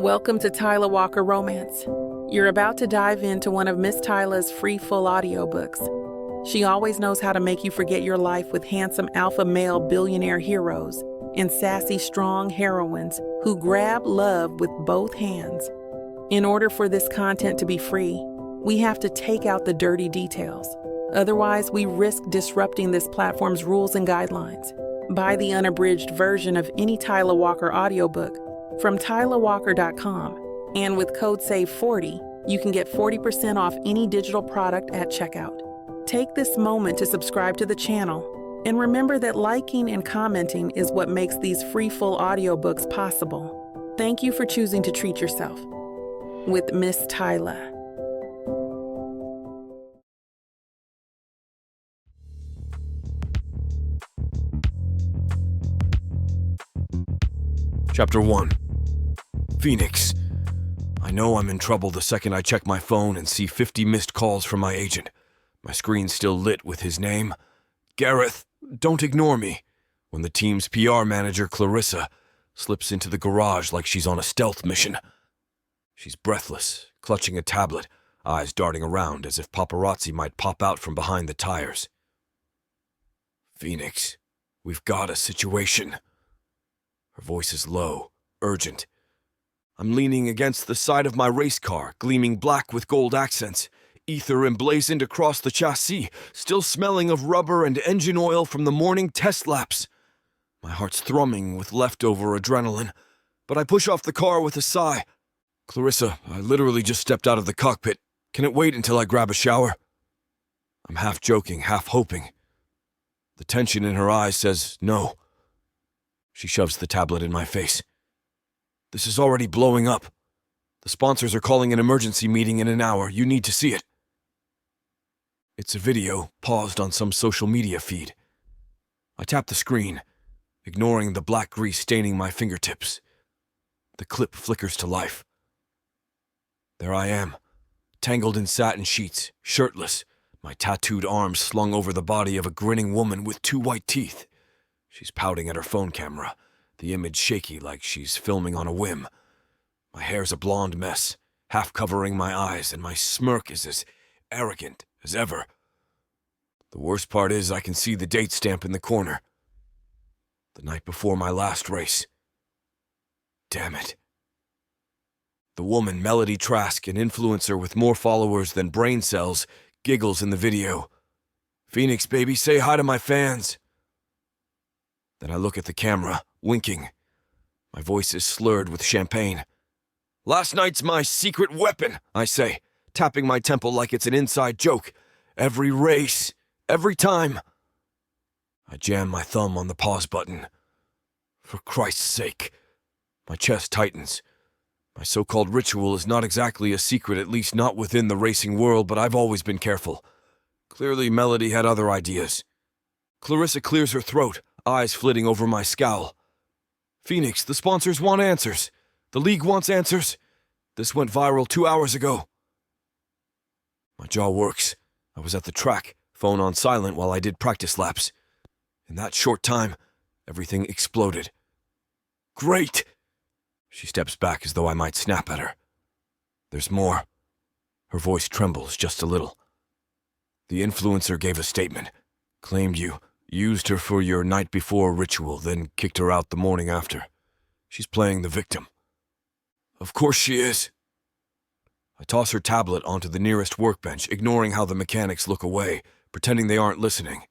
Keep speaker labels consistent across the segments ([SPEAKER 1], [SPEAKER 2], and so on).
[SPEAKER 1] Welcome to Tyla Walker Romance. You're about to dive into one of Miss Tyla's free full audiobooks. She always knows how to make you forget your life with handsome alpha male billionaire heroes and sassy strong heroines who grab love with both hands. In order for this content to be free, we have to take out the dirty details. Otherwise, we risk disrupting this platform's rules and guidelines. Buy the unabridged version of any Tyla Walker audiobook from TylaWalker.com, and with code SAVE40, you can get 40% off any digital product at checkout. Take this moment to subscribe to the channel, and remember that liking and commenting is what makes these free full audiobooks possible. Thank you for choosing to treat yourself with Miss Tyla.
[SPEAKER 2] Chapter 1. Phoenix. I know I'm in trouble the second I check my phone and see 50 missed calls from my agent. My screen's still lit with his name. Gareth, don't ignore me. When the team's PR manager, Clarissa, slips into the garage like she's on a stealth mission. She's breathless, clutching a tablet, eyes darting around as if paparazzi might pop out from behind the tires. Phoenix, we've got a situation. Her voice is low, urgent. I'm leaning against the side of my race car, gleaming black with gold accents, ether emblazoned across the chassis, still smelling of rubber and engine oil from the morning test laps. My heart's thrumming with leftover adrenaline, but I push off the car with a sigh. Clarissa, I literally just stepped out of the cockpit. Can it wait until I grab a shower? I'm half joking, half hoping. The tension in her eyes says no. She shoves the tablet in my face. This is already blowing up. The sponsors are calling an emergency meeting in an hour. You need to see it. It's a video paused on some social media feed. I tap the screen, ignoring the black grease staining my fingertips. The clip flickers to life. There I am, tangled in satin sheets, shirtless, my tattooed arms slung over the body of a grinning woman with 2 white teeth. She's pouting at her phone camera, the image shaky like she's filming on a whim. My hair's a blonde mess, half covering my eyes, and my smirk is as arrogant as ever. The worst part is I can see the date stamp in the corner. The night before my last race. Damn it. The woman, Melody Trask, an influencer with more followers than brain cells, giggles in the video. Phoenix, baby, say hi to my fans. Then I look at the camera, winking. My voice is slurred with champagne. Last night's my secret weapon, I say, tapping my temple like it's an inside joke. Every race, every time. I jam my thumb on the pause button. For Christ's sake. My chest tightens. My so-called ritual is not exactly a secret, at least not within the racing world, but I've always been careful. Clearly, Melody had other ideas. Clarissa clears her throat, eyes flitting over my scowl. Phoenix, the sponsors want answers. The league wants answers. This went viral 2 hours ago. My jaw works. I was at the track, phone on silent while I did practice laps. In that short time, everything exploded. Great! She steps back as though I might snap at her. There's more. Her voice trembles just a little. The influencer gave a statement, claimed you used her for your night before ritual, then kicked her out the morning after. She's playing the victim. Of course she is. I toss her tablet onto the nearest workbench, ignoring how the mechanics look away, pretending they aren't listening.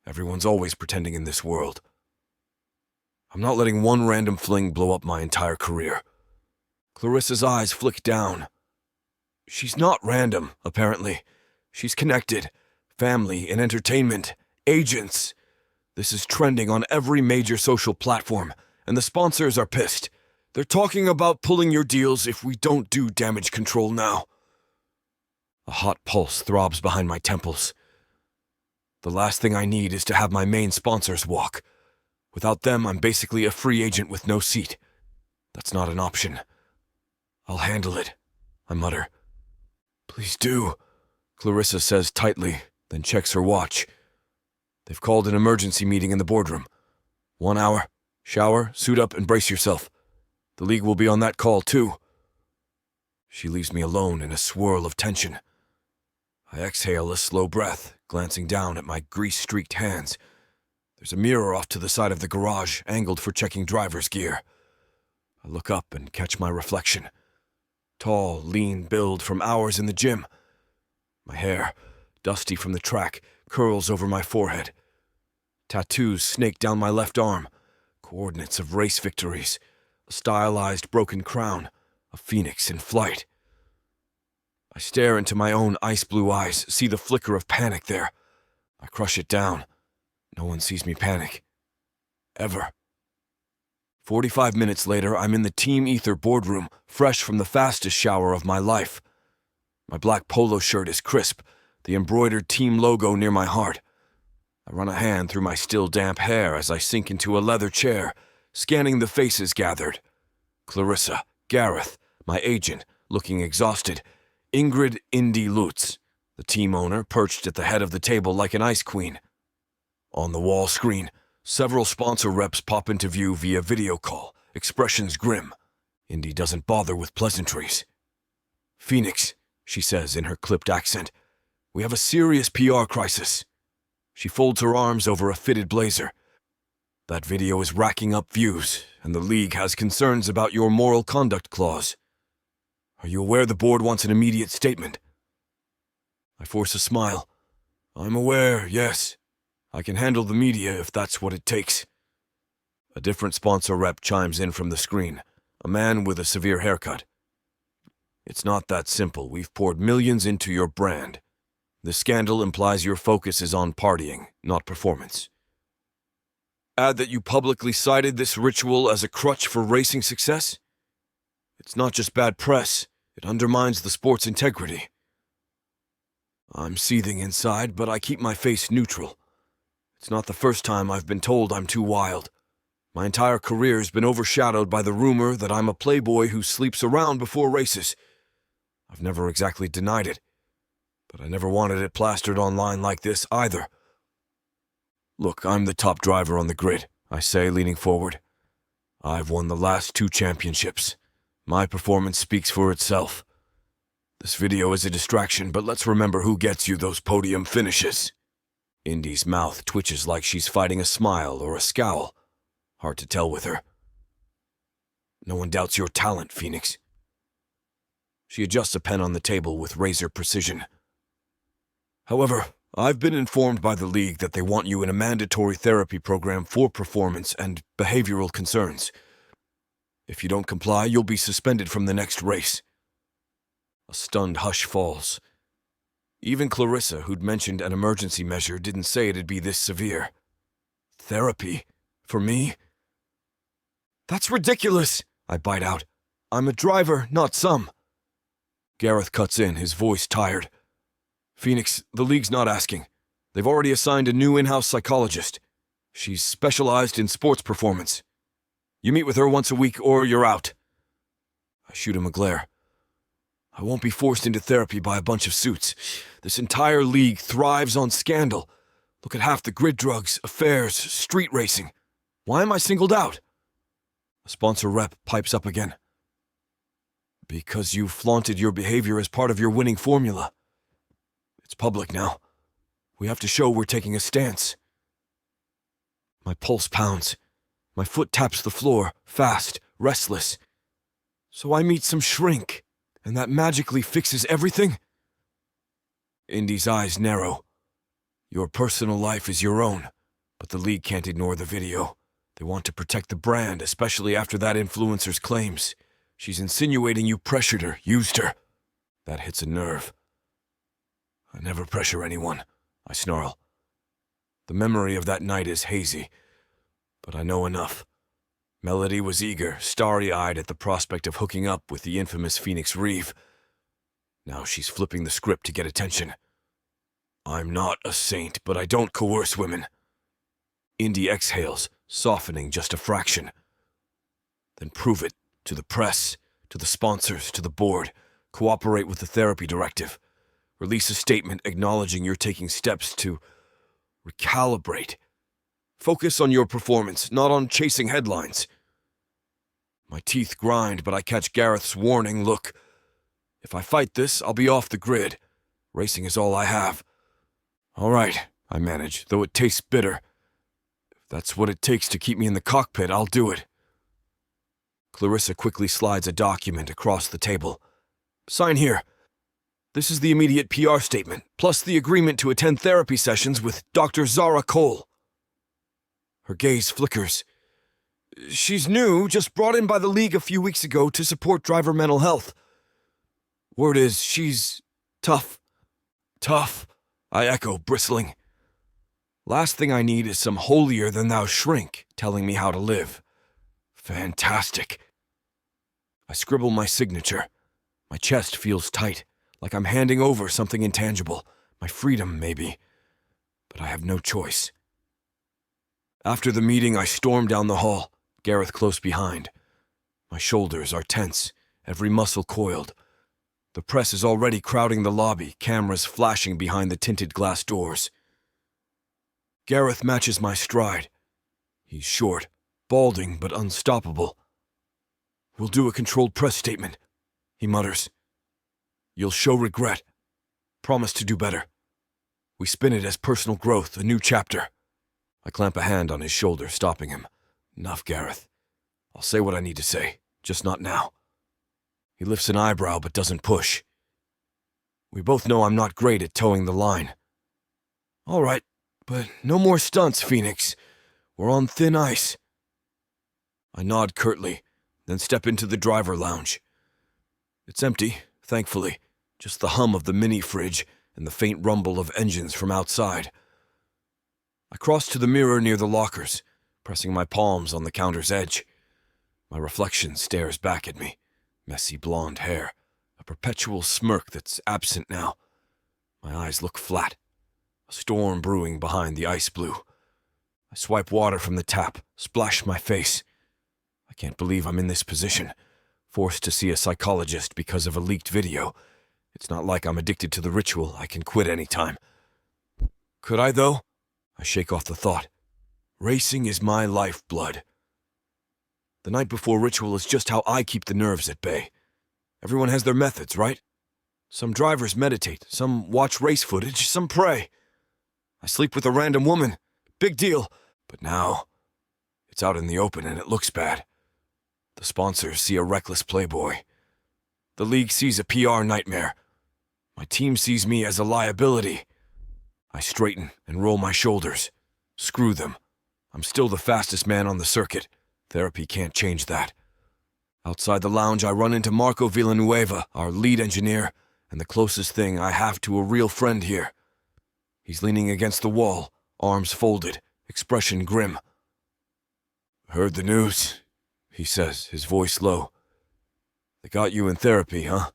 [SPEAKER 2] Everyone's always pretending in this world. I'm not letting one random fling blow up my entire career. Clarissa's eyes flick down. She's not random, apparently. She's connected. Family and entertainment. Agents. This is trending on every major social platform, and the sponsors are pissed. They're talking about pulling your deals if we don't do damage control now. A hot pulse throbs behind my temples. The last thing I need is to have my main sponsors walk. Without them, I'm basically a free agent with no seat. That's not an option. I'll handle it, I mutter. Please do, Clarissa says tightly, then checks her watch. They've called an emergency meeting in the boardroom. 1 hour. Shower, suit up, and brace yourself. The league will be on that call too. She leaves me alone in a swirl of tension. I exhale a slow breath, glancing down at my grease-streaked hands. There's a mirror off to the side of the garage, angled for checking driver's gear. I look up and catch my reflection. Tall, lean build from hours in the gym. My hair, dusty from the track, curls over my forehead. Tattoos snake down my left arm, coordinates of race victories, a stylized broken crown, a phoenix in flight. I stare into my own ice-blue eyes, see the flicker of panic there. I crush it down. No one sees me panic. Ever. 45 minutes later, I'm in the Team Ether boardroom, fresh from the fastest shower of my life. My black polo shirt is crisp, the embroidered team logo near my heart. I run a hand through my still damp hair as I sink into a leather chair, scanning the faces gathered. Clarissa, Gareth, my agent, looking exhausted. Ingrid Indy Lutz, the team owner, perched at the head of the table like an ice queen. On the wall screen, several sponsor reps pop into view via video call, expressions grim. Indy doesn't bother with pleasantries. "Phoenix," she says in her clipped accent, "we have a serious PR crisis." She folds her arms over a fitted blazer. "That video is racking up views, and the league has concerns about your moral conduct clause. Are you aware the board wants an immediate statement?" I force a smile. "I'm aware, yes. I can handle the media if that's what it takes." A different sponsor rep chimes in from the screen, a man with a severe haircut. "It's not that simple. We've poured millions into your brand. The scandal implies your focus is on partying, not performance. Add that you publicly cited this ritual as a crutch for racing success? It's not just bad press, it undermines the sport's integrity." I'm seething inside, but I keep my face neutral. It's not the first time I've been told I'm too wild. My entire career's been overshadowed by the rumor that I'm a playboy who sleeps around before races. I've never exactly denied it, but I never wanted it plastered online like this either. "Look, I'm the top driver on the grid," I say, leaning forward. "I've won the last 2 championships. My performance speaks for itself. This video is a distraction, but let's remember who gets you those podium finishes." Indy's mouth twitches like she's fighting a smile or a scowl. Hard to tell with her. "No one doubts your talent, Phoenix." She adjusts a pen on the table with razor precision. "However, I've been informed by the league that they want you in a mandatory therapy program for performance and behavioral concerns. If you don't comply, you'll be suspended from the next race." A stunned hush falls. Even Clarissa, who'd mentioned an emergency measure, didn't say it'd be this severe. "Therapy? For me?" "That's ridiculous," I bite out. "I'm a driver, not some." Gareth cuts in, his voice tired. "Phoenix, the league's not asking. They've already assigned a new in-house psychologist. She's specialized in sports performance. You meet with her once a week or you're out." I shoot him a glare. "I won't be forced into therapy by a bunch of suits. This entire league thrives on scandal. Look at half the grid drugs, affairs, street racing. Why am I singled out?" A sponsor rep pipes up again. "Because you flaunted your behavior as part of your winning formula. It's public now. We have to show we're taking a stance." My pulse pounds. My foot taps the floor, fast, restless. So I meet some shrink, and that magically fixes everything? Indy's eyes narrow. "Your personal life is your own, but the league can't ignore the video. They want to protect the brand, especially after that influencer's claims. She's insinuating you pressured her, used her. That hits a nerve." "I never pressure anyone," I snarl. The memory of that night is hazy, but I know enough. Melody was eager, starry-eyed at the prospect of hooking up with the infamous Phoenix Reeve. Now she's flipping the script to get attention. I'm not a saint, but I don't coerce women. Indy exhales, softening just a fraction. Then prove it, to the press, to the sponsors, to the board. Cooperate with the therapy directive. Release a statement acknowledging you're taking steps to recalibrate. Focus on your performance, not on chasing headlines. My teeth grind, but I catch Gareth's warning look. If I fight this, I'll be off the grid. Racing is all I have. All right, I manage, though it tastes bitter. If that's what it takes to keep me in the cockpit, I'll do it. Clarissa quickly slides a document across the table. Sign here. This is the immediate PR statement, plus the agreement to attend therapy sessions with Dr. Zahra Cole. Her gaze flickers. She's new, just brought in by the league a few weeks ago to support driver mental health. Word is, she's tough. Tough, I echo, bristling. Last thing I need is some holier-than-thou shrink telling me how to live. Fantastic. I scribble my signature. My chest feels tight, like I'm handing over something intangible, my freedom, maybe. But I have no choice. After the meeting, I storm down the hall, Gareth close behind. My shoulders are tense, every muscle coiled. The press is already crowding the lobby, cameras flashing behind the tinted glass doors. Gareth matches my stride. He's short, balding but unstoppable. We'll do a controlled press statement, he mutters. You'll show regret. Promise to do better. We spin it as personal growth, a new chapter. I clamp a hand on his shoulder, stopping him. Enough, Gareth. I'll say what I need to say, just not now. He lifts an eyebrow but doesn't push. We both know I'm not great at towing the line. All right, but no more stunts, Phoenix. We're on thin ice. I nod curtly, then step into the driver lounge. It's empty, thankfully, just the hum of the mini-fridge and the faint rumble of engines from outside. I cross to the mirror near the lockers, pressing my palms on the counter's edge. My reflection stares back at me, messy blonde hair, a perpetual smirk that's absent now. My eyes look flat, a storm brewing behind the ice blue. I swipe water from the tap, splash my face. I can't believe I'm in this position, forced to see a psychologist because of a leaked video. It's not like I'm addicted to the ritual. I can quit any time. Could I, though? I shake off the thought. Racing is my lifeblood. The night before ritual is just how I keep the nerves at bay. Everyone has their methods, right? Some drivers meditate, some watch race footage, some pray. I sleep with a random woman. Big deal. But now, it's out in the open and it looks bad. The sponsors see a reckless playboy. The league sees a PR nightmare. My team sees me as a liability. I straighten and roll my shoulders. Screw them. I'm still the fastest man on the circuit. Therapy can't change that. Outside the lounge, I run into Marco Villanueva, our lead engineer, and the closest thing I have to a real friend here. He's leaning against the wall, arms folded, expression grim. Heard the news, he says, his voice low. They got you in therapy, huh?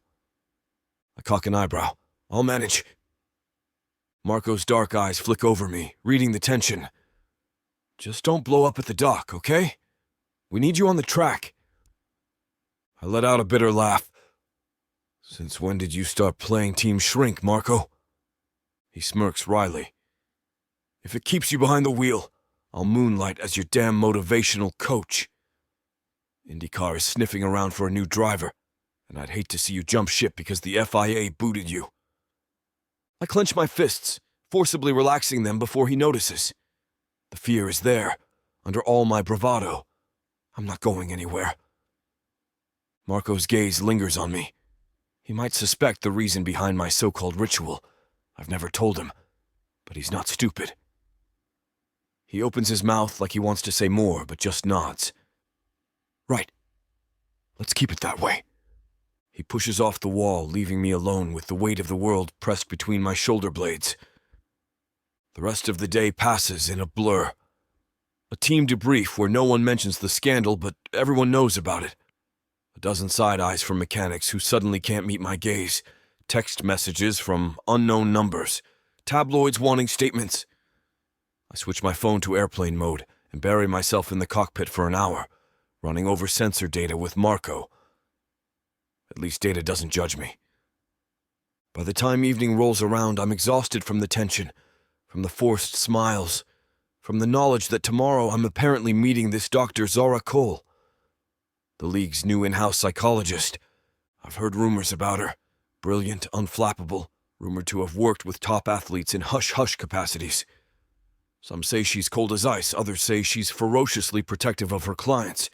[SPEAKER 2] I cock an eyebrow. I'll manage. Marco's dark eyes flick over me, reading the tension. Just don't blow up at the dock, okay? We need you on the track. I let out a bitter laugh. Since when did you start playing Team Shrink, Marco? He smirks wryly. If it keeps you behind the wheel, I'll moonlight as your damn motivational coach. IndyCar is sniffing around for a new driver, and I'd hate to see you jump ship because the FIA booted you. I clench my fists, forcibly relaxing them before he notices. The fear is there, under all my bravado. I'm not going anywhere. Marco's gaze lingers on me. He might suspect the reason behind my so-called ritual. I've never told him, but he's not stupid. He opens his mouth like he wants to say more, but just nods. Right. Let's keep it that way. He pushes off the wall, leaving me alone with the weight of the world pressed between my shoulder blades. The rest of the day passes in a blur. A team debrief where no one mentions the scandal, but everyone knows about it. A dozen side-eyes from mechanics who suddenly can't meet my gaze. Text messages from unknown numbers. Tabloids wanting statements. I switch my phone to airplane mode and bury myself in the cockpit for an hour, running over sensor data with Marco. At least Data doesn't judge me. By the time evening rolls around, I'm exhausted from the tension, from the forced smiles, from the knowledge that tomorrow I'm apparently meeting this Dr. Zahra Cole. the league's new in-house psychologist. I've heard rumors about her. Brilliant, unflappable, rumored to have worked with top athletes in hush-hush capacities. Some say she's cold as ice, others say she's ferociously protective of her clients.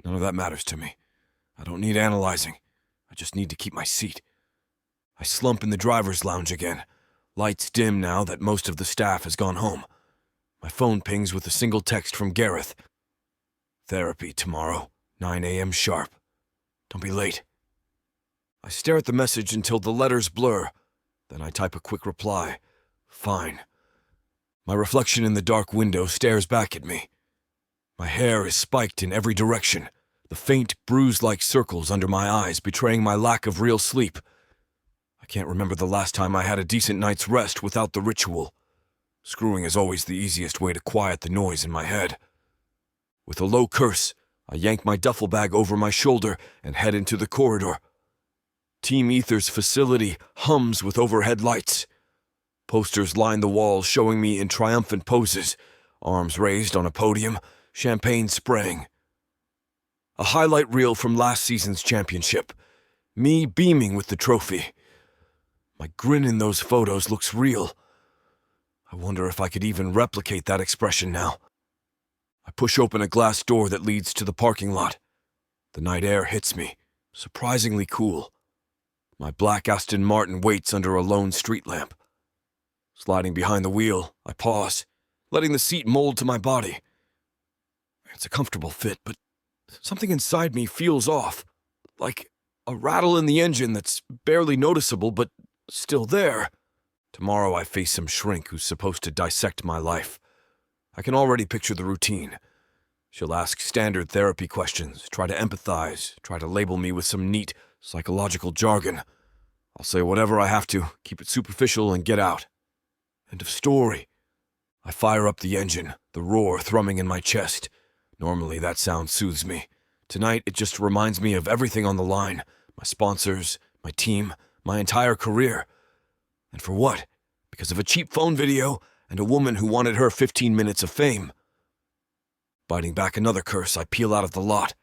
[SPEAKER 2] None of that matters to me. I don't need analyzing. I just need to keep my seat. I slump in the driver's lounge again. Lights dim now that most of the staff has gone home. My phone pings with a single text from Gareth. Therapy tomorrow, 9 a.m. sharp. Don't be late. I stare at the message until the letters blur. Then I type a quick reply. Fine. My reflection in the dark window stares back at me. My hair is spiked in every direction, the faint, bruise-like circles under my eyes betraying my lack of real sleep. I can't remember the last time I had a decent night's rest without the ritual. Screwing is always the easiest way to quiet the noise in my head. With a low curse, I yank my duffel bag over my shoulder and head into the corridor. Team Ether's facility hums with overhead lights. Posters line the walls showing me in triumphant poses, arms raised on a podium, champagne spraying. A highlight reel from last season's championship, me beaming with the trophy. My grin in those photos looks real. I wonder if I could even replicate that expression now. I push open a glass door that leads to the parking lot. The night air hits me, surprisingly cool. My black Aston Martin waits under a lone street lamp. Sliding behind the wheel, I pause, letting the seat mold to my body. It's a comfortable fit, but something inside me feels off, like a rattle in the engine that's barely noticeable but still there. Tomorrow I face some shrink who's supposed to dissect my life. I can already picture the routine. She'll ask standard therapy questions, try to empathize, try to label me with some neat psychological jargon. I'll say whatever I have to, keep it superficial, and get out. End of story. I fire up the engine, the roar thrumming in my chest. Normally that sound soothes me. Tonight it just reminds me of everything on the line. My sponsors, my team, my entire career. And for what? Because of a cheap phone video and a woman who wanted her 15 minutes of fame. Biting back another curse, I peel out of the lot.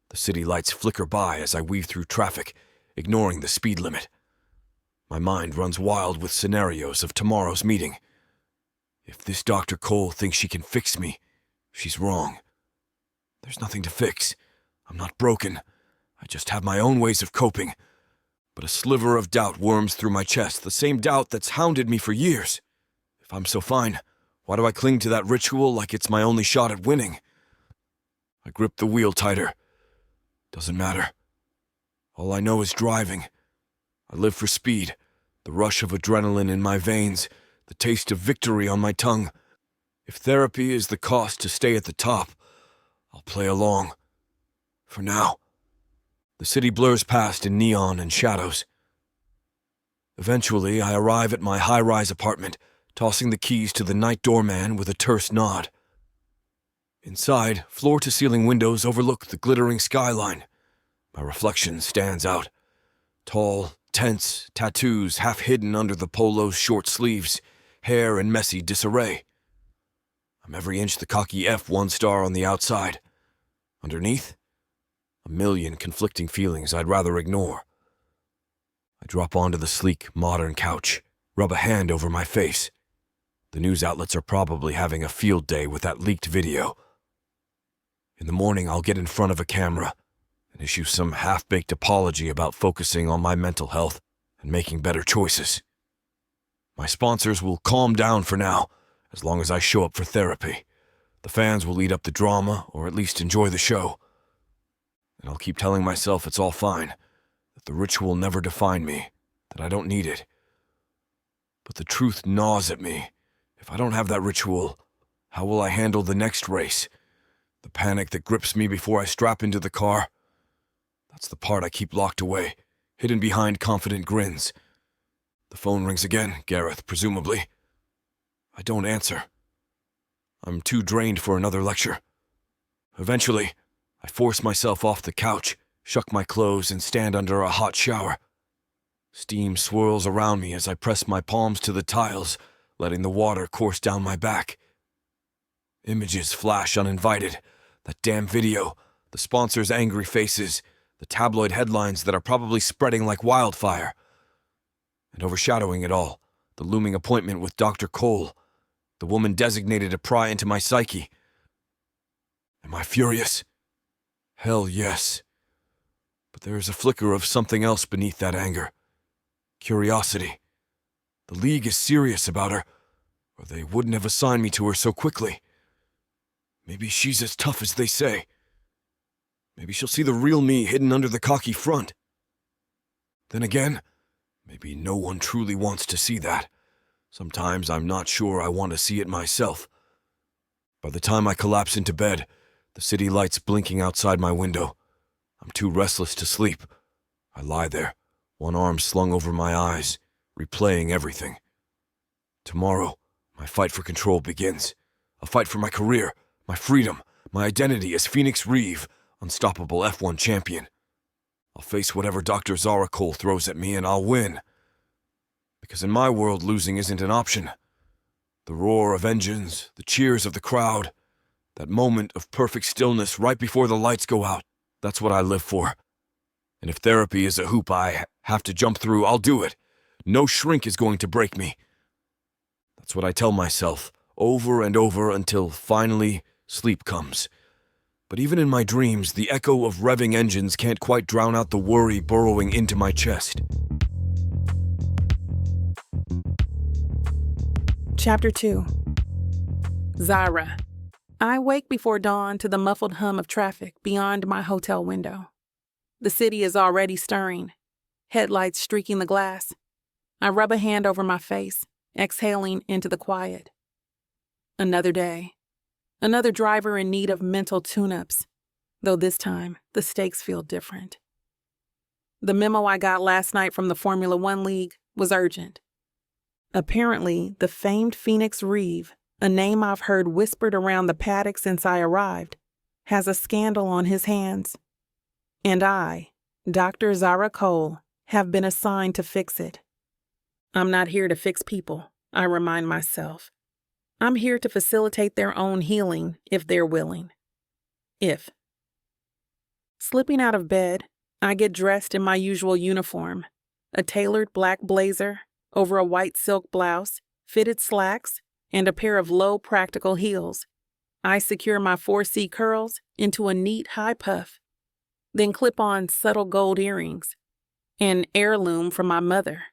[SPEAKER 2] The city lights flicker by as I weave through traffic, ignoring the speed limit. My mind runs wild with scenarios of tomorrow's meeting. If this Dr. Cole thinks she can fix me, she's wrong. There's nothing to fix. I'm not broken. I just have my own ways of coping. But a sliver of doubt worms through my chest, the same doubt that's hounded me for years. If I'm so fine, why do I cling to that ritual like it's my only shot at winning? I grip the wheel tighter. Doesn't matter. All I know is driving. I live for speed, the rush of adrenaline in my veins, the taste of victory on my tongue. If therapy is the cost to stay at the top, I'll play along. For now. The city blurs past in neon and shadows. Eventually, I arrive at my high-rise apartment, tossing the keys to the night doorman with a terse nod. Inside, floor-to-ceiling windows overlook the glittering skyline. My reflection stands out. Tall, tense, tattoos half hidden under the polo's short sleeves, hair in messy disarray. I'm every inch the cocky F1 star on the outside. Underneath, a million conflicting feelings I'd rather ignore. I drop onto the sleek, modern couch, rub a hand over my face. The news outlets are probably having a field day with that leaked video. In the morning, I'll get in front of a camera and issue some half-baked apology about focusing on my mental health and making better choices. My sponsors will calm down for now, as long as I show up for therapy. The fans will eat up the drama, or at least enjoy the show. And I'll keep telling myself it's all fine, that the ritual never defined me, that I don't need it. But the truth gnaws at me. If I don't have that ritual, how will I handle the next race? The panic that grips me before I strap into the car? That's the part I keep locked away, hidden behind confident grins. The phone rings again, Gareth, presumably. I don't answer. I'm too drained for another lecture. Eventually, I force myself off the couch, shuck my clothes, and stand under a hot shower. Steam swirls around me as I press my palms to the tiles, letting the water course down my back. Images flash uninvited. That damn video, the sponsors' angry faces, the tabloid headlines that are probably spreading like wildfire. And overshadowing it all, the looming appointment with Dr. Cole, the woman designated to pry into my psyche. Am I furious? Hell yes. But there is a flicker of something else beneath that anger. Curiosity. The League is serious about her, or they wouldn't have assigned me to her so quickly. Maybe she's as tough as they say. Maybe she'll see the real me hidden under the cocky front. Then again, maybe no one truly wants to see that. Sometimes I'm not sure I want to see it myself. By the time I collapse into bed, the city lights blinking outside my window. I'm too restless to sleep. I lie there, one arm slung over my eyes, replaying everything. Tomorrow, my fight for control begins. A fight for my career, my freedom, my identity as Phoenix Reeve, unstoppable F1 champion. I'll face whatever Dr. Zahra Cole throws at me and I'll win. Because in my world, losing isn't an option. The roar of engines, the cheers of the crowd, that moment of perfect stillness right before the lights go out, that's what I live for. And if therapy is a hoop I have to jump through, I'll do it. No shrink is going to break me. That's what I tell myself, over and over until finally sleep comes. But even in my dreams, the echo of revving engines can't quite drown out the worry burrowing into my chest.
[SPEAKER 1] Chapter 2. Zara. I wake before dawn to the muffled hum of traffic beyond my hotel window. The city is already stirring, headlights streaking the glass. I rub a hand over my face, exhaling into the quiet. Another day. Another driver in need of mental tune-ups, though this time the stakes feel different. The memo I got last night from the Formula One League was urgent. Apparently, the famed Phoenix Reeve, a name I've heard whispered around the paddock since I arrived, has a scandal on his hands. And I, Dr. Zahra Cole, have been assigned to fix it. I'm not here to fix people, I remind myself. I'm here to facilitate their own healing if they're willing. Slipping out of bed, I get dressed in my usual uniform, a tailored black blazer over a white silk blouse, fitted slacks, and a pair of low practical heels. I secure my 4C curls into a neat high puff, then clip on subtle gold earrings, an heirloom from my mother.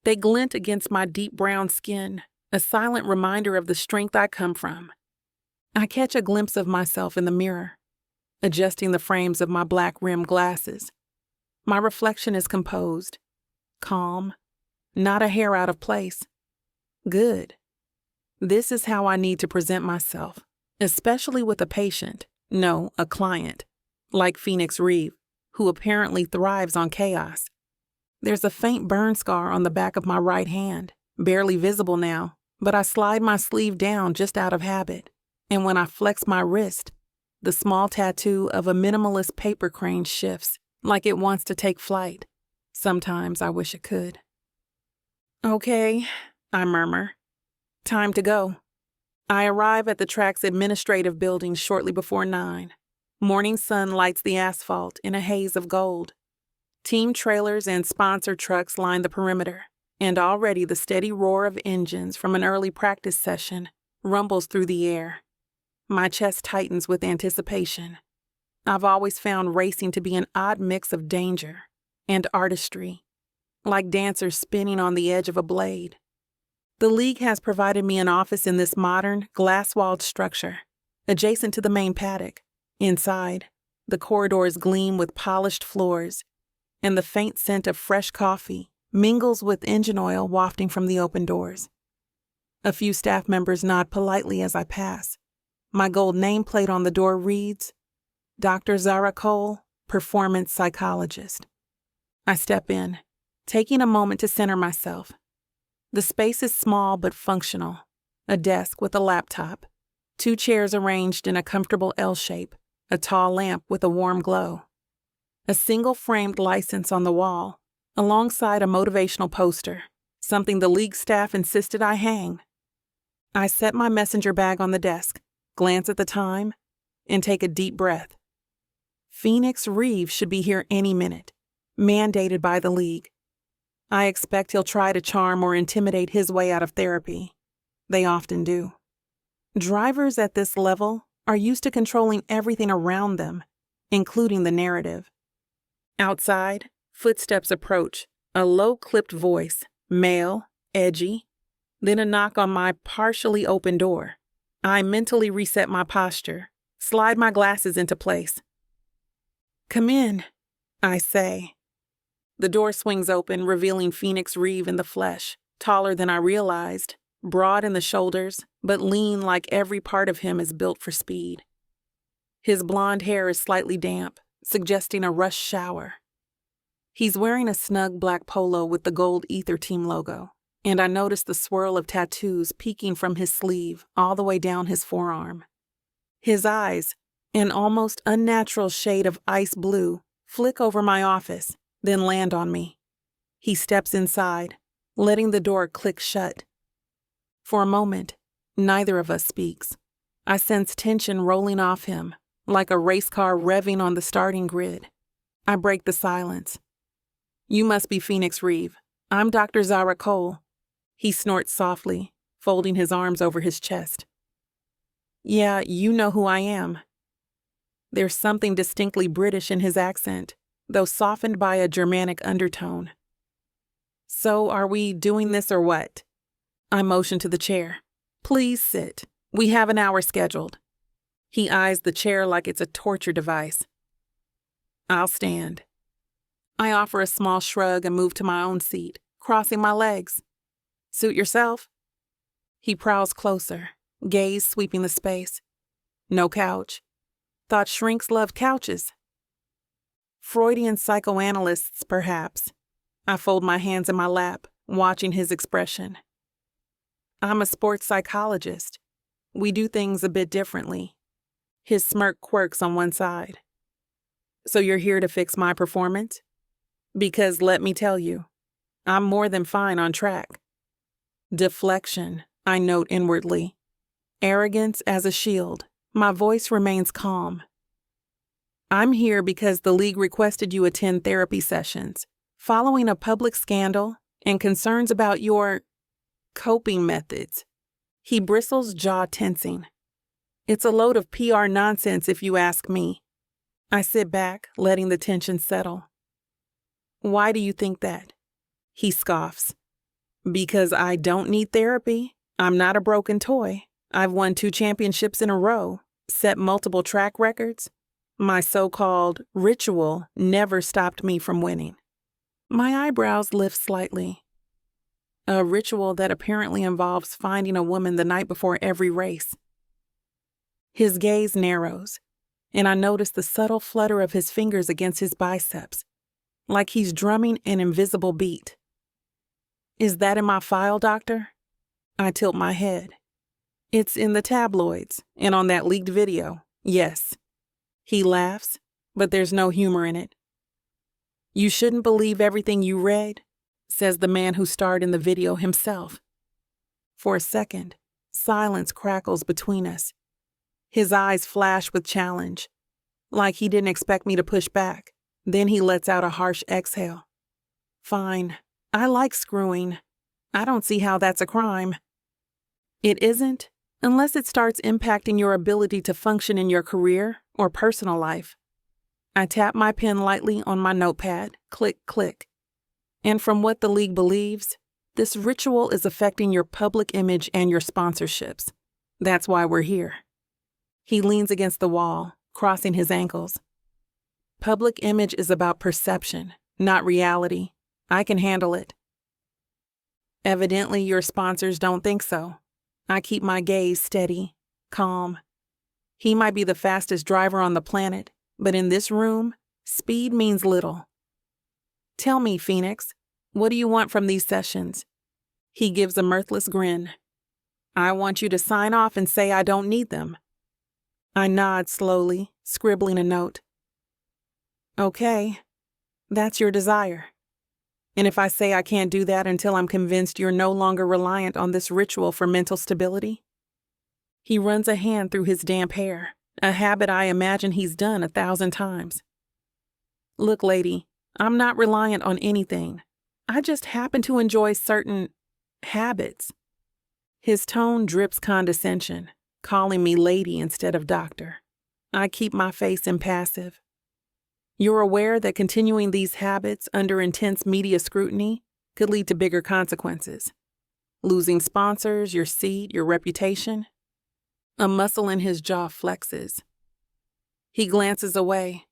[SPEAKER 1] They glint against my deep brown skin, a silent reminder of the strength I come from. I catch a glimpse of myself in the mirror, adjusting the frames of my black rimmed glasses. My reflection is composed, calm, not a hair out of place. Good. This is how I need to present myself, especially with a patient, no, a client, like Phoenix Reeve, who apparently thrives on chaos. There's a faint burn scar on the back of my right hand, barely visible now, but I slide my sleeve down just out of habit, and when I flex my wrist, the small tattoo of a minimalist paper crane shifts, like it wants to take flight. Sometimes I wish it could. Okay, I murmur. Time to go. I arrive at the track's administrative building shortly before 9. Morning sun lights the asphalt in a haze of gold. Team trailers and sponsor trucks line the perimeter, and already the steady roar of engines from an early practice session rumbles through the air. My chest tightens with anticipation. I've always found racing to be an odd mix of danger and artistry, like dancers spinning on the edge of a blade. The league has provided me an office in this modern, glass-walled structure, adjacent to the main paddock. Inside, the corridors gleam with polished floors, and the faint scent of fresh coffee mingles with engine oil wafting from the open doors. A few staff members nod politely as I pass. My gold nameplate on the door reads, Dr. Zahra Cole, Performance Psychologist. I step in, taking a moment to center myself. The space is small but functional. A desk with a laptop, 2 chairs arranged in a comfortable L shape, a tall lamp with a warm glow. A single framed license on the wall, alongside a motivational poster, something the league staff insisted I hang. I set my messenger bag on the desk, glance at the time, and take a deep breath. Phoenix Reeves should be here any minute, mandated by the league. I expect he'll try to charm or intimidate his way out of therapy. They often do. Drivers at this level are used to controlling everything around them, including the narrative. Outside, footsteps approach, a low-clipped voice, male, edgy, then a knock on my partially open door. I mentally reset my posture, slide my glasses into place. "Come in," I say. The door swings open, revealing Phoenix Reeve in the flesh, taller than I realized, broad in the shoulders, but lean like every part of him is built for speed. His blonde hair is slightly damp, suggesting a rush shower. He's wearing a snug black polo with the gold Ether Team logo, and I notice the swirl of tattoos peeking from his sleeve all the way down his forearm. His eyes, an almost unnatural shade of ice blue, flick over my office, then land on me. He steps inside, letting the door click shut. For a moment, neither of us speaks. I sense tension rolling off him, like a race car revving on the starting grid. I break the silence. "You must be Phoenix Reeve. I'm Dr. Zahra Cole." He snorts softly, folding his arms over his chest. "Yeah, you know who I am." There's something distinctly British in his accent, though softened by a Germanic undertone. "So are we doing this or what?" I motion to the chair. "Please sit. We have an hour scheduled." He eyes the chair like it's a torture device. "I'll stand." I offer a small shrug and move to my own seat, crossing my legs. "Suit yourself." He prowls closer, gaze sweeping the space. "No couch. Thought shrinks loved couches." Freudian psychoanalysts, perhaps. I fold my hands in my lap, watching his expression. "I'm a sports psychologist. We do things a bit differently." His smirk quirks on one side. "So you're here to fix my performance? Because let me tell you, I'm more than fine on track." Deflection, I note inwardly. Arrogance as a shield. My voice remains calm. "I'm here because the league requested you attend therapy sessions, following a public scandal and concerns about your coping methods." He bristles, jaw tensing. "It's a load of PR nonsense if you ask me." I sit back, letting the tension settle. "Why do you think that?" He scoffs. "Because I don't need therapy. I'm not a broken toy. I've won 2 championships in a row, set multiple track records. My so-called ritual never stopped me from winning." My eyebrows lift slightly. A ritual that apparently involves finding a woman the night before every race. His gaze narrows, and I notice the subtle flutter of his fingers against his biceps, like he's drumming an invisible beat. "Is that in my file, doctor?" I tilt my head. "It's in the tabloids, and on that leaked video, yes." He laughs, but there's no humor in it. "You shouldn't believe everything you read," says the man who starred in the video himself. For a second, silence crackles between us. His eyes flash with challenge, like he didn't expect me to push back. Then he lets out a harsh exhale. "Fine. I like screwing. I don't see how that's a crime." "It isn't, unless it starts impacting your ability to function in your career or personal life." I tap my pen lightly on my notepad, click, click. "And from what the league believes, this ritual is affecting your public image and your sponsorships. That's why we're here." He leans against the wall, crossing his ankles. "Public image is about perception, not reality. I can handle it." "Evidently, your sponsors don't think so." I keep my gaze steady, calm. He might be the fastest driver on the planet, but in this room, speed means little. "Tell me, Phoenix, what do you want from these sessions?" He gives a mirthless grin. "I want you to sign off and say I don't need them." I nod slowly, scribbling a note. "Okay, that's your desire. And if I say I can't do that until I'm convinced you're no longer reliant on this ritual for mental stability?" He runs a hand through his damp hair, a habit I imagine he's done 1,000 times. Look, lady, I'm not reliant on anything. I just happen to enjoy certain habits. His tone drips condescension, calling me lady instead of doctor. I keep my face impassive. You're aware that continuing these habits under intense media scrutiny could lead to bigger consequences. Losing sponsors, your seat, your reputation. A muscle in his jaw flexes. He glances away,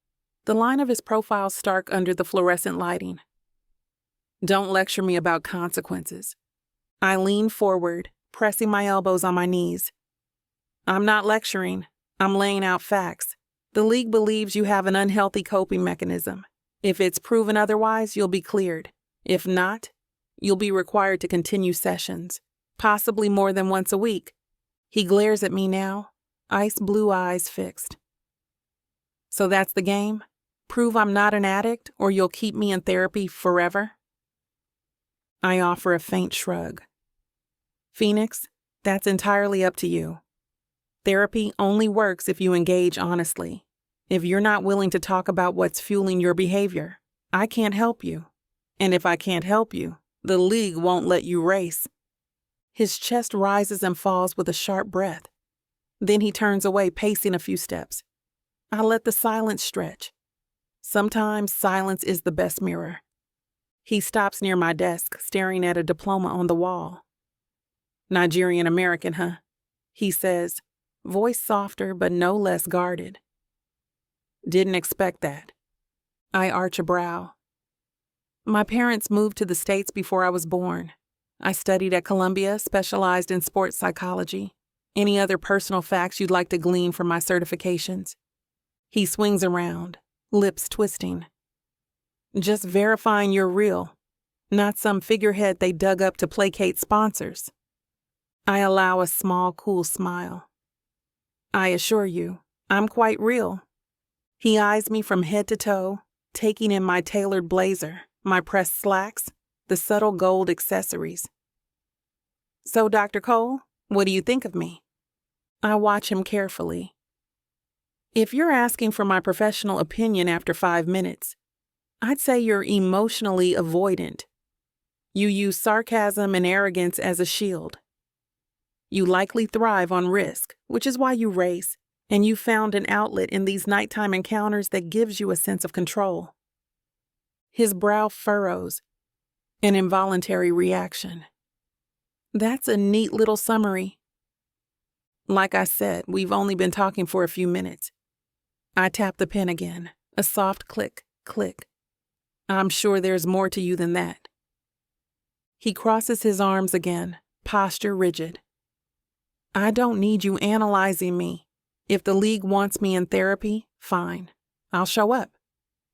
[SPEAKER 1] the line of his profile stark under the fluorescent lighting. Don't lecture me about consequences. I lean forward, pressing my elbows on my knees. I'm not lecturing. I'm laying out facts. The league believes you have an unhealthy coping mechanism. If it's proven otherwise, you'll be cleared. If not, you'll be required to continue sessions, possibly more than once a week. He glares at me now, ice blue eyes fixed. So that's the game? Prove I'm not an addict, or you'll keep me in therapy forever? I offer a faint shrug. Phoenix, that's entirely up to you. Therapy only works if you engage honestly. If you're not willing to talk about what's fueling your behavior, I can't help you. And if I can't help you, the league won't let you race. His chest rises and falls with a sharp breath. Then he turns away, pacing a few steps. I let the silence stretch. Sometimes silence is the best mirror. He stops near my desk, staring at a diploma on the wall. Nigerian American, huh? He says, voice softer but no less guarded. Didn't expect that. I arch a brow. My parents moved to the States before I was born. I studied at Columbia, specialized in sports psychology. Any other personal facts you'd like to glean from my certifications? He swings around, lips twisting. Just verifying you're real, not some figurehead they dug up to placate sponsors. I allow a small, cool smile. I assure you, I'm quite real. He eyes me from head to toe, taking in my tailored blazer, my pressed slacks, the subtle gold accessories. So, Dr. Cole, what do you think of me? I watch him carefully. If you're asking for my professional opinion after 5 minutes, I'd say you're emotionally avoidant. You use sarcasm and arrogance as a shield. You likely thrive on risk, which is why you race, and you found an outlet in these nighttime encounters that gives you a sense of control. His brow furrows, an involuntary reaction. That's a neat little summary. Like I said, we've only been talking for a few minutes. I tap the pen again, a soft click, click. I'm sure there's more to you than that. He crosses his arms again, posture rigid. I don't need you analyzing me. If the league wants me in therapy, fine. I'll show up.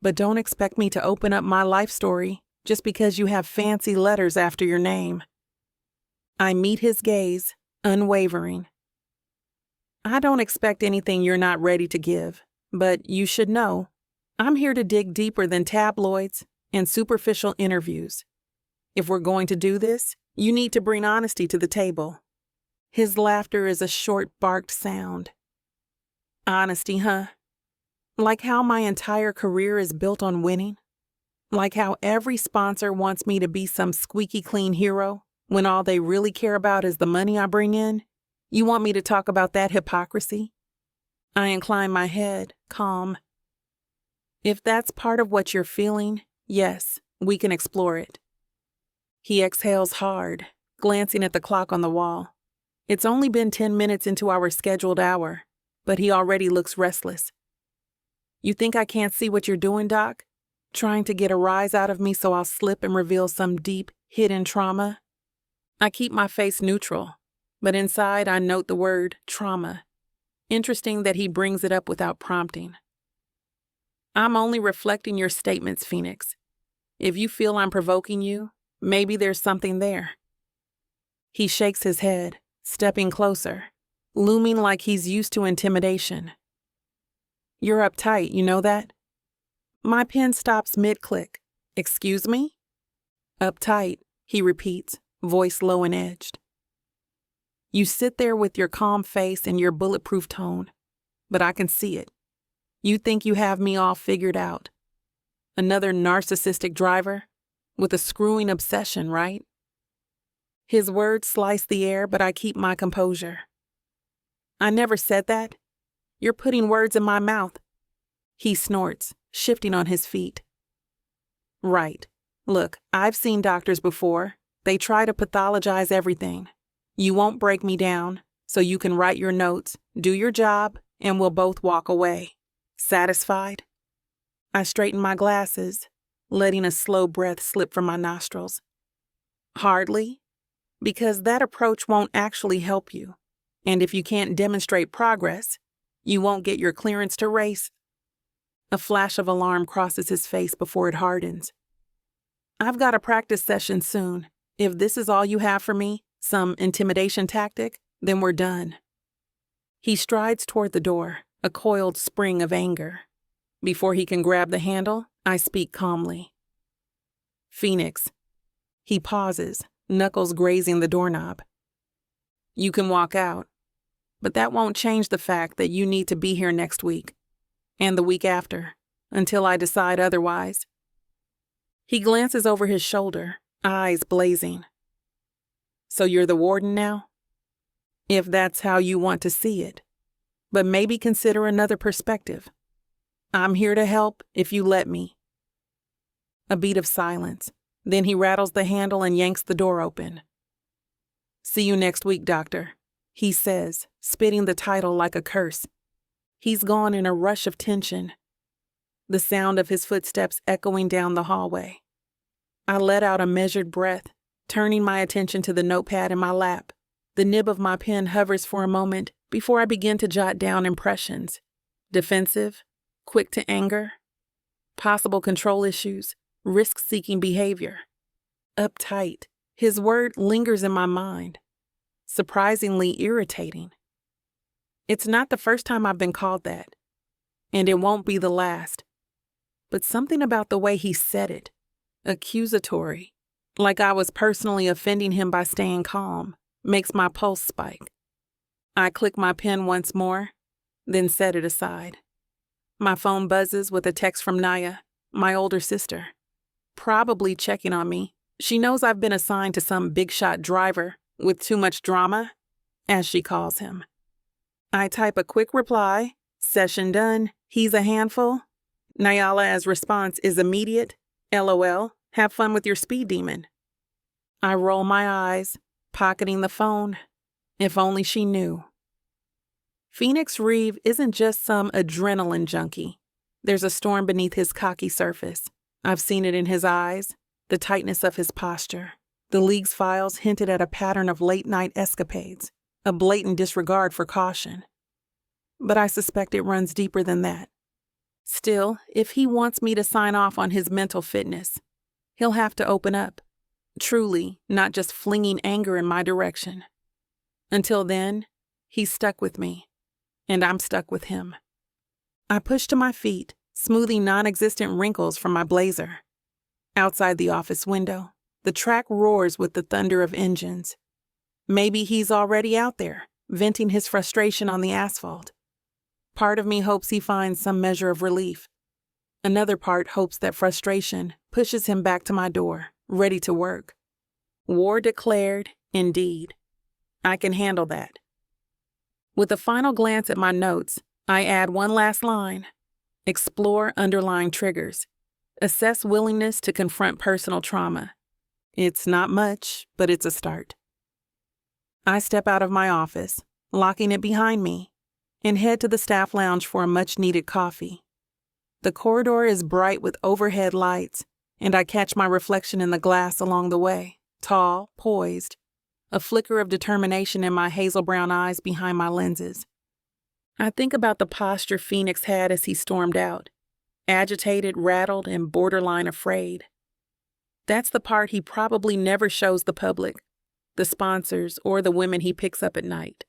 [SPEAKER 1] But don't expect me to open up my life story just because you have fancy letters after your name. I meet his gaze, unwavering. I don't expect anything you're not ready to give, but you should know, I'm here to dig deeper than tabloids and superficial interviews. If we're going to do this, you need to bring honesty to the table. His laughter is a short, barked sound. Honesty, huh? Like how my entire career is built on winning? Like how every sponsor wants me to be some squeaky clean hero when all they really care about is the money I bring in? You want me to talk about that hypocrisy? I incline my head, calm. If that's part of what you're feeling, yes, we can explore it. He exhales hard, glancing at the clock on the wall. It's only been 10 minutes into our scheduled hour, but he already looks restless. You think I can't see what you're doing, Doc? Trying to get a rise out of me so I'll slip and reveal some deep, hidden trauma? I keep my face neutral, but inside I note the word trauma. Interesting that he brings it up without prompting. I'm only reflecting your statements, Phoenix. If you feel I'm provoking you, maybe there's something there. He shakes his head, stepping closer, looming like he's used to intimidation. You're uptight, you know that? My pen stops mid-click. Excuse me? Uptight, he repeats, voice low and edged. You sit there with your calm face and your bulletproof tone, but I can see it. You think you have me all figured out. Another narcissistic driver with a screwing obsession, right? His words slice the air, but I keep my composure. I never said that. You're putting words in my mouth. He snorts, shifting on his feet. Right. Look, I've seen doctors before. They try to pathologize everything. You won't break me down, so you can write your notes, do your job, and we'll both walk away. Satisfied? I straighten my glasses, letting a slow breath slip from my nostrils. Hardly, because that approach won't actually help you. And if you can't demonstrate progress, you won't get your clearance to race. A flash of alarm crosses his face before it hardens. I've got a practice session soon. If this is all you have for me, some intimidation tactic, then we're done. He strides toward the door, a coiled spring of anger. Before he can grab the handle, I speak calmly. Phoenix. He pauses, knuckles grazing the doorknob. You can walk out, but that won't change the fact that you need to be here next week, and the week after, until I decide otherwise. He glances over his shoulder, eyes blazing. So you're the warden now? If that's how you want to see it, but maybe consider another perspective. I'm here to help if you let me. A beat of silence. Then he rattles the handle and yanks the door open. See you next week, doctor, he says, spitting the title like a curse. He's gone in a rush of tension, the sound of his footsteps echoing down the hallway. I let out a measured breath, turning my attention to the notepad in my lap. The nib of my pen hovers for a moment before I begin to jot down impressions. Defensive, quick to anger, possible control issues, risk-seeking behavior. Uptight. His word lingers in my mind. Surprisingly irritating. It's not the first time I've been called that, and it won't be the last. But something about the way he said it, accusatory, like I was personally offending him by staying calm, makes my pulse spike. I click my pen once more, then set it aside. My phone buzzes with a text from Naya, my older sister. Probably checking on me. She knows I've been assigned to some big-shot driver with too much drama, as she calls him. I type a quick reply, session done, he's a handful. Nayala's response is immediate, LOL, have fun with your speed demon. I roll my eyes, pocketing the phone. If only she knew. Phoenix Reeve isn't just some adrenaline junkie. There's a storm beneath his cocky surface. I've seen it in his eyes, the tightness of his posture. The League's files hinted at a pattern of late-night escapades, a blatant disregard for caution. But I suspect it runs deeper than that. Still, if he wants me to sign off on his mental fitness, he'll have to open up. Truly, not just flinging anger in my direction. Until then, he's stuck with me, and I'm stuck with him. I push to my feet, smoothing non-existent wrinkles from my blazer. Outside the office window, the track roars with the thunder of engines. Maybe he's already out there, venting his frustration on the asphalt. Part of me hopes he finds some measure of relief. Another part hopes that frustration pushes him back to my door, ready to work. War declared, indeed. I can handle that. With a final glance at my notes, I add one last line. Explore underlying triggers. Assess willingness to confront personal trauma. It's not much, but it's a start. I step out of my office, locking it behind me, and head to the staff lounge for a much-needed coffee. The corridor is bright with overhead lights, and I catch my reflection in the glass along the way, tall, poised, a flicker of determination in my hazel-brown eyes behind my lenses. I think about the posture Phoenix had as he stormed out, agitated, rattled, and borderline afraid. That's the part he probably never shows the public, the sponsors, or the women he picks up at night.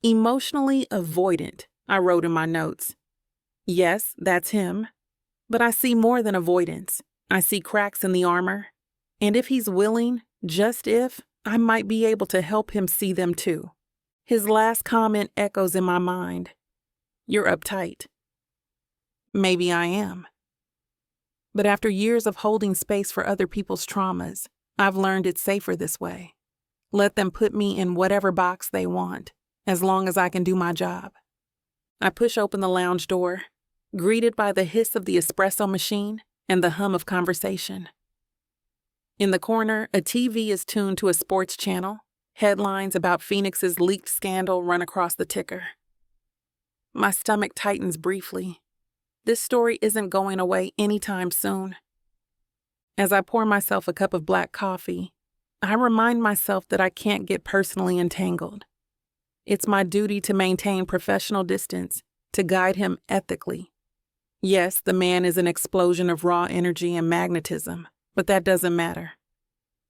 [SPEAKER 1] Emotionally avoidant, I wrote in my notes. Yes, that's him, but I see more than avoidance. I see cracks in the armor, and if he's willing, just if, I might be able to help him see them too. His last comment echoes in my mind. You're uptight. Maybe I am. But after years of holding space for other people's traumas, I've learned it's safer this way. Let them put me in whatever box they want, as long as I can do my job. I push open the lounge door, greeted by the hiss of the espresso machine and the hum of conversation. In the corner, a TV is tuned to a sports channel. Headlines about Phoenix's leaked scandal run across the ticker. My stomach tightens briefly. This story isn't going away anytime soon. As I pour myself a cup of black coffee, I remind myself that I can't get personally entangled. It's my duty to maintain professional distance, to guide him ethically. Yes, the man is an explosion of raw energy and magnetism, but that doesn't matter.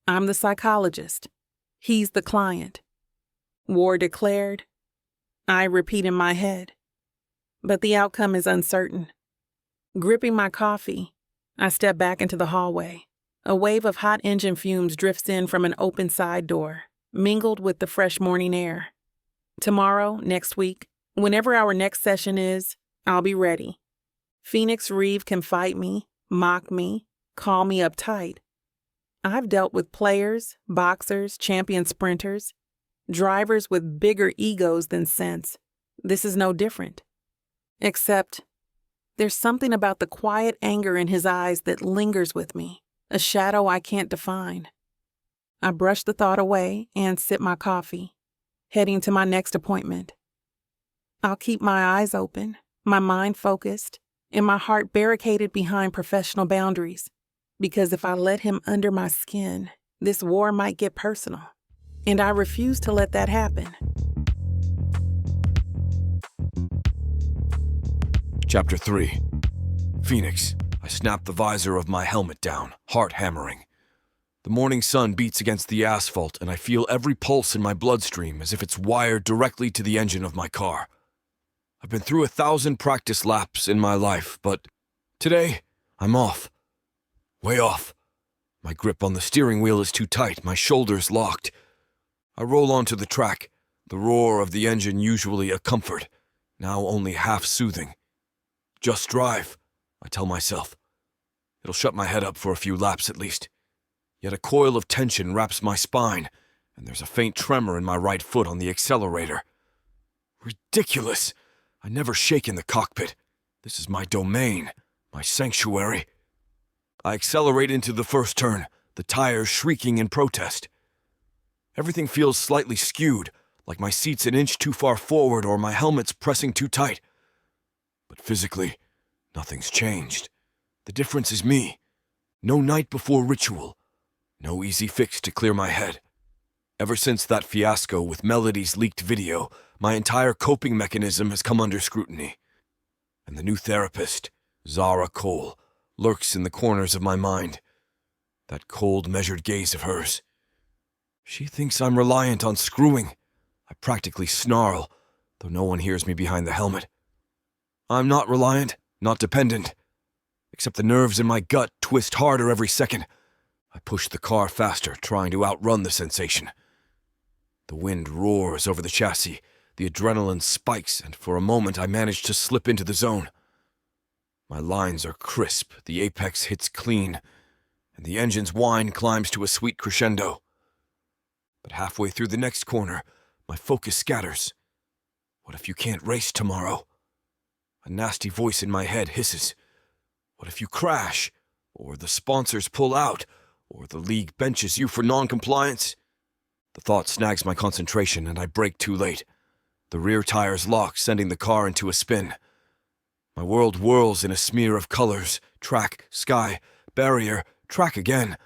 [SPEAKER 1] I'm the psychologist. He's the client. War declared. I repeat in my head. But the outcome is uncertain. Gripping my coffee, I step back into the hallway. A wave of hot engine fumes drifts in from an open side door, mingled with the fresh morning air. Tomorrow, next week, whenever our next session is, I'll be ready. Phoenix Reeve can fight me, mock me, call me uptight. I've dealt with players, boxers, champion sprinters, drivers with bigger egos than sense. This is no different. Except, there's something about the quiet anger in his eyes that lingers with me, a shadow I can't define. I brush the thought away and sip my coffee, heading to my next appointment. I'll keep my eyes open, my mind focused, and my heart barricaded behind professional boundaries. Because if I let him under my skin, this war might get personal. And I refuse to let that happen.
[SPEAKER 2] Chapter 3. Phoenix. I snap the visor of my helmet down, heart hammering. The morning sun beats against the asphalt, and I feel every pulse in my bloodstream as if it's wired directly to the engine of my car. I've been through 1,000 practice laps in my life, but today, I'm off. Way off. My grip on the steering wheel is too tight, my shoulders locked. I roll onto the track, the roar of the engine usually a comfort, now only half soothing. Just drive, I tell myself. It'll shut my head up for a few laps at least. Yet a coil of tension wraps my spine, and there's a faint tremor in my right foot on the accelerator. Ridiculous! I never shake in the cockpit. This is my domain, my sanctuary. I accelerate into the first turn, the tires shrieking in protest. Everything feels slightly skewed, like my seat's an inch too far forward or my helmet's pressing too tight. But physically, nothing's changed. The difference is me. No night before ritual. No easy fix to clear my head. Ever since that fiasco with Melody's leaked video, my entire coping mechanism has come under scrutiny. And the new therapist, Zahra Cole, lurks in the corners of my mind. That cold, measured gaze of hers. She thinks I'm reliant on screwing. I practically snarl, though no one hears me behind the helmet. I'm not reliant, not dependent. Except the nerves in my gut twist harder every second. I push the car faster, trying to outrun the sensation. The wind roars over the chassis, the adrenaline spikes, and for a moment I manage to slip into the zone. My lines are crisp, the apex hits clean, and the engine's whine climbs to a sweet crescendo. But halfway through the next corner, my focus scatters. What if you can't race tomorrow? A nasty voice in my head hisses. What if you crash? Or the sponsors pull out? Or the league benches you for non-compliance? The thought snags my concentration and I brake too late. The rear tires lock, sending the car into a spin. My world whirls in a smear of colors. Track, sky, barrier, track again.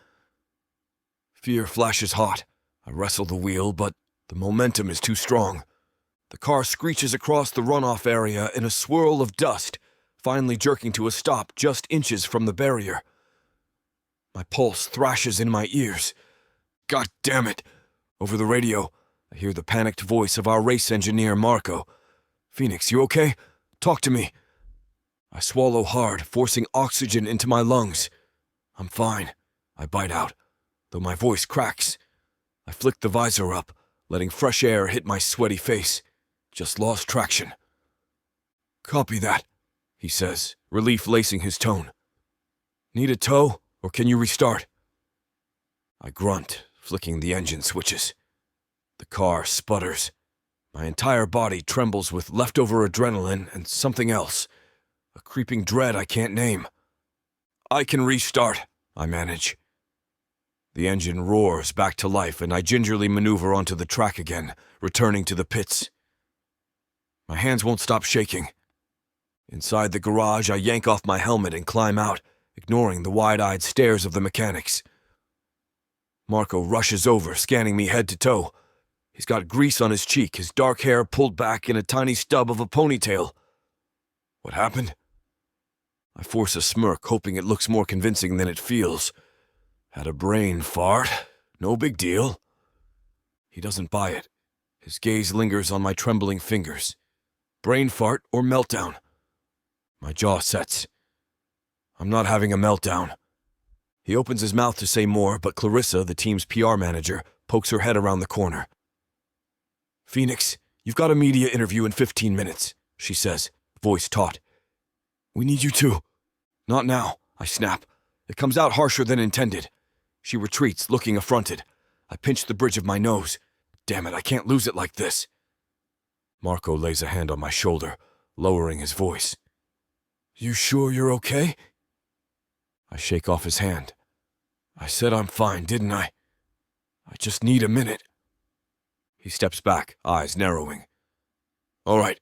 [SPEAKER 2] Fear flashes hot. I wrestle the wheel, but the momentum is too strong. The car screeches across the runoff area in a swirl of dust, finally jerking to a stop just inches from the barrier. My pulse thrashes in my ears. God damn it! Over the radio, I hear the panicked voice of our race engineer, Marco. Phoenix, you okay? Talk to me. I swallow hard, forcing oxygen into my lungs. I'm fine, I bite out, though my voice cracks. I flick the visor up, letting fresh air hit my sweaty face. Just lost traction. Copy that, he says, relief lacing his tone. Need a tow, or can you restart? I grunt, flicking the engine switches. The car sputters. My entire body trembles with leftover adrenaline and something else, a creeping dread I can't name. I can restart, I manage. The engine roars back to life and I gingerly maneuver onto the track again, returning to the pits. My hands won't stop shaking. Inside the garage, I yank off my helmet and climb out, ignoring the wide-eyed stares of the mechanics. Marco rushes over, scanning me head to toe. He's got grease on his cheek, his dark hair pulled back in a tiny stub of a ponytail. What happened? I force a smirk, hoping it looks more convincing than it feels. Had a brain fart. No big deal. He doesn't buy it. His gaze lingers on my trembling fingers. Brain fart or meltdown? My jaw sets. I'm not having a meltdown. He opens his mouth to say more, but Clarissa, the team's PR manager, pokes her head around the corner. Phoenix, you've got a media interview in 15 minutes, she says, voice taut. We need you too. Not now, I snap. It comes out harsher than intended. She retreats, looking affronted. I pinch the bridge of my nose. Damn it, I can't lose it like this. Marco lays a hand on my shoulder, lowering his voice. You sure you're okay? I shake off his hand. I said I'm fine, didn't I? I just need a minute. He steps back, eyes narrowing. All right.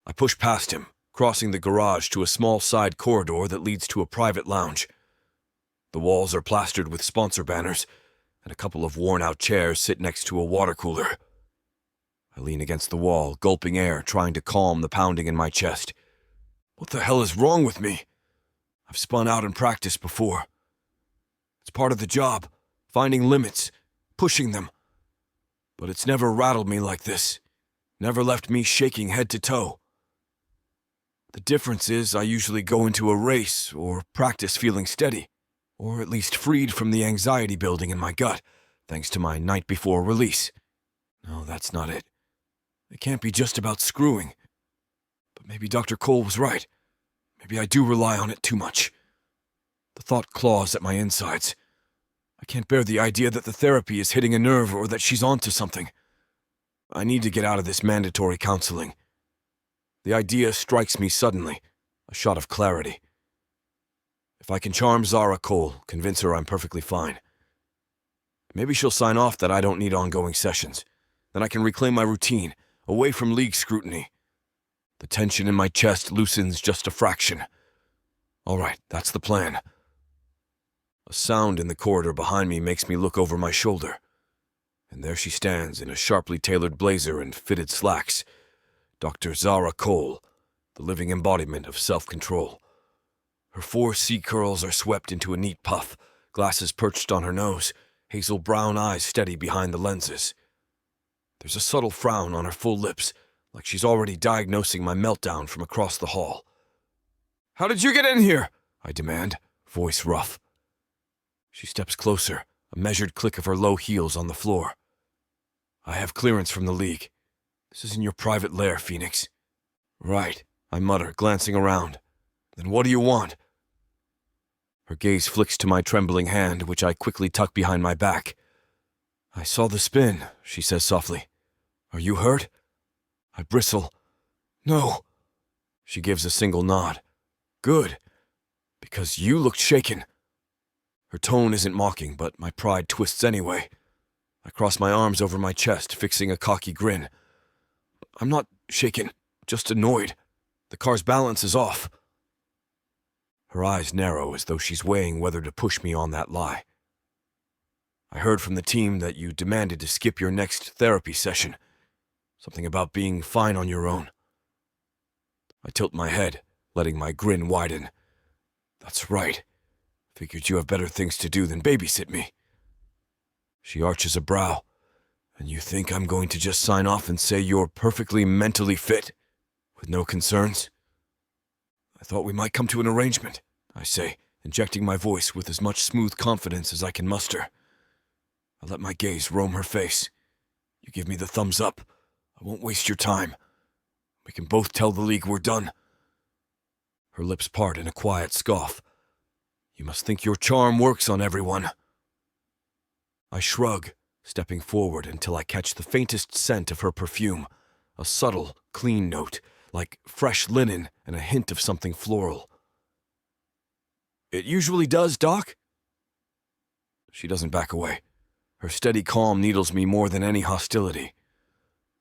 [SPEAKER 2] I push past him, crossing the garage to a small side corridor that leads to a private lounge. The walls are plastered with sponsor banners, and a couple of worn-out chairs sit next to a water cooler. I lean against the wall, gulping air, trying to calm the pounding in my chest. What the hell is wrong with me? I've spun out in practice before. It's part of the job, finding limits, pushing them. But it's never rattled me like this, never left me shaking head to toe. The difference is I usually go into a race or practice feeling steady, or at least freed from the anxiety building in my gut, thanks to my night before release. No, that's not it. It can't be just about screwing. But maybe Dr. Cole was right. Maybe I do rely on it too much. The thought claws at my insides. I can't bear the idea that the therapy is hitting a nerve or that she's onto something. I need to get out of this mandatory counseling. The idea strikes me suddenly, a shot of clarity. If I can charm Zahra Cole, convince her I'm perfectly fine. Maybe she'll sign off that I don't need ongoing sessions. Then I can reclaim my routine, away from league scrutiny. The tension in my chest loosens just a fraction. All right, that's the plan. A sound in the corridor behind me makes me look over my shoulder. And there she stands in a sharply tailored blazer and fitted slacks. Dr. Zahra Cole, the living embodiment of self-control. Her 4 C-curls are swept into a neat puff, glasses perched on her nose, hazel brown eyes steady behind the lenses. There's a subtle frown on her full lips, like she's already diagnosing my meltdown from across the hall. How did you get in here? I demand, voice rough. She steps closer, a measured click of her low heels on the floor. I have clearance from the league. This isn't your private lair, Phoenix. Right, I mutter, glancing around. Then what do you want? Her gaze flicks to my trembling hand, which I quickly tuck behind my back. I saw the spin, she says softly. Are you hurt? I bristle. No. She gives a single nod. Good. Because you looked shaken. Her tone isn't mocking, but my pride twists anyway. I cross my arms over my chest, fixing a cocky grin. I'm not shaken, just annoyed. The car's balance is off. Her eyes narrow as though she's weighing whether to push me on that lie. I heard from the team that you demanded to skip your next therapy session. Something about being fine on your own. I tilt my head, letting my grin widen. That's right. Figured you have better things to do than babysit me. She arches a brow. And you think I'm going to just sign off and say you're perfectly mentally fit, with no concerns? I thought we might come to an arrangement, I say, injecting my voice with as much smooth confidence as I can muster. I let my gaze roam her face. You give me the thumbs up. I won't waste your time. We can both tell the League we're done. Her lips part in a quiet scoff. You must think your charm works on everyone. I shrug, stepping forward until I catch the faintest scent of her perfume, a subtle, clean note, like fresh linen and a hint of something floral. It usually does, Doc? She doesn't back away. Her steady calm needles me more than any hostility.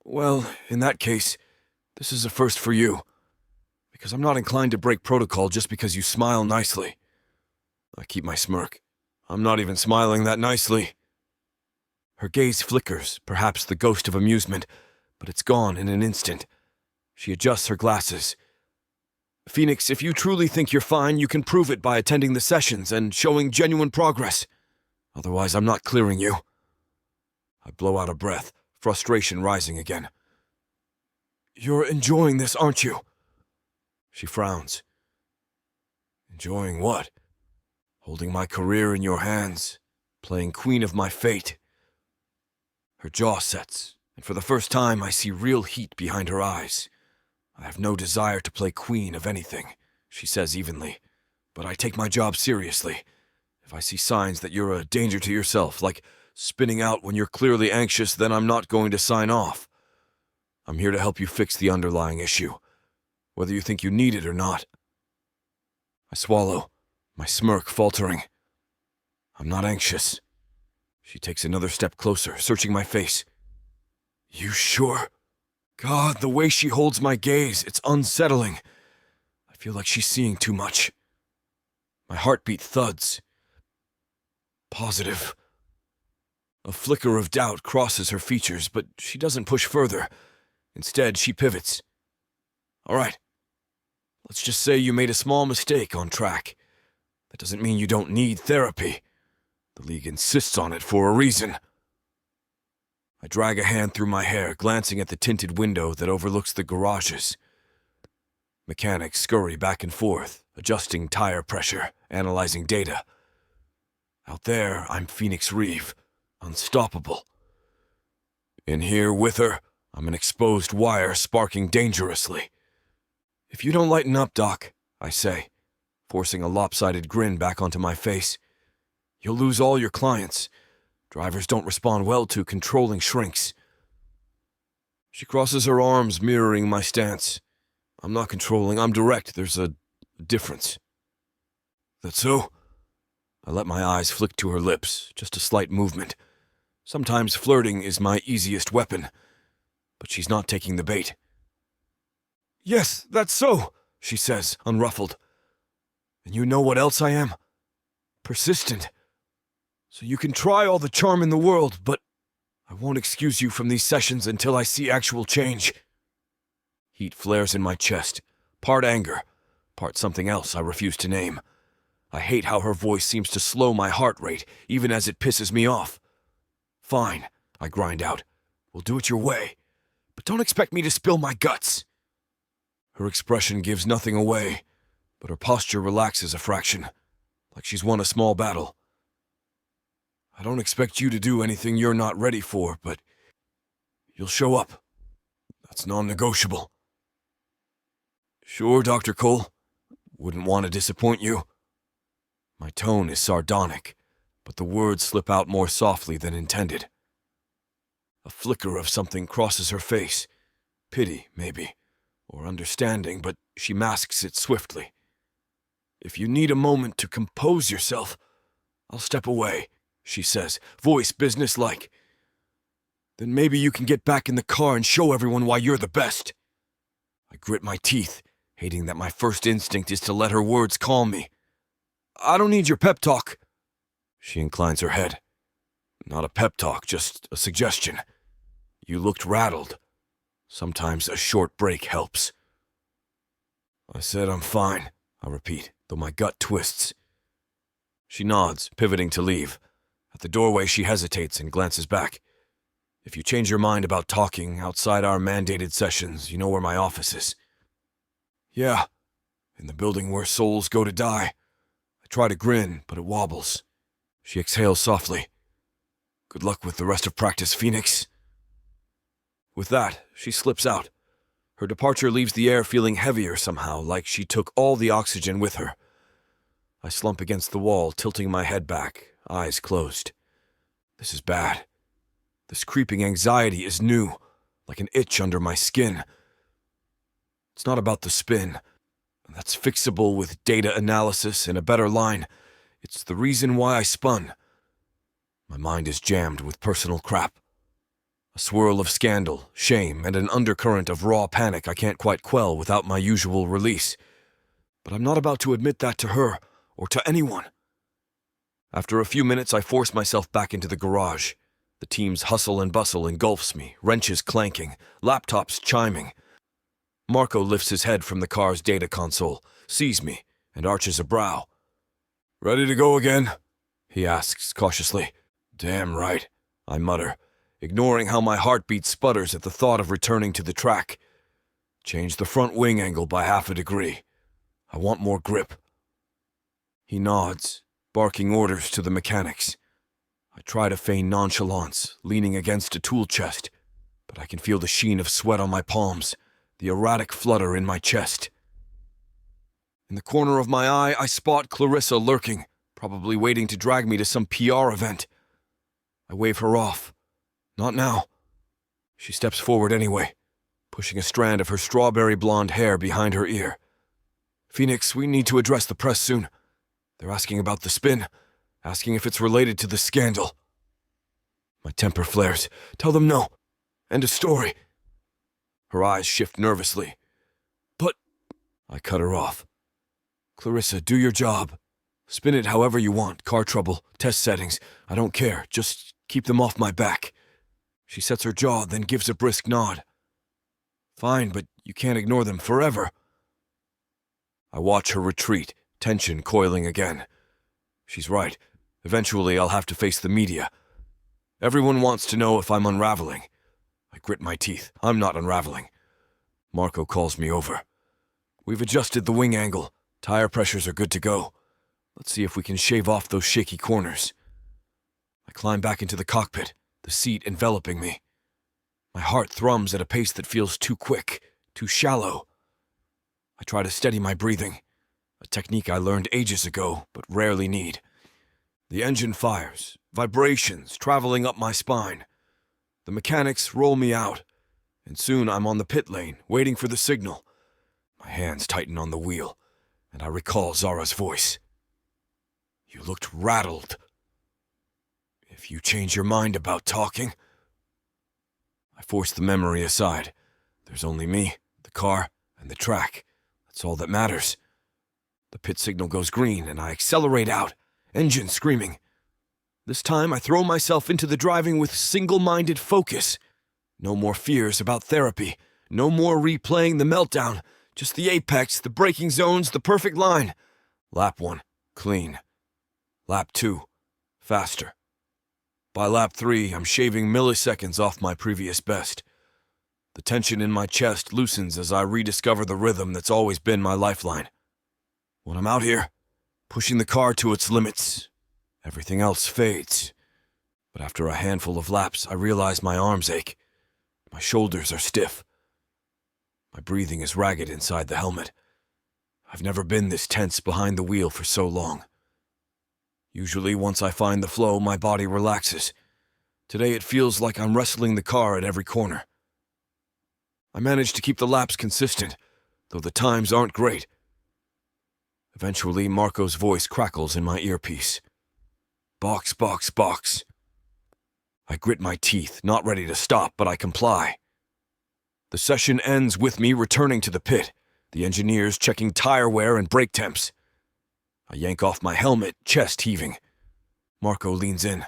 [SPEAKER 2] Well, in that case, this is a first for you, because I'm not inclined to break protocol just because you smile nicely. I keep my smirk. I'm not even smiling that nicely. Her gaze flickers, perhaps the ghost of amusement, but it's gone in an instant. She adjusts her glasses. Phoenix, if you truly think you're fine, you can prove it by attending the sessions and showing genuine progress. Otherwise, I'm not clearing you. I blow out a breath, frustration rising again. You're enjoying this, aren't you? She frowns. Enjoying what? Holding my career in your hands, playing queen of my fate. Her jaw sets, and for the first time I see real heat behind her eyes. I have no desire to play queen of anything, she says evenly, but I take my job seriously. If I see signs that you're a danger to yourself, like spinning out when you're clearly anxious, then I'm not going to sign off. I'm here to help you fix the underlying issue, whether you think you need it or not. I swallow, my smirk faltering. I'm not anxious. She takes another step closer, searching my face. You sure? God, the way she holds my gaze, it's unsettling. I feel like she's seeing too much. My heartbeat thuds. Positive. A flicker of doubt crosses her features, but she doesn't push further. Instead, she pivots. All right. Let's just say you made a small mistake on track. That doesn't mean you don't need therapy. The League insists on it for a reason. I drag a hand through my hair, glancing at the tinted window that overlooks the garages. Mechanics scurry back and forth, adjusting tire pressure, analyzing data. Out there, I'm Phoenix Reeve, unstoppable. In here with her, I'm an exposed wire sparking dangerously. If you don't lighten up, Doc, I say, forcing a lopsided grin back onto my face, you'll lose all your clients. Drivers don't respond well to controlling shrinks. She crosses her arms, mirroring my stance. I'm not controlling, I'm direct. There's a difference. That so? I let my eyes flick to her lips, just a slight movement. Sometimes flirting is my easiest weapon, but she's not taking the bait. Yes, that's so, she says, unruffled. And you know what else I am? Persistent. So you can try all the charm in the world, but I won't excuse you from these sessions until I see actual change. Heat flares in my chest, part anger, part something else I refuse to name. I hate how her voice seems to slow my heart rate, even as it pisses me off. Fine, I grind out. We'll do it your way, but don't expect me to spill my guts. Her expression gives nothing away, but her posture relaxes a fraction, like she's won a small battle. I don't expect you to do anything you're not ready for, but you'll show up. That's non-negotiable. Sure, Dr. Cole. Wouldn't want to disappoint you. My tone is sardonic, but the words slip out more softly than intended. A flicker of something crosses her face. Pity, maybe, or understanding, but she masks it swiftly. If you need a moment to compose yourself, I'll step away, she says, voice businesslike. Then maybe you can get back in the car and show everyone why you're the best. I grit my teeth, hating that my first instinct is to let her words calm me. I don't need your pep talk. She inclines her head. Not a pep talk, just a suggestion. You looked rattled. Sometimes a short break helps. I said I'm fine, I repeat, though my gut twists. She nods, pivoting to leave. At the doorway, she hesitates and glances back. If you change your mind about talking outside our mandated sessions, you know where my office is. Yeah, in the building where souls go to die. I try to grin, but it wobbles. She exhales softly. Good luck with the rest of practice, Phoenix. With that, she slips out. Her departure leaves the air feeling heavier somehow, like she took all the oxygen with her. I slump against the wall, tilting my head back, eyes closed. This is bad. This creeping anxiety is new, like an itch under my skin. It's not about the spin. That's fixable with data analysis and a better line. It's the reason why I spun. My mind is jammed with personal crap. A swirl of scandal, shame, and an undercurrent of raw panic I can't quite quell without my usual release. But I'm not about to admit that to her, or to anyone. After a few minutes, I force myself back into the garage. The team's hustle and bustle engulfs me, wrenches clanking, laptops chiming. Marco lifts his head from the car's data console, sees me, and arches a brow. "Ready to go again?" he asks cautiously. "Damn right," I mutter, ignoring how my heartbeat sputters at the thought of returning to the track. Change the front wing angle by half a degree. I want more grip. He nods, barking orders to the mechanics. I try to feign nonchalance, leaning against a tool chest, but I can feel the sheen of sweat on my palms, the erratic flutter in my chest. In the corner of my eye, I spot Clarissa lurking, probably waiting to drag me to some PR event. I wave her off. Not now. She steps forward anyway, pushing a strand of her strawberry blonde hair behind her ear. "Phoenix, we need to address the press soon. They're asking about the spin, asking if it's related to the scandal." My temper flares. "Tell them no. End of story." Her eyes shift nervously. "But—" I cut her off. "Clarissa, do your job. Spin it however you want. Car trouble, test settings. I don't care. Just keep them off my back." She sets her jaw, then gives a brisk nod. "Fine, but you can't ignore them forever." I watch her retreat, tension coiling again. She's right. Eventually, I'll have to face the media. Everyone wants to know if I'm unraveling. I grit my teeth. I'm not unraveling. Marco calls me over. "We've adjusted the wing angle. Tire pressures are good to go. Let's see if we can shave off those shaky corners." I climb back into the cockpit, the seat enveloping me. My heart thrums at a pace that feels too quick, too shallow. I try to steady my breathing, a technique I learned ages ago, but rarely need. The engine fires, vibrations traveling up my spine. The mechanics roll me out, and soon I'm on the pit lane, waiting for the signal. My hands tighten on the wheel, and I recall Zara's voice. "You looked rattled. If you change your mind about talking..." I force the memory aside. There's only me, the car, and the track. That's all that matters. The pit signal goes green, and I accelerate out, engine screaming. This time, I throw myself into the driving with single-minded focus. No more fears about therapy. No more replaying the meltdown. Just the apex, the braking zones, the perfect line. Lap 1, clean. Lap 2, faster. By lap 3, I'm shaving milliseconds off my previous best. The tension in my chest loosens as I rediscover the rhythm that's always been my lifeline. When I'm out here, pushing the car to its limits, everything else fades. But after a handful of laps, I realize my arms ache. My shoulders are stiff. My breathing is ragged inside the helmet. I've never been this tense behind the wheel for so long. Usually, once I find the flow, my body relaxes. Today, it feels like I'm wrestling the car at every corner. I manage to keep the laps consistent, though the times aren't great. Eventually, Marco's voice crackles in my earpiece. "Box, box, box." I grit my teeth, not ready to stop, but I comply. The session ends with me returning to the pit, the engineers checking tire wear and brake temps. I yank off my helmet, chest heaving. Marco leans in.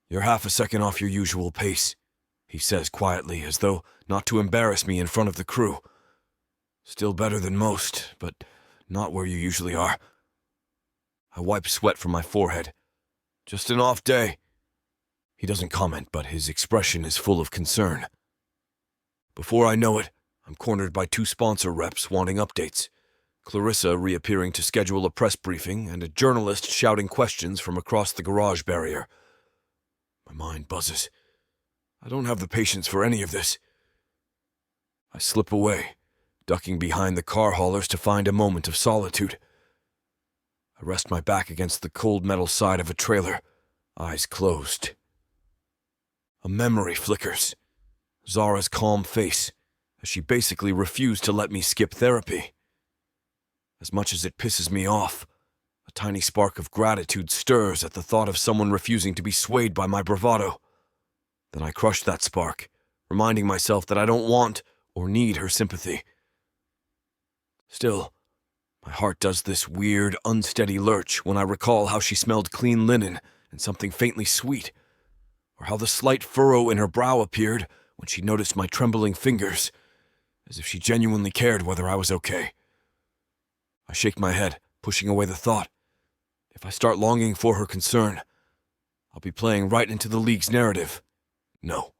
[SPEAKER 2] "You're half a second off your usual pace," he says quietly, as though not to embarrass me in front of the crew. "Still better than most, but not where you usually are." I wipe sweat from my forehead. "Just an off day." He doesn't comment, but his expression is full of concern. Before I know it, I'm cornered by 2 sponsor reps wanting updates. Clarissa reappearing to schedule a press briefing, and a journalist shouting questions from across the garage barrier. My mind buzzes. I don't have the patience for any of this. I slip away, ducking behind the car haulers to find a moment of solitude. I rest my back against the cold metal side of a trailer, eyes closed. A memory flickers. Zara's calm face, as she basically refused to let me skip therapy. As much as it pisses me off, a tiny spark of gratitude stirs at the thought of someone refusing to be swayed by my bravado. Then I crush that spark, reminding myself that I don't want or need her sympathy. Still, my heart does this weird, unsteady lurch when I recall how she smelled clean linen and something faintly sweet, or how the slight furrow in her brow appeared when she noticed my trembling fingers, as if she genuinely cared whether I was okay. I shake my head, pushing away the thought. If I start longing for her concern, I'll be playing right into the League's narrative. No.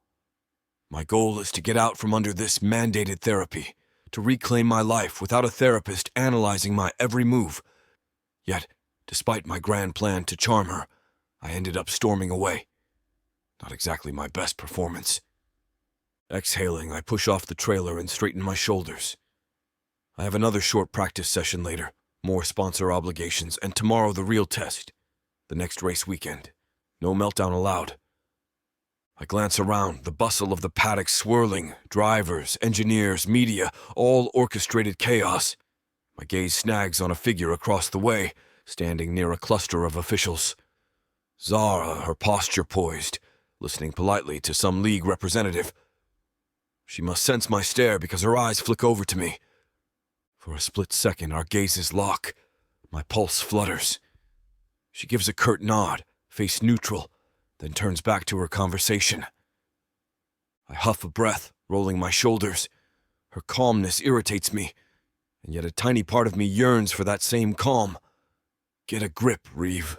[SPEAKER 2] My goal is to get out from under this mandated therapy, to reclaim my life without a therapist analyzing my every move. Yet, despite my grand plan to charm her, I ended up storming away. Not exactly my best performance. Exhaling, I push off the trailer and straighten my shoulders. I have another short practice session later, more sponsor obligations, and tomorrow the real test, the next race weekend. No meltdown allowed. I glance around, the bustle of the paddock swirling, drivers, engineers, media, all orchestrated chaos. My gaze snags on a figure across the way, standing near a cluster of officials. Zara, her posture poised, listening politely to some League representative. She must sense my stare because her eyes flick over to me. For a split second, our gazes lock. My pulse flutters. She gives a curt nod, face neutral, then turns back to her conversation. I huff a breath, rolling my shoulders. Her calmness irritates me, and yet a tiny part of me yearns for that same calm. Get a grip, Reeve.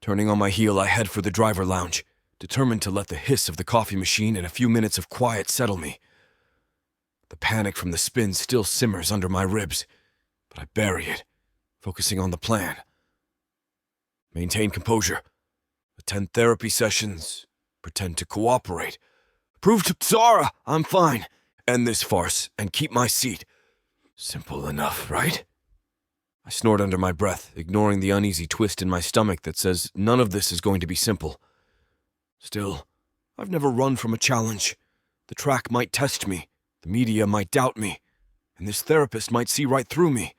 [SPEAKER 2] Turning on my heel, I head for the driver lounge, determined to let the hiss of the coffee machine and a few minutes of quiet settle me. The panic from the spin still simmers under my ribs, but I bury it, focusing on the plan. Maintain composure. Attend therapy sessions. Pretend to cooperate. Prove to Zara I'm fine. End this farce and keep my seat. Simple enough, right? I snort under my breath, ignoring the uneasy twist in my stomach that says none of this is going to be simple. Still, I've never run from a challenge. The track might test me. The media might doubt me, and this therapist might see right through me.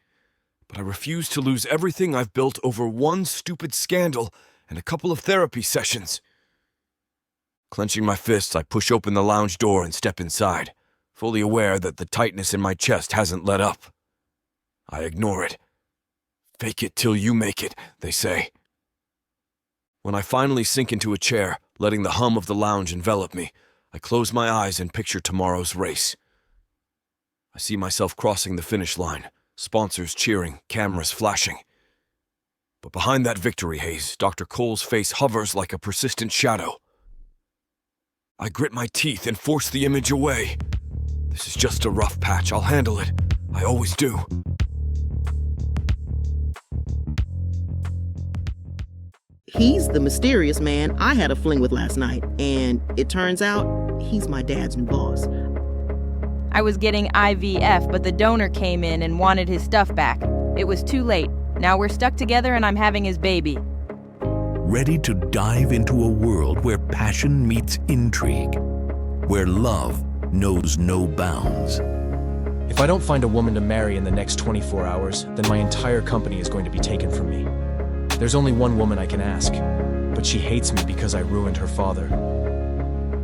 [SPEAKER 2] But I refuse to lose everything I've built over one stupid scandal and a couple of therapy sessions. Clenching my fists, I push open the lounge door and step inside, fully aware that the tightness in my chest hasn't let up. I ignore it. Fake it till you make it, they say. When I finally sink into a chair, letting the hum of the lounge envelop me, I close my eyes and picture tomorrow's race. I see myself crossing the finish line, sponsors cheering, cameras flashing. But behind that victory haze, Dr. Cole's face hovers like a persistent shadow. I grit my teeth and force the image away. This is just a rough patch. I'll handle it. I always do.
[SPEAKER 3] He's the mysterious man I had a fling with last night, and it turns out he's my dad's new boss.
[SPEAKER 4] I was getting IVF, but the donor came in and wanted his stuff back. It was too late. Now we're stuck together and I'm having his baby.
[SPEAKER 5] Ready to dive into a world where passion meets intrigue, where love knows no bounds.
[SPEAKER 6] If I don't find a woman to marry in the next 24 hours, then my entire company is going to be taken from me. There's only one woman I can ask, but she hates me because I ruined her father.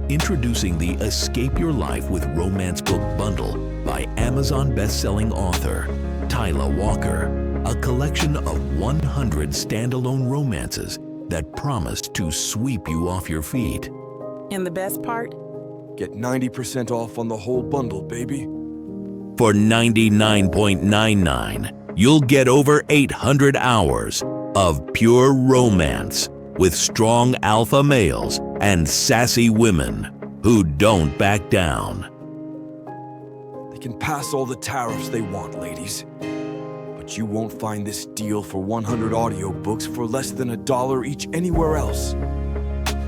[SPEAKER 5] Introducing the Escape Your Life with Romance Book Bundle by Amazon best-selling author Tyla Walker, a collection of 100 standalone romances that promised to sweep you off your feet.
[SPEAKER 1] And the best part?
[SPEAKER 2] Get 90% off on the whole bundle, baby.
[SPEAKER 5] For $99.99, you'll get over 800 hours of pure romance with strong alpha males and sassy women who don't back down.
[SPEAKER 2] They can pass all the tariffs they want, ladies. But you won't find this deal for 100 audiobooks for less than $1 each anywhere else.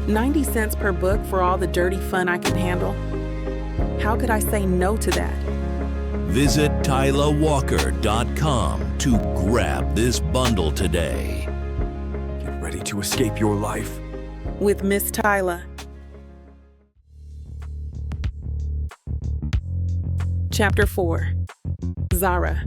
[SPEAKER 1] 90 cents per book for all the dirty fun I can handle. How could I say no to that?
[SPEAKER 5] Visit TylaWalker.com to grab this bundle today.
[SPEAKER 2] Get ready to escape your life.
[SPEAKER 1] With Miss Tyla. Chapter 4. Zara.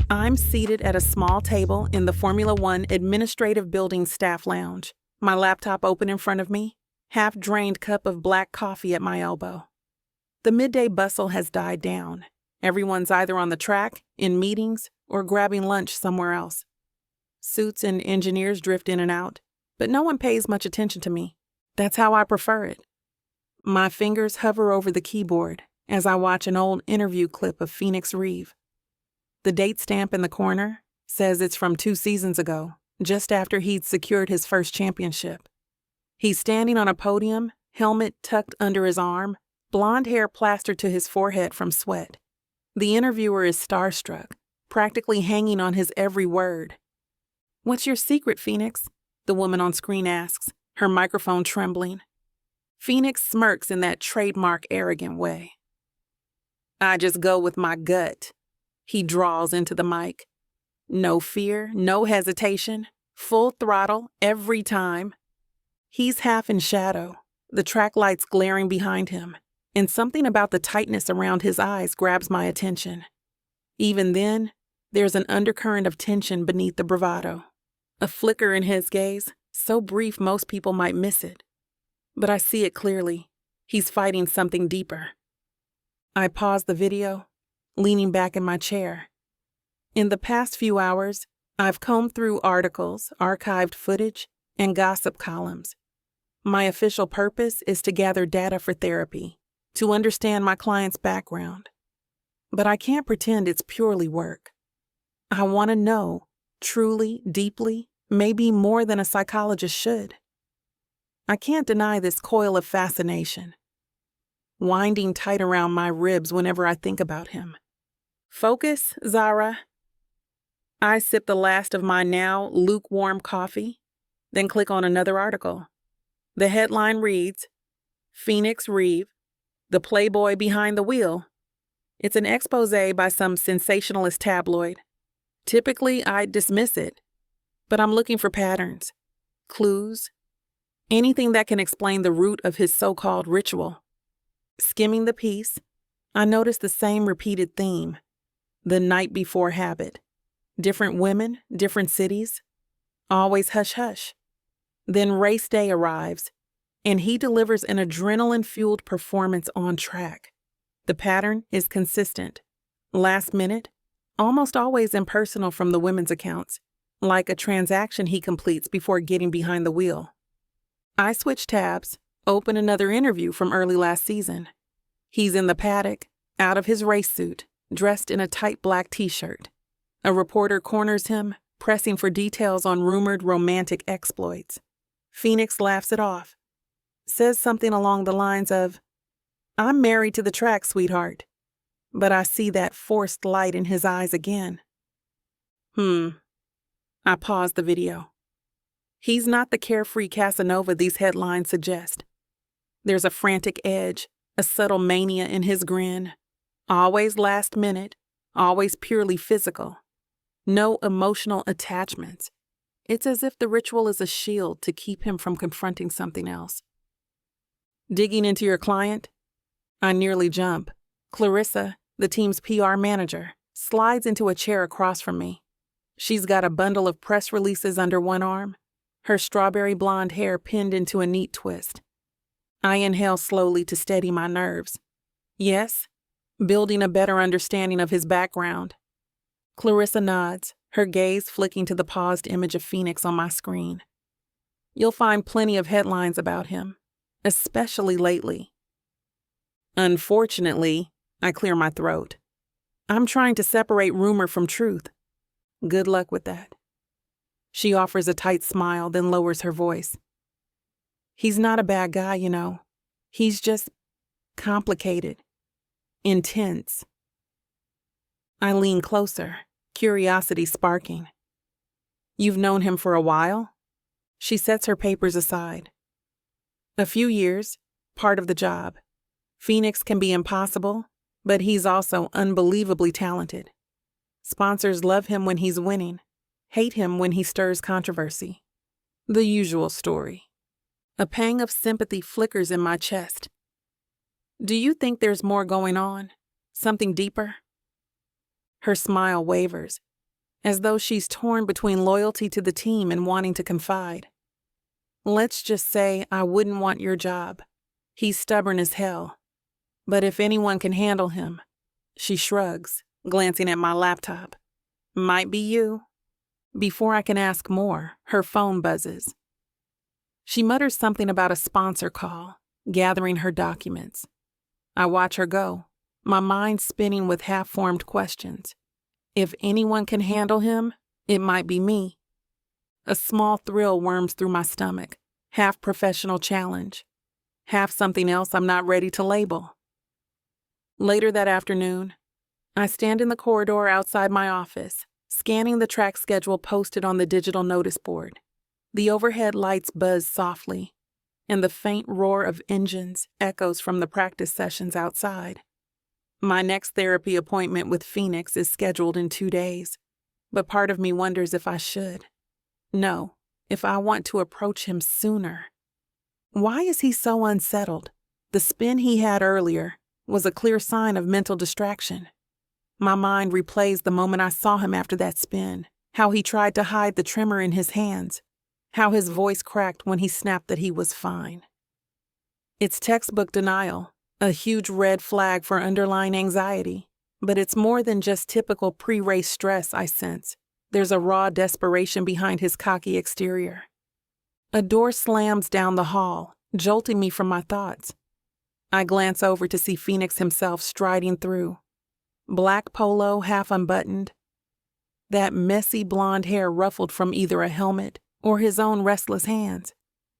[SPEAKER 1] I'm seated at a small table in the Formula One Administrative Building Staff Lounge, my laptop open in front of me, half-drained cup of black coffee at my elbow. The midday bustle has died down. Everyone's either on the track, in meetings, or grabbing lunch somewhere else. Suits and engineers drift in and out, but no one pays much attention to me. That's how I prefer it. My fingers hover over the keyboard as I watch an old interview clip of Phoenix Reeve. The date stamp in the corner says it's from 2 seasons ago, just after he'd secured his first championship. He's standing on a podium, helmet tucked under his arm, blonde hair plastered to his forehead from sweat. The interviewer is starstruck, practically hanging on his every word. "What's your secret, Phoenix?" the woman on screen asks, her microphone trembling. Phoenix smirks in that trademark arrogant way. "I just go with my gut," he drawls into the mic. No fear, no hesitation, full throttle every time. He's half in shadow, the track lights glaring behind him, and something about the tightness around his eyes grabs my attention. Even then, there's an undercurrent of tension beneath the bravado. A flicker in his gaze, so brief most people might miss it. But I see it clearly. He's fighting something deeper. I pause the video, leaning back in my chair. In the past few hours, I've combed through articles, archived footage, and gossip columns. My official purpose is to gather data for therapy, to understand my client's background. But I can't pretend it's purely work. I want to know, truly, deeply, maybe more than a psychologist should. I can't deny this coil of fascination, winding tight around my ribs whenever I think about him. Focus, Zara. I sip the last of my now lukewarm coffee, then click on another article. The headline reads, "Phoenix Reeve, the playboy behind the wheel." It's an expose by some sensationalist tabloid. Typically, I'd dismiss it, but I'm looking for patterns, clues, anything that can explain the root of his so-called ritual. Skimming the piece, I notice the same repeated theme, the night before habit. Different women, different cities, always hush-hush. Then race day arrives, and he delivers an adrenaline-fueled performance on track. The pattern is consistent. Last minute, almost always impersonal from the women's accounts, like a transaction he completes before getting behind the wheel. I switch tabs, open another interview from early last season. He's in the paddock, out of his race suit, dressed in a tight black t-shirt. A reporter corners him, pressing for details on rumored romantic exploits. Phoenix laughs it off, says something along the lines of, "I'm married to the track, sweetheart." But I see that forced light in his eyes again. I pause the video. He's not the carefree Casanova these headlines suggest. There's a frantic edge, a subtle mania in his grin. Always last minute, always purely physical. No emotional attachments. It's as if the ritual is a shield to keep him from confronting something else. Digging into your client? I nearly jump. Clarissa, the team's PR manager, slides into a chair across from me. She's got a bundle of press releases under one arm, her strawberry blonde hair pinned into a neat twist. I inhale slowly to steady my nerves. Yes, building a better understanding of his background. Clarissa nods, her gaze flicking to the paused image of Phoenix on my screen. You'll find plenty of headlines about him, especially lately. Unfortunately, I clear my throat. I'm trying to separate rumor from truth. Good luck with that. She offers a tight smile, then lowers her voice. He's not a bad guy, you know. He's just complicated, intense. I lean closer, curiosity sparking. You've known him for a while? She sets her papers aside. A few years, part of the job. Phoenix can be impossible, but he's also unbelievably talented. Sponsors love him when he's winning, hate him when he stirs controversy. The usual story. A pang of sympathy flickers in my chest. Do you think there's more going on? Something deeper? Her smile wavers, as though she's torn between loyalty to the team and wanting to confide. Let's just say I wouldn't want your job. He's stubborn as hell. But if anyone can handle him, she shrugs, glancing at my laptop. Might be you. Before I can ask more, her phone buzzes. She mutters something about a sponsor call, gathering her documents. I watch her go, my mind spinning with half-formed questions. If anyone can handle him, it might be me. A small thrill worms through my stomach, half professional challenge, half something else I'm not ready to label. Later that afternoon, I stand in the corridor outside my office, scanning the track schedule posted on the digital notice board. The overhead lights buzz softly, and the faint roar of engines echoes from the practice sessions outside. My next therapy appointment with Phoenix is scheduled in 2 days, but part of me wonders if I should. No, if I want to approach him sooner. Why is he so unsettled? The spin he had earlier was a clear sign of mental distraction. My mind replays the moment I saw him after that spin, how he tried to hide the tremor in his hands, how his voice cracked when he snapped that he was fine. It's textbook denial, a huge red flag for underlying anxiety, but it's more than just typical pre-race stress I sense. There's a raw desperation behind his cocky exterior. A door slams down the hall, jolting me from my thoughts. I glance over to see Phoenix himself striding through. Black polo half unbuttoned, that messy blonde hair ruffled from either a helmet or his own restless hands.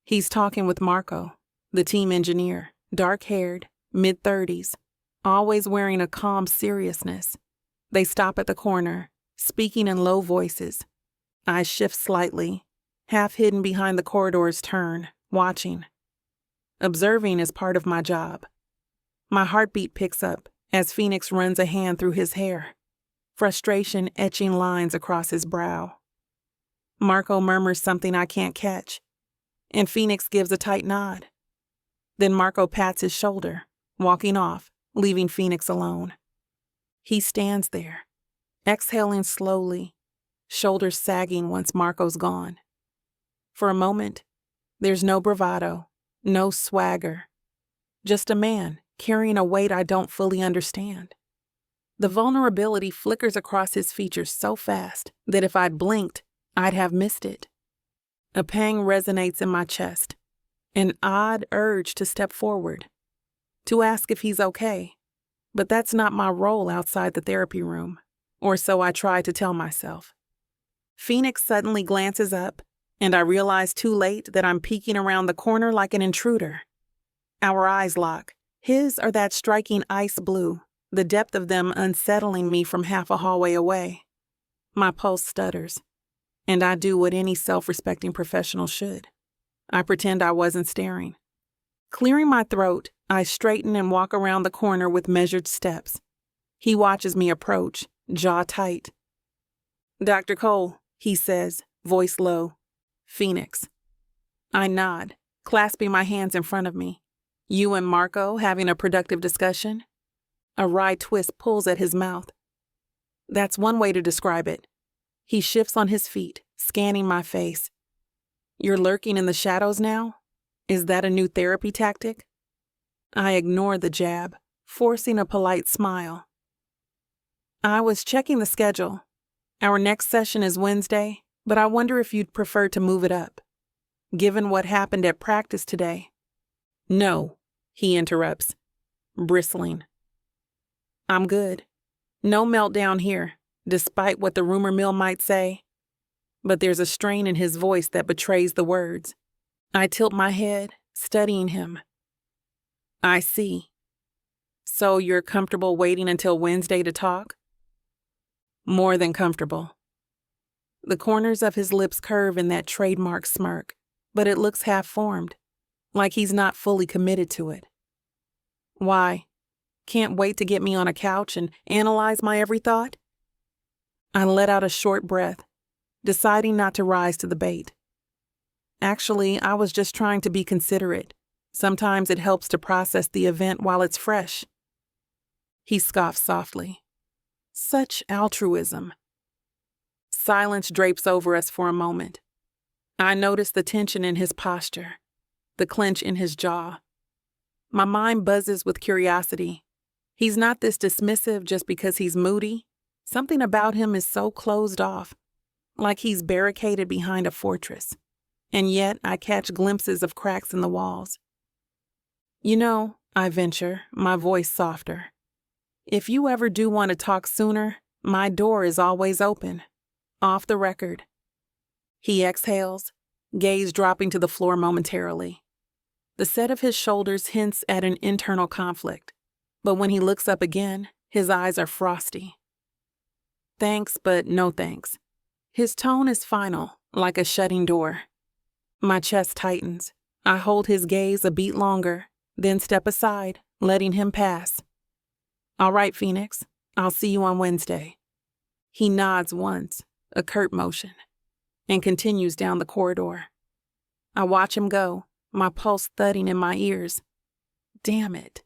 [SPEAKER 1] He's talking with Marco, the team engineer, dark-haired, mid-30s, always wearing a calm seriousness. They stop at the corner, speaking in low voices. I shift slightly, half hidden behind the corridor's turn, watching. Observing is part of my job. My heartbeat picks up as Phoenix runs a hand through his hair, frustration etching lines across his brow. Marco murmurs something I can't catch, and Phoenix gives a tight nod. Then Marco pats his shoulder, walking off, leaving Phoenix alone. He stands there, exhaling slowly, shoulders sagging once Marco's gone. For a moment, there's no bravado, no swagger, just a man carrying a weight I don't fully understand. The vulnerability flickers across his features so fast that if I'd blinked, I'd have missed it. A pang resonates in my chest, an odd urge to step forward, to ask if he's okay. But that's not my role outside the therapy room, or so I try to tell myself. Phoenix suddenly glances up, and I realize too late that I'm peeking around the corner like an intruder. Our eyes lock. His are that striking ice blue, the depth of them unsettling me from half a hallway away. My pulse stutters, and I do what any self-respecting professional should. I pretend I wasn't staring. Clearing my throat, I straighten and walk around the corner with measured steps. He watches me approach, jaw tight. "Dr. Cole," he says, voice low. "Phoenix." I nod, clasping my hands in front of me. "You and Marco having a productive discussion?" A wry twist pulls at his mouth. That's one way to describe it. He shifts on his feet, scanning my face. "You're lurking in the shadows now? Is that a new therapy tactic?" I ignore the jab, forcing a polite smile. "I was checking the schedule. Our next session is Wednesday, but I wonder if you'd prefer to move it up, given what happened at practice today." "No," he interrupts, bristling. "I'm good. No meltdown here, despite what the rumor mill might say." But there's a strain in his voice that betrays the words. I tilt my head, studying him. "I see. So you're comfortable waiting until Wednesday to talk?" "More than comfortable." The corners of his lips curve in that trademark smirk, but it looks half-formed, like he's not fully committed to it. Why? Can't wait to get me on a couch and analyze my every thought? I let out a short breath, deciding not to rise to the bait. Actually, I was just trying to be considerate. Sometimes it helps to process the event while it's fresh. He scoffed softly. Such altruism. Silence drapes over us for a moment. I notice the tension in his posture, the clench in his jaw. My mind buzzes with curiosity. He's not this dismissive just because he's moody. Something about him is so closed off, like he's barricaded behind a fortress. And yet I catch glimpses of cracks in the walls. You know, I venture, my voice softer. If you ever do want to talk sooner, my door is always open. Off the record. He exhales, gaze dropping to the floor momentarily. The set of his shoulders hints at an internal conflict, but when he looks up again, his eyes are frosty. Thanks, but no thanks. His tone is final, like a shutting door. My chest tightens. I hold his gaze a beat longer, then step aside, letting him pass. All right, Phoenix, I'll see you on Wednesday. He nods once, a curt motion, and continues down the corridor. I watch him go, my pulse thudding in my ears. Damn it.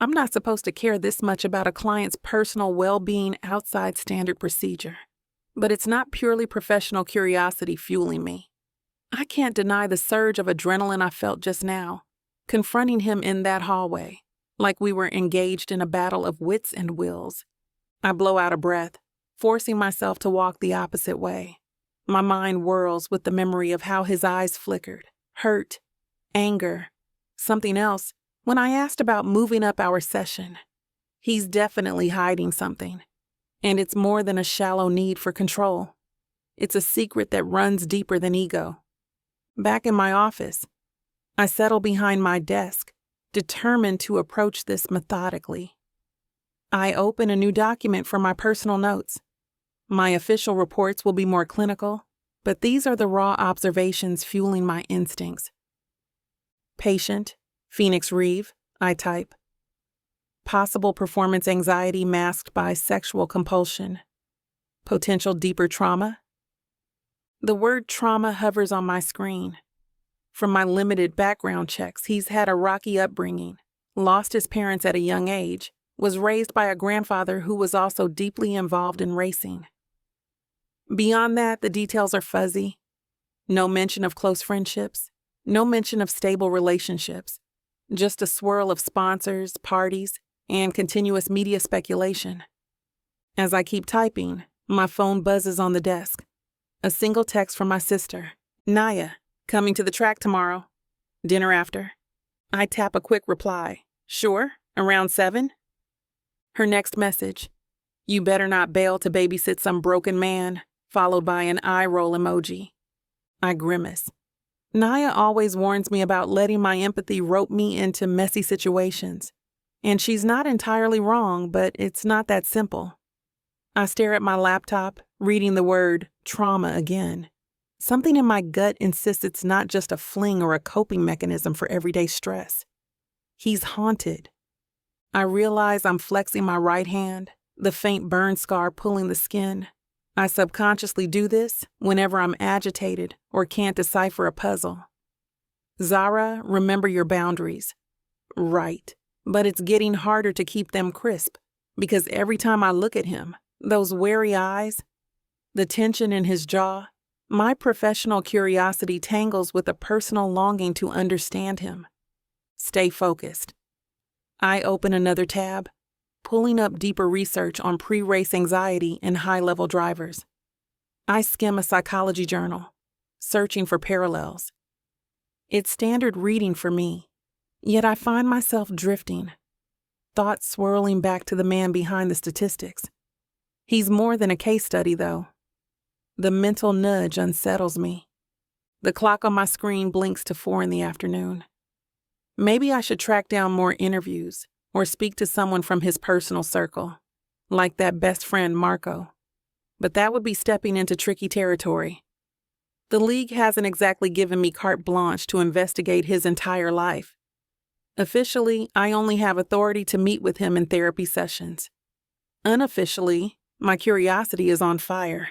[SPEAKER 1] I'm not supposed to care this much about a client's personal well-being outside standard procedure, but it's not purely professional curiosity fueling me. I can't deny the surge of adrenaline I felt just now, confronting him in that hallway, like we were engaged in a battle of wits and wills. I blow out a breath, forcing myself to walk the opposite way. My mind whirls with the memory of how his eyes flickered, hurt, anger, something else, when I asked about moving up our session. He's definitely hiding something, and it's more than a shallow need for control. It's a secret that runs deeper than ego. Back in my office, I settle behind my desk, determined to approach this methodically. I open a new document for my personal notes. My official reports will be more clinical, but these are the raw observations fueling my instincts. Patient, Phoenix Reeve, I type. Possible performance anxiety masked by sexual compulsion. Potential deeper trauma. The word trauma hovers on my screen. From my limited background checks, he's had a rocky upbringing, lost his parents at a young age, was raised by a grandfather who was also deeply involved in racing. Beyond that, the details are fuzzy. No mention of close friendships, no mention of stable relationships, just a swirl of sponsors, parties, and continuous media speculation. As I keep typing, my phone buzzes on the desk. A single text from my sister, Naya, coming to the track tomorrow. Dinner after. I tap a quick reply. Sure, around 7? Her next message, you better not bail to babysit some broken man, followed by an eye roll emoji. I grimace. Naya always warns me about letting my empathy rope me into messy situations. And she's not entirely wrong, but it's not that simple. I stare at my laptop, reading the word trauma again. Something in my gut insists it's not just a fling or a coping mechanism for everyday stress. He's haunted. I realize I'm flexing my right hand, the faint burn scar pulling the skin. I subconsciously do this whenever I'm agitated or can't decipher a puzzle. Zara, remember your boundaries. Right, but it's getting harder to keep them crisp, because every time I look at him, those wary eyes, the tension in his jaw, my professional curiosity tangles with a personal longing to understand him. Stay focused. I open another tab, pulling up deeper research on pre-race anxiety in high-level drivers. I skim a psychology journal, searching for parallels. It's standard reading for me, yet I find myself drifting, thoughts swirling back to the man behind the statistics. He's more than a case study, though. The mental nudge unsettles me. The clock on my screen blinks to 4 in the afternoon. Maybe I should track down more interviews or speak to someone from his personal circle, like that best friend Marco. But that would be stepping into tricky territory. The league hasn't exactly given me carte blanche to investigate his entire life. Officially, I only have authority to meet with him in therapy sessions. Unofficially, my curiosity is on fire,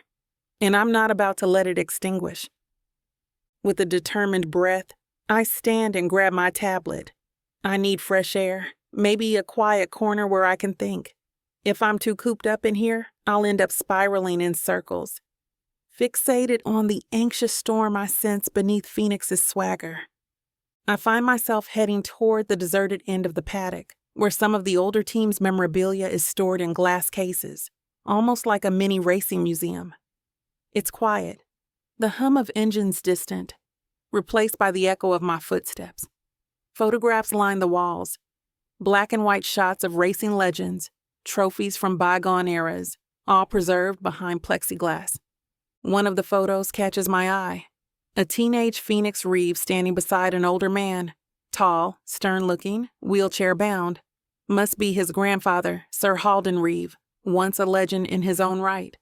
[SPEAKER 1] and I'm not about to let it extinguish. With a determined breath, I stand and grab my tablet. I need fresh air, maybe a quiet corner where I can think. If I'm too cooped up in here, I'll end up spiraling in circles, fixated on the anxious storm I sense beneath Phoenix's swagger. I find myself heading toward the deserted end of the paddock, where some of the older team's memorabilia is stored in glass cases, almost like a mini racing museum. It's quiet, the hum of engines distant, replaced by the echo of my footsteps. Photographs line the walls, black and white shots of racing legends, trophies from bygone eras, all preserved behind plexiglass. One of the photos catches my eye. A teenage Phoenix Reeve standing beside an older man, tall, stern-looking, wheelchair-bound. Must be his grandfather, Sir Halden Reeve, once a legend in his own right.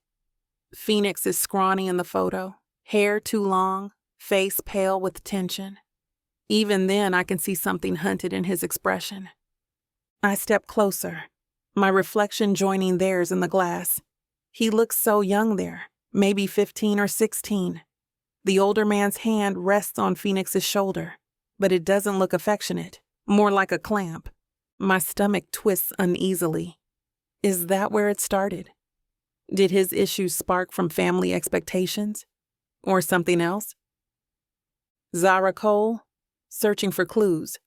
[SPEAKER 1] Phoenix is scrawny in the photo, hair too long, face pale with tension. Even then, I can see something hunted in his expression. I step closer, my reflection joining theirs in the glass. He looks so young there, maybe 15 or 16. The older man's hand rests on Phoenix's shoulder, but it doesn't look affectionate, more like a clamp. My stomach twists uneasily. Is that where it started? Did his issues spark from family expectations? Or something else? Zahra Cole, searching for clues.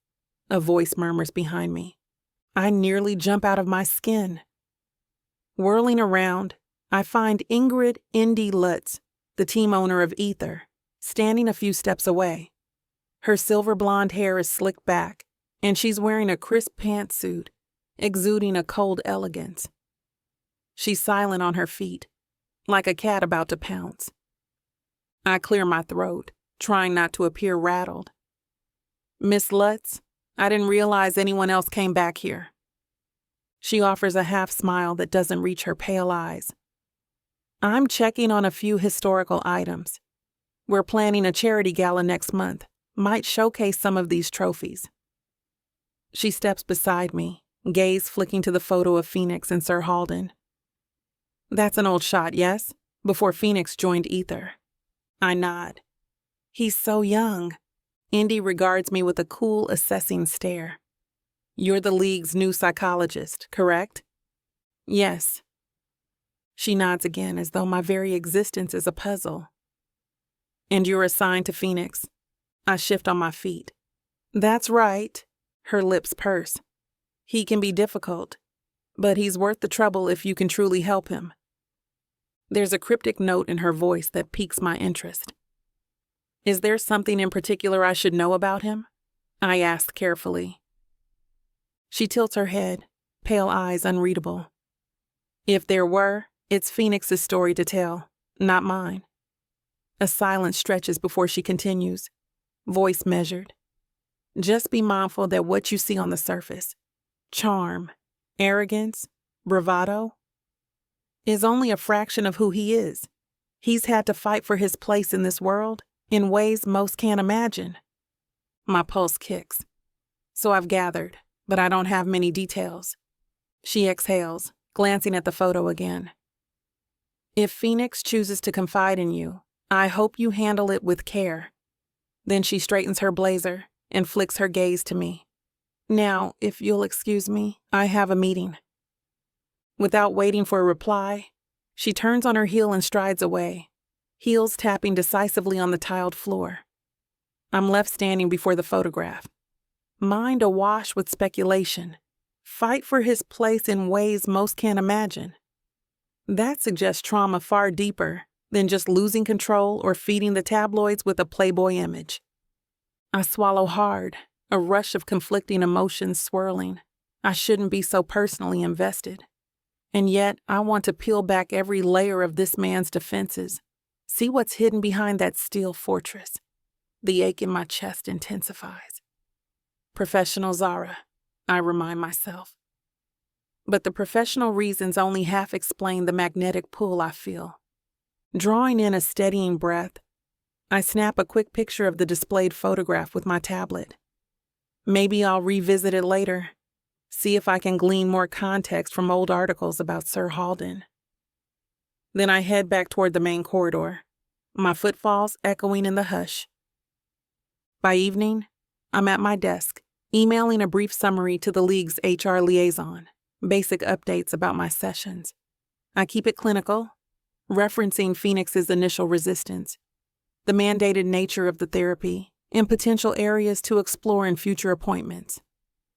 [SPEAKER 1] A voice murmurs behind me. I nearly jump out of my skin. Whirling around, I find Ingrid Indy Lutz, the team owner of Ether, standing a few steps away. Her silver blonde hair is slicked back, and she's wearing a crisp pantsuit, exuding a cold elegance. She's silent on her feet, like a cat about to pounce. I clear my throat, trying not to appear rattled. Miss Lutz, I didn't realize anyone else came back here. She offers a half smile that doesn't reach her pale eyes. I'm checking on a few historical items. We're planning a charity gala next month. Might showcase some of these trophies. She steps beside me, gaze flicking to the photo of Phoenix and Sir Halden. That's an old shot, yes? Before Phoenix joined Ether. I nod. He's so young. Indy regards me with a cool, assessing stare. You're the league's new psychologist, correct? Yes. She nods again as though my very existence is a puzzle. And you're assigned to Phoenix. I shift on my feet. That's right. Her lips purse. He can be difficult, but he's worth the trouble if you can truly help him. There's a cryptic note in her voice that piques my interest. Is there something in particular I should know about him? I ask carefully. She tilts her head, pale eyes unreadable. If there were, it's Phoenix's story to tell, not mine. A silence stretches before she continues, voice measured. Just be mindful that what you see on the surface, charm, arrogance, bravado, is only a fraction of who he is. He's had to fight for his place in this world in ways most can't imagine. My pulse kicks. So I've gathered, but I don't have many details. She exhales, glancing at the photo again. If Phoenix chooses to confide in you, I hope you handle it with care. Then she straightens her blazer and flicks her gaze to me. Now, if you'll excuse me, I have a meeting. Without waiting for a reply, she turns on her heel and strides away, heels tapping decisively on the tiled floor. I'm left standing before the photograph, mind awash with speculation, fight for his place in ways most can't imagine. That suggests trauma far deeper than just losing control or feeding the tabloids with a Playboy image. I swallow hard, a rush of conflicting emotions swirling. I shouldn't be so personally invested. And yet, I want to peel back every layer of this man's defenses, see what's hidden behind that steel fortress. The ache in my chest intensifies. Professional Zara, I remind myself. But the professional reasons only half explain the magnetic pull I feel. Drawing in a steadying breath, I snap a quick picture of the displayed photograph with my tablet. Maybe I'll revisit it later, see if I can glean more context from old articles about Sir Halden. Then I head back toward the main corridor, my footfalls echoing in the hush. By evening, I'm at my desk, emailing a brief summary to the League's HR liaison, basic updates about my sessions. I keep it clinical, referencing Phoenix's initial resistance, the mandated nature of the therapy, and potential areas to explore in future appointments.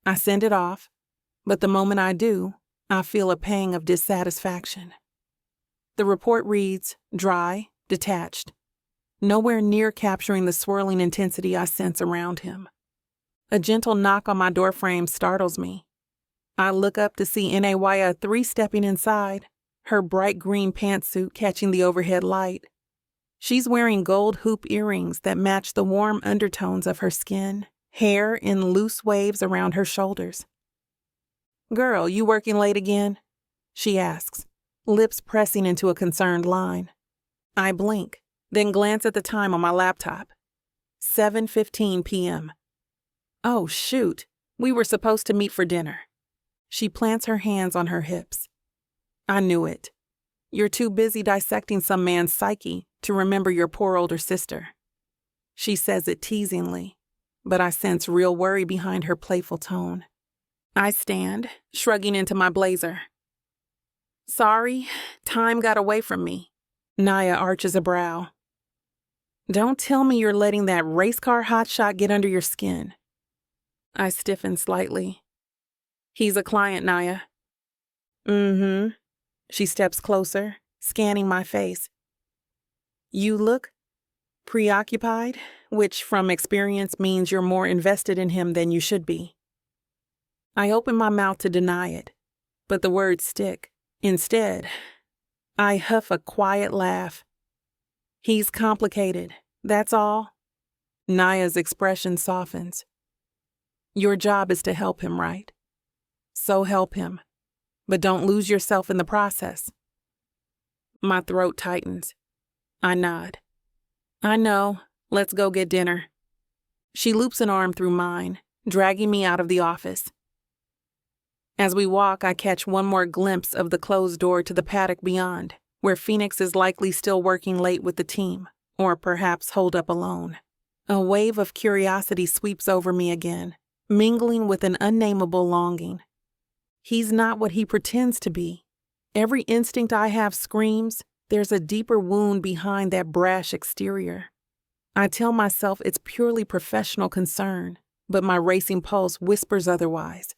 [SPEAKER 1] I send it off, but the moment I do, I feel a pang of dissatisfaction. The report reads dry, detached, nowhere near capturing the swirling intensity I sense around him. A gentle knock on my doorframe startles me. I look up to see Inawaya three-stepping inside, her bright green pantsuit catching the overhead light. She's wearing gold hoop earrings that match the warm undertones of her skin, hair in loose waves around her shoulders. "Girl, you working late again?" she asks, lips pressing into a concerned line. I blink, then glance at the time on my laptop. 7:15 p.m. Oh, shoot, we were supposed to meet for dinner. She plants her hands on her hips. I knew it. You're too busy dissecting some man's psyche to remember your poor older sister. She says it teasingly, but I sense real worry behind her playful tone. I stand, shrugging into my blazer. Sorry, time got away from me. Naya arches a brow. Don't tell me you're letting that race car hotshot get under your skin. I stiffen slightly. He's a client, Naya. Mm-hmm. She steps closer, scanning my face. You look preoccupied, which from experience means you're more invested in him than you should be. I open my mouth to deny it, but the words stick. Instead, I huff a quiet laugh. He's complicated, that's all. Naya's expression softens. Your job is to help him, right? So help him, but don't lose yourself in the process. My throat tightens. I nod. I know. Let's go get dinner. She loops an arm through mine, dragging me out of the office. As we walk, I catch one more glimpse of the closed door to the paddock beyond, where Phoenix is likely still working late with the team, or perhaps holed up alone. A wave of curiosity sweeps over me again, mingling with an unnameable longing. He's not what he pretends to be. Every instinct I have screams, there's a deeper wound behind that brash exterior. I tell myself it's purely professional concern, but my racing pulse whispers otherwise.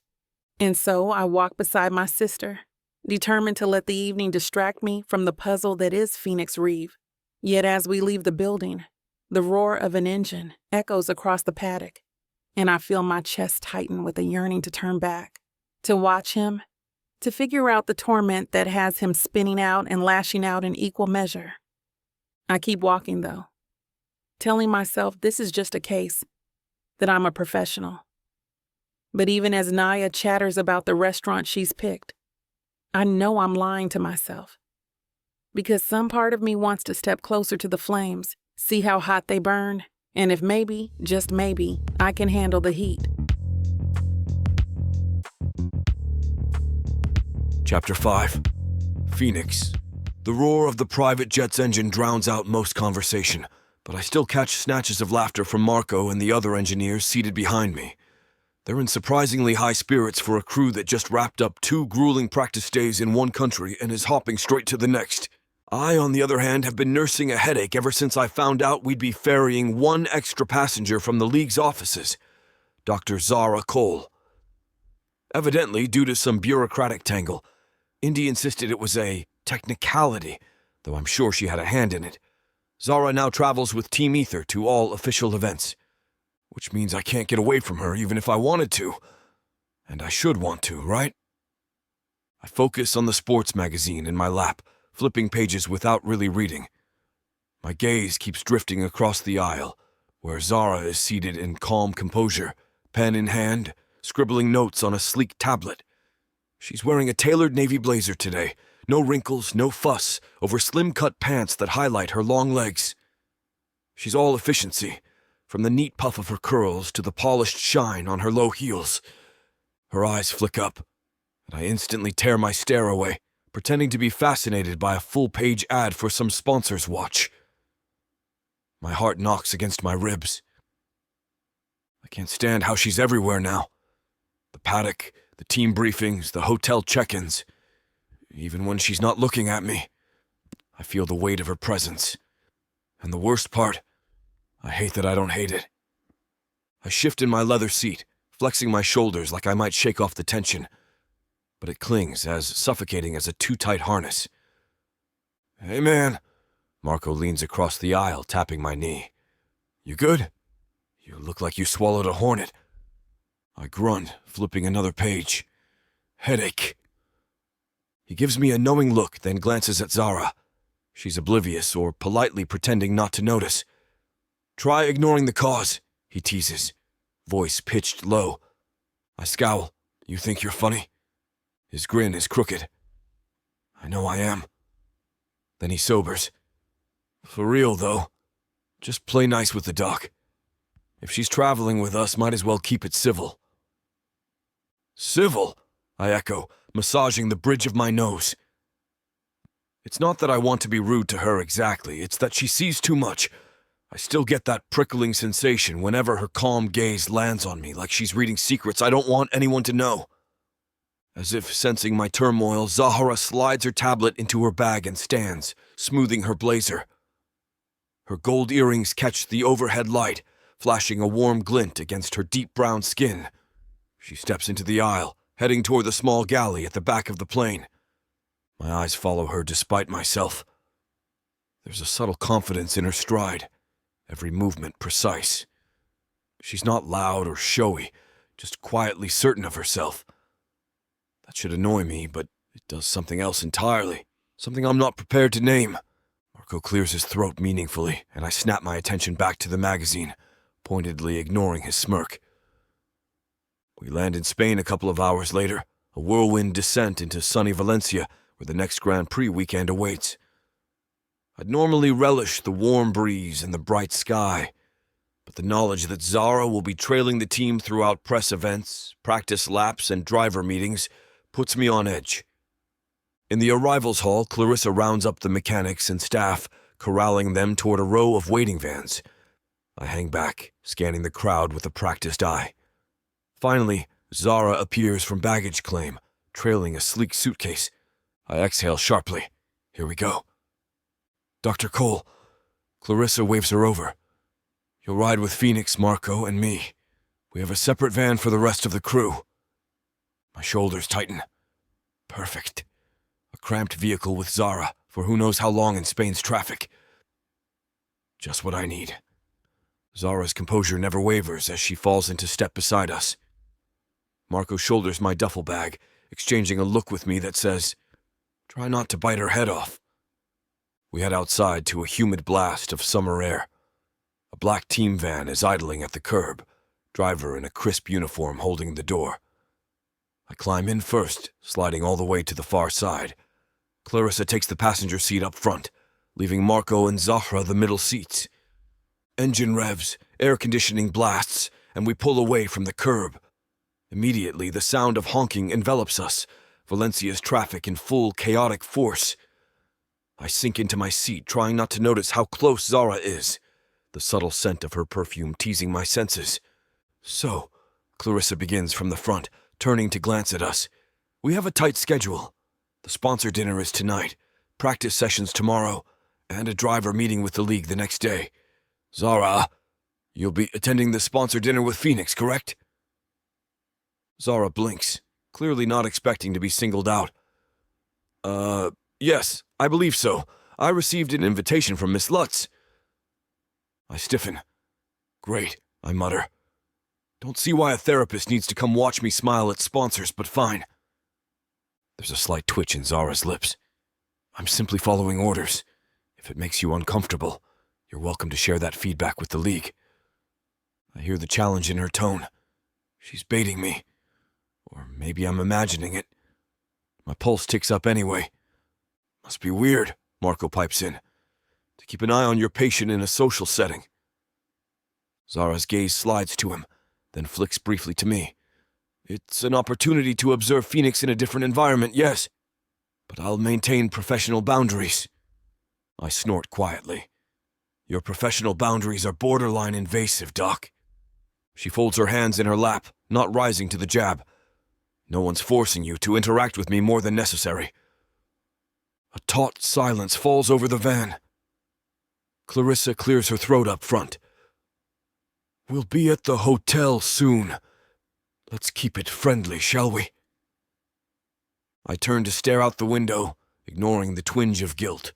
[SPEAKER 1] And so I walk beside my sister, determined to let the evening distract me from the puzzle that is Phoenix Reeve. Yet as we leave the building, the roar of an engine echoes across the paddock, and I feel my chest tighten with a yearning to turn back, to watch him, to figure out the torment that has him spinning out and lashing out in equal measure. I keep walking, though, telling myself this is just a case, that I'm a professional. But even as Naya chatters about the restaurant she's picked, I know I'm lying to myself. Because some part of me wants to step closer to the flames, see how hot they burn, and if maybe, just maybe, I can handle the heat.
[SPEAKER 2] Chapter 5. Phoenix. The roar of the private jet's engine drowns out most conversation, but I still catch snatches of laughter from Marco and the other engineers seated behind me. They're in surprisingly high spirits for a crew that just wrapped up 2 grueling practice days in one country and is hopping straight to the next. I, on the other hand, have been nursing a headache ever since I found out we'd be ferrying one extra passenger from the League's offices, Dr. Zahra Cole. Evidently, due to some bureaucratic tangle, Indy insisted it was a technicality, though I'm sure she had a hand in it. Zara now travels with Team Ether to all official events, which means I can't get away from her even if I wanted to. And I should want to, right? I focus on the sports magazine in my lap, flipping pages without really reading. My gaze keeps drifting across the aisle, where Zara is seated in calm composure, pen in hand, scribbling notes on a sleek tablet. She's wearing a tailored navy blazer today, no wrinkles, no fuss, over slim-cut pants that highlight her long legs. She's all efficiency, from the neat puff of her curls to the polished shine on her low heels. Her eyes flick up, and I instantly tear my stare away, pretending to be fascinated by a full-page ad for some sponsor's watch. My heart knocks against my ribs. I can't stand how she's everywhere now. The paddock, the team briefings, the hotel check-ins. Even when she's not looking at me, I feel the weight of her presence. And the worst part, I hate that I don't hate it. I shift in my leather seat, flexing my shoulders like I might shake off the tension, but it clings as suffocating as a too-tight harness. "Hey, man." Marco leans across the aisle, tapping my knee. "You good? You look like you swallowed a hornet." I grunt, flipping another page. "Headache." He gives me a knowing look, then glances at Zara. She's oblivious or politely pretending not to notice. "Try ignoring the cause," he teases, voice pitched low. I scowl. "You think you're funny?" His grin is crooked. "I know I am." Then he sobers. "For real, though, just play nice with the doc. If she's traveling with us, might as well keep it civil." "Civil?" I echo, massaging the bridge of my nose. It's not that I want to be rude to her exactly, it's that she sees too much. I still get that prickling sensation whenever her calm gaze lands on me, like she's reading secrets I don't want anyone to know. As if sensing my turmoil, Zahra slides her tablet into her bag and stands, smoothing her blazer. Her gold earrings catch the overhead light, flashing a warm glint against her deep brown skin. She steps into the aisle, heading toward the small galley at the back of the plane. My eyes follow her despite myself. There's a subtle confidence in her stride, every movement precise. She's not loud or showy, just quietly certain of herself. That should annoy me, but it does something else entirely, something I'm not prepared to name. Marco clears his throat meaningfully, and I snap my attention back to the magazine, pointedly ignoring his smirk. We land in Spain a couple of hours later, a whirlwind descent into sunny Valencia, where the next Grand Prix weekend awaits. I'd normally relish the warm breeze and the bright sky, but the knowledge that Zara will be trailing the team throughout press events, practice laps, and driver meetings puts me on edge. In the arrivals hall, Clarissa rounds up the mechanics and staff, corralling them toward a row of waiting vans. I hang back, scanning the crowd with a practiced eye. Finally, Zara appears from baggage claim, trailing a sleek suitcase. I exhale sharply. Here we go. "Dr. Cole." Clarissa waves her over. "You'll ride with Phoenix, Marco, and me. We have a separate van for the rest of the crew." My shoulders tighten. Perfect. A cramped vehicle with Zara for who knows how long in Spain's traffic. Just what I need. Zara's composure never wavers as she falls into step beside us. Marco shoulders my duffel bag, exchanging a look with me that says, "Try not to bite her head off." We head outside to a humid blast of summer air. A black team van is idling at the curb, driver in a crisp uniform holding the door. I climb in first, sliding all the way to the far side. Clarissa takes the passenger seat up front, leaving Marco and Zahra the middle seats. Engine revs, air conditioning blasts, and we pull away from the curb. Immediately, the sound of honking envelops us, Valencia's traffic in full chaotic force. I sink into my seat, trying not to notice how close Zara is, the subtle scent of her perfume teasing my senses. "So," Clarissa begins from the front, turning to glance at us. "We have a tight schedule. The sponsor dinner is tonight, practice sessions tomorrow, and a driver meeting with the league the next day. Zara, you'll be attending the sponsor dinner with Phoenix, correct?" Zara blinks, clearly not expecting to be singled out. Yes, I believe so. I received an invitation from Miss Lutz." I stiffen. "Great," I mutter. Don't see why a therapist needs to come watch me smile at sponsors, but fine. There's a slight twitch in Zara's lips. "I'm simply following orders. If it makes you uncomfortable, you're welcome to share that feedback with the league." I hear the challenge in her tone. She's baiting me. Or maybe I'm imagining it. My pulse ticks up anyway. "Must be weird," Marco pipes in, "to keep an eye on your patient in a social setting." Zara's gaze slides to him, then flicks briefly to me. It's an opportunity to observe Phoenix in a different environment, yes, but I'll maintain professional boundaries. I snort quietly. Your professional boundaries are borderline invasive, Doc. She folds her hands in her lap, not rising to the jab. No one's forcing you to interact with me more than necessary. A taut silence falls over the van. Clarissa clears her throat up front. We'll be at the hotel soon. Let's keep it friendly, shall we? I turn to stare out the window, ignoring the twinge of guilt.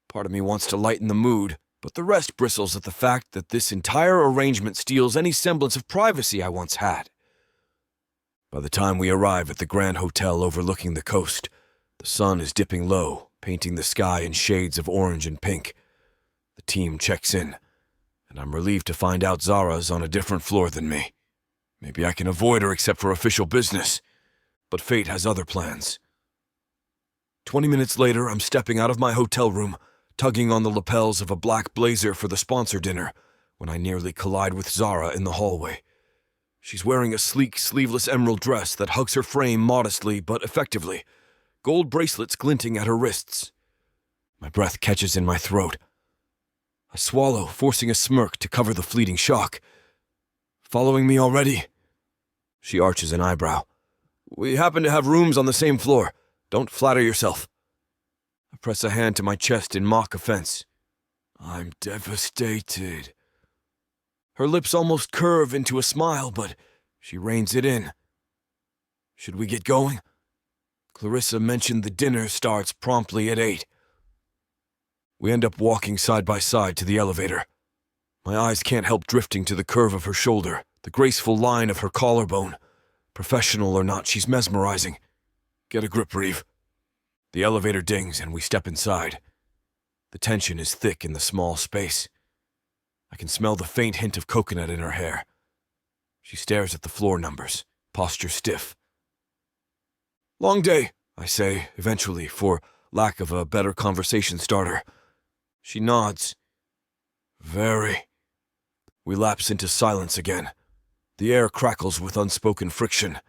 [SPEAKER 2] Part of me wants to lighten the mood, but the rest bristles at the fact that this entire arrangement steals any semblance of privacy I once had. By the time we arrive at the Grand Hotel overlooking the coast, the sun is dipping low, painting the sky in shades of orange and pink. The team checks in, and I'm relieved to find out Zara's on a different floor than me. Maybe I can avoid her except for official business, but fate has other plans. 20 minutes later, I'm stepping out of my hotel room, tugging on the lapels of a black blazer for the sponsor dinner, when I nearly collide with Zara in the hallway. She's wearing a sleek, sleeveless emerald dress that hugs her frame modestly but effectively, gold bracelets glinting at her wrists. My breath catches in my throat. I swallow, forcing a smirk to cover the fleeting shock. Following me already? She arches an eyebrow. We happen to have rooms on the same floor. Don't flatter yourself. I press a hand to my chest in mock offense. I'm devastated. Her lips almost curve into a smile, but she reins it in. Should we get going? Clarissa mentioned the dinner starts promptly at 8. We end up walking side by side to the elevator. My eyes can't help drifting to the curve of her shoulder, the graceful line of her collarbone. Professional or not, she's mesmerizing. Get a grip, Reeve. The elevator dings and we step inside. The tension is thick in the small space. I can smell the faint hint of coconut in her hair. She stares at the floor numbers, posture stiff. Long day, I say, eventually, for lack of a better conversation starter. She nods. Very. We lapse into silence again. The air crackles with unspoken friction.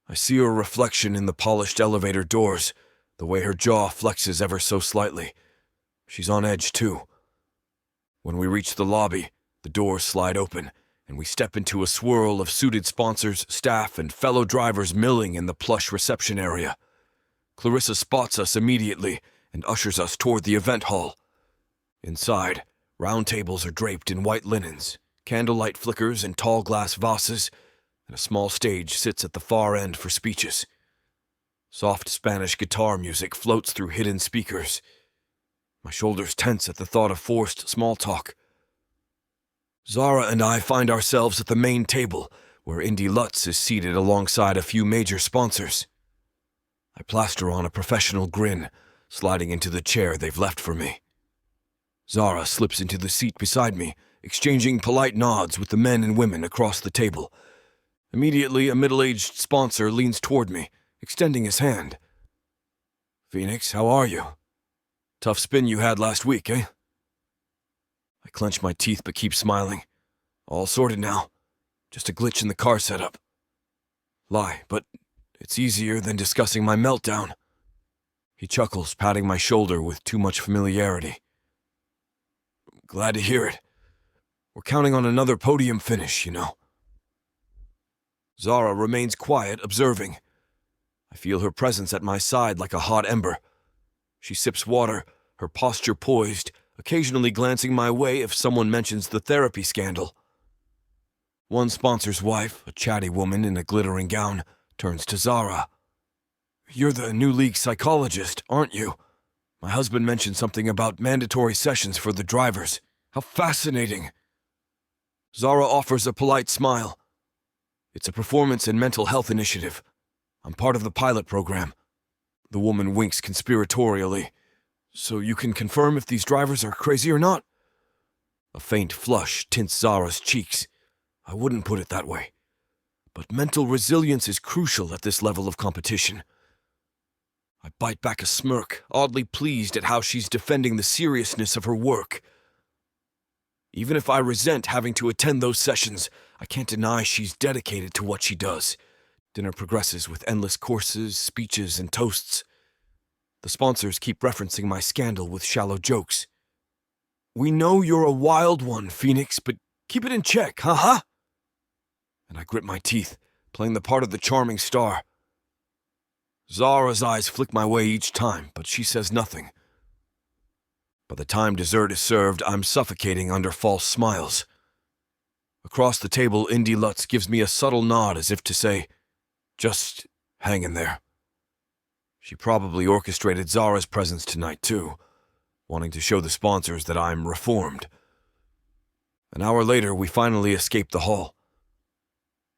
[SPEAKER 2] I see her reflection in the polished elevator doors, the way her jaw flexes ever so slightly. She's on edge, too. When we reach the lobby, the doors slide open, and we step into a swirl of suited sponsors, staff, and fellow drivers milling in the plush reception area. Clarissa spots us immediately and ushers us toward the event hall. Inside, round tables are draped in white linens, candlelight flickers in tall glass vases, and a small stage sits at the far end for speeches. Soft Spanish guitar music floats through hidden speakers. My shoulders tense at the thought of forced small talk. Zara and I find ourselves at the main table, where Indy Lutz is seated alongside a few major sponsors. I plaster on a professional grin, sliding into the chair they've left for me. Zara slips into the seat beside me, exchanging polite nods with the men and women across the table. Immediately, a middle-aged sponsor leans toward me, extending his hand. Phoenix, how are you? Tough spin you had last week, eh? I clench my teeth but keep smiling. All sorted now. Just a glitch in the car setup. Lie, but it's easier than discussing my meltdown. He chuckles, patting my shoulder with too much familiarity. Glad to hear it. We're counting on another podium finish, you know. Zara remains quiet, observing. I feel her presence at my side like a hot ember. She sips water, her posture poised, occasionally glancing my way if someone mentions the therapy scandal. One sponsor's wife, a chatty woman in a glittering gown, turns to Zara. You're the new league psychologist, aren't you? My husband mentioned something about mandatory sessions for the drivers. How fascinating. Zara offers a polite smile. It's a performance and mental health initiative. I'm part of the pilot program. The woman winks conspiratorially. So you can confirm if these drivers are crazy or not? A faint flush tints Zara's cheeks. I wouldn't put it that way. But mental resilience is crucial at this level of competition. I bite back a smirk, oddly pleased at how she's defending the seriousness of her work. Even if I resent having to attend those sessions, I can't deny she's dedicated to what she does. Dinner progresses with endless courses, speeches, and toasts. The sponsors keep referencing my scandal with shallow jokes. "We know you're a wild one, Phoenix, but keep it in check, huh? And I grit my teeth, playing the part of the charming star. Zara's eyes flick my way each time, but she says nothing. By the time dessert is served, I'm suffocating under false smiles. Across the table, Indy Lutz gives me a subtle nod as if to say, "Just hang in there." She probably orchestrated Zara's presence tonight, too, wanting to show the sponsors that I'm reformed. An hour later, we finally escape the hall.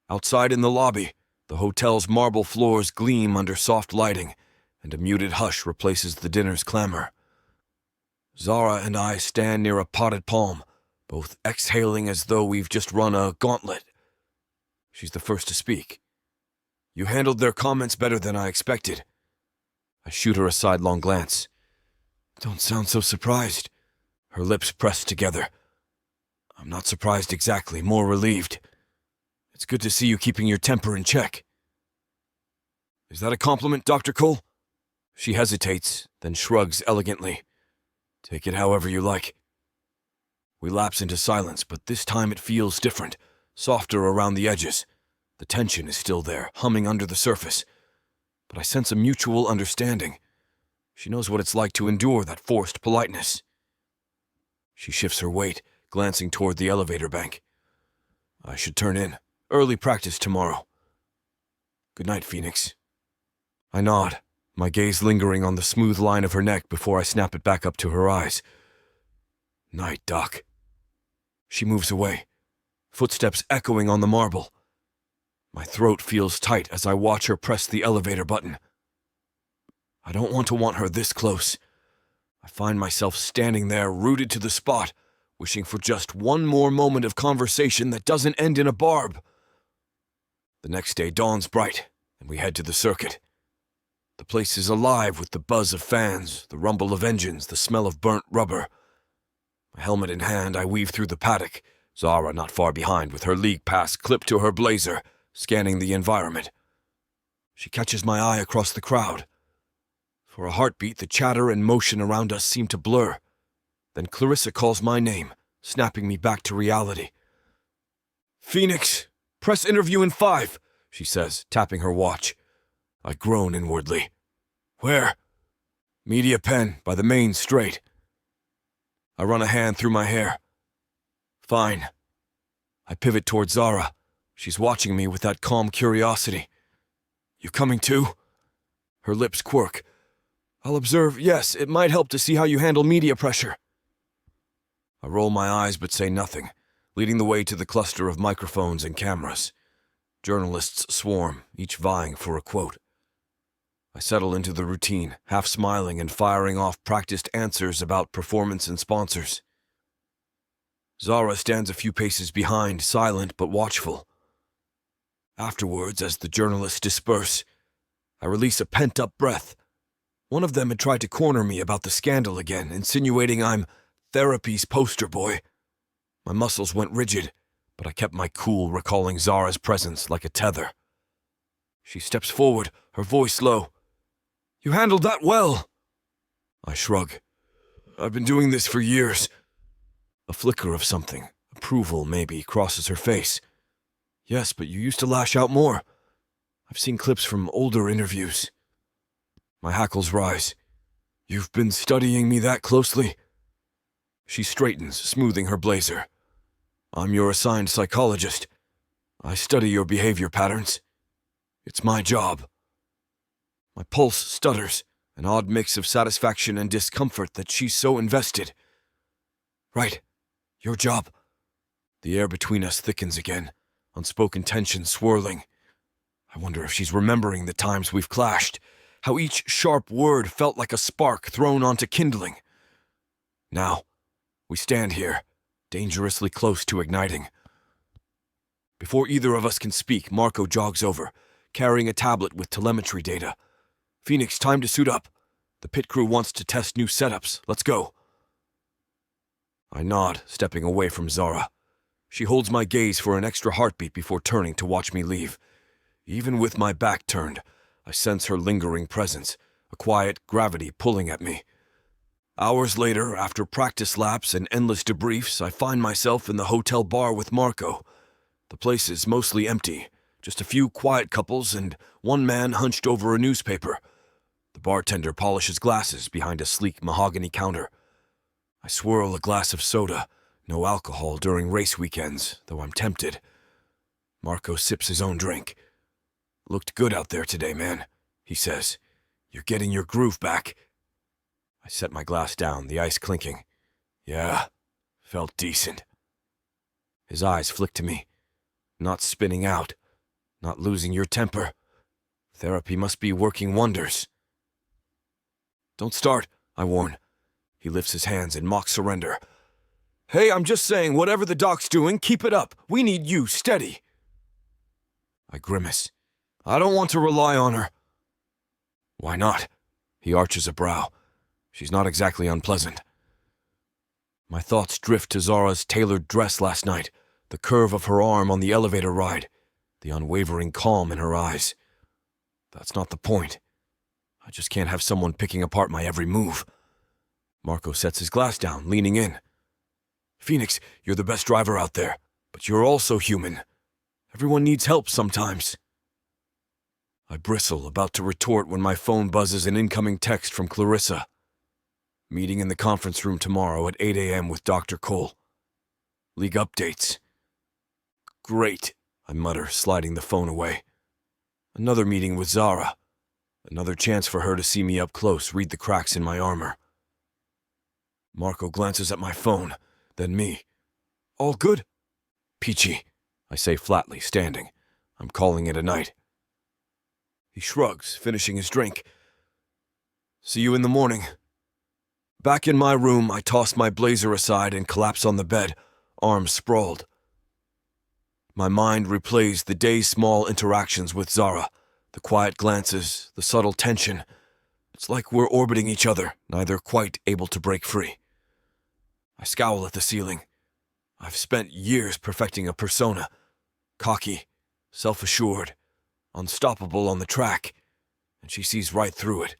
[SPEAKER 2] Outside in the lobby, the hotel's marble floors gleam under soft lighting, and a muted hush replaces the dinner's clamor. Zara and I stand near a potted palm, both exhaling as though we've just run a gauntlet. She's the first to speak. "You handled their comments better than I expected." I shoot her a sidelong glance. "Don't sound so surprised." Her lips pressed together. "I'm not surprised exactly, more relieved. It's good to see you keeping your temper in check." "Is that a compliment, Dr. Cole?" She hesitates, then shrugs elegantly. "Take it however you like." We lapse into silence, but this time it feels different, softer around the edges. The tension is still there, humming under the surface. But I sense a mutual understanding. She knows what it's like to endure that forced politeness. She shifts her weight, glancing toward the elevator bank. "I should turn in. Early practice tomorrow." "Good night, Phoenix." I nod, my gaze lingering on the smooth line of her neck before I snap it back up to her eyes. "Night, Doc." She moves away, footsteps echoing on the marble. My throat feels tight as I watch her press the elevator button. I don't want her this close. I find myself standing there, rooted to the spot, wishing for just one more moment of conversation that doesn't end in a barb. The next day dawns bright, and we head to the circuit. The place is alive with the buzz of fans, the rumble of engines, the smell of burnt rubber. My helmet in hand, I weave through the paddock, Zara not far behind with her league pass clipped to her blazer, scanning the environment. She catches my eye across the crowd. For a heartbeat, the chatter and motion around us seem to blur. Then Clarissa calls my name, snapping me back to reality. "Phoenix, press interview in 5, she says, tapping her watch. I groan inwardly. "Where?" "Media pen, by the main straight." I run a hand through my hair. "Fine." I pivot toward Zara. She's watching me with that calm curiosity. "You coming too?" Her lips quirk. "I'll observe, yes, it might help to see how you handle media pressure." I roll my eyes but say nothing, leading the way to the cluster of microphones and cameras. Journalists swarm, each vying for a quote. I settle into the routine, half smiling and firing off practiced answers about performance and sponsors. Zara stands a few paces behind, silent but watchful. Afterwards, as the journalists disperse, I release a pent-up breath. One of them had tried to corner me about the scandal again, insinuating I'm therapy's poster boy. My muscles went rigid, but I kept my cool, recalling Zara's presence like a tether. She steps forward, her voice low. "You handled that well." I shrug. "I've been doing this for years." A flicker of something, approval maybe, crosses her face. "Yes, but you used to lash out more. I've seen clips from older interviews." My hackles rise. "You've been studying me that closely?" She straightens, smoothing her blazer. "I'm your assigned psychologist. I study your behavior patterns. It's my job." My pulse stutters, an odd mix of satisfaction and discomfort that she's so invested. "Right, your job." The air between us thickens again, unspoken tension swirling. I wonder if she's remembering the times we've clashed, how each sharp word felt like a spark thrown onto kindling. Now, we stand here, dangerously close to igniting. Before either of us can speak, Marco jogs over, carrying a tablet with telemetry data. "Phoenix, time to suit up. The pit crew wants to test new setups. Let's go." I nod, stepping away from Zara. She holds my gaze for an extra heartbeat before turning to watch me leave. Even with my back turned, I sense her lingering presence, a quiet gravity pulling at me. Hours later, after practice laps and endless debriefs, I find myself in the hotel bar with Marco. The place is mostly empty, just a few quiet couples and one man hunched over a newspaper. The bartender polishes glasses behind a sleek mahogany counter. I swirl a glass of soda, no alcohol during race weekends, though I'm tempted. Marco sips his own drink. "Looked good out there today, man," he says. "You're getting your groove back." I set my glass down, the ice clinking. "Yeah, felt decent." His eyes flick to me. "Not spinning out, not losing your temper. Therapy must be working wonders." "Don't start," I warn. He lifts his hands in mock surrender. "Hey, I'm just saying, whatever the doc's doing, keep it up. We need you, steady." I grimace. "I don't want to rely on her." "Why not?" He arches a brow. "She's not exactly unpleasant." My thoughts drift to Zara's tailored dress last night, the curve of her arm on the elevator ride, the unwavering calm in her eyes. That's not the point. I just can't have someone picking apart my every move. Marco sets his glass down, leaning in. "Phoenix, you're the best driver out there, but you're also human. Everyone needs help sometimes." I bristle, about to retort when my phone buzzes an incoming text from Clarissa. "Meeting in the conference room tomorrow at 8 a.m. with Dr. Cole. League updates." "Great," I mutter, sliding the phone away. Another meeting with Zara. Another chance for her to see me up close, read the cracks in my armor. Marco glances at my phone, then me. "All good?" "Peachy," I say flatly, standing. "I'm calling it a night." He shrugs, finishing his drink. "See you in the morning." Back in my room, I toss my blazer aside and collapse on the bed, arms sprawled. My mind replays the day's small interactions with Zara, the quiet glances, the subtle tension. It's like we're orbiting each other, neither quite able to break free. I scowl at the ceiling. I've spent years perfecting a persona. Cocky, self-assured, unstoppable on the track, and she sees right through it,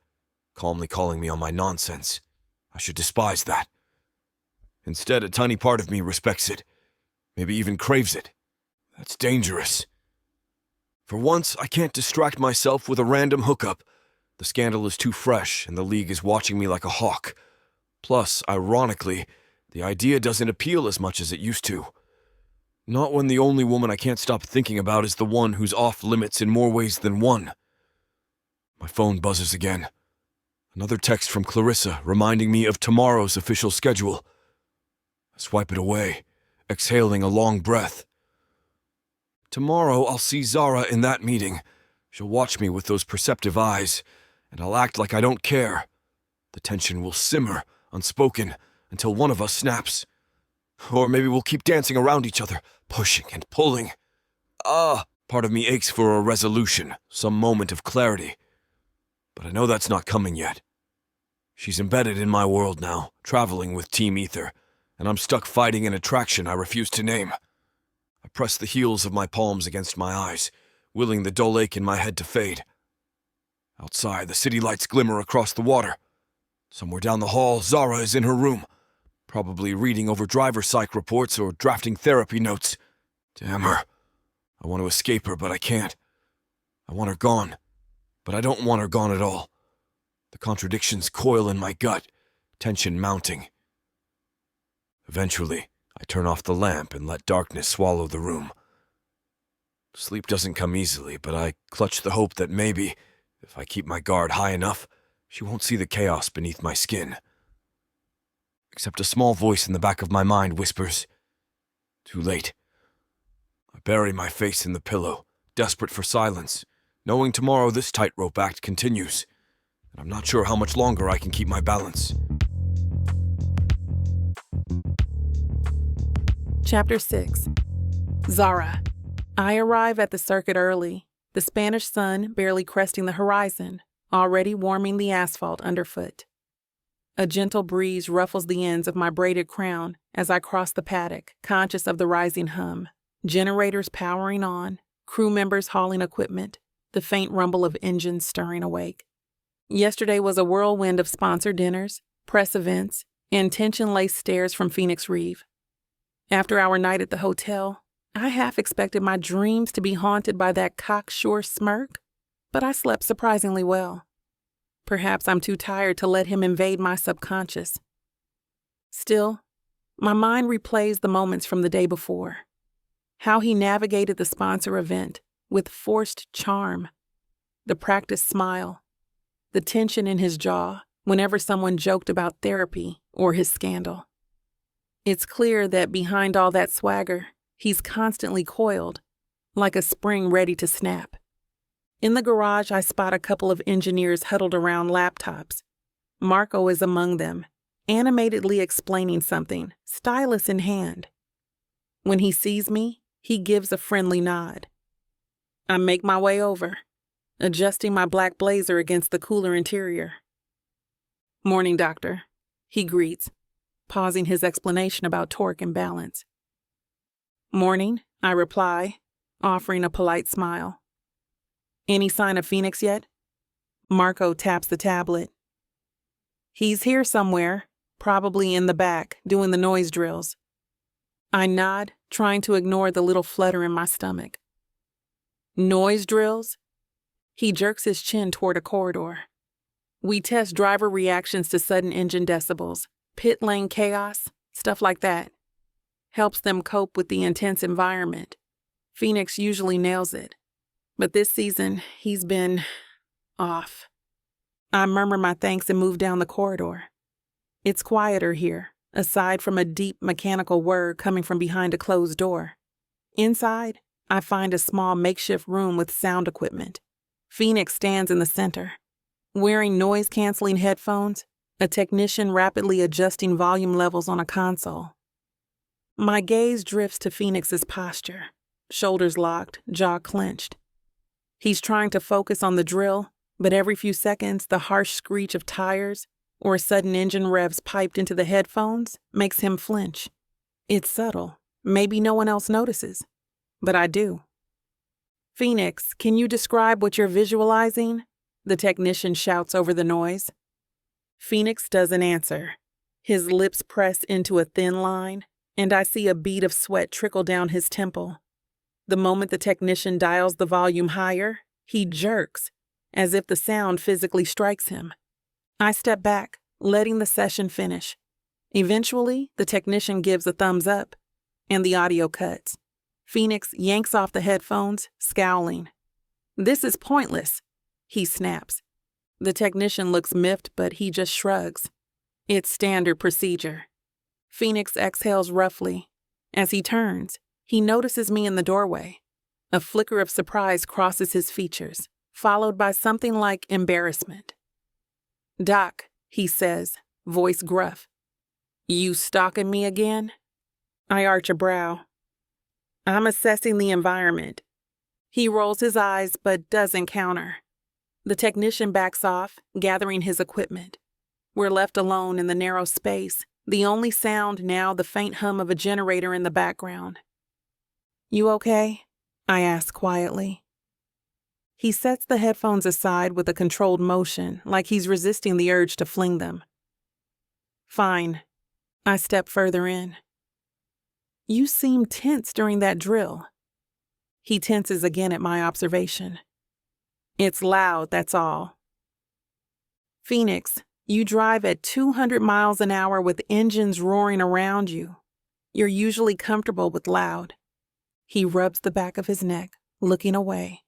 [SPEAKER 2] calmly calling me on my nonsense. I should despise that. Instead, a tiny part of me respects it, maybe even craves it. That's dangerous. For once, I can't distract myself with a random hookup. The scandal is too fresh, and the league is watching me like a hawk. Plus, ironically, the idea doesn't appeal as much as it used to. Not when the only woman I can't stop thinking about is the one who's off limits in more ways than one. My phone buzzes again. Another text from Clarissa reminding me of tomorrow's official schedule. I swipe it away, exhaling a long breath. Tomorrow I'll see Zara in that meeting. She'll watch me with those perceptive eyes, and I'll act like I don't care. The tension will simmer, unspoken, until one of us snaps. Or maybe we'll keep dancing around each other, pushing and pulling. Part of me aches for a resolution, some moment of clarity. But I know that's not coming yet. She's embedded in my world now, traveling with Team Ether, and I'm stuck fighting an attraction I refuse to name. I press the heels of my palms against my eyes, willing the dull ache in my head to fade. Outside, the city lights glimmer across the water. Somewhere down the hall, Zara is in her room, probably reading over driver psych reports or drafting therapy notes. Damn her. I want to escape her, but I can't. I want her gone, but I don't want her gone at all. The contradictions coil in my gut, tension mounting. Eventually, I turn off the lamp and let darkness swallow the room. Sleep doesn't come easily, but I clutch the hope that maybe, if I keep my guard high enough, she won't see the chaos beneath my skin. Except a small voice in the back of my mind whispers, "Too late." I bury my face in the pillow, desperate for silence, knowing tomorrow this tightrope act continues, and I'm not sure how much longer I can keep my balance.
[SPEAKER 1] Chapter 6. Zara. I arrive at the circuit early, the Spanish sun barely cresting the horizon, already warming the asphalt underfoot. A gentle breeze ruffles the ends of my braided crown as I cross the paddock, conscious of the rising hum. Generators powering on, crew members hauling equipment, the faint rumble of engines stirring awake. Yesterday was a whirlwind of sponsored dinners, press events, and tension-laced stares from Phoenix Reeve. After our night at the hotel, I half expected my dreams to be haunted by that cocksure smirk, but I slept surprisingly well. Perhaps I'm too tired to let him invade my subconscious. Still, my mind replays the moments from the day before. How he navigated the sponsor event with forced charm, the practiced smile, the tension in his jaw whenever someone joked about therapy or his scandal. It's clear that behind all that swagger, he's constantly coiled, like a spring ready to snap. In the garage, I spot a couple of engineers huddled around laptops. Marco is among them, animatedly explaining something, stylus in hand. When he sees me, he gives a friendly nod. I make my way over, adjusting my black blazer against the cooler interior. "Morning, doctor," he greets, pausing his explanation about torque and balance. "Morning," I reply, offering a polite smile. "Any sign of Phoenix yet?" Marco taps the tablet. "He's here somewhere, probably in the back, doing the noise drills." I nod, trying to ignore the little flutter in my stomach. "Noise drills?" He jerks his chin toward a corridor. "We test driver reactions to sudden engine decibels, pit lane chaos, stuff like that. Helps them cope with the intense environment. Phoenix usually nails it. But this season, he's been off." I murmur my thanks and move down the corridor. It's quieter here, aside from a deep mechanical whir coming from behind a closed door. Inside, I find a small makeshift room with sound equipment. Phoenix stands in the center, wearing noise-canceling headphones, a technician rapidly adjusting volume levels on a console. My gaze drifts to Phoenix's posture, shoulders locked, jaw clenched. He's trying to focus on the drill, but every few seconds, the harsh screech of tires or sudden engine revs piped into the headphones makes him flinch. It's subtle. Maybe no one else notices, but I do. "Phoenix, can you describe what you're visualizing?" the technician shouts over the noise. Phoenix doesn't answer. His lips press into a thin line, and I see a bead of sweat trickle down his temple. The moment the technician dials the volume higher, he jerks, as if the sound physically strikes him. I step back, letting the session finish. Eventually, the technician gives a thumbs up, and the audio cuts. Phoenix yanks off the headphones, scowling. "This is pointless," he snaps. The technician looks miffed, but he just shrugs. It's standard procedure. Phoenix exhales roughly. As he turns, he notices me in the doorway. A flicker of surprise crosses his features, followed by something like embarrassment. "Doc," he says, voice gruff. "You stalking me again?" I arch a brow. "I'm assessing the environment." He rolls his eyes but doesn't counter. The technician backs off, gathering his equipment. We're left alone in the narrow space, the only sound now the faint hum of a generator in the background. "You okay?" I ask quietly. He sets the headphones aside with a controlled motion, like he's resisting the urge to fling them. "Fine." I step further in. "You seem tense during that drill." He tenses again at my observation. "It's loud, that's all." "Phoenix, you drive at 200 miles an hour with engines roaring around you. You're usually comfortable with loud." He rubs the back of his neck, looking away.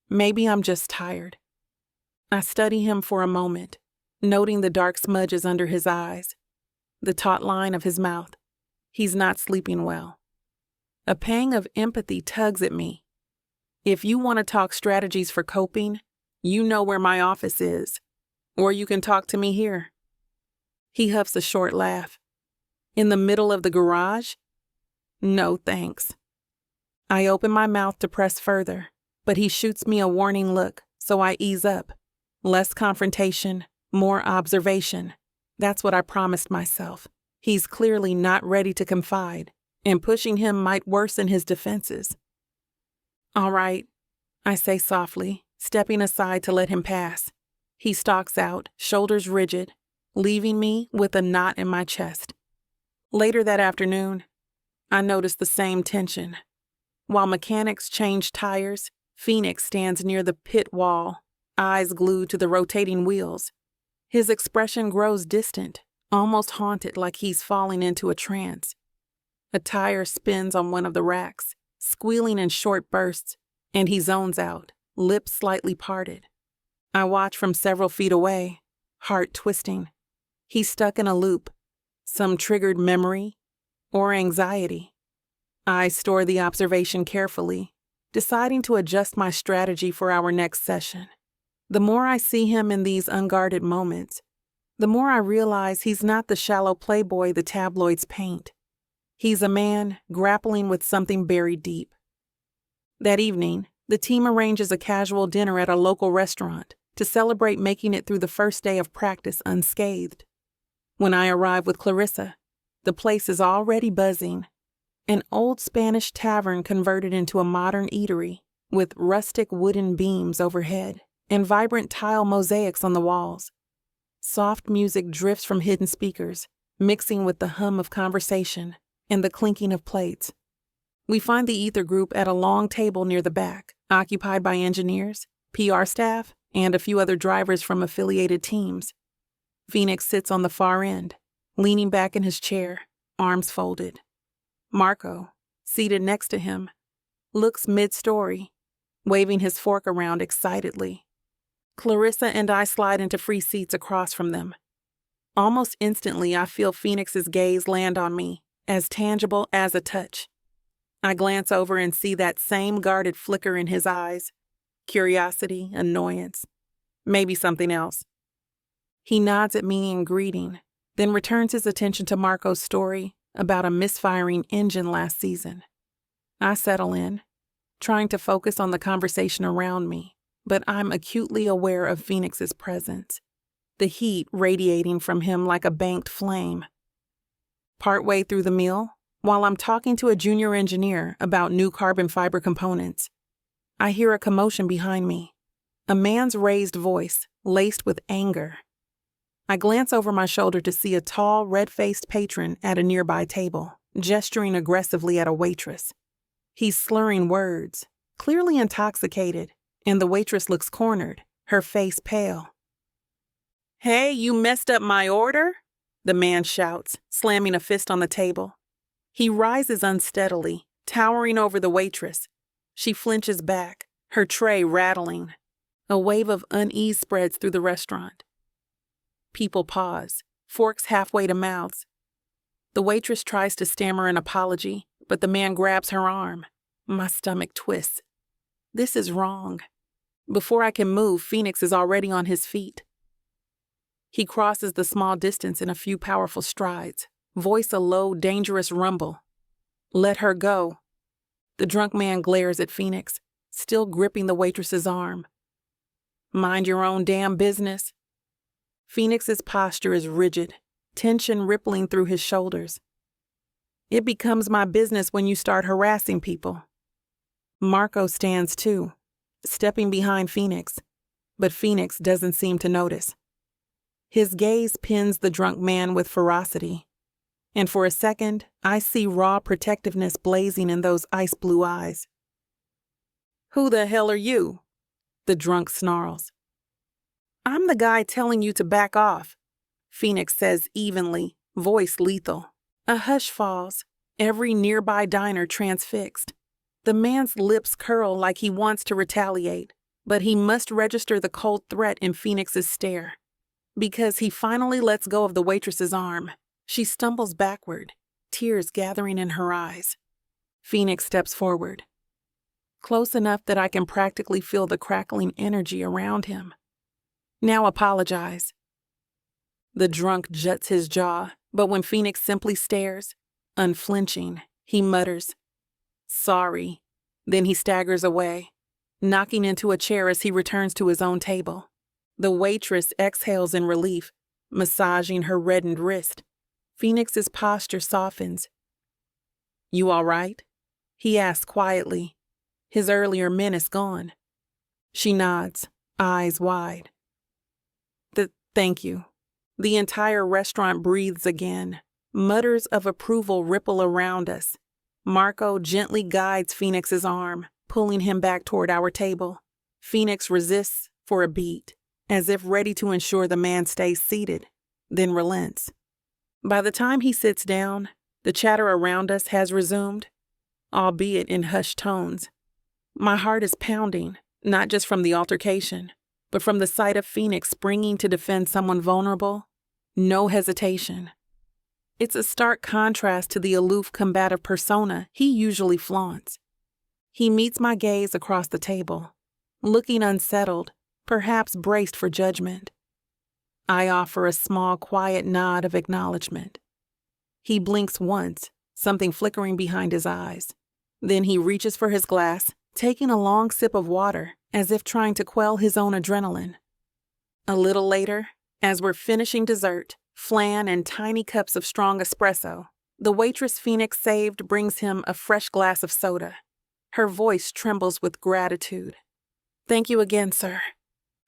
[SPEAKER 1] Maybe I'm just tired. I study him for a moment, noting the dark smudges under his eyes, the taut line of his mouth. He's not sleeping well. A pang of empathy tugs at me. If you want to talk strategies for coping, you know where my office is, or you can talk to me here. He huffs a short laugh. "In the middle of the garage?" "No, thanks." I open my mouth to press further, but he shoots me a warning look, so I ease up. Less confrontation, more observation. That's what I promised myself. He's clearly not ready to confide, and pushing him might worsen his defenses. All right, I say softly, stepping aside to let him pass. He stalks out, shoulders rigid, leaving me with a knot in my chest. Later that afternoon, I notice the same tension. While mechanics change tires, Phoenix stands near the pit wall, eyes glued to the rotating wheels. His expression grows distant, almost haunted, like he's falling into a trance. A tire spins on one of the racks, squealing in short bursts, and he zones out, lips slightly parted. I watch from several feet away, heart twisting. He's stuck in a loop, some triggered memory or anxiety. I store the observation carefully, deciding to adjust my strategy for our next session. The more I see him in these unguarded moments, the more I realize he's not the shallow playboy the tabloids paint. He's a man grappling with something buried deep. That evening, the team arranges a casual dinner at a local restaurant to celebrate making it through the first day of practice unscathed. When I arrive with Clarissa, the place is already buzzing. An old Spanish tavern converted into a modern eatery with rustic wooden beams overhead and vibrant tile mosaics on the walls. Soft music drifts from hidden speakers, mixing with the hum of conversation and the clinking of plates. We find the Ether group at a long table near the back, occupied by engineers, PR staff, and a few other drivers from affiliated teams. Phoenix sits on the far end, leaning back in his chair, arms folded. Marco, seated next to him, looks mid-story, waving his fork around excitedly. Clarissa and I slide into free seats across from them. Almost instantly, I feel Phoenix's gaze land on me, as tangible as a touch. I glance over and see that same guarded flicker in his eyes. Curiosity, annoyance, maybe something else. He nods at me in greeting, then returns his attention to Marco's story about a misfiring engine last season. I settle in, trying to focus on the conversation around me, but I'm acutely aware of Phoenix's presence, the heat radiating from him like a banked flame. Partway through the meal, while I'm talking to a junior engineer about new carbon fiber components, I hear a commotion behind me, a man's raised voice laced with anger. I glance over my shoulder to see a tall, red-faced patron at a nearby table, gesturing aggressively at a waitress. He's slurring words, clearly intoxicated, and the waitress looks cornered, her face pale. "Hey, you messed up my order?" the man shouts, slamming a fist on the table. He rises unsteadily, towering over the waitress. She flinches back, her tray rattling. A wave of unease spreads through the restaurant. People pause, forks halfway to mouths. The waitress tries to stammer an apology, but the man grabs her arm. My stomach twists. This is wrong. Before I can move, Phoenix is already on his feet. He crosses the small distance in a few powerful strides, voice a low, dangerous rumble. "Let her go." The drunk man glares at Phoenix, still gripping the waitress's arm. "Mind your own damn business." Phoenix's posture is rigid, tension rippling through his shoulders. "It becomes my business when you start harassing people." Marco stands too, stepping behind Phoenix, but Phoenix doesn't seem to notice. His gaze pins the drunk man with ferocity, and for a second, I see raw protectiveness blazing in those ice-blue eyes. "Who the hell are you?" the drunk snarls. "I'm the guy telling you to back off," Phoenix says evenly, voice lethal. A hush falls, every nearby diner transfixed. The man's lips curl like he wants to retaliate, but he must register the cold threat in Phoenix's stare. Because he finally lets go of the waitress's arm, she stumbles backward, tears gathering in her eyes. Phoenix steps forward, close enough that I can practically feel the crackling energy around him. "Now apologize." The drunk juts his jaw, but when Phoenix simply stares, unflinching, he mutters, "Sorry." Then he staggers away, knocking into a chair as he returns to his own table. The waitress exhales in relief, massaging her reddened wrist. Phoenix's posture softens. "You all right?" he asks quietly, his earlier menace gone. She nods, eyes wide. Thank you." The entire restaurant breathes again. Mutters of approval ripple around us. Marco gently guides Phoenix's arm, pulling him back toward our table. Phoenix resists for a beat, as if ready to ensure the man stays seated, then relents. By the time he sits down, the chatter around us has resumed, albeit in hushed tones. My heart is pounding, not just from the altercation, but from the sight of Phoenix springing to defend someone vulnerable. No hesitation. It's a stark contrast to the aloof, combative persona he usually flaunts. He meets my gaze across the table, looking unsettled, perhaps braced for judgment. I offer a small, quiet nod of acknowledgement. He blinks once, something flickering behind his eyes. Then he reaches for his glass, taking a long sip of water, as if trying to quell his own adrenaline. A little later, as we're finishing dessert, flan and tiny cups of strong espresso, the waitress Phoenix saved brings him a fresh glass of soda. Her voice trembles with gratitude. "Thank you again, sir."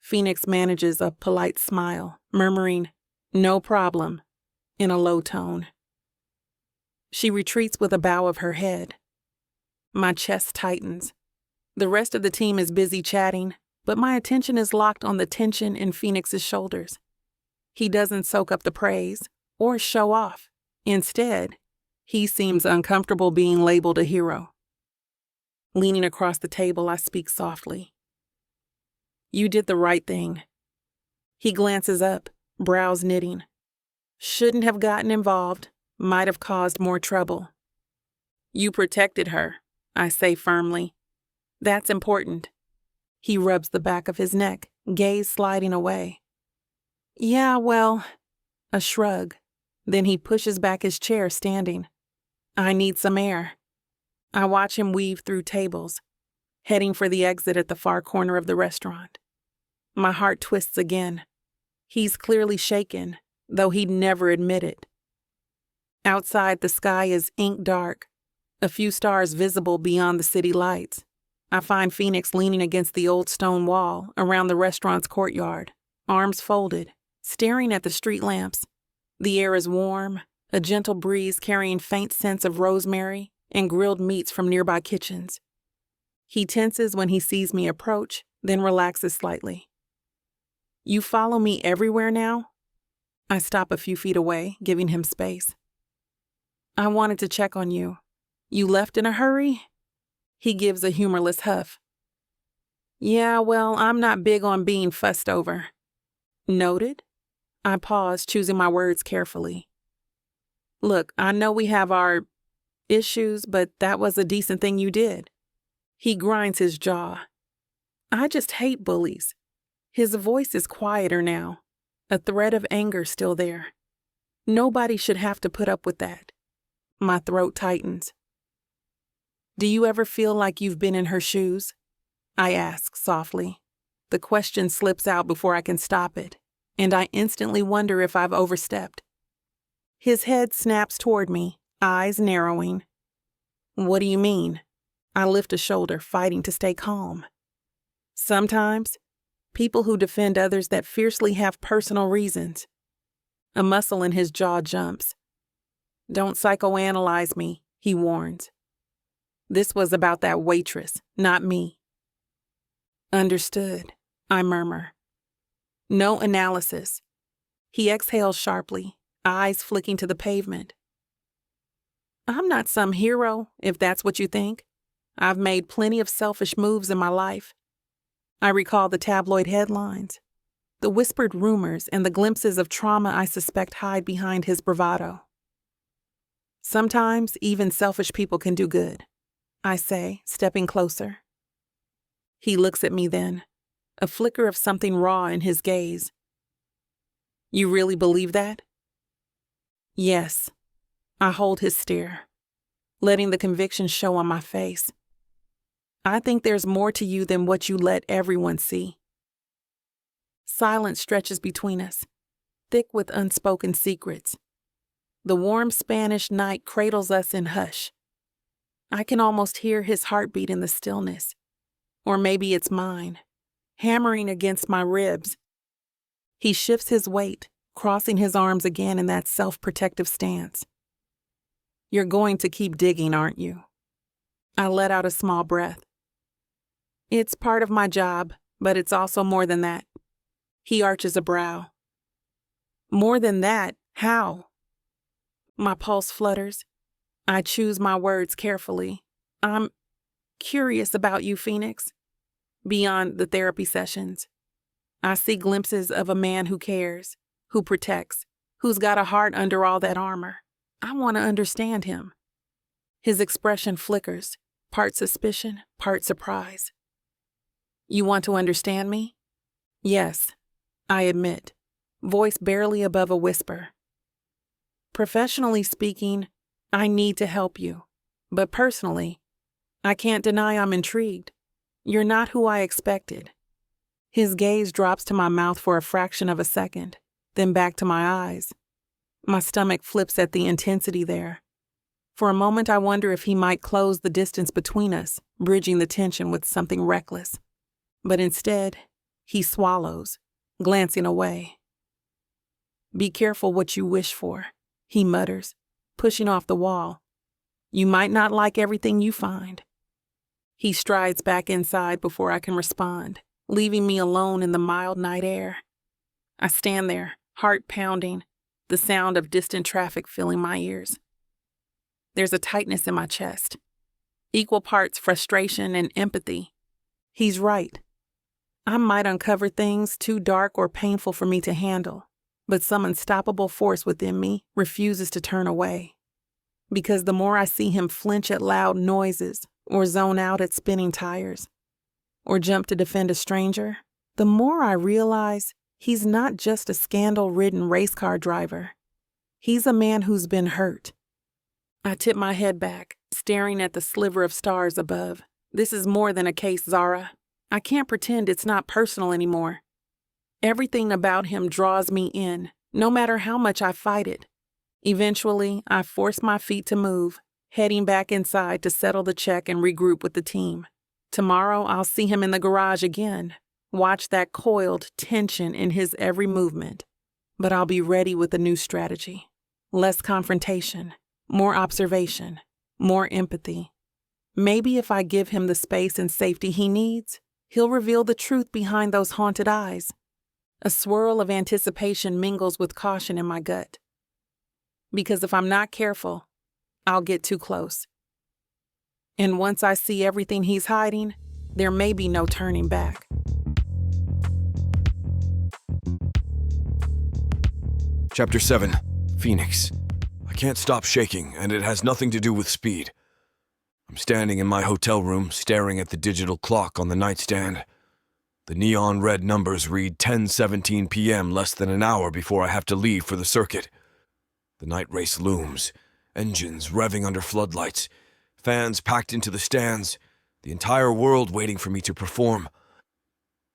[SPEAKER 1] Phoenix manages a polite smile, murmuring, "No problem," in a low tone. She retreats with a bow of her head. My chest tightens. The rest of the team is busy chatting, but my attention is locked on the tension in Phoenix's shoulders. He doesn't soak up the praise or show off. Instead, he seems uncomfortable being labeled a hero. Leaning across the table, I speak softly. "You did the right thing." He glances up, brows knitting. "Shouldn't have gotten involved, might have caused more trouble." "You protected her," I say firmly. "That's important." He rubs the back of his neck, gaze sliding away. "Yeah, well," a shrug. Then he pushes back his chair, standing. "I need some air." I watch him weave through tables, heading for the exit at the far corner of the restaurant. My heart twists again. He's clearly shaken, though he'd never admit it. Outside, the sky is ink dark, a few stars visible beyond the city lights. I find Phoenix leaning against the old stone wall around the restaurant's courtyard, arms folded, staring at the street lamps. The air is warm, a gentle breeze carrying faint scents of rosemary and grilled meats from nearby kitchens. He tenses when he sees me approach, then relaxes slightly. "You follow me everywhere now?" I stop a few feet away, giving him space. "I wanted to check on you. You left in a hurry?" He gives a humorless huff. "Yeah, well, I'm not big on being fussed over." "Noted?" I pause, choosing my words carefully. "Look, I know we have our issues, but that was a decent thing you did." He grinds his jaw. "I just hate bullies." His voice is quieter now, a thread of anger still there. Nobody should have to put up with that. My throat tightens. "Do you ever feel like you've been in her shoes?" I ask softly. The question slips out before I can stop it, and I instantly wonder if I've overstepped. His head snaps toward me, eyes narrowing. "What do you mean?" I lift a shoulder, fighting to stay calm. "Sometimes, people who defend others that fiercely have personal reasons." A muscle in his jaw jumps. "Don't psychoanalyze me," he warns. "This was about that waitress, not me." "Understood," I murmur. No analysis. He exhales sharply, eyes flicking to the pavement. "I'm not some hero, if that's what you think. I've made plenty of selfish moves in my life." I recall the tabloid headlines, the whispered rumors, and the glimpses of trauma I suspect hide behind his bravado. "Sometimes even selfish people can do good," I say, stepping closer. He looks at me then, a flicker of something raw in his gaze. "You really believe that?" "Yes." I hold his stare, letting the conviction show on my face. "I think there's more to you than what you let everyone see." Silence stretches between us. thick with unspoken secrets. The warm Spanish night cradles us in hush. I can almost hear his heartbeat in the stillness. Or maybe it's mine, hammering against my ribs. He shifts his weight, crossing his arms again in that self-protective stance. You're going to keep digging, aren't you? I let out a small breath. It's part of my job, but it's also more than that. He arches a brow. More than that? How? My pulse flutters. I choose my words carefully. I'm curious about you, Phoenix. Beyond the therapy sessions, I see glimpses of a man who cares, who protects, who's got a heart under all that armor. I want to understand him. His expression flickers, part suspicion, part surprise. You want to understand me? Yes, I admit, voice barely above a whisper. Professionally speaking, I need to help you, but personally, I can't deny I'm intrigued. You're not who I expected. His gaze drops to my mouth for a fraction of a second, then back to my eyes. My stomach flips at the intensity there. For a moment, I wonder if he might close the distance between us, bridging the tension with something reckless. But instead, he swallows, glancing away. Be careful what you wish for, he mutters, pushing off the wall. You might not like everything you find. He strides back inside before I can respond, leaving me alone in the mild night air. I stand there, heart pounding, the sound of distant traffic filling my ears. There's a tightness in my chest, equal parts frustration and empathy. He's right. I might uncover things too dark or painful for me to handle, but some unstoppable force within me refuses to turn away. Because the more I see him flinch at loud noises, or zone out at spinning tires, or jump to defend a stranger, the more I realize he's not just a scandal-ridden race car driver. He's a man who's been hurt. I tip my head back, staring at the sliver of stars above. This is more than a case, Zara. I can't pretend it's not personal anymore. Everything about him draws me in, no matter how much I fight it. Eventually, I force my feet to move, heading back inside to settle the check and regroup with the team. Tomorrow, I'll see him in the garage again, watch that coiled tension in his every movement. But I'll be ready with a new strategy. Less confrontation, more observation, more empathy. Maybe if I give him the space and safety he needs, he'll reveal the truth behind those haunted eyes. A swirl of anticipation mingles with caution in my gut. Because if I'm not careful, I'll get too close. And once I see everything he's hiding, there may be no turning back.
[SPEAKER 2] Chapter 7. Phoenix. I can't stop shaking, and it has nothing to do with speed. I'm standing in my hotel room, staring at the digital clock on the nightstand. The neon red numbers read 10:17 p.m., less than an hour before I have to leave for the circuit. The night race looms, engines revving under floodlights, fans packed into the stands, the entire world waiting for me to perform.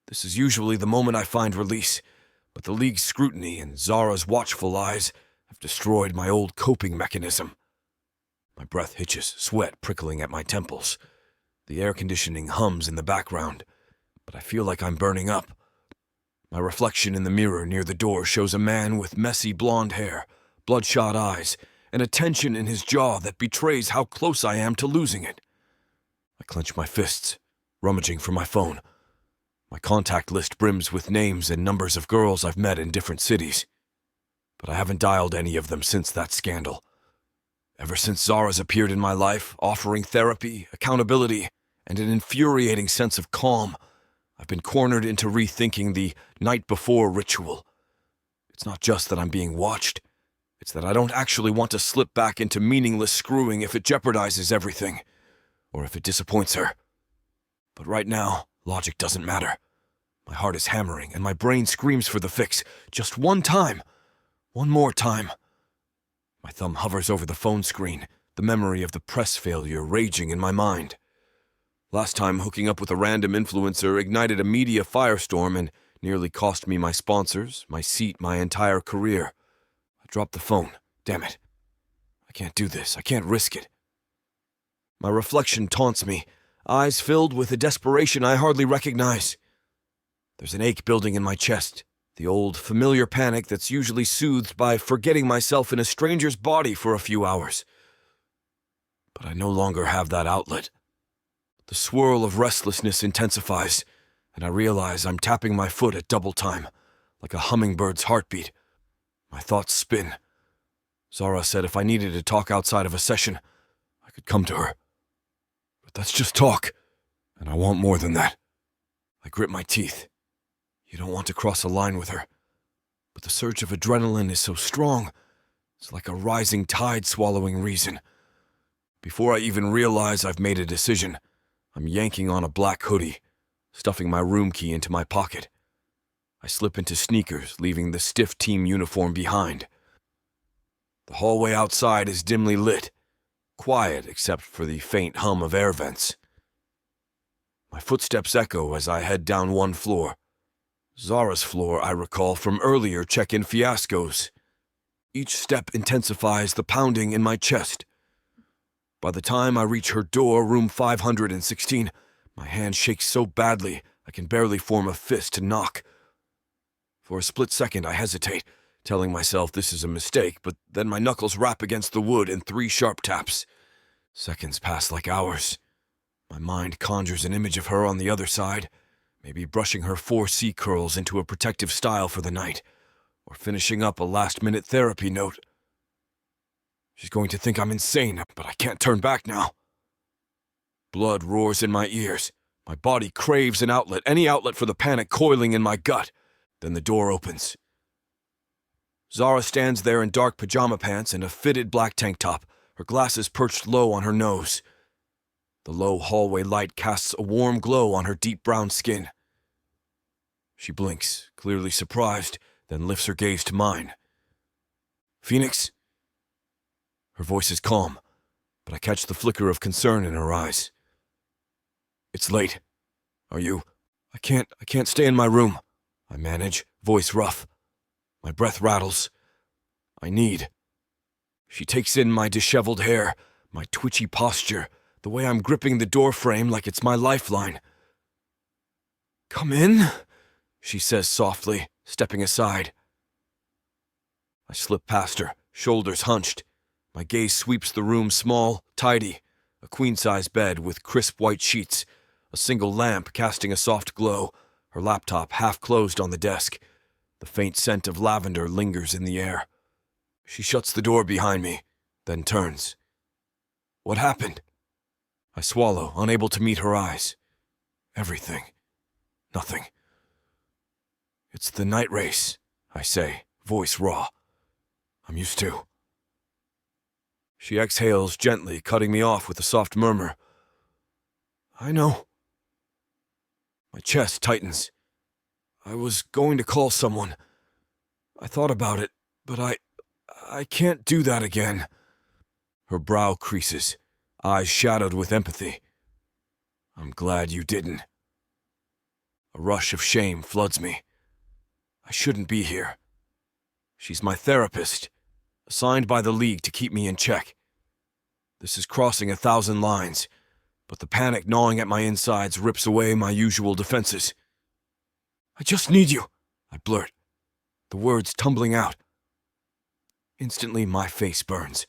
[SPEAKER 2] This is usually the moment I find release, but the league's scrutiny and Zara's watchful eyes have destroyed my old coping mechanism. My breath hitches, sweat prickling at my temples. The air conditioning hums in the background, but I feel like I'm burning up. My reflection in the mirror near the door shows a man with messy blonde hair, bloodshot eyes, and a tension in his jaw that betrays how close I am to losing it. I clench my fists, rummaging for my phone. My contact list brims with names and numbers of girls I've met in different cities. But I haven't dialed any of them since that scandal. Ever since Zara's appeared in my life, offering therapy, accountability, and an infuriating sense of calm, I've been cornered into rethinking the night before ritual. It's not just that I'm being watched. It's that I don't actually want to slip back into meaningless screwing if it jeopardizes everything, or if it disappoints her. But right now, logic doesn't matter. My heart is hammering, and my brain screams for the fix. Just one time. One more time. My thumb hovers over the phone screen, the memory of the press failure raging in my mind. Last time, hooking up with a random influencer ignited a media firestorm, and Nearly cost me my sponsors, my seat, my entire career. I dropped the phone. Damn it. I can't do this. I can't risk it. My reflection taunts me, eyes filled with a desperation I hardly recognize. There's an ache building in my chest, the old familiar panic that's usually soothed by forgetting myself in a stranger's body for a few hours. But I no longer have that outlet. The swirl of restlessness intensifies, and I realize I'm tapping my foot at double time, like a hummingbird's heartbeat. My thoughts spin. Zara said if I needed to talk outside of a session, I could come to her. But that's just talk, and I want more than that. I grit my teeth. You don't want to cross a line with her. But the surge of adrenaline is so strong, it's like a rising tide swallowing reason. Before I even realize I've made a decision, I'm yanking on a black hoodie, stuffing my room key into my pocket. I slip into sneakers, leaving the stiff team uniform behind. The hallway outside is dimly lit, quiet except for the faint hum of air vents. My footsteps echo as I head down one floor. Zara's floor, I recall from earlier check-in fiascos. Each step intensifies the pounding in my chest. By the time I reach her door, room 516, my hand shakes so badly I can barely form a fist to knock. For a split second I hesitate, telling myself this is a mistake, but then my knuckles rap against the wood in 3 sharp taps. Seconds pass like hours. My mind conjures an image of her on the other side, maybe brushing her 4 C curls into a protective style for the night, or finishing up a last-minute therapy note. She's going to think I'm insane, but I can't turn back now. Blood roars in my ears. My body craves an outlet, any outlet for the panic coiling in my gut. Then the door opens. Zara stands there in dark pajama pants and a fitted black tank top, her glasses perched low on her nose. The low hallway light casts a warm glow on her deep brown skin. She blinks, clearly surprised, then lifts her gaze to mine. "Phoenix?" Her voice is calm, but I catch the flicker of concern in her eyes. "It's late. Are you?" I can't stay in my room," I manage, voice rough. My breath rattles. "I need." She takes in my disheveled hair, my twitchy posture, the way I'm gripping the door frame like it's my lifeline. "Come in," she says softly, stepping aside. I slip past her, shoulders hunched. My gaze sweeps the room small, tidy, a queen-size bed with crisp white sheets, a single lamp casting a soft glow, her laptop half closed on the desk. The faint scent of lavender lingers in the air. She shuts the door behind me, then turns. "What happened?" I swallow, unable to meet her eyes. "Everything. Nothing." "It's the night race," I say, voice raw. "I'm used to." She exhales gently, cutting me off with a soft murmur. "I know." My chest tightens. "I was going to call someone. I thought about it, but I can't do that again." Her brow creases, eyes shadowed with empathy. "I'm glad you didn't." A rush of shame floods me. I shouldn't be here. She's my therapist, assigned by the league to keep me in check. This is crossing 1,000 lines, but the panic gnawing at my insides rips away my usual defenses. "I just need you," I blurt, the words tumbling out. Instantly, my face burns.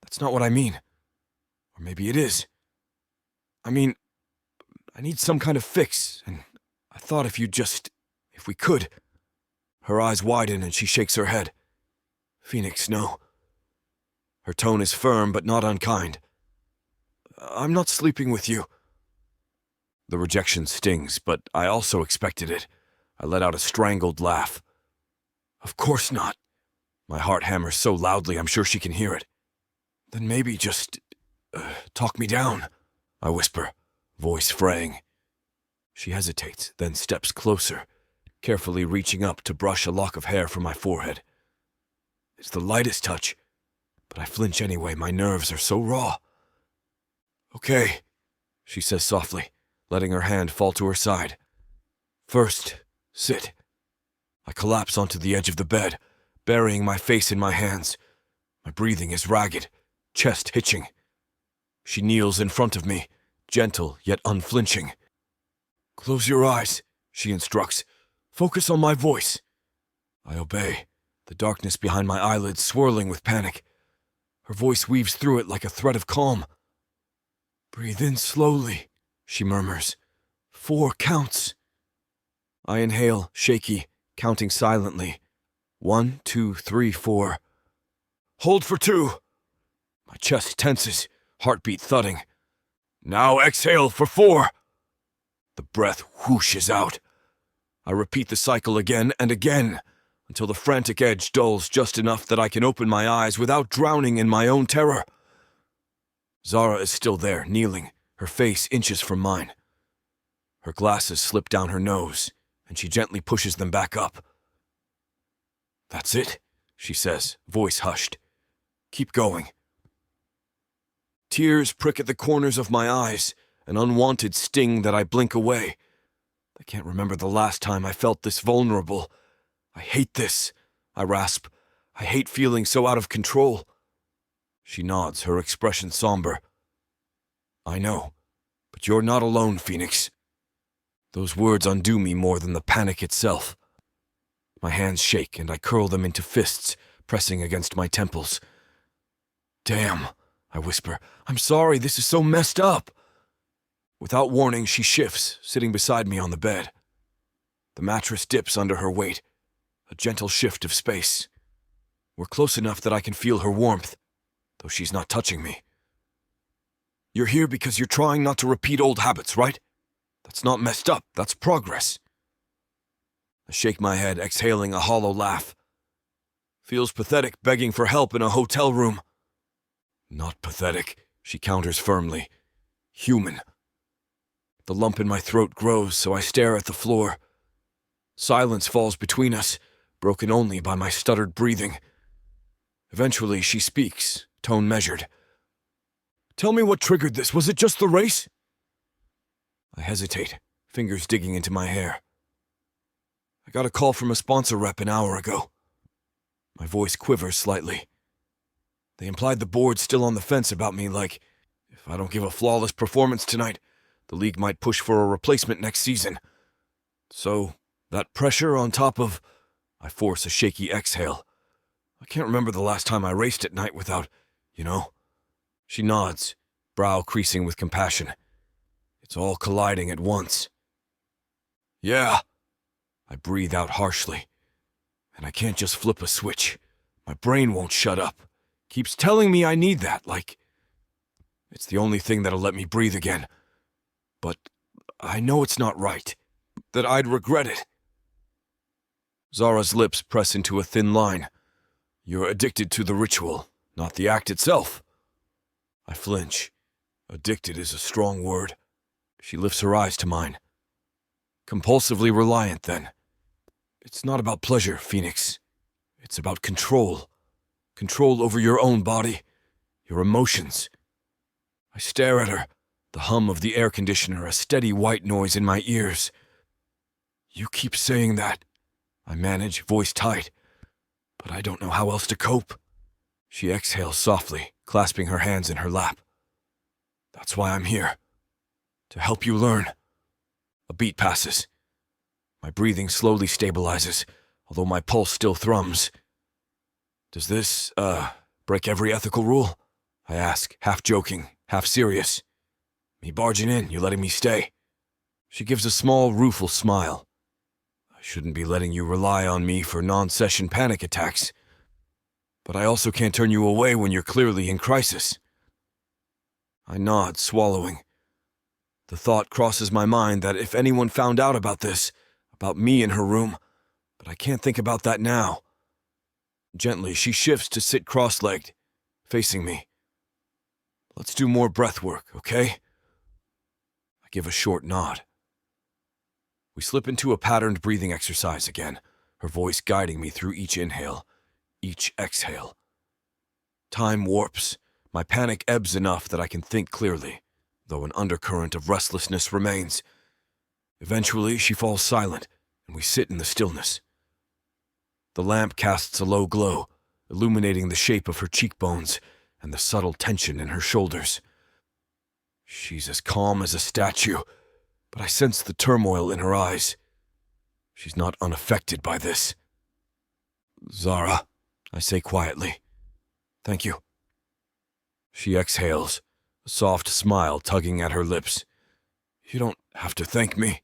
[SPEAKER 2] That's not what I mean. Or maybe it is. I mean, I need some kind of fix, and I thought if we could. Her eyes widen and she shakes her head. "Phoenix, no." Her tone is firm but not unkind. "I'm not sleeping with you." The rejection stings, but I also expected it. I let out a strangled laugh. "Of course not." My heart hammers so loudly I'm sure she can hear it. "Then maybe just talk me down," I whisper, voice fraying. She hesitates, then steps closer, carefully reaching up to brush a lock of hair from my forehead. It's the lightest touch, but I flinch anyway, my nerves are so raw. "Okay," she says softly, letting her hand fall to her side. "First, sit." I collapse onto the edge of the bed, burying my face in my hands. My breathing is ragged, chest hitching. She kneels in front of me, gentle yet unflinching. "Close your eyes," she instructs. "Focus on my voice." I obey, the darkness behind my eyelids swirling with panic. Her voice weaves through it like a thread of calm. "Breathe in slowly," she murmurs. 4 counts. I inhale, shaky, counting silently. 1, 2, 3, 4. Hold for 2. My chest tenses, heartbeat thudding. Now exhale for 4. The breath whooshes out. I repeat the cycle again and again, until the frantic edge dulls just enough that I can open my eyes without drowning in my own terror. Zara is still there, kneeling, her face inches from mine. Her glasses slip down her nose, and she gently pushes them back up. "That's it," she says, voice hushed. "Keep going." Tears prick at the corners of my eyes, an unwanted sting that I blink away. I can't remember the last time I felt this vulnerable. "I hate this," I rasp. "I hate feeling so out of control." She nods, her expression somber. "I know, but you're not alone, Phoenix." Those words undo me more than the panic itself. My hands shake and I curl them into fists, pressing against my temples. "Damn," I whisper. "I'm sorry, this is so messed up." Without warning, she shifts, sitting beside me on the bed. The mattress dips under her weight, a gentle shift of space. We're close enough that I can feel her warmth, though she's not touching me. "You're here because you're trying not to repeat old habits, right? That's not messed up, that's progress." I shake my head, exhaling a hollow laugh. Feels pathetic begging for help in a hotel room. "Not pathetic," she counters firmly. "Human." The lump in my throat grows, so I stare at the floor. Silence falls between us, broken only by my stuttered breathing. Eventually, she speaks, tone measured. "Tell me what triggered this. Was it just the race?" I hesitate, fingers digging into my hair. "I got a call from a sponsor rep an hour ago." My voice quivers slightly. "They implied the board's still on the fence about me, like, if I don't give a flawless performance tonight, the league might push for a replacement next season. So, that pressure on top of..." I force a shaky exhale. "I can't remember the last time I raced at night without, you know." She nods, brow creasing with compassion. It's all colliding at once. "Yeah." I breathe out harshly. And I can't just flip a switch. My brain won't shut up. Keeps telling me I need that, like it's the only thing that'll let me breathe again. But I know it's not right. That I'd regret it. Zara's lips press into a thin line. "You're addicted to the ritual, not the act itself." I flinch. Addicted is a strong word. She lifts her eyes to mine. "Compulsively reliant, then. It's not about pleasure, Phoenix. It's about control. Control over your own body, your emotions." I stare at her, the hum of the air conditioner a steady white noise in my ears. "You keep saying that," I manage, voice tight. "But I don't know how else to cope." She exhales softly, clasping her hands in her lap. "That's why I'm here. To help you learn." A beat passes. My breathing slowly stabilizes, although my pulse still thrums. "Does this, break every ethical rule?" I ask, half joking, half serious. "Me barging in, you letting me stay?" She gives a small, rueful smile. "I shouldn't be letting you rely on me for non-session panic attacks. But I also can't turn you away when you're clearly in crisis." I nod, swallowing. The thought crosses my mind that if anyone found out about this, about me in her room, but I can't think about that now. Gently, she shifts to sit cross-legged, facing me. "Let's do more breath work, okay?" I give a short nod. We slip into a patterned breathing exercise again, her voice guiding me through each inhale, each exhale. Time warps. My panic ebbs enough that I can think clearly, though an undercurrent of restlessness remains. Eventually, she falls silent, and we sit in the stillness. The lamp casts a low glow, illuminating the shape of her cheekbones and the subtle tension in her shoulders. She's as calm as a statue, but I sense the turmoil in her eyes. She's not unaffected by this. "Zara," I say quietly. "Thank you." She exhales, a soft smile tugging at her lips. "You don't have to thank me."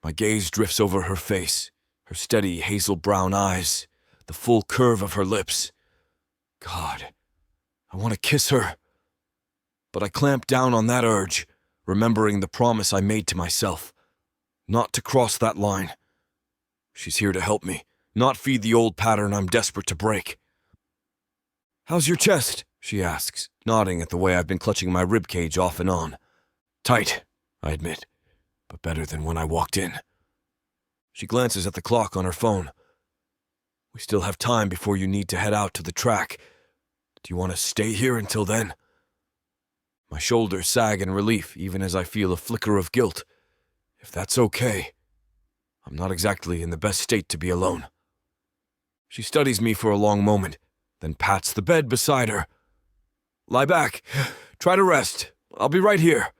[SPEAKER 2] My gaze drifts over her face, her steady hazel brown eyes, the full curve of her lips. God, I want to kiss her. But I clamp down on that urge, remembering the promise I made to myself, not to cross that line. She's here to help me, not feed the old pattern I'm desperate to break. "How's your chest?" she asks, nodding at the way I've been clutching my ribcage off and on. "Tight," I admit, "but better than when I walked in." She glances at the clock on her phone. "We still have time before you need to head out to the track. Do you want to stay here until then?" My shoulders sag in relief even as I feel a flicker of guilt. If that's okay. I'm not exactly in the best state to be alone. She studies me for a long moment, then pats the bed beside her. "Lie back. Try to rest. I'll be right here."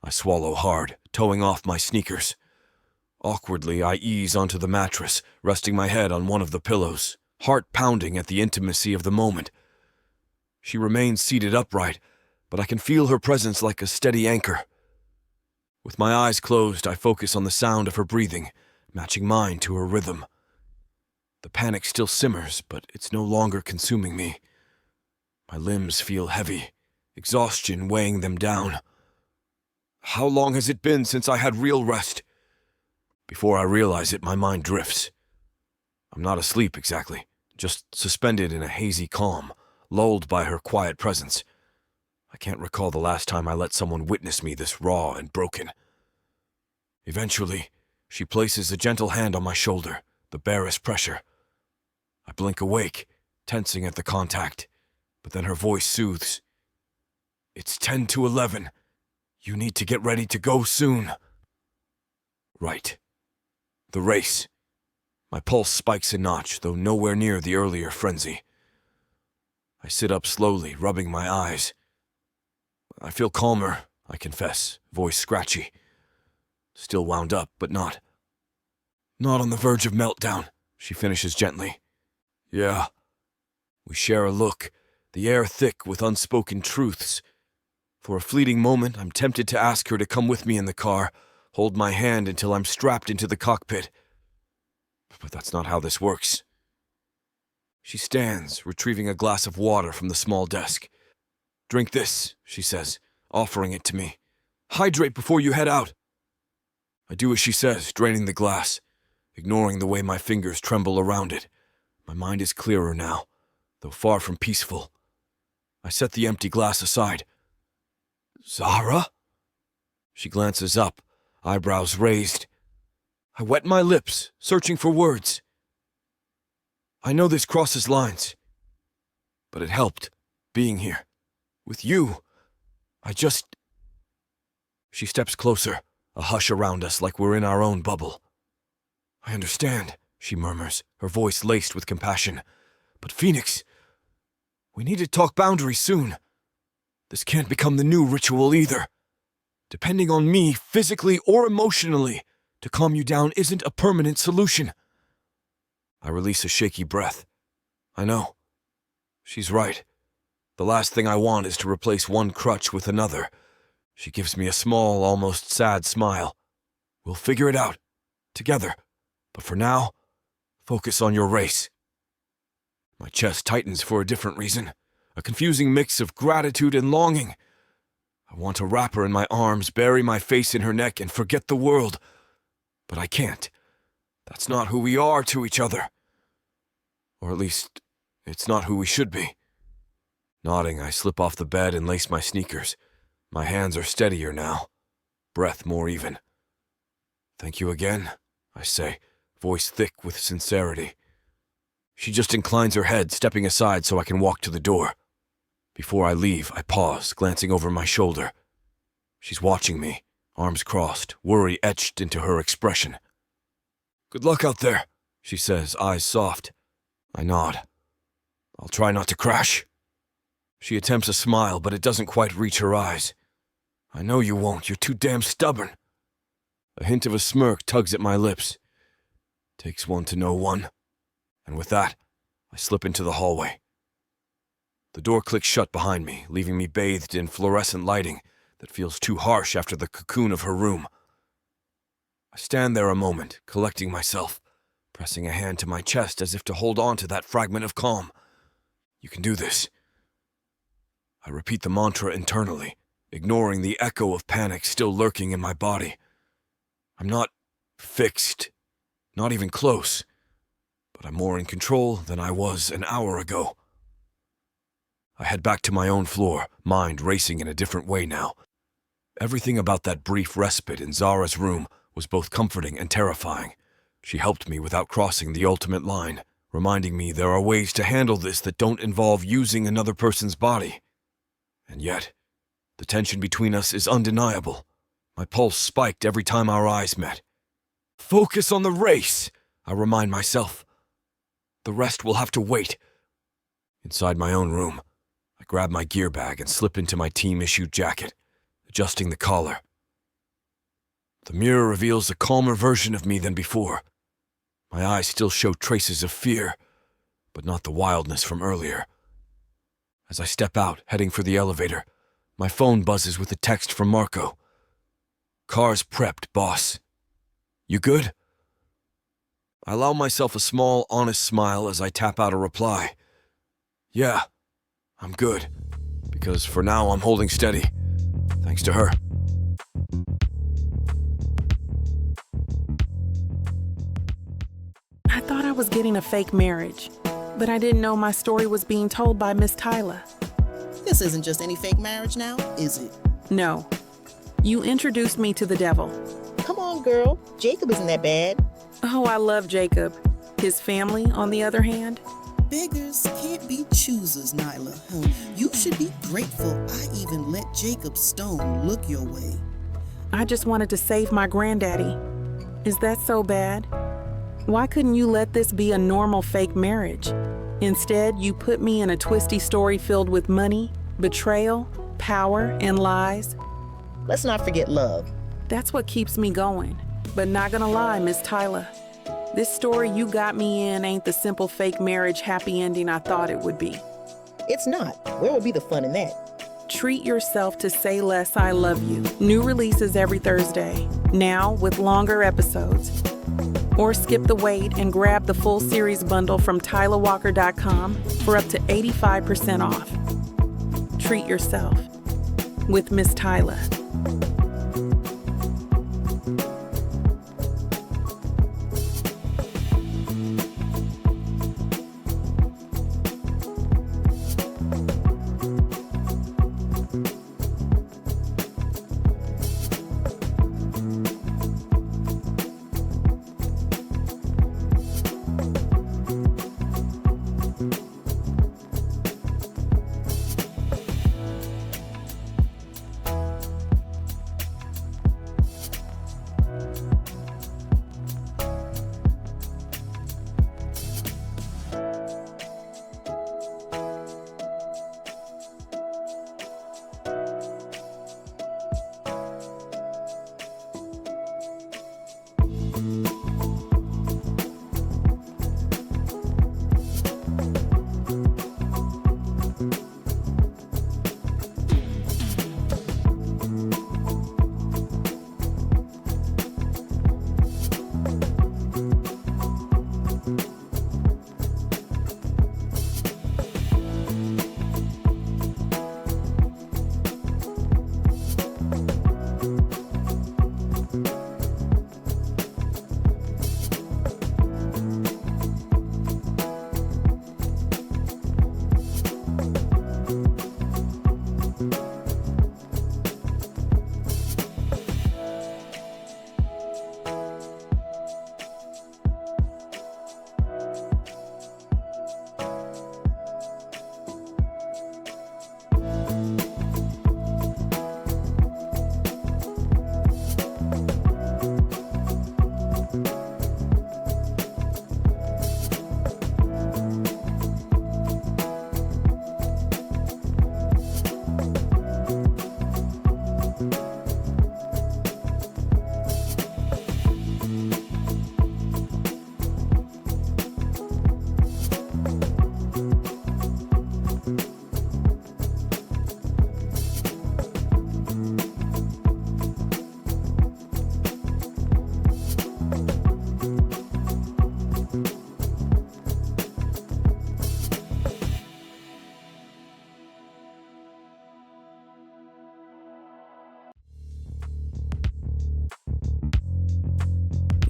[SPEAKER 2] I swallow hard, toeing off my sneakers. Awkwardly, I ease onto the mattress, resting my head on one of the pillows, heart pounding at the intimacy of the moment. She remains seated upright, but I can feel her presence like a steady anchor. With my eyes closed, I focus on the sound of her breathing, matching mine to her rhythm. The panic still simmers, but it's no longer consuming me. My limbs feel heavy, exhaustion weighing them down. How long has it been since I had real rest? Before I realize it, my mind drifts. I'm not asleep exactly, just suspended in a hazy calm, lulled by her quiet presence. I can't recall the last time I let someone witness me this raw and broken. Eventually, she places a gentle hand on my shoulder, the barest pressure. I blink awake, tensing at the contact, but then her voice soothes. "It's 10 to 11. You need to get ready to go soon." Right. The race. My pulse spikes a notch, though nowhere near the earlier frenzy. I sit up slowly, rubbing my eyes. I feel calmer, I confess, voice scratchy. Still wound up, but not on the verge of meltdown, she finishes gently. Yeah. We share a look, the air thick with unspoken truths. For a fleeting moment, I'm tempted to ask her to come with me in the car, hold my hand until I'm strapped into the cockpit. But that's not how this works. She stands, retrieving a glass of water from the small desk. "Drink this," she says, offering it to me. "Hydrate before you head out." I do as she says, draining the glass, ignoring the way my fingers tremble around it. My mind is clearer now, though far from peaceful. I set the empty glass aside. "Zahra?" She glances up, eyebrows raised. I wet my lips, searching for words. I know this crosses lines, but it helped, being here. With you, She steps closer, a hush around us like we're in our own bubble. "I understand," she murmurs, her voice laced with compassion. "But Phoenix, we need to talk boundaries soon. This can't become the new ritual either. Depending on me, physically or emotionally, to calm you down isn't a permanent solution." I release a shaky breath. I know. She's right. The last thing I want is to replace one crutch with another. She gives me a small, almost sad smile. "We'll figure it out. Together. But for now, focus on your race." My chest tightens for a different reason. A confusing mix of gratitude and longing. I want to wrap her in my arms, bury my face in her neck, and forget the world. But I can't. That's not who we are to each other. Or at least, it's not who we should be. Nodding, I slip off the bed and lace my sneakers. My hands are steadier now. Breath more even. "Thank you again," I say, voice thick with sincerity. She just inclines her head, stepping aside so I can walk to the door. Before I leave, I pause, glancing over my shoulder. She's watching me, arms crossed, worry etched into her expression. "Good luck out there," she says, eyes soft. I nod. I'll try not to crash. She attempts a smile, but it doesn't quite reach her eyes. I know you won't. You're too damn stubborn. A hint of a smirk tugs at my lips. Takes one to know one. And with that, I slip into the hallway. The door clicks shut behind me, leaving me bathed in fluorescent lighting that feels too harsh after the cocoon of her room. I stand there a moment, collecting myself, pressing a hand to my chest as if to hold on to that fragment of calm. You can do this. I repeat the mantra internally, ignoring the echo of panic still lurking in my body. I'm not fixed, not even close, but I'm more in control than I was an hour ago. I head back to my own floor, mind racing in a different way now. Everything about that brief respite in Zara's room was both comforting and terrifying. She helped me without crossing the ultimate line, reminding me there are ways to handle this that don't involve using another person's body. And yet, the tension between us is undeniable. My pulse spiked every time our eyes met. Focus on the race, I remind myself. The rest will have to wait. Inside my own room, I grab my gear bag and slip into my team-issued jacket, adjusting the collar. The mirror reveals a calmer version of me than before. My eyes still show traces of fear, but not the wildness from earlier. As I step out, heading for the elevator, my phone buzzes with a text from Marco. Car's prepped, boss. You good? I allow myself a small, honest smile as I tap out a reply. Yeah, I'm good, because for now I'm holding steady, thanks to her.
[SPEAKER 1] I thought I was getting a fake marriage, but I didn't know my story was being told by Miss Tyla.
[SPEAKER 3] This isn't just any fake marriage now, is it?
[SPEAKER 1] No. You introduced me to the devil.
[SPEAKER 3] Come on, girl. Jacob isn't that bad.
[SPEAKER 1] Oh, I love Jacob. His family, on the other hand?
[SPEAKER 7] Beggars can't be choosers, Nyla. You should be grateful I even let Jacob Stone look your way.
[SPEAKER 1] I just wanted to save my granddaddy. Is that so bad? Why couldn't you let this be a normal fake marriage? Instead, you put me in a twisty story filled with money, betrayal, power, and lies.
[SPEAKER 3] Let's not forget love.
[SPEAKER 1] That's what keeps me going. But not gonna lie, Miss Tyla. This story you got me in ain't the simple fake marriage happy ending I thought it would be.
[SPEAKER 3] It's not. Where would be the fun in that?
[SPEAKER 1] Treat yourself to Say Less, I Love You. New releases every Thursday, now with longer episodes. Or skip the wait and grab the full series bundle from TylaWalker.com for up to 85% off. Treat yourself with Miss Tyla.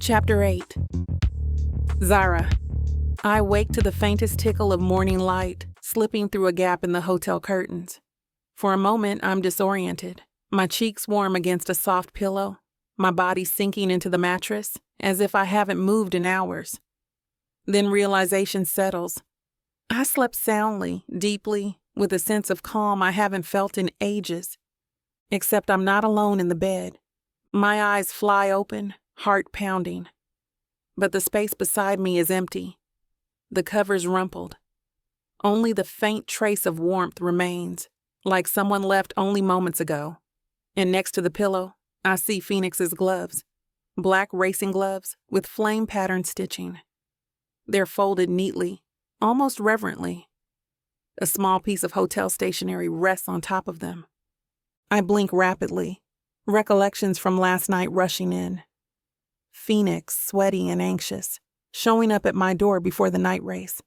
[SPEAKER 1] Chapter 8. Zara. I wake to the faintest tickle of morning light slipping through a gap in the hotel curtains. For a moment, I'm disoriented, my cheeks warm against a soft pillow, my body sinking into the mattress as if I haven't moved in hours. Then realization settles. I slept soundly, deeply, with a sense of calm I haven't felt in ages. Except I'm not alone in the bed. My eyes fly open, heart pounding. But the space beside me is empty. The covers rumpled. Only the faint trace of warmth remains, like someone left only moments ago. And next to the pillow, I see Phoenix's gloves. Black racing gloves with flame pattern stitching. They're folded neatly, almost reverently. A small piece of hotel stationery rests on top of them. I blink rapidly, recollections from last night rushing in. Phoenix, sweaty and anxious, showing up at my door before the night race.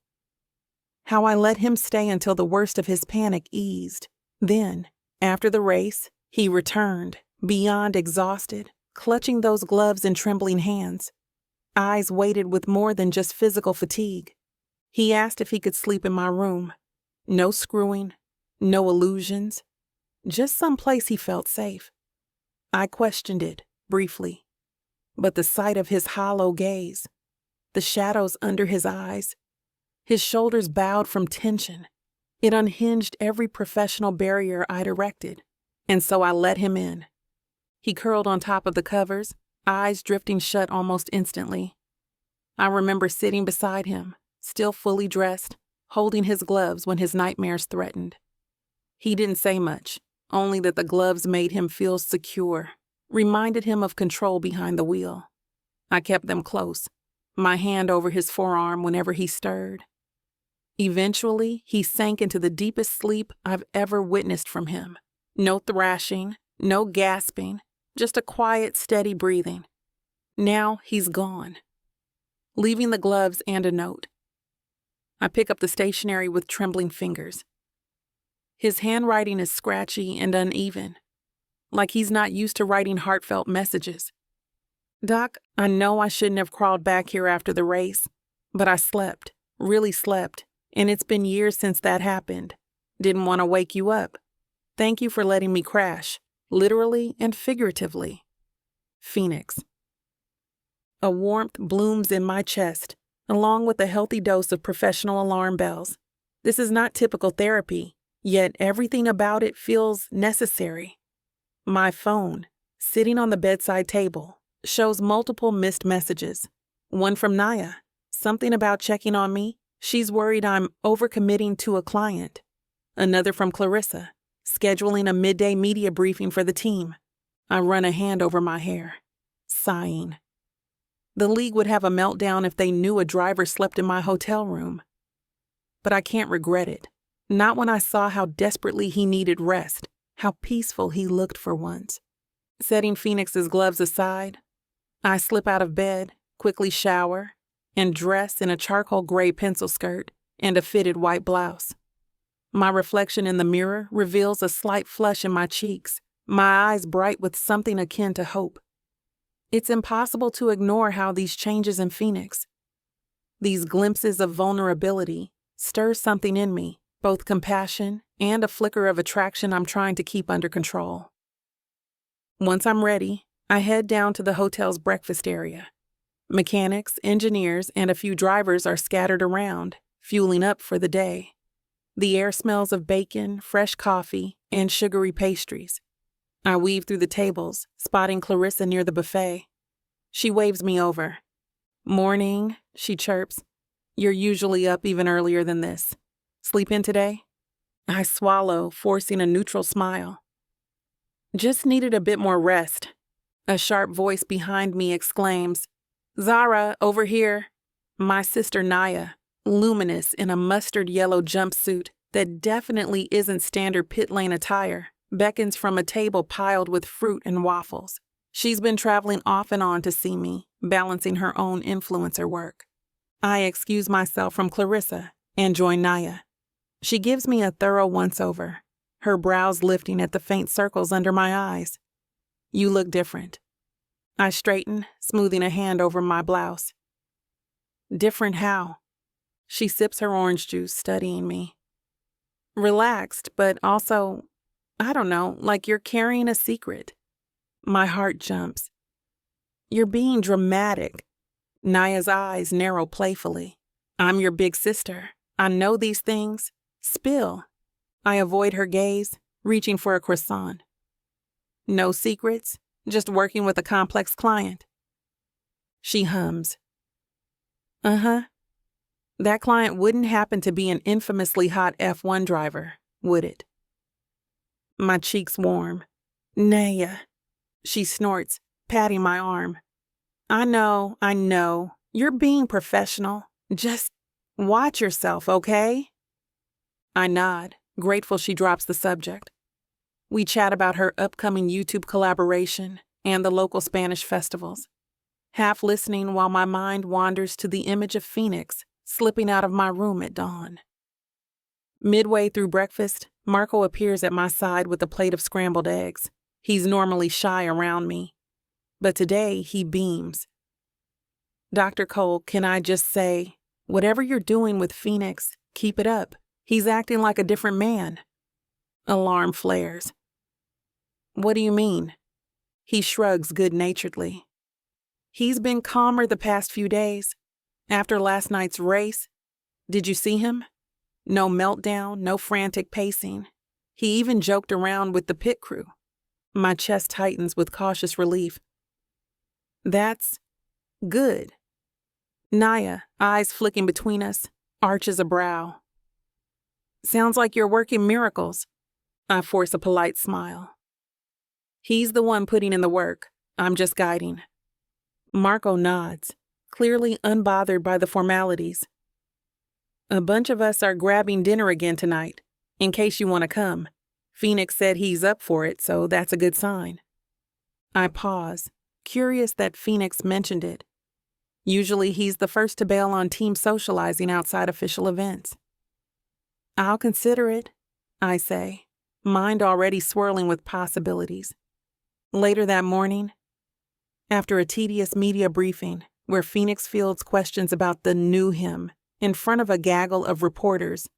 [SPEAKER 1] How I let him stay until the worst of his panic eased. Then, after the race, he returned, beyond exhausted, clutching those gloves in trembling hands. Eyes weighted with more than just physical fatigue. He asked if he could sleep in my room. No screwing, no illusions, just some place he felt safe. I questioned it, briefly. But the sight of his hollow gaze, the shadows under his eyes, his shoulders bowed from tension, it unhinged every professional barrier I'd erected, and so I let him in. He curled on top of the covers, eyes drifting shut almost instantly. I remember sitting beside him, still fully dressed, holding his gloves when his nightmares threatened. He didn't say much, only that the gloves made him feel secure, reminded him of control behind the wheel. I kept them close, my hand over his forearm whenever he stirred. Eventually, he sank into the deepest sleep I've ever witnessed from him. No thrashing, no gasping, just a quiet, steady breathing. Now he's gone, leaving the gloves and a note. I pick up the stationery with trembling fingers. His handwriting is scratchy and uneven, like he's not used to writing heartfelt messages. Doc, I know I shouldn't have crawled back here after the race, but I slept, really slept, and it's been years since that happened. Didn't want to wake you up. Thank you for letting me crash, literally and figuratively. Phoenix. A warmth blooms in my chest, along with a healthy dose of professional alarm bells. This is not typical therapy, yet everything about it feels necessary. My phone, sitting on the bedside table, shows multiple missed messages. One from Naya, something about checking on me. She's worried I'm overcommitting to a client. Another from Clarissa, scheduling a midday media briefing for the team. I run a hand over my hair, sighing. The league would have a meltdown if they knew a driver slept in my hotel room. But I can't regret it. Not when I saw how desperately he needed rest, how peaceful he looked for once. Setting Phoenix's gloves aside, I slip out of bed, quickly shower, and dress in a charcoal gray pencil skirt and a fitted white blouse. My reflection in the mirror reveals a slight flush in my cheeks, my eyes bright with something akin to hope. It's impossible to ignore how these changes in Phoenix, these glimpses of vulnerability, stir something in me, both compassion and a flicker of attraction I'm trying to keep under control. Once I'm ready, I head down to the hotel's breakfast area. Mechanics, engineers, and a few drivers are scattered around, fueling up for the day. The air smells of bacon, fresh coffee, and sugary pastries. I weave through the tables, spotting Clarissa near the buffet. She waves me over. "Morning," she chirps. "You're usually up even earlier than this. Sleep in today?" I swallow, forcing a neutral smile. "Just needed a bit more rest." A sharp voice behind me exclaims, "Zara, over here." My sister Naya, luminous in a mustard yellow jumpsuit that definitely isn't standard pit lane attire, beckons from a table piled with fruit and waffles. She's been traveling off and on to see me, balancing her own influencer work. I excuse myself from Clarissa and join Naya. She gives me a thorough once-over, her brows lifting at the faint circles under my eyes. "You look different." I straighten, smoothing a hand over my blouse. Different how? She sips her orange juice, studying me. Relaxed, but also, I don't know, like you're carrying a secret. My heart jumps. You're being dramatic. Naya's eyes narrow playfully. I'm your big sister. I know these things. Spill. I avoid her gaze, reaching for a croissant. No secrets, just working with a complex client. She hums. Uh-huh. That client wouldn't happen to be an infamously hot F1 driver, would it? My cheeks warm. Naya. She snorts, patting my arm. I know. You're being professional. Just watch yourself, okay? I nod, grateful she drops the subject. We chat about her upcoming YouTube collaboration and the local Spanish festivals, half listening while my mind wanders to the image of Phoenix slipping out of my room at dawn. Midway through breakfast, Marco appears at my side with a plate of scrambled eggs. He's normally shy around me, but today he beams. Dr. Cole, can I just say, whatever you're doing with Phoenix, keep it up. He's acting like a different man. Alarm flares. What do you mean? He shrugs good-naturedly. He's been calmer the past few days. After last night's race, did you see him? No meltdown, no frantic pacing. He even joked around with the pit crew. My chest tightens with cautious relief. That's good. Naya, eyes flicking between us, arches a brow. Sounds like you're working miracles. I force a polite smile. He's the one putting in the work. I'm just guiding. Marco nods, clearly unbothered by the formalities. A bunch of us are grabbing dinner again tonight, in case you want to come. Phoenix said he's up for it, so that's a good sign. I pause, curious that Phoenix mentioned it. Usually he's the first to bail on team socializing outside official events. I'll consider it, I say, mind already swirling with possibilities. Later that morning, after a tedious media briefing where Phoenix fields questions about the new him in front of a gaggle of reporters,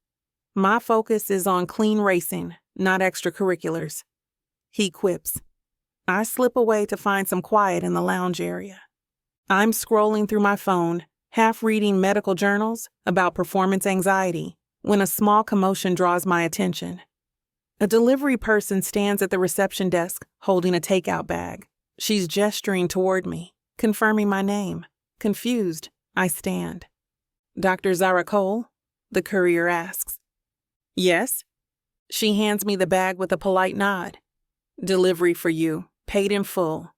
[SPEAKER 1] my focus is on clean racing, not extracurriculars. He quips. I slip away to find some quiet in the lounge area. I'm scrolling through my phone, half reading medical journals about performance anxiety, when a small commotion draws my attention. A delivery person stands at the reception desk holding a takeout bag. She's gesturing toward me, confirming my name. Confused, I stand. Dr. Zahra Cole? The courier asks. Yes? She hands me the bag with a polite nod. Delivery for you, paid in full.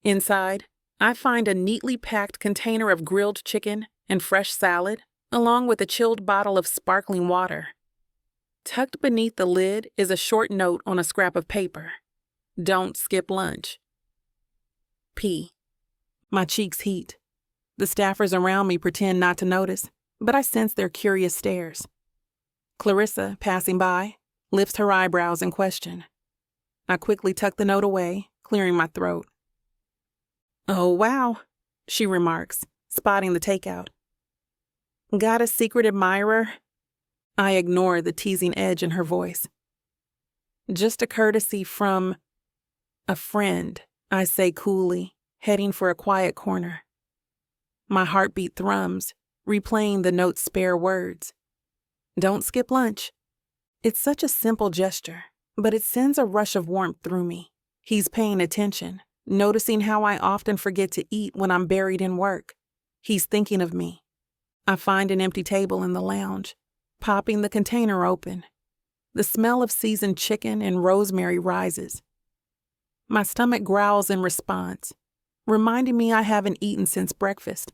[SPEAKER 1] Inside, I find a neatly packed container of grilled chicken and fresh salad, along with a chilled bottle of sparkling water. Tucked beneath the lid is a short note on a scrap of paper. Don't skip lunch. P. My cheeks heat. The staffers around me pretend not to notice, but I sense their curious stares. Clarissa, passing by, lifts her eyebrows in question. I quickly tuck the note away, clearing my throat. Oh, wow, she remarks, spotting the takeout. Got a secret admirer? I ignore the teasing edge in her voice. Just a courtesy from a friend, I say coolly, heading for a quiet corner. My heartbeat thrums, replaying the note's spare words. Don't skip lunch. It's such a simple gesture, but it sends a rush of warmth through me. He's paying attention, noticing how I often forget to eat when I'm buried in work. He's thinking of me. I find an empty table in the lounge, popping the container open. The smell of seasoned chicken and rosemary rises. My stomach growls in response, reminding me I haven't eaten since breakfast.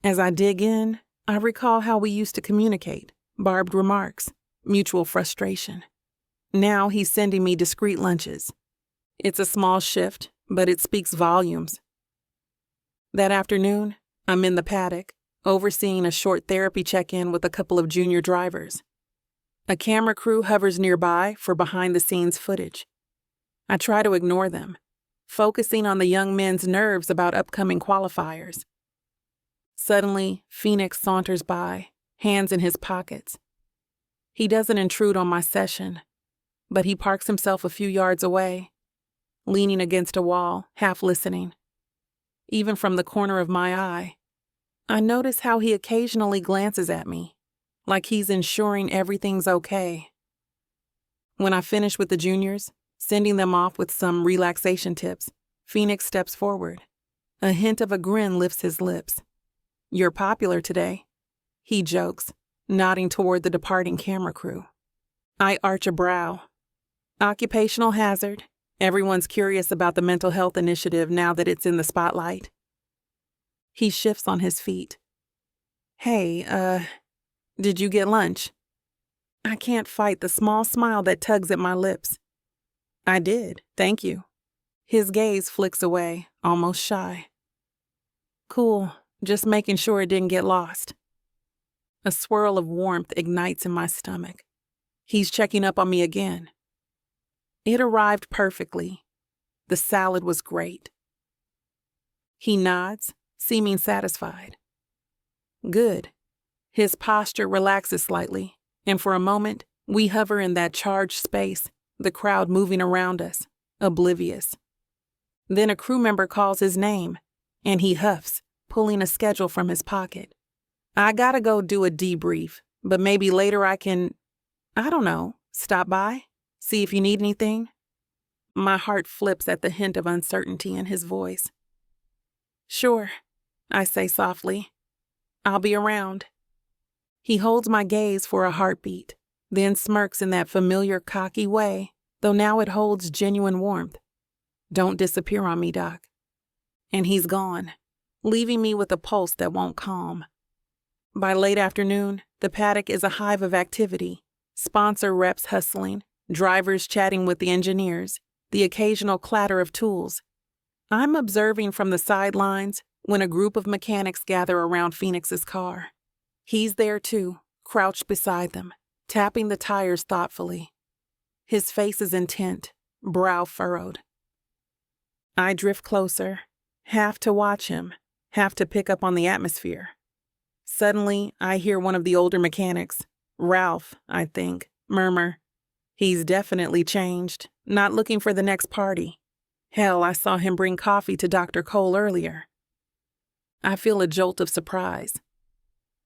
[SPEAKER 1] As I dig in, I recall how we used to communicate, barbed remarks, mutual frustration. Now he's sending me discreet lunches. It's a small shift, but it speaks volumes. That afternoon, I'm in the paddock, overseeing a short therapy check-in with a couple of junior drivers. A camera crew hovers nearby for behind-the-scenes footage. I try to ignore them, focusing on the young men's nerves about upcoming qualifiers. Suddenly, Phoenix saunters by, hands in his pockets. He doesn't intrude on my session, but he parks himself a few yards away, leaning against a wall, half listening. Even from the corner of my eye, I notice how he occasionally glances at me, like he's ensuring everything's okay. When I finish with the juniors, sending them off with some relaxation tips, Phoenix steps forward. A hint of a grin lifts his lips. "You're popular today," he jokes, nodding toward the departing camera crew. I arch a brow. Occupational hazard. Everyone's curious about the mental health initiative now that it's in the spotlight. He shifts on his feet. "Hey, did you get lunch?" I can't fight the small smile that tugs at my lips. "I did, thank you." His gaze flicks away, almost shy. "Cool, just making sure it didn't get lost." A swirl of warmth ignites in my stomach. He's checking up on me again. It arrived perfectly. The salad was great. He nods, seeming satisfied. Good. His posture relaxes slightly, and for a moment, we hover in that charged space, the crowd moving around us, oblivious. Then a crew member calls his name, and he huffs, pulling a schedule from his pocket. I gotta go do a debrief, but maybe later I can, I don't know, stop by, see if you need anything. My heart flips at the hint of uncertainty in his voice. "Sure," I say softly. "I'll be around." He holds my gaze for a heartbeat, then smirks in that familiar cocky way, though now it holds genuine warmth. "Don't disappear on me, Doc." And he's gone, leaving me with a pulse that won't calm. By late afternoon, the paddock is a hive of activity. Sponsor reps hustling, drivers chatting with the engineers, the occasional clatter of tools. I'm observing from the sidelines when a group of mechanics gather around Phoenix's car. He's there too, crouched beside them, tapping the tires thoughtfully. His face is intent, brow furrowed. I drift closer, half to watch him, half to pick up on the atmosphere. Suddenly, I hear one of the older mechanics, Ralph, I think, murmur, "He's definitely changed, not looking for the next party. Hell, I saw him bring coffee to Dr. Cole earlier." I feel a jolt of surprise.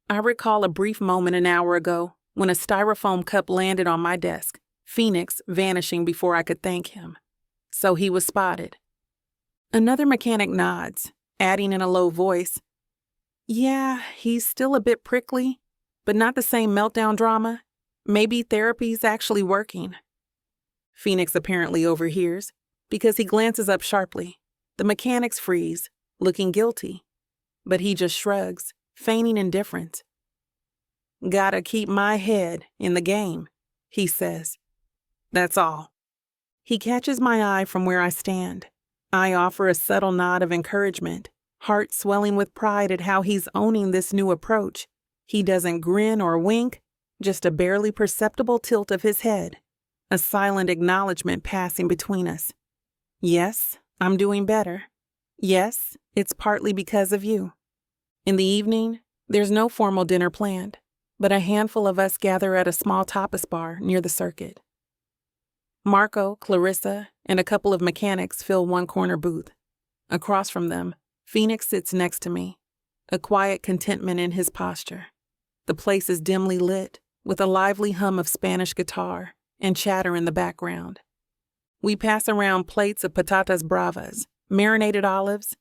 [SPEAKER 1] I recall a brief moment an hour ago when a styrofoam cup landed on my desk, Phoenix vanishing before I could thank him. So he was spotted. Another mechanic nods, adding in a low voice, "Yeah, he's still a bit prickly, but not the same meltdown drama. Maybe therapy's actually working." Phoenix apparently overhears, because he glances up sharply. The mechanics freeze, looking guilty, but he just shrugs, feigning indifference. "Gotta keep my head in the game," he says. That's all. He catches my eye from where I stand. I offer a subtle nod of encouragement, heart swelling with pride at how he's owning this new approach. He doesn't grin or wink, just a barely perceptible tilt of his head, a silent acknowledgement passing between us. "Yes, I'm doing better. Yes, it's partly because of you." In the evening, there's no formal dinner planned, but a handful of us gather at a small tapas bar near the circuit. Marco, Clarissa, and a couple of mechanics fill one corner booth. Across from them, Phoenix sits next to me, a quiet contentment in his posture. The place is dimly lit, with a lively hum of Spanish guitar and chatter in the background. We pass around plates of patatas bravas, marinated olives,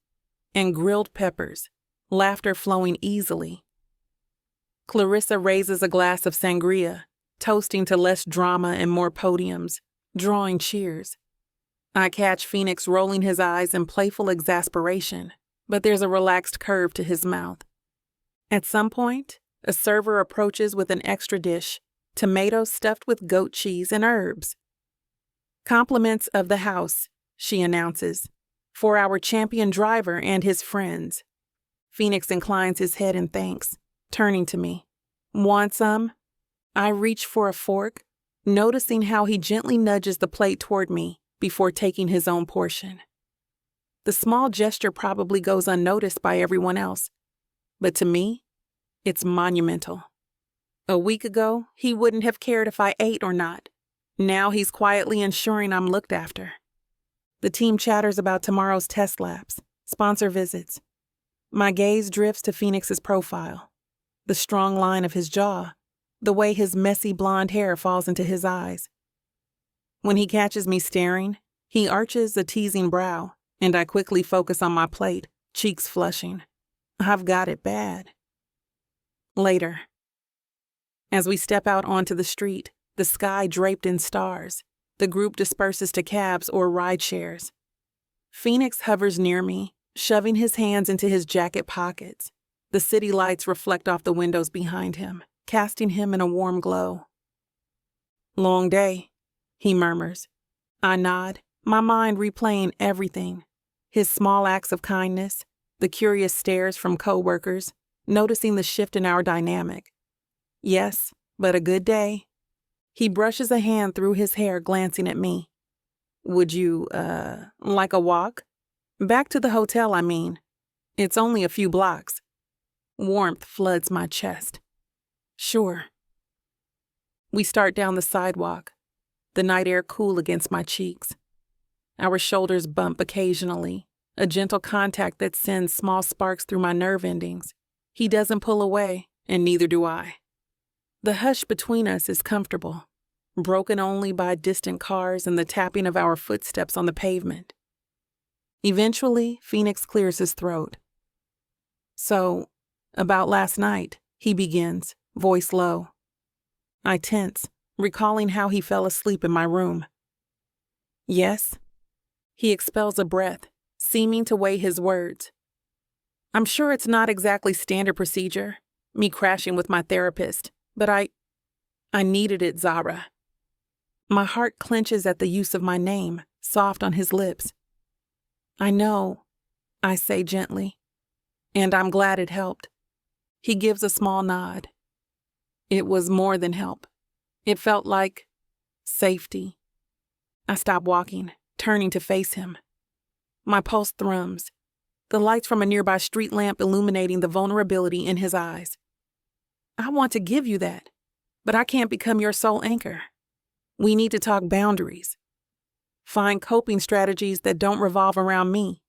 [SPEAKER 1] and grilled peppers, laughter flowing easily. Clarissa raises a glass of sangria, toasting to less drama and more podiums, drawing cheers. I catch Phoenix rolling his eyes in playful exasperation, but there's a relaxed curve to his mouth. At some point, a server approaches with an extra dish, tomatoes stuffed with goat cheese and herbs. "Compliments of the house," she announces, "for our champion driver and his friends." Phoenix inclines his head in thanks, turning to me. "Want some?" I reach for a fork, noticing how he gently nudges the plate toward me before taking his own portion. The small gesture probably goes unnoticed by everyone else, but to me, it's monumental. A week ago, he wouldn't have cared if I ate or not. Now he's quietly ensuring I'm looked after. The team chatters about tomorrow's test labs, sponsor visits. My gaze drifts to Phoenix's profile, the strong line of his jaw, the way his messy blonde hair falls into his eyes. When he catches me staring, he arches a teasing brow, and I quickly focus on my plate, cheeks flushing. I've got it bad. Later. As we step out onto the street, the sky draped in stars, the group disperses to cabs or ride shares. Phoenix hovers near me, shoving his hands into his jacket pockets. The city lights reflect off the windows behind him, casting him in a warm glow. "Long day," he murmurs. I nod, my mind replaying everything. His small acts of kindness, the curious stares from coworkers, noticing the shift in our dynamic. Yes, but a good day. He brushes a hand through his hair, glancing at me. "Would you, like a walk? Back to the hotel, I mean. It's only a few blocks." Warmth floods my chest. "Sure." We start down the sidewalk, the night air cool against my cheeks. Our shoulders bump occasionally, a gentle contact that sends small sparks through my nerve endings. He doesn't pull away, and neither do I. The hush between us is comfortable, broken only by distant cars and the tapping of our footsteps on the pavement. Eventually, Phoenix clears his throat. "So, about last night," he begins, voice low. I tense, recalling how he fell asleep in my room. "Yes?" He expels a breath, seeming to weigh his words. "I'm sure it's not exactly standard procedure, me crashing with my therapist, but I needed it, Zara." My heart clenches at the use of my name, soft on his lips. "I know," I say gently, "and I'm glad it helped." He gives a small nod. It was more than help. It felt like safety. I stop walking, turning to face him. My pulse thrums, the lights from a nearby street lamp illuminating the vulnerability in his eyes. "I want to give you that, but I can't become your sole anchor. We need to talk boundaries. Find coping strategies that don't revolve around me."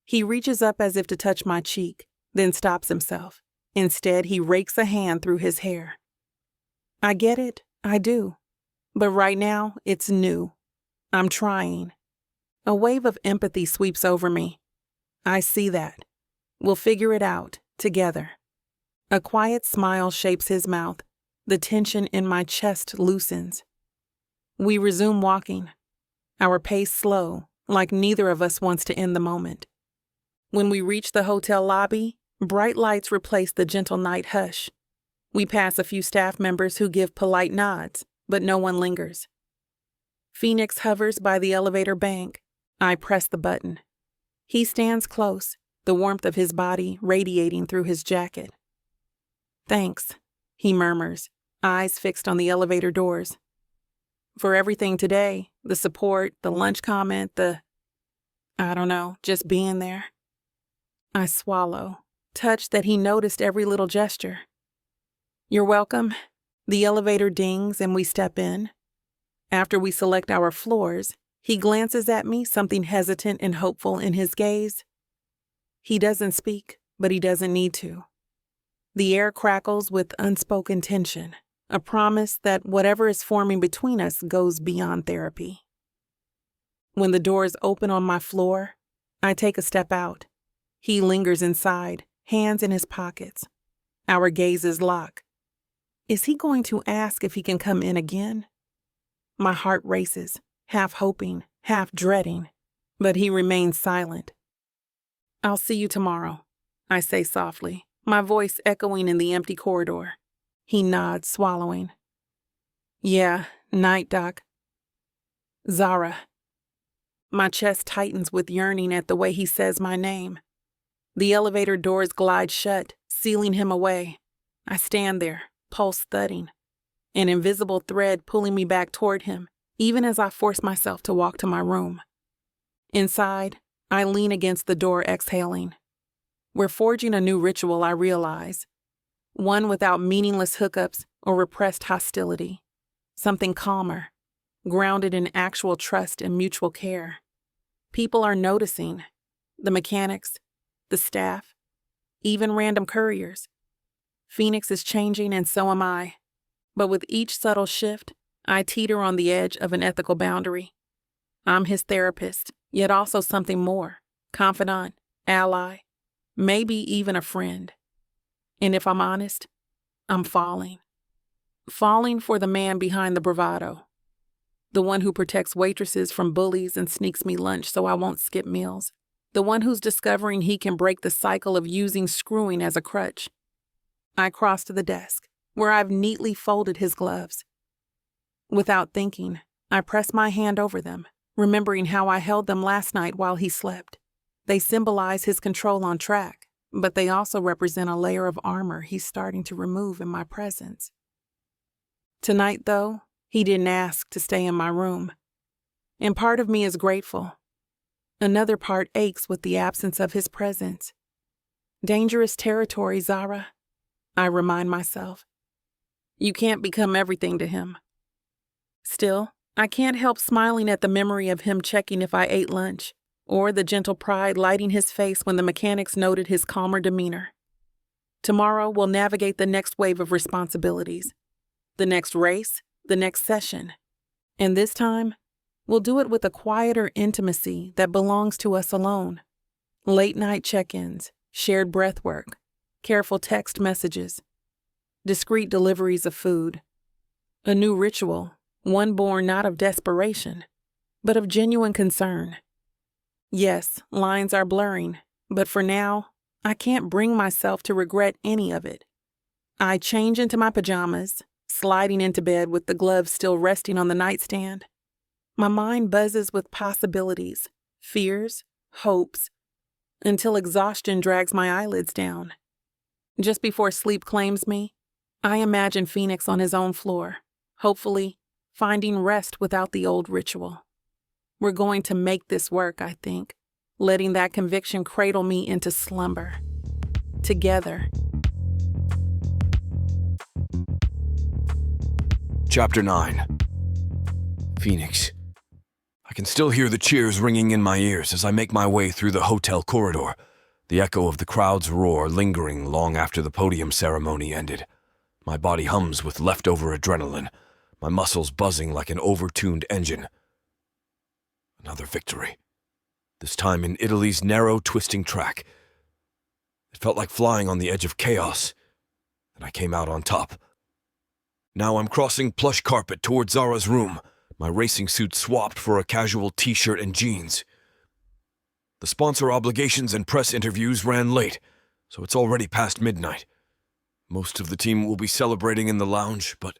[SPEAKER 1] He reaches up as if to touch my cheek, then stops himself. Instead, he rakes a hand through his hair. "I get it, I do. But right now, it's new. I'm trying." A wave of empathy sweeps over me. I see that. We'll figure it out, together. A quiet smile shapes his mouth. The tension in my chest loosens. We resume walking, our pace slow, like neither of us wants to end the moment. When we reach the hotel lobby, bright lights replace the gentle night hush. We pass a few staff members who give polite nods, but no one lingers. Phoenix hovers by the elevator bank. I press the button. He stands close, the warmth of his body radiating through his jacket. "Thanks," he murmurs, eyes fixed on the elevator doors. "For everything today, the support, the lunch comment, just being there." I swallow, touched that he noticed every little gesture. "You're welcome." The elevator dings and we step in. After we select our floors, he glances at me, something hesitant and hopeful in his gaze. He doesn't speak, but he doesn't need to. The air crackles with unspoken tension, a promise that whatever is forming between us goes beyond therapy. When the doors open on my floor, I take a step out. He lingers inside, hands in his pockets. Our gazes lock. Is he going to ask if he can come in again? My heart races, half hoping, half dreading, but he remains silent. "I'll see you tomorrow," I say softly, my voice echoing in the empty corridor. He nods, swallowing. "Yeah, night, Doc." "Zara." My chest tightens with yearning at the way he says my name. The elevator doors glide shut, sealing him away. I stand there, pulse thudding, an invisible thread pulling me back toward him, even as I force myself to walk to my room. Inside, I lean against the door, exhaling. We're forging a new ritual, I realize. One without meaningless hookups or repressed hostility. Something calmer, grounded in actual trust and mutual care. People are noticing. The mechanics, the staff, even random couriers. Phoenix is changing and so am I. But with each subtle shift, I teeter on the edge of an ethical boundary. I'm his therapist, yet also something more. Confidant, ally, maybe even a friend. And if I'm honest, I'm falling. Falling for the man behind the bravado. The one who protects waitresses from bullies and sneaks me lunch so I won't skip meals. The one who's discovering he can break the cycle of using screwing as a crutch. I cross to the desk, where I've neatly folded his gloves. Without thinking, I press my hand over them, remembering how I held them last night while he slept. They symbolize his control on track, but they also represent a layer of armor he's starting to remove in my presence. Tonight, though, he didn't ask to stay in my room. And part of me is grateful. Another part aches with the absence of his presence. Dangerous territory, Zara, I remind myself. You can't become everything to him. Still, I can't help smiling at the memory of him checking if I ate lunch, or the gentle pride lighting his face when the mechanics noted his calmer demeanor. Tomorrow we'll navigate the next wave of responsibilities, the next race, the next session. And this time, we'll do it with a quieter intimacy that belongs to us alone. Late-night check-ins, shared breathwork, careful text messages, discreet deliveries of food. A new ritual, one born not of desperation, but of genuine concern. Yes, lines are blurring, but for now, I can't bring myself to regret any of it. I change into my pajamas, sliding into bed with the gloves still resting on the nightstand. My mind buzzes with possibilities, fears, hopes, until exhaustion drags my eyelids down. Just before sleep claims me, I imagine Phoenix on his own floor, hopefully finding rest without the old ritual. We're going to make this work, I think, letting that conviction cradle me into slumber. Together.
[SPEAKER 2] Chapter 9. Phoenix. I can still hear the cheers ringing in my ears as I make my way through the hotel corridor, the echo of the crowd's roar lingering long after the podium ceremony ended. My body hums with leftover adrenaline, my muscles buzzing like an over-tuned engine. Another victory. This time in Italy's narrow, twisting track. It felt like flying on the edge of chaos, and I came out on top. Now I'm crossing plush carpet toward Zara's room, my racing suit swapped for a casual t-shirt and jeans. The sponsor obligations and press interviews ran late, so it's already past midnight. Most of the team will be celebrating in the lounge, but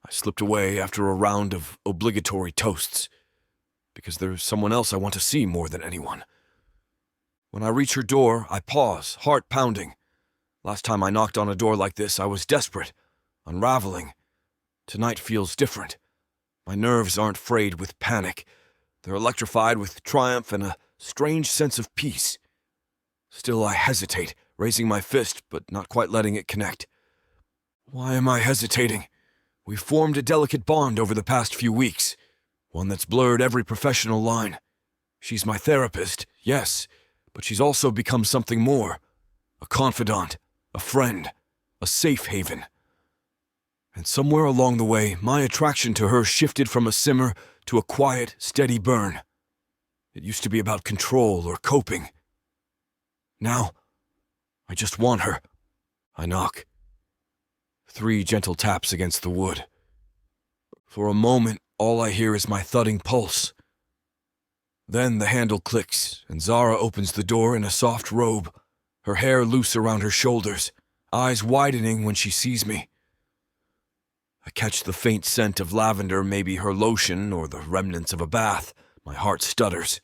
[SPEAKER 2] I slipped away after a round of obligatory toasts, because there's someone else I want to see more than anyone. When I reach her door, I pause, heart pounding. Last time I knocked on a door like this, I was desperate, unraveling. Tonight feels different. My nerves aren't frayed with panic. They're electrified with triumph and a strange sense of peace. Still, I hesitate, raising my fist, but not quite letting it connect. Why am I hesitating? We've formed a delicate bond over the past few weeks, one that's blurred every professional line. She's my therapist, yes, but she's also become something more. A confidant, a friend, a safe haven. And somewhere along the way, my attraction to her shifted from a simmer to a quiet, steady burn. It used to be about control or coping. Now, I just want her. I knock. 3 gentle taps against the wood. For a moment, all I hear is my thudding pulse. Then the handle clicks, and Zara opens the door in a soft robe, her hair loose around her shoulders, eyes widening when she sees me. I catch the faint scent of lavender, maybe her lotion or the remnants of a bath. My heart stutters.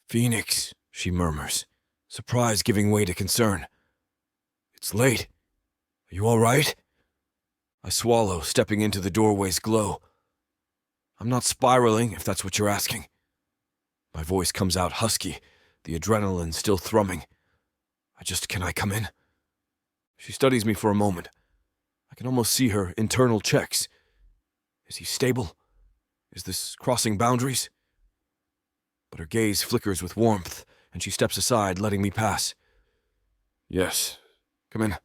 [SPEAKER 2] "Phoenix," she murmurs, surprise giving way to concern. "It's late. Are you all right?" I swallow, stepping into the doorway's glow. "I'm not spiraling, if that's what you're asking." My voice comes out husky, the adrenaline still thrumming. Can I come in? She studies me for a moment. I can almost see her internal checks. Is he stable? Is this crossing boundaries? But her gaze flickers with warmth, and she steps aside, letting me pass. Yes, come in.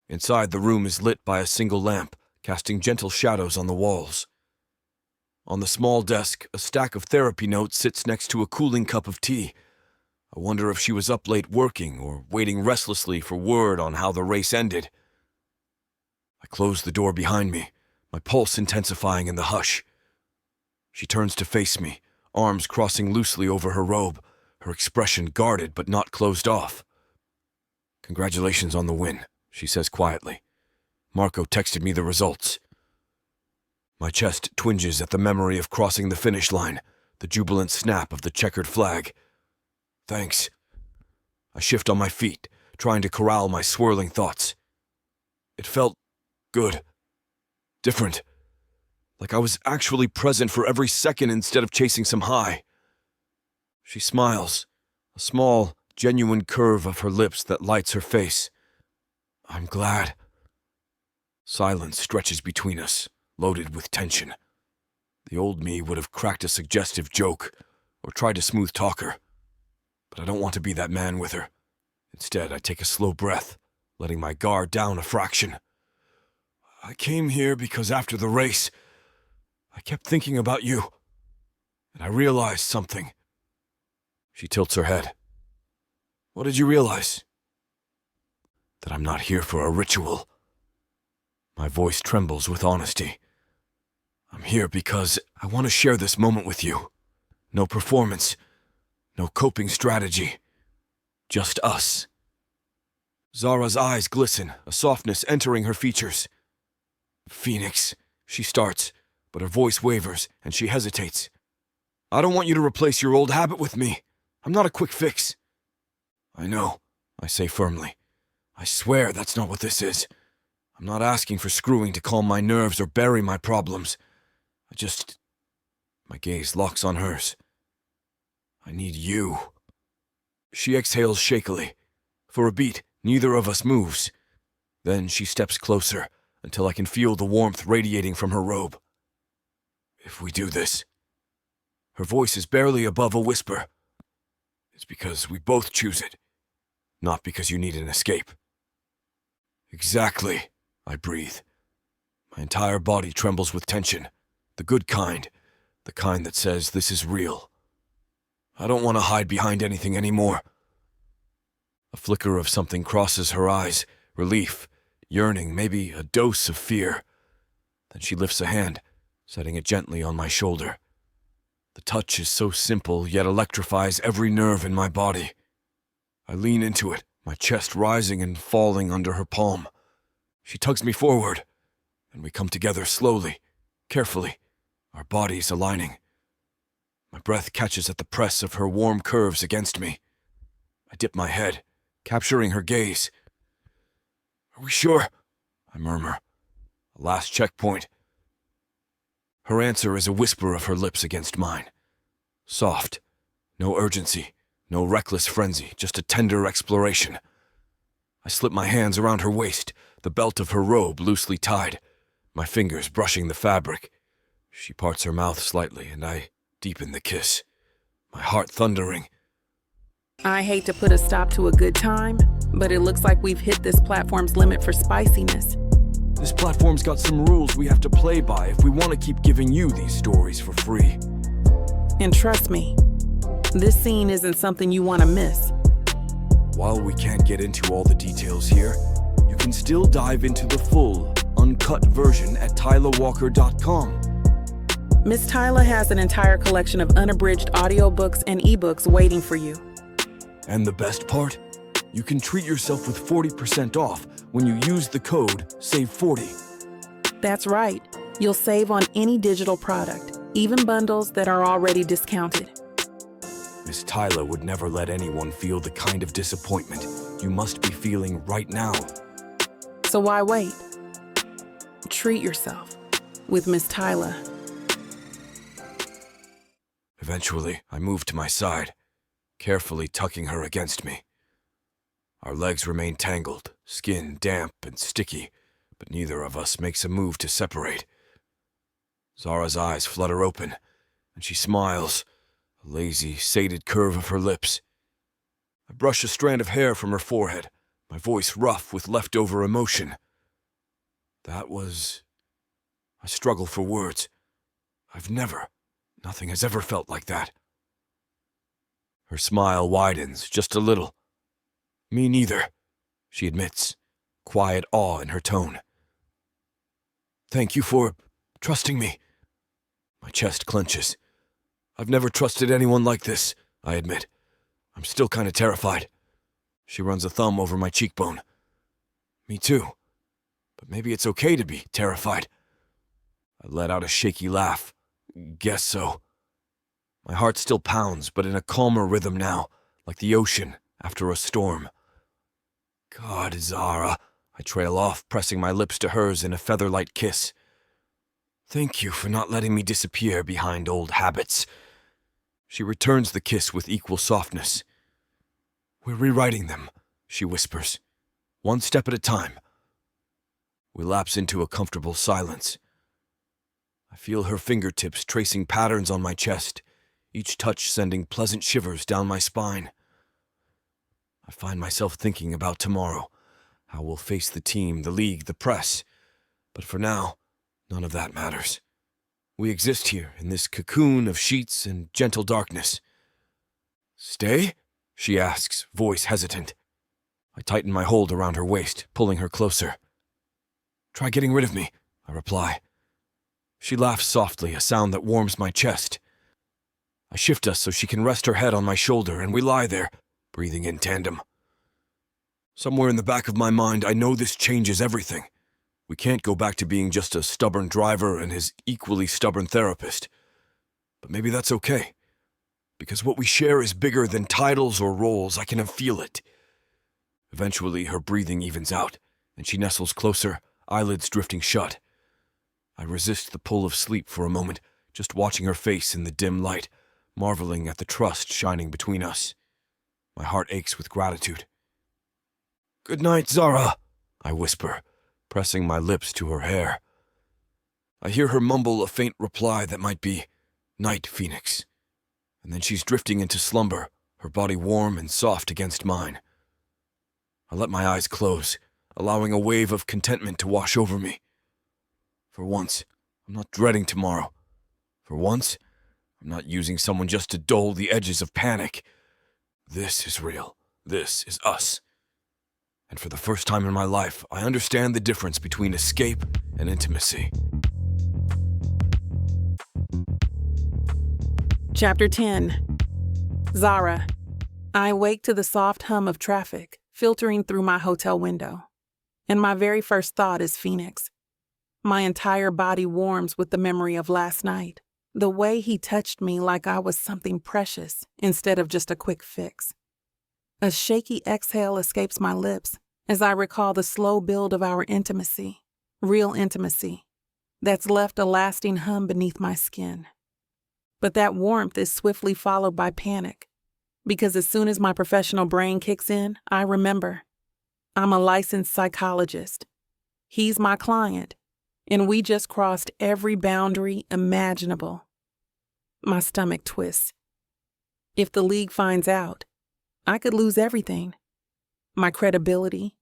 [SPEAKER 2] Inside, the room is lit by a single lamp, casting gentle shadows on the walls. On the small desk, a stack of therapy notes sits next to a cooling cup of tea. I wonder if she was up late working or waiting restlessly for word on how the race ended. I close the door behind me, my pulse intensifying in the hush. She turns to face me, arms crossing loosely over her robe, her expression guarded but not closed off. "Congratulations on the win," she says quietly. "Marco texted me the results." My chest twinges at the memory of crossing the finish line, the jubilant snap of the checkered flag. Thanks. I shift on my feet, trying to corral my swirling thoughts. It felt good. Different. Like I was actually present for every second instead of chasing some high. She smiles, a small, genuine curve of her lips that lights her face. I'm glad. Silence stretches between us, loaded with tension. The old me would have cracked a suggestive joke or tried to smooth talk her. But I don't want to be that man with her. Instead, I take a slow breath, letting my guard down a fraction. I came here because after the race, I kept thinking about you, and I realized something. She tilts her head. What did you realize? That I'm not here for a ritual. My voice trembles with honesty. I'm here because I want to share this moment with you. No performance, no coping strategy, just us. Zara's eyes glisten, a softness entering her features. Phoenix, she starts, but her voice wavers and she hesitates. I don't want you to replace your old habit with me. I'm not a quick fix. I know, I say firmly. I swear that's not what this is. I'm not asking for screwing to calm my nerves or bury my problems. My gaze locks on hers. I need you. She exhales shakily. For a beat, neither of us moves. Then she steps closer until I can feel the warmth radiating from her robe. If we do this, her voice is barely above a whisper. It's because we both choose it, not because you need an escape. Exactly, I breathe. My entire body trembles with tension, the good kind, the kind that says this is real. I don't want to hide behind anything anymore. A flicker of something crosses her eyes, relief, yearning, maybe a dose of fear. Then she lifts a hand, setting it gently on my shoulder. The touch is so simple, yet electrifies every nerve in my body. I lean into it, my chest rising and falling under her palm. She tugs me forward, and we come together slowly, carefully, our bodies aligning. My breath catches at the press of her warm curves against me. I dip my head, capturing her gaze. Are we sure? I murmur. A last checkpoint. Her answer is a whisper of her lips against mine. Soft. No urgency. No reckless frenzy. Just a tender exploration. I slip my hands around her waist, the belt of her robe loosely tied, my fingers brushing the fabric. She parts her mouth slightly, and I deepen the kiss, my heart thundering.
[SPEAKER 1] I hate to put a stop to a good time, but it looks like we've hit this platform's limit for spiciness.
[SPEAKER 2] This platform's got some rules we have to play by if we want to keep giving you these stories for free.
[SPEAKER 1] And trust me, this scene isn't something you want to miss.
[SPEAKER 2] While we can't get into all the details here, you can still dive into the full, uncut version at TylaWalker.com.
[SPEAKER 1] Miss Tyla has an entire collection of unabridged audiobooks and ebooks waiting for you.
[SPEAKER 2] And the best part? You can treat yourself with 40% off when you use the code SAVE40.
[SPEAKER 1] That's right. You'll save on any digital product, even bundles that are already discounted.
[SPEAKER 2] Miss Tyla would never let anyone feel the kind of disappointment you must be feeling right now.
[SPEAKER 1] So why wait? Treat yourself with Miss Tyla.
[SPEAKER 2] Eventually, I moved to my side, carefully tucking her against me. Our legs remain tangled, skin damp and sticky, but neither of us makes a move to separate. Zara's eyes flutter open, and she smiles, a lazy, sated curve of her lips. I brush a strand of hair from her forehead, my voice rough with leftover emotion. I struggle for words. Nothing has ever felt like that. Her smile widens just a little. Me neither, she admits, quiet awe in her tone. Thank you for trusting me. My chest clenches. I've never trusted anyone like this, I admit. I'm still kind of terrified. She runs a thumb over my cheekbone. Me too. But maybe it's okay to be terrified. I let out a shaky laugh. Guess so. My heart still pounds, but in a calmer rhythm now, like the ocean after a storm. God, Zara, I trail off, pressing my lips to hers in a featherlight kiss. Thank you for not letting me disappear behind old habits. She returns the kiss with equal softness. We're rewriting them, she whispers, one step at a time. We lapse into a comfortable silence. I feel her fingertips tracing patterns on my chest, each touch sending pleasant shivers down my spine. I find myself thinking about tomorrow, how we'll face the team, the league, the press. But for now, none of that matters. We exist here in this cocoon of sheets and gentle darkness. Stay? She asks, voice hesitant. I tighten my hold around her waist, pulling her closer. Try getting rid of me, I reply. She laughs softly, a sound that warms my chest. I shift us so she can rest her head on my shoulder, and we lie there, breathing in tandem. Somewhere in the back of my mind, I know this changes everything. We can't go back to being just a stubborn driver and his equally stubborn therapist. But maybe that's okay. Because what we share is bigger than titles or roles. I can feel it. Eventually, her breathing evens out, and she nestles closer, eyelids drifting shut. I resist the pull of sleep for a moment, just watching her face in the dim light, marveling at the trust shining between us. My heart aches with gratitude. Good night, Zara, I whisper, pressing my lips to her hair. I hear her mumble a faint reply that might be, Night, Phoenix. And then she's drifting into slumber, her body warm and soft against mine. I let my eyes close, allowing a wave of contentment to wash over me. For once, I'm not dreading tomorrow. For once, I'm not using someone just to dull the edges of panic. This is real. This is us. And for the first time in my life, I understand the difference between escape and intimacy.
[SPEAKER 1] Chapter 10. Zara. I awake to the soft hum of traffic filtering through my hotel window, and my very first thought is Phoenix. My entire body warms with the memory of last night, the way he touched me like I was something precious instead of just a quick fix. A shaky exhale escapes my lips as I recall the slow build of our intimacy, real intimacy, that's left a lasting hum beneath my skin. But that warmth is swiftly followed by panic, because as soon as my professional brain kicks in, I remember. I'm a licensed psychologist. He's my client, and we just crossed every boundary imaginable. My stomach twists. If the league finds out, I could lose everything. My credibility,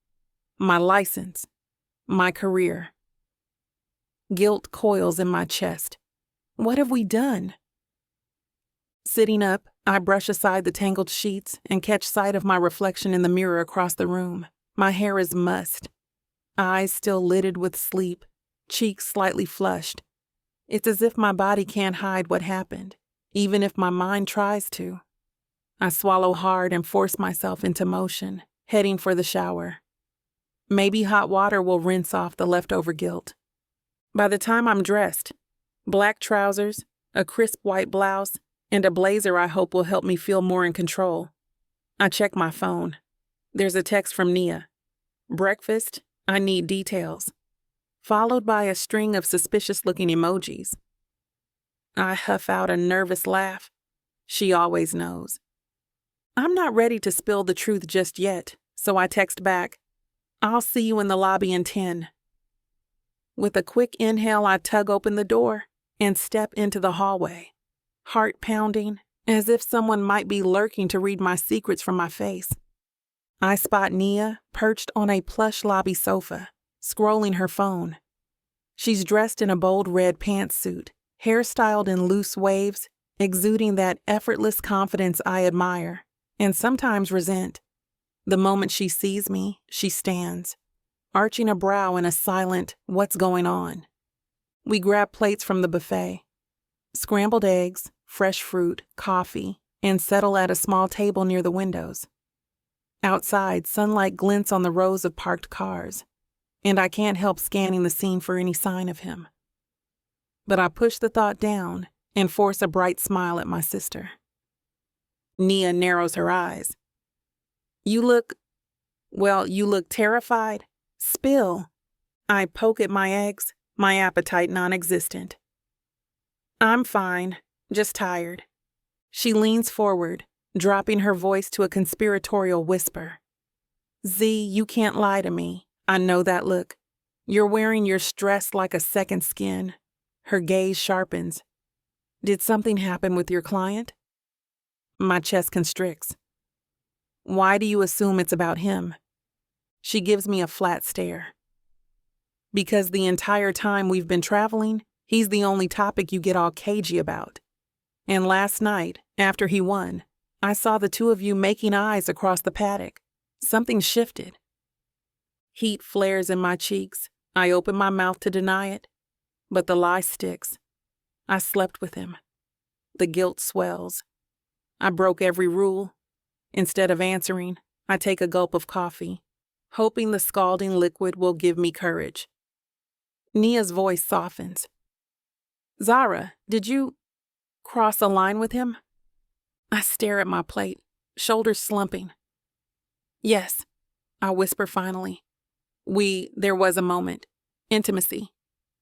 [SPEAKER 1] my license, my career. Guilt coils in my chest. What have we done? Sitting up, I brush aside the tangled sheets and catch sight of my reflection in the mirror across the room. My hair is mussed, eyes still lidded with sleep, cheeks slightly flushed. It's as if my body can't hide what happened, even if my mind tries to. I swallow hard and force myself into motion, heading for the shower. Maybe hot water will rinse off the leftover guilt. By the time I'm dressed, black trousers, a crisp white blouse, and a blazer I hope will help me feel more in control. I check my phone. There's a text from Nia. Breakfast, I need details. Followed by a string of suspicious-looking emojis. I huff out a nervous laugh. She always knows. I'm not ready to spill the truth just yet, so I text back, "I'll see you in the lobby in 10. With a quick inhale, I tug open the door and step into the hallway, heart pounding, as if someone might be lurking to read my secrets from my face. I spot Nia perched on a plush lobby sofa, scrolling her phone. She's dressed in a bold red pantsuit, hairstyled in loose waves, exuding that effortless confidence I admire and sometimes resent. The moment she sees me, she stands, arching a brow in a silent, "What's going on?" We grab plates from the buffet, scrambled eggs, fresh fruit, coffee, and settle at a small table near the windows. Outside, sunlight glints on the rows of parked cars, and I can't help scanning the scene for any sign of him. But I push the thought down and force a bright smile at my sister. Nia narrows her eyes. You look terrified. Spill." I poke at my eggs, my appetite non-existent. "I'm fine, just tired." She leans forward, dropping her voice to a conspiratorial whisper. "Z, you can't lie to me. I know that look. You're wearing your stress like a second skin." Her gaze sharpens. "Did something happen with your client?" My chest constricts. "Why do you assume it's about him?" She gives me a flat stare. "Because the entire time we've been traveling, he's the only topic you get all cagey about. And last night, after he won, I saw the two of you making eyes across the paddock. Something shifted." Heat flares in my cheeks. I open my mouth to deny it, but the lie sticks. I slept with him. The guilt swells. I broke every rule. Instead of answering, I take a gulp of coffee, hoping the scalding liquid will give me courage. Nia's voice softens. "Zara, did you cross a line with him?" I stare at my plate, shoulders slumping. "Yes," I whisper finally. There was a moment. Intimacy.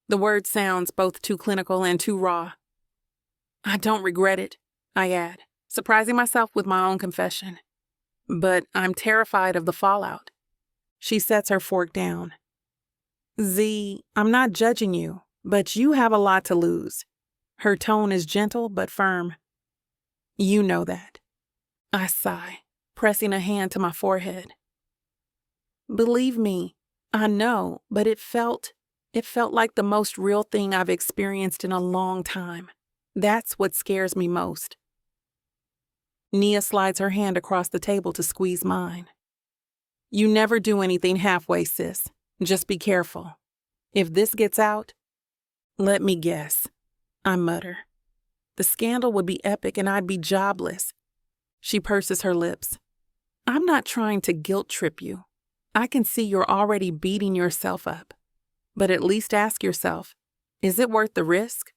[SPEAKER 1] The word sounds both too clinical and too raw. "I don't regret it," I add, surprising myself with my own confession. "But I'm terrified of the fallout." She sets her fork down. "Z, I'm not judging you, but you have a lot to lose." Her tone is gentle but firm. "You know that." I sigh, pressing a hand to my forehead. "Believe me, I know, but it felt like the most real thing I've experienced in a long time. That's what scares me most." Nia slides her hand across the table to squeeze mine. "You never do anything halfway, sis. Just be careful. If this gets out..." "Let me guess," I mutter. "The scandal would be epic and I'd be jobless." She purses her lips. "I'm not trying to guilt trip you. I can see you're already beating yourself up. But at least ask yourself, is it worth the risk?"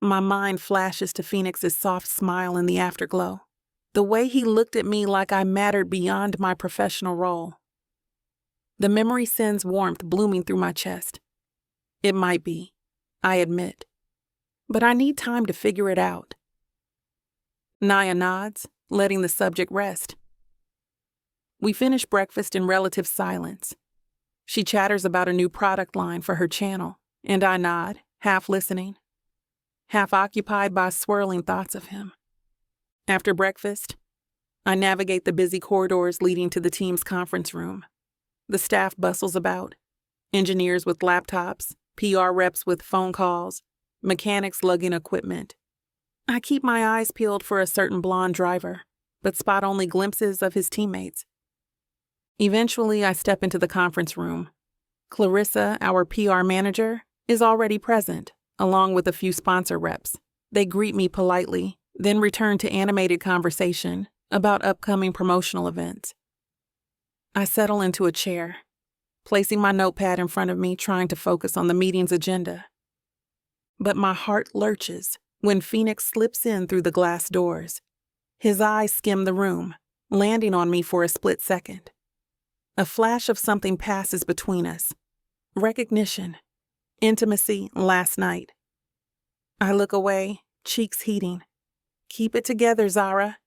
[SPEAKER 1] My mind flashes to Phoenix's soft smile in the afterglow. The way he looked at me like I mattered beyond my professional role. The memory sends warmth blooming through my chest. It might be, I admit. But I need time to figure it out. Nia nods, letting the subject rest. We finish breakfast in relative silence. She chatters about a new product line for her channel, and I nod, half listening, half occupied by swirling thoughts of him. After breakfast, I navigate the busy corridors leading to the team's conference room. The staff bustles about, engineers with laptops, PR reps with phone calls, mechanics lugging equipment. I keep my eyes peeled for a certain blonde driver, but spot only glimpses of his teammates. Eventually, I step into the conference room. Clarissa, our PR manager, is already present, along with a few sponsor reps. They greet me politely, then return to animated conversation about upcoming promotional events. I settle into a chair, placing my notepad in front of me, trying to focus on the meeting's agenda. But my heart lurches when Phoenix slips in through the glass doors. His eyes skim the room, landing on me for a split second. A flash of something passes between us. Recognition. Intimacy last night. I look away, cheeks heating. "Keep it together, Zara."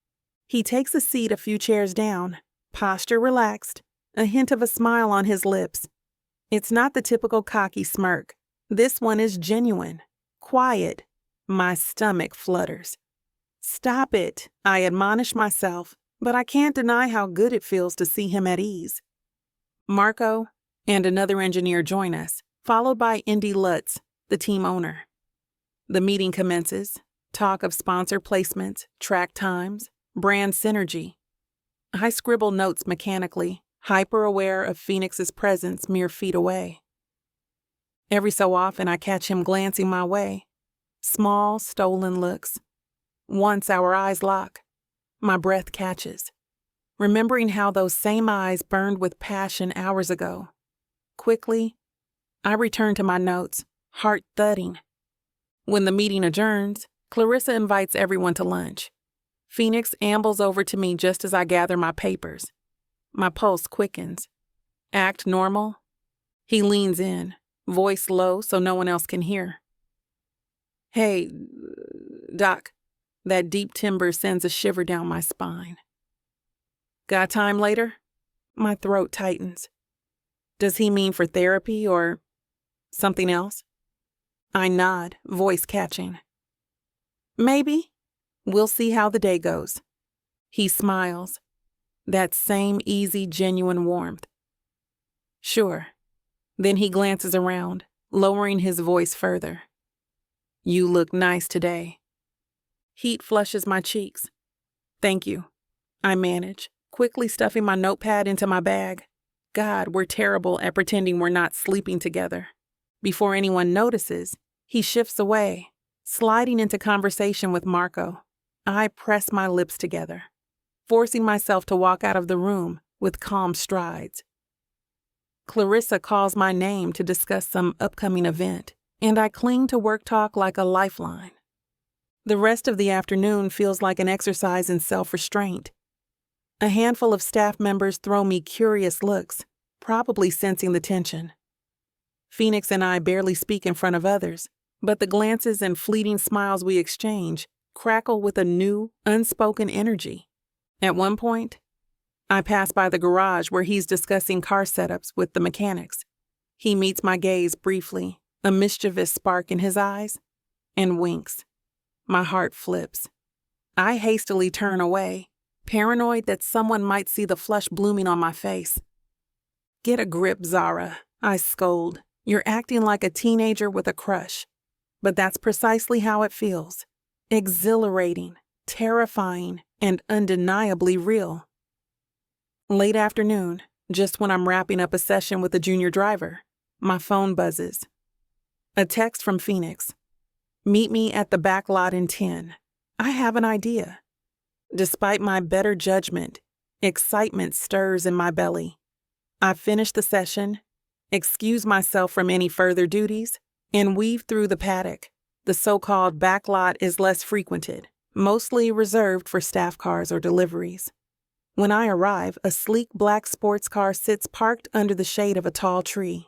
[SPEAKER 1] He takes a seat a few chairs down, posture relaxed, a hint of a smile on his lips. It's not the typical cocky smirk. This one is genuine, quiet. My stomach flutters. Stop it, I admonish myself, but I can't deny how good it feels to see him at ease. Marco and another engineer join us, followed by Indy Lutz, the team owner. The meeting commences. Talk of sponsor placements, track times, brand synergy. I scribble notes mechanically, hyper-aware of Phoenix's presence mere feet away. Every so often I catch him glancing my way. Small, stolen looks. Once our eyes lock, my breath catches, remembering how those same eyes burned with passion hours ago. Quickly, I return to my notes, heart thudding. When the meeting adjourns, Clarissa invites everyone to lunch. Phoenix ambles over to me just as I gather my papers. My pulse quickens. Act normal. He leans in, voice low so no one else can hear. Hey, Doc. That deep timbre sends a shiver down my spine. Got time later? My throat tightens. Does he mean for therapy or something else? I nod, voice catching. Maybe. We'll see how the day goes. He smiles. That same easy, genuine warmth. Sure. Then he glances around, lowering his voice further. You look nice today. Heat flushes my cheeks. Thank you. I manage, quickly stuffing my notepad into my bag. God, we're terrible at pretending we're not sleeping together. Before anyone notices, he shifts away, sliding into conversation with Marco. I press my lips together, forcing myself to walk out of the room with calm strides. Clarissa calls my name to discuss some upcoming event, and I cling to work talk like a lifeline. The rest of the afternoon feels like an exercise in self-restraint. A handful of staff members throw me curious looks, probably sensing the tension. Phoenix and I barely speak in front of others, but the glances and fleeting smiles we exchange crackle with a new, unspoken energy. At one point, I pass by the garage where he's discussing car setups with the mechanics. He meets my gaze briefly, a mischievous spark in his eyes, and winks. My heart flips. I hastily turn away, paranoid that someone might see the flush blooming on my face. Get a grip, Zara, I scold. You're acting like a teenager with a crush. But that's precisely how it feels. Exhilarating, terrifying, and undeniably real. Late afternoon, just when I'm wrapping up a session with a junior driver, my phone buzzes. A text from Phoenix. Meet me at the back lot in 10. I have an idea. Despite my better judgment, excitement stirs in my belly. I finish the session, excuse myself from any further duties, and weave through the paddock. The so-called back lot is less frequented, mostly reserved for staff cars or deliveries. When I arrive, a sleek black sports car sits parked under the shade of a tall tree.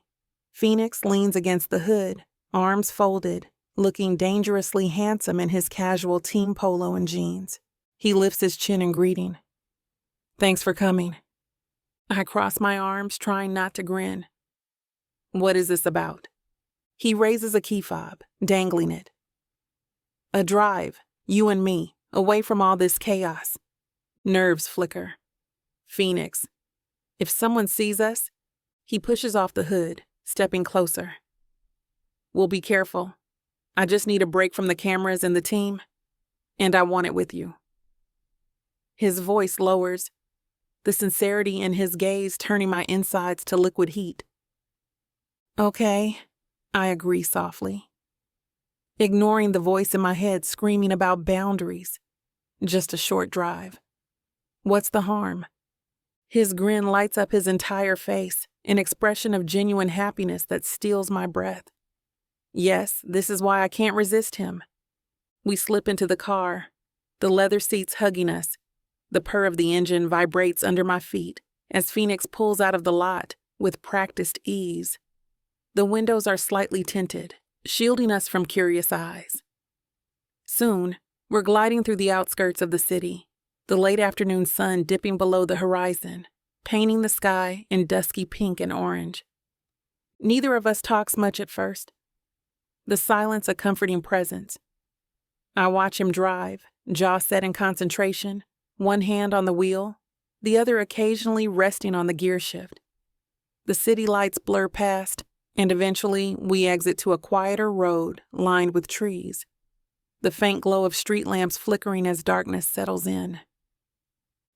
[SPEAKER 1] Phoenix leans against the hood, arms folded, looking dangerously handsome in his casual team polo and jeans. He lifts his chin in greeting. Thanks for coming. I cross my arms, trying not to grin. What is this about? He raises a key fob, dangling it. A drive, you and me, away from all this chaos. Nerves flicker. Phoenix. If someone sees us, he pushes off the hood, stepping closer. We'll be careful. I just need a break from the cameras and the team, and I want it with you. His voice lowers, the sincerity in his gaze turning my insides to liquid heat. Okay, I agree softly, ignoring the voice in my head screaming about boundaries. Just a short drive. What's the harm? His grin lights up his entire face, an expression of genuine happiness that steals my breath. Yes, this is why I can't resist him. We slip into the car, the leather seats hugging us. The purr of the engine vibrates under my feet as Phoenix pulls out of the lot with practiced ease. The windows are slightly tinted, shielding us from curious eyes. Soon, we're gliding through the outskirts of the city. the late afternoon sun dipping below the horizon, painting the sky in dusky pink and orange. Neither of us talks much at first. The silence a comforting presence. I watch him drive, jaw set in concentration, one hand on the wheel, the other occasionally resting on the gear shift. The city lights blur past, and eventually we exit to a quieter road lined with trees, the faint glow of street lamps flickering as darkness settles in.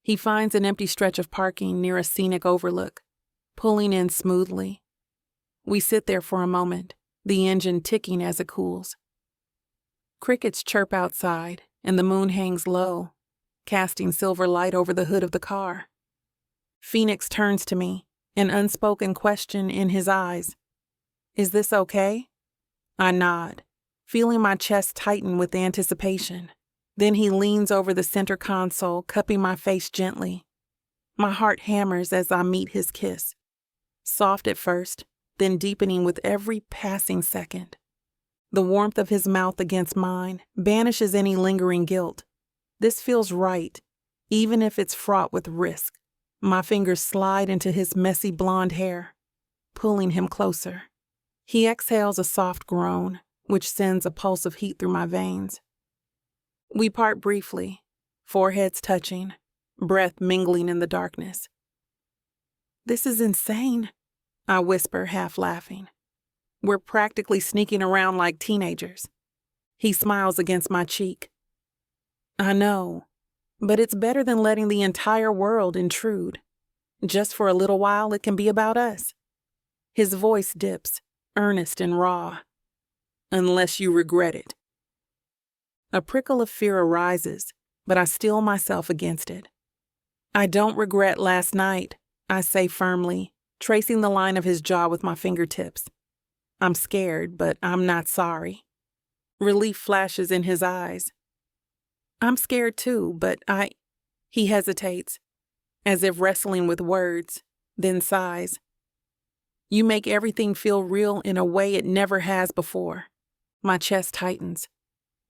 [SPEAKER 1] He finds an empty stretch of parking near a scenic overlook, pulling in smoothly. We sit there for a moment, the engine ticking as it cools. Crickets chirp outside, and the moon hangs low, casting silver light over the hood of the car. Phoenix turns to me, an unspoken question in his eyes. Is this okay? I nod, feeling my chest tighten with anticipation. Then he leans over the center console, cupping my face gently. My heart hammers as I meet his kiss. Soft at first, then deepening with every passing second. The warmth of his mouth against mine banishes any lingering guilt. This feels right, even if it's fraught with risk. My fingers slide into his messy blonde hair, pulling him closer. He exhales a soft groan, which sends a pulse of heat through my veins. We part briefly, foreheads touching, breath mingling in the darkness. This is insane, I whisper, half laughing. We're practically sneaking around like teenagers. He smiles against my cheek. I know, but it's better than letting the entire world intrude. Just for a little while, it can be about us. His voice dips, earnest and raw. Unless you regret it. A prickle of fear arises, but I steel myself against it. I don't regret last night, I say firmly, tracing the line of his jaw with my fingertips. I'm scared, but I'm not sorry. Relief flashes in his eyes. I'm scared too, but He hesitates, as if wrestling with words, then sighs. You make everything feel real in a way it never has before. My chest tightens.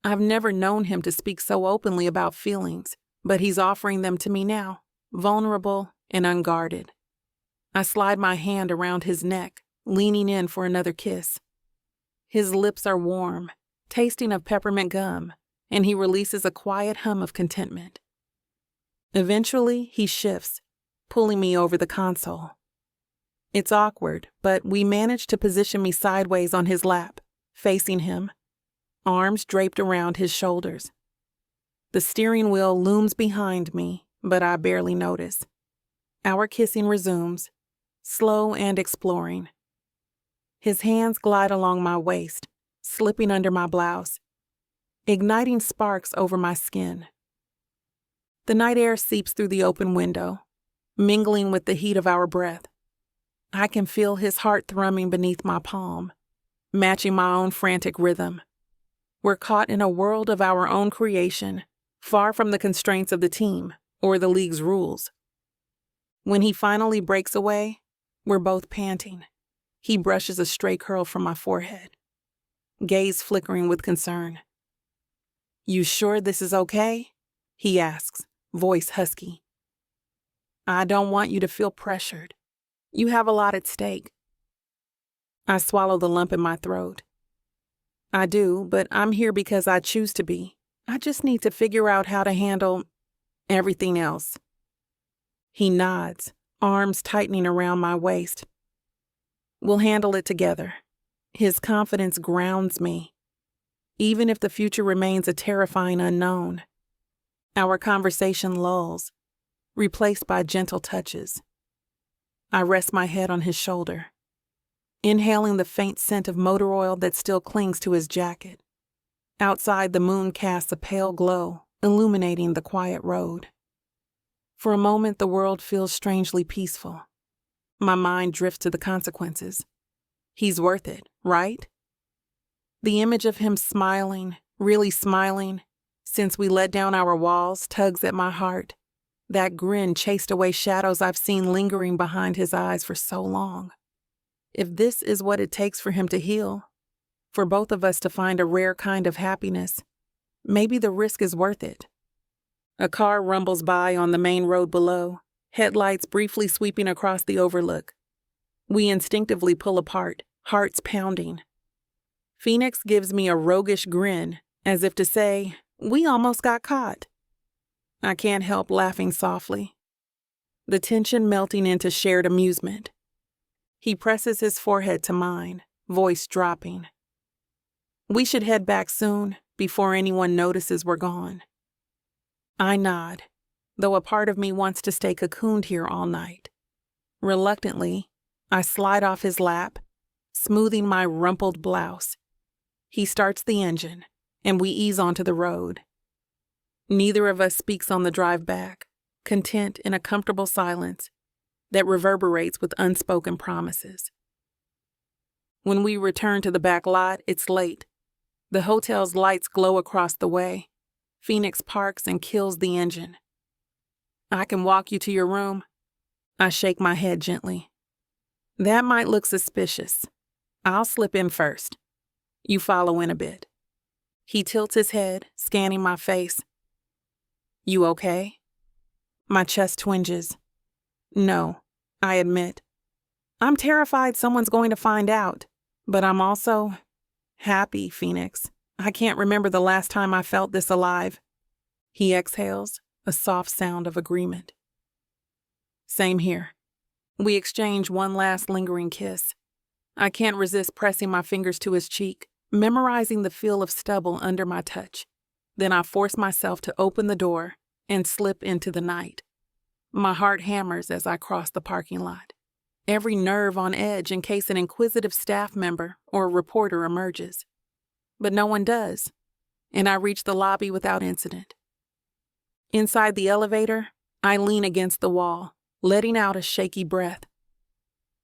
[SPEAKER 1] I've never known him to speak so openly about feelings, but he's offering them to me now, vulnerable and unguarded. I slide my hand around his neck, leaning in for another kiss. His lips are warm, tasting of peppermint gum, and he releases a quiet hum of contentment. Eventually, he shifts, pulling me over the console. It's awkward, but we manage to position me sideways on his lap, facing him, arms draped around his shoulders. The steering wheel looms behind me, but I barely notice. Our kissing resumes, slow and exploring. His hands glide along my waist, slipping under my blouse, igniting sparks over my skin. The night air seeps through the open window, mingling with the heat of our breath. I can feel his heart thrumming beneath my palm, matching my own frantic rhythm. We're caught in a world of our own creation, far from the constraints of the team or the league's rules. When he finally breaks away, we're both panting. He brushes a stray curl from my forehead, gaze flickering with concern. You sure this is okay? He asks, voice husky. I don't want you to feel pressured. You have a lot at stake. I swallow the lump in my throat. I do, but I'm here because I choose to be. I just need to figure out how to handle everything else. He nods, arms tightening around my waist. We'll handle it together. His confidence grounds me, even if the future remains a terrifying unknown. Our conversation lulls, replaced by gentle touches. I rest my head on his shoulder, inhaling the faint scent of motor oil that still clings to his jacket. Outside, the moon casts a pale glow, illuminating the quiet road. For a moment, the world feels strangely peaceful. My mind drifts to the consequences. He's worth it, right? The image of him smiling, really smiling, since we let down our walls, tugs at my heart. That grin chased away shadows I've seen lingering behind his eyes for so long. If this is what it takes for him to heal, for both of us to find a rare kind of happiness, maybe the risk is worth it. A car rumbles by on the main road below, headlights briefly sweeping across the overlook. We instinctively pull apart, hearts pounding. Phoenix gives me a roguish grin, as if to say, "We almost got caught." I can't help laughing softly, the tension melting into shared amusement. He presses his forehead to mine, voice dropping. "We should head back soon, before anyone notices we're gone." I nod, though a part of me wants to stay cocooned here all night. Reluctantly, I slide off his lap, smoothing my rumpled blouse. He starts the engine, and we ease onto the road. Neither of us speaks on the drive back, content in a comfortable silence that reverberates with unspoken promises. When we return to the back lot, it's late. The hotel's lights glow across the way. Phoenix parks and kills the engine. "I can walk you to your room." I shake my head gently. "That might look suspicious. I'll slip in first. You follow in a bit." He tilts his head, scanning my face. "You okay?" My chest twinges. "No," I admit. "I'm terrified someone's going to find out, but I'm also happy, Phoenix. I can't remember the last time I felt this alive." He exhales, a soft sound of agreement. Same here. We exchange one last lingering kiss. I can't resist pressing my fingers to his cheek, memorizing the feel of stubble under my touch. Then I force myself to open the door and slip into the night. My heart hammers as I cross the parking lot, every nerve on edge in case an inquisitive staff member or reporter emerges. But no one does, and I reach the lobby without incident. Inside the elevator, I lean against the wall, letting out a shaky breath.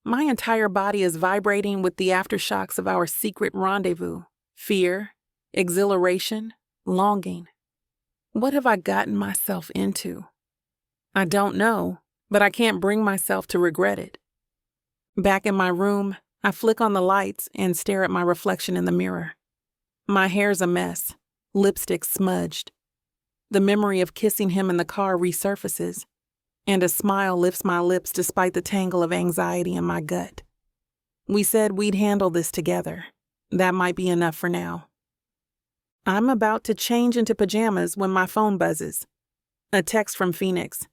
[SPEAKER 1] My entire body is vibrating with the aftershocks of our secret rendezvous: fear, exhilaration, longing. What have I gotten myself into? I don't know, but I can't bring myself to regret it. Back in my room, I flick on the lights and stare at my reflection in the mirror. My hair's a mess, lipstick smudged. The memory of kissing him in the car resurfaces, and a smile lifts my lips despite the tangle of anxiety in my gut. We said we'd handle this together. That might be enough for now. I'm about to change into pajamas when my phone buzzes. A text from Phoenix.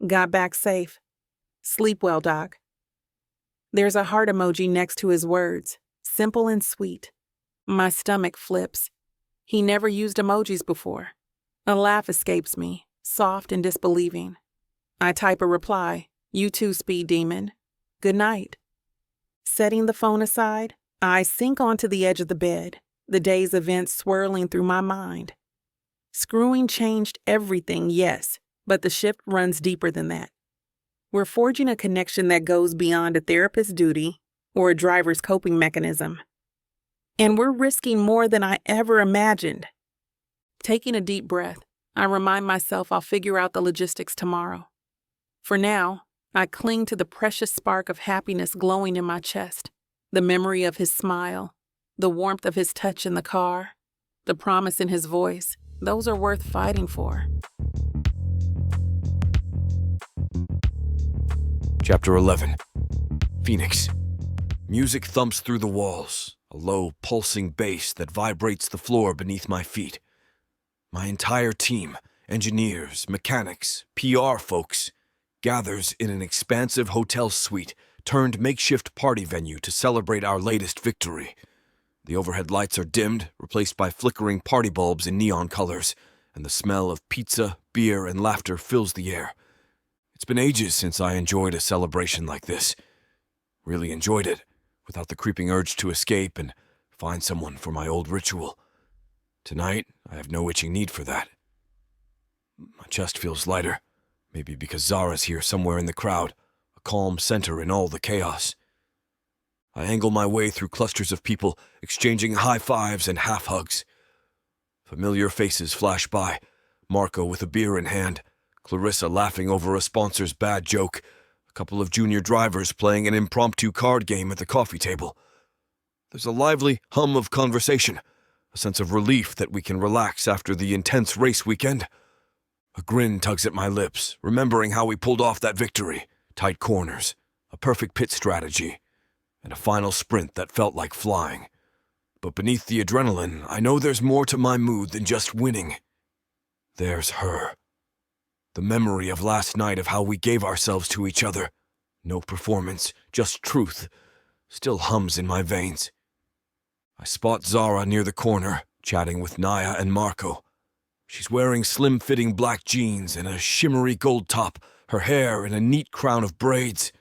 [SPEAKER 1] "Got back safe. Sleep well, Doc." There's a heart emoji next to his words, simple and sweet. My stomach flips. He never used emojis before. A laugh escapes me, soft and disbelieving. I type a reply, "You too, speed demon. Good night." Setting the phone aside, I sink onto the edge of the bed, the day's events swirling through my mind. Screwing changed everything, yes, but the shift runs deeper than that. We're forging a connection that goes beyond a therapist's duty or a driver's coping mechanism. And we're risking more than I ever imagined. Taking a deep breath, I remind myself I'll figure out the logistics tomorrow. For now, I cling to the precious spark of happiness glowing in my chest, the memory of his smile, the warmth of his touch in the car, the promise in his voice. Those are worth fighting for.
[SPEAKER 2] Chapter 11. Phoenix. Music thumps through the walls, a low, pulsing bass that vibrates the floor beneath my feet. My entire team, engineers, mechanics, PR folks, gathers in an expansive hotel suite turned makeshift party venue to celebrate our latest victory. The overhead lights are dimmed, replaced by flickering party bulbs in neon colors, and the smell of pizza, beer, and laughter fills the air. It's been ages since I enjoyed a celebration like this. Really enjoyed it, without the creeping urge to escape and find someone for my old ritual. Tonight, I have no itching need for that. My chest feels lighter, maybe because Zara's here somewhere in the crowd, a calm center in all the chaos. I angle my way through clusters of people, exchanging high fives and half hugs. Familiar faces flash by, Marco with a beer in hand, Clarissa laughing over a sponsor's bad joke, a couple of junior drivers playing an impromptu card game at the coffee table. There's a lively hum of conversation, a sense of relief that we can relax after the intense race weekend. A grin tugs at my lips, remembering how we pulled off that victory. Tight corners, a perfect pit strategy, and a final sprint that felt like flying. But beneath the adrenaline, I know there's more to my mood than just winning. There's her. The memory of last night of how we gave ourselves to each other. No performance, just truth, still hums in my veins. I spot Zara near the corner, chatting with Naya and Marco. She's wearing slim-fitting black jeans and a shimmery gold top, her hair in a neat crown of braids.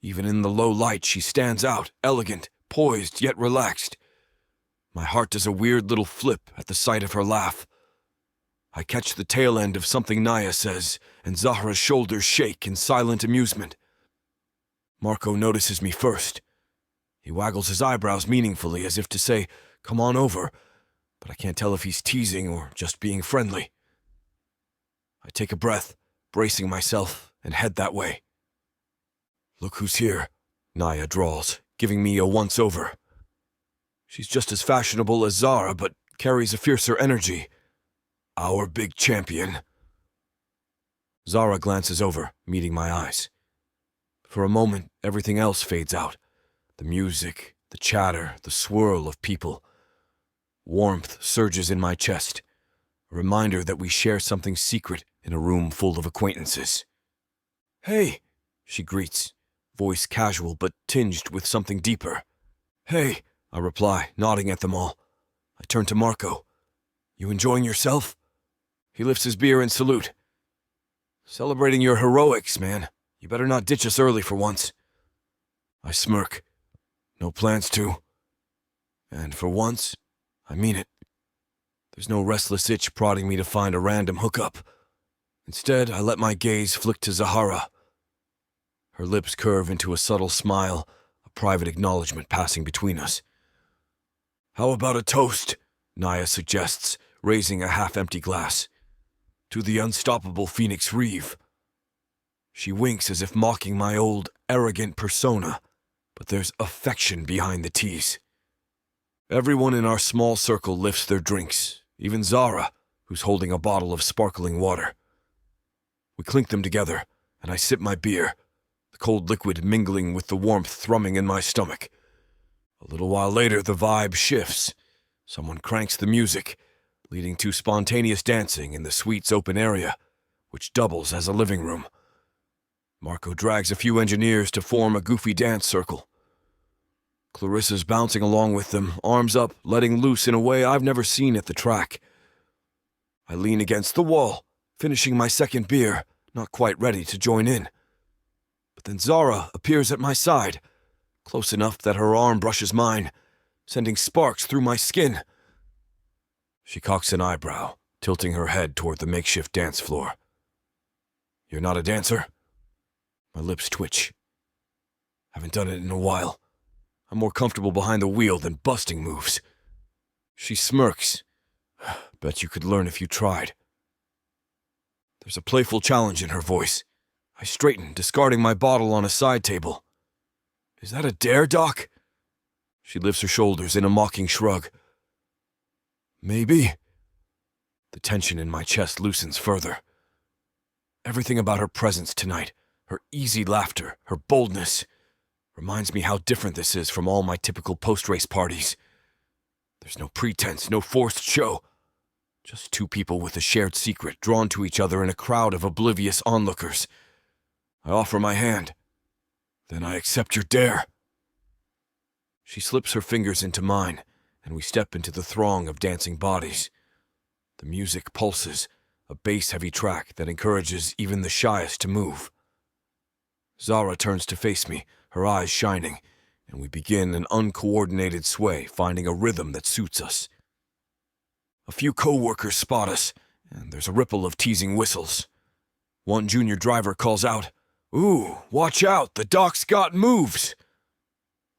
[SPEAKER 2] Even in the low light, she stands out, elegant, poised, yet relaxed. My heart does a weird little flip at the sight of her laugh. I catch the tail end of something Naya says, and Zahra's shoulders shake in silent amusement. Marco notices me first. He waggles his eyebrows meaningfully as if to say, "Come on over," but I can't tell if he's teasing or just being friendly. I take a breath, bracing myself, and head that way. "Look who's here," Naya drawls, giving me a once-over. She's just as fashionable as Zara, but carries a fiercer energy. Our big champion. Zara glances over, meeting my eyes. For a moment, everything else fades out. The music, the chatter, the swirl of people. Warmth surges in my chest, a reminder that we share something secret in a room full of acquaintances. "Hey," she greets, voice casual but tinged with something deeper. "Hey," I reply, nodding at them all. I turn to Marco. "You enjoying yourself?" He lifts his beer in salute. "Celebrating your heroics, man. You better not ditch us early for once." I smirk. No plans to. And for once, I mean it. There's no restless itch prodding me to find a random hookup. Instead, I let my gaze flick to Zahra. Her lips curve into a subtle smile, a private acknowledgement passing between us. "How about a toast?" Naya suggests, raising a half-empty glass. "To the unstoppable Phoenix Reeve." She winks as if mocking my old, arrogant persona, but there's affection behind the tease. Everyone in our small circle lifts their drinks, even Zara, who's holding a bottle of sparkling water. We clink them together, and I sip my beer, the cold liquid mingling with the warmth thrumming in my stomach. A little while later, the vibe shifts. Someone cranks the music, leading to spontaneous dancing in the suite's open area, which doubles as a living room. Marco drags a few engineers to form a goofy dance circle. Clarissa's bouncing along with them, arms up, letting loose in a way I've never seen at the track. I lean against the wall, finishing my second beer, not quite ready to join in. But then Zara appears at my side, close enough that her arm brushes mine, sending sparks through my skin. She cocks an eyebrow, tilting her head toward the makeshift dance floor. "You're not a dancer?" My lips twitch. Haven't done it in a while. I'm more comfortable behind the wheel than busting moves. She smirks. "Bet you could learn if you tried." There's a playful challenge in her voice. I straighten, discarding my bottle on a side table. "Is that a dare, Doc?" She lifts her shoulders in a mocking shrug. "Maybe." The tension in my chest loosens further. Everything about her presence tonight, her easy laughter, her boldness, reminds me how different this is from all my typical post-race parties. There's no pretense, no forced show. Just two people with a shared secret drawn to each other in a crowd of oblivious onlookers. I offer my hand. "Then I accept your dare." She slips her fingers into mine, and we step into the throng of dancing bodies. The music pulses, a bass-heavy track that encourages even the shyest to move. Zara turns to face me, her eyes shining, and we begin an uncoordinated sway, finding a rhythm that suits us. A few co-workers spot us, and there's a ripple of teasing whistles. One junior driver calls out, "Ooh, watch out, the Doc's got moves!"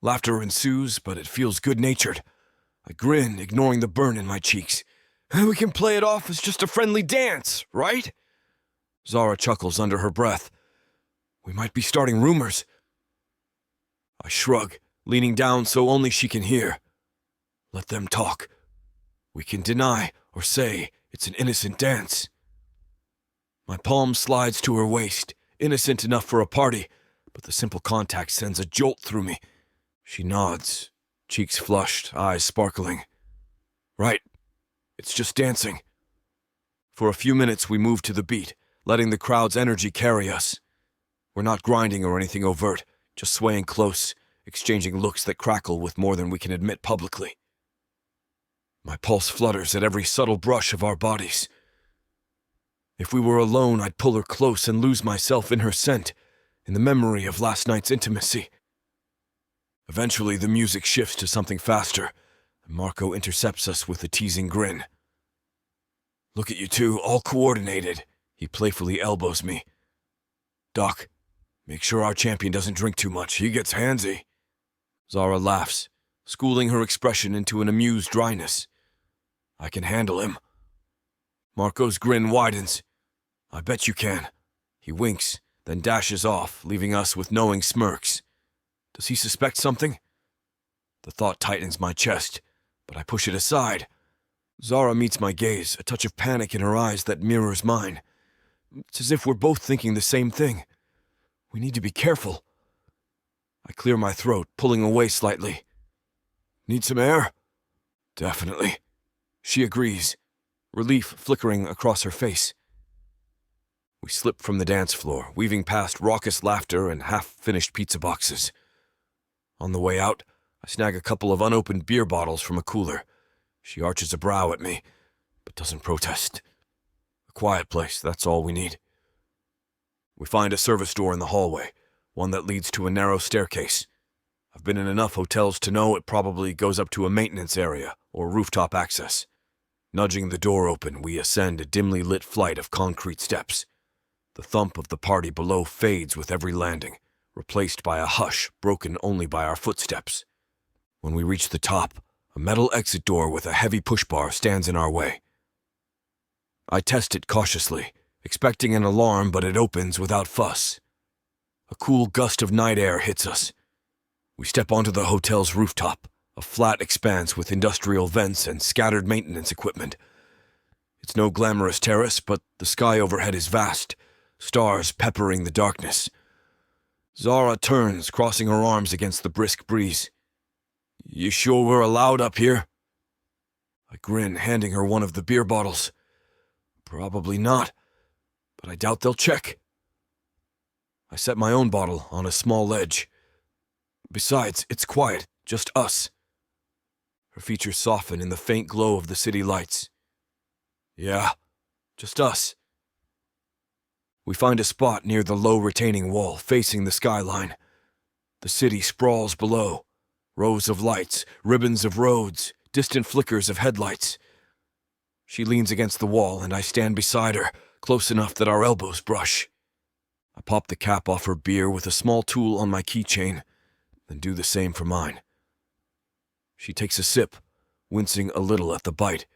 [SPEAKER 2] Laughter ensues, but it feels good-natured. I grin, ignoring the burn in my cheeks. "We can play it off as just a friendly dance, right?" Zara chuckles under her breath. "We might be starting rumors." I shrug, leaning down so only she can hear. Let them talk. We can deny or say it's an innocent dance. My palm slides to her waist, innocent enough for a party, but the simple contact sends a jolt through me. She nods, cheeks flushed, eyes sparkling. Right, it's just dancing. For a few minutes we move to the beat, letting the crowd's energy carry us. We're not grinding or anything overt, just swaying close, exchanging looks that crackle with more than we can admit publicly. My pulse flutters at every subtle brush of our bodies. If we were alone, I'd pull her close and lose myself in her scent, in the memory of last night's intimacy. Eventually, the music shifts to something faster, and Marco intercepts us with a teasing grin. Look at you two, all coordinated. He playfully elbows me. Doc, make sure our champion doesn't drink too much. He gets handsy. Zara laughs, schooling her expression into an amused dryness. I can handle him. Marco's grin widens. I bet you can. He winks, then dashes off, leaving us with knowing smirks. Does he suspect something? The thought tightens my chest, but I push it aside. Zara meets my gaze, a touch of panic in her eyes that mirrors mine. It's as if we're both thinking the same thing. We need to be careful. I clear my throat, pulling away slightly. Need some air? Definitely. She agrees, relief flickering across her face. We slip from the dance floor, weaving past raucous laughter and half-finished pizza boxes. On the way out, I snag a couple of unopened beer bottles from a cooler. She arches a brow at me, but doesn't protest. A quiet place, that's all we need. We find a service door in the hallway, one that leads to a narrow staircase. I've been in enough hotels to know it probably goes up to a maintenance area or rooftop access. Nudging the door open, we ascend a dimly lit flight of concrete steps. The thump of the party below fades with every landing, replaced by a hush broken only by our footsteps. When we reach the top, a metal exit door with a heavy push bar stands in our way. I test it cautiously, expecting an alarm, but it opens without fuss. A cool gust of night air hits us. We step onto the hotel's rooftop, a flat expanse with industrial vents and scattered maintenance equipment. It's no glamorous terrace, but the sky overhead is vast, stars peppering the darkness. Zara turns, crossing her arms against the brisk breeze. You sure we're allowed up here? I grin, handing her one of the beer bottles. Probably not, but I doubt they'll check. I set my own bottle on a small ledge. Besides, it's quiet, just us. Her features soften in the faint glow of the city lights. Yeah, just us. We find a spot near the low retaining wall, facing the skyline. The city sprawls below. Rows of lights, ribbons of roads, distant flickers of headlights. She leans against the wall, and I stand beside her, close enough that our elbows brush. I pop the cap off her beer with a small tool on my keychain, then do the same for mine. She takes a sip, wincing a little at the bite.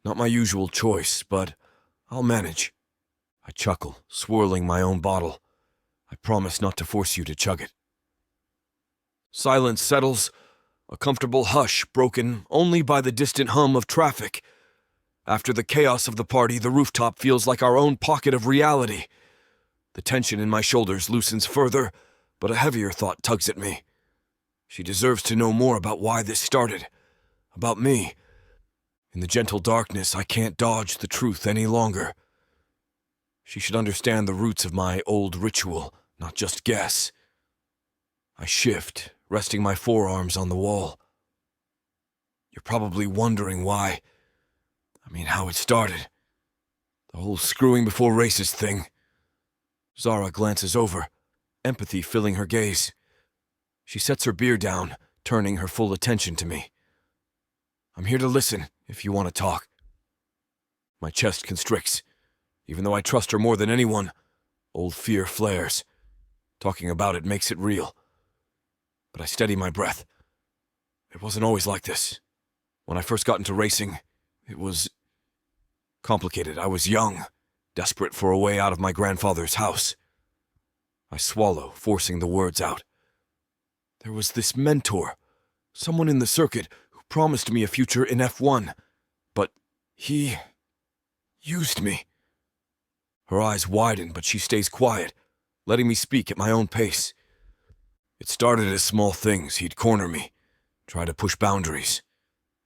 [SPEAKER 2] Not my usual choice, but I'll manage. I chuckle, swirling my own bottle. I promise not to force you to chug it. Silence settles, a comfortable hush broken only by the distant hum of traffic. After the chaos of the party, the rooftop feels like our own pocket of reality. The tension in my shoulders loosens further, but a heavier thought tugs at me. She deserves to know more about why this started. About me. In the gentle darkness, I can't dodge the truth any longer. She should understand the roots of my old ritual, not just guess. I shift, resting my forearms on the wall. You're probably wondering why. How it started. The whole screwing before races thing. Zara glances over, empathy filling her gaze. She sets her beer down, turning her full attention to me. I'm here to listen, if you want to talk. My chest constricts. Even though I trust her more than anyone, old fear flares. Talking about it makes it real. But I steady my breath. It wasn't always like this. When I first got into racing, it was complicated. I was young, desperate for a way out of my grandfather's house. I swallow, forcing the words out. There was this mentor, someone in the circuit who promised me a future in F1, but he used me. Her eyes widen, but she stays quiet, letting me speak at my own pace. It started as small things. He'd corner me, try to push boundaries.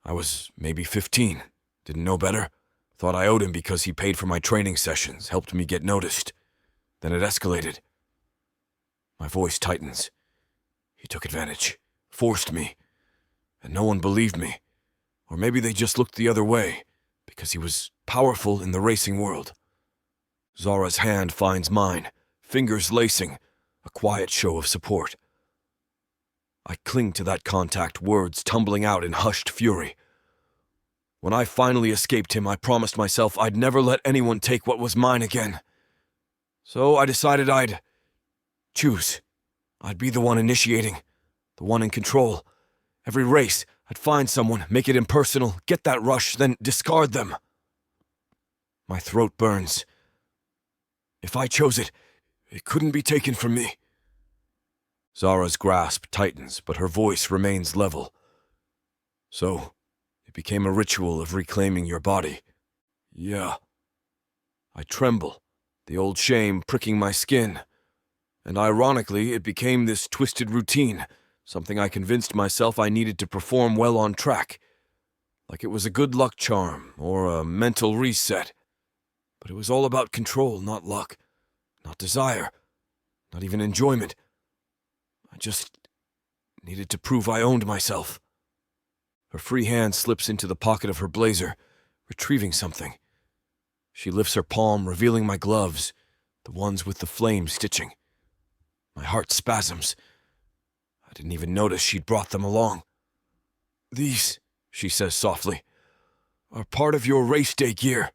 [SPEAKER 2] I was maybe 15, didn't know better. Thought I owed him because he paid for my training sessions, helped me get noticed. Then it escalated. My voice tightens. He took advantage, forced me, and no one believed me. Or maybe they just looked the other way, because he was powerful in the racing world. Zara's hand finds mine, fingers lacing, a quiet show of support. I cling to that contact, words tumbling out in hushed fury. When I finally escaped him, I promised myself I'd never let anyone take what was mine again. So I decided I'd choose. I'd be the one initiating, the one in control. Every race, I'd find someone, make it impersonal, get that rush, then discard them. My throat burns. If I chose it, it couldn't be taken from me. Zara's grasp tightens, but her voice remains level. So, it became a ritual of reclaiming your body. Yeah. I tremble, the old shame pricking my skin. And ironically, it became this twisted routine, something I convinced myself I needed to perform well on track. Like it was a good luck charm, or a mental reset. But it was all about control, not luck, not desire, not even enjoyment. I just needed to prove I owned myself. Her free hand slips into the pocket of her blazer, retrieving something. She lifts her palm, revealing my gloves, the ones with the flame stitching. My heart spasms. I didn't even notice she'd brought them along. These, she says softly, are part of your race day gear,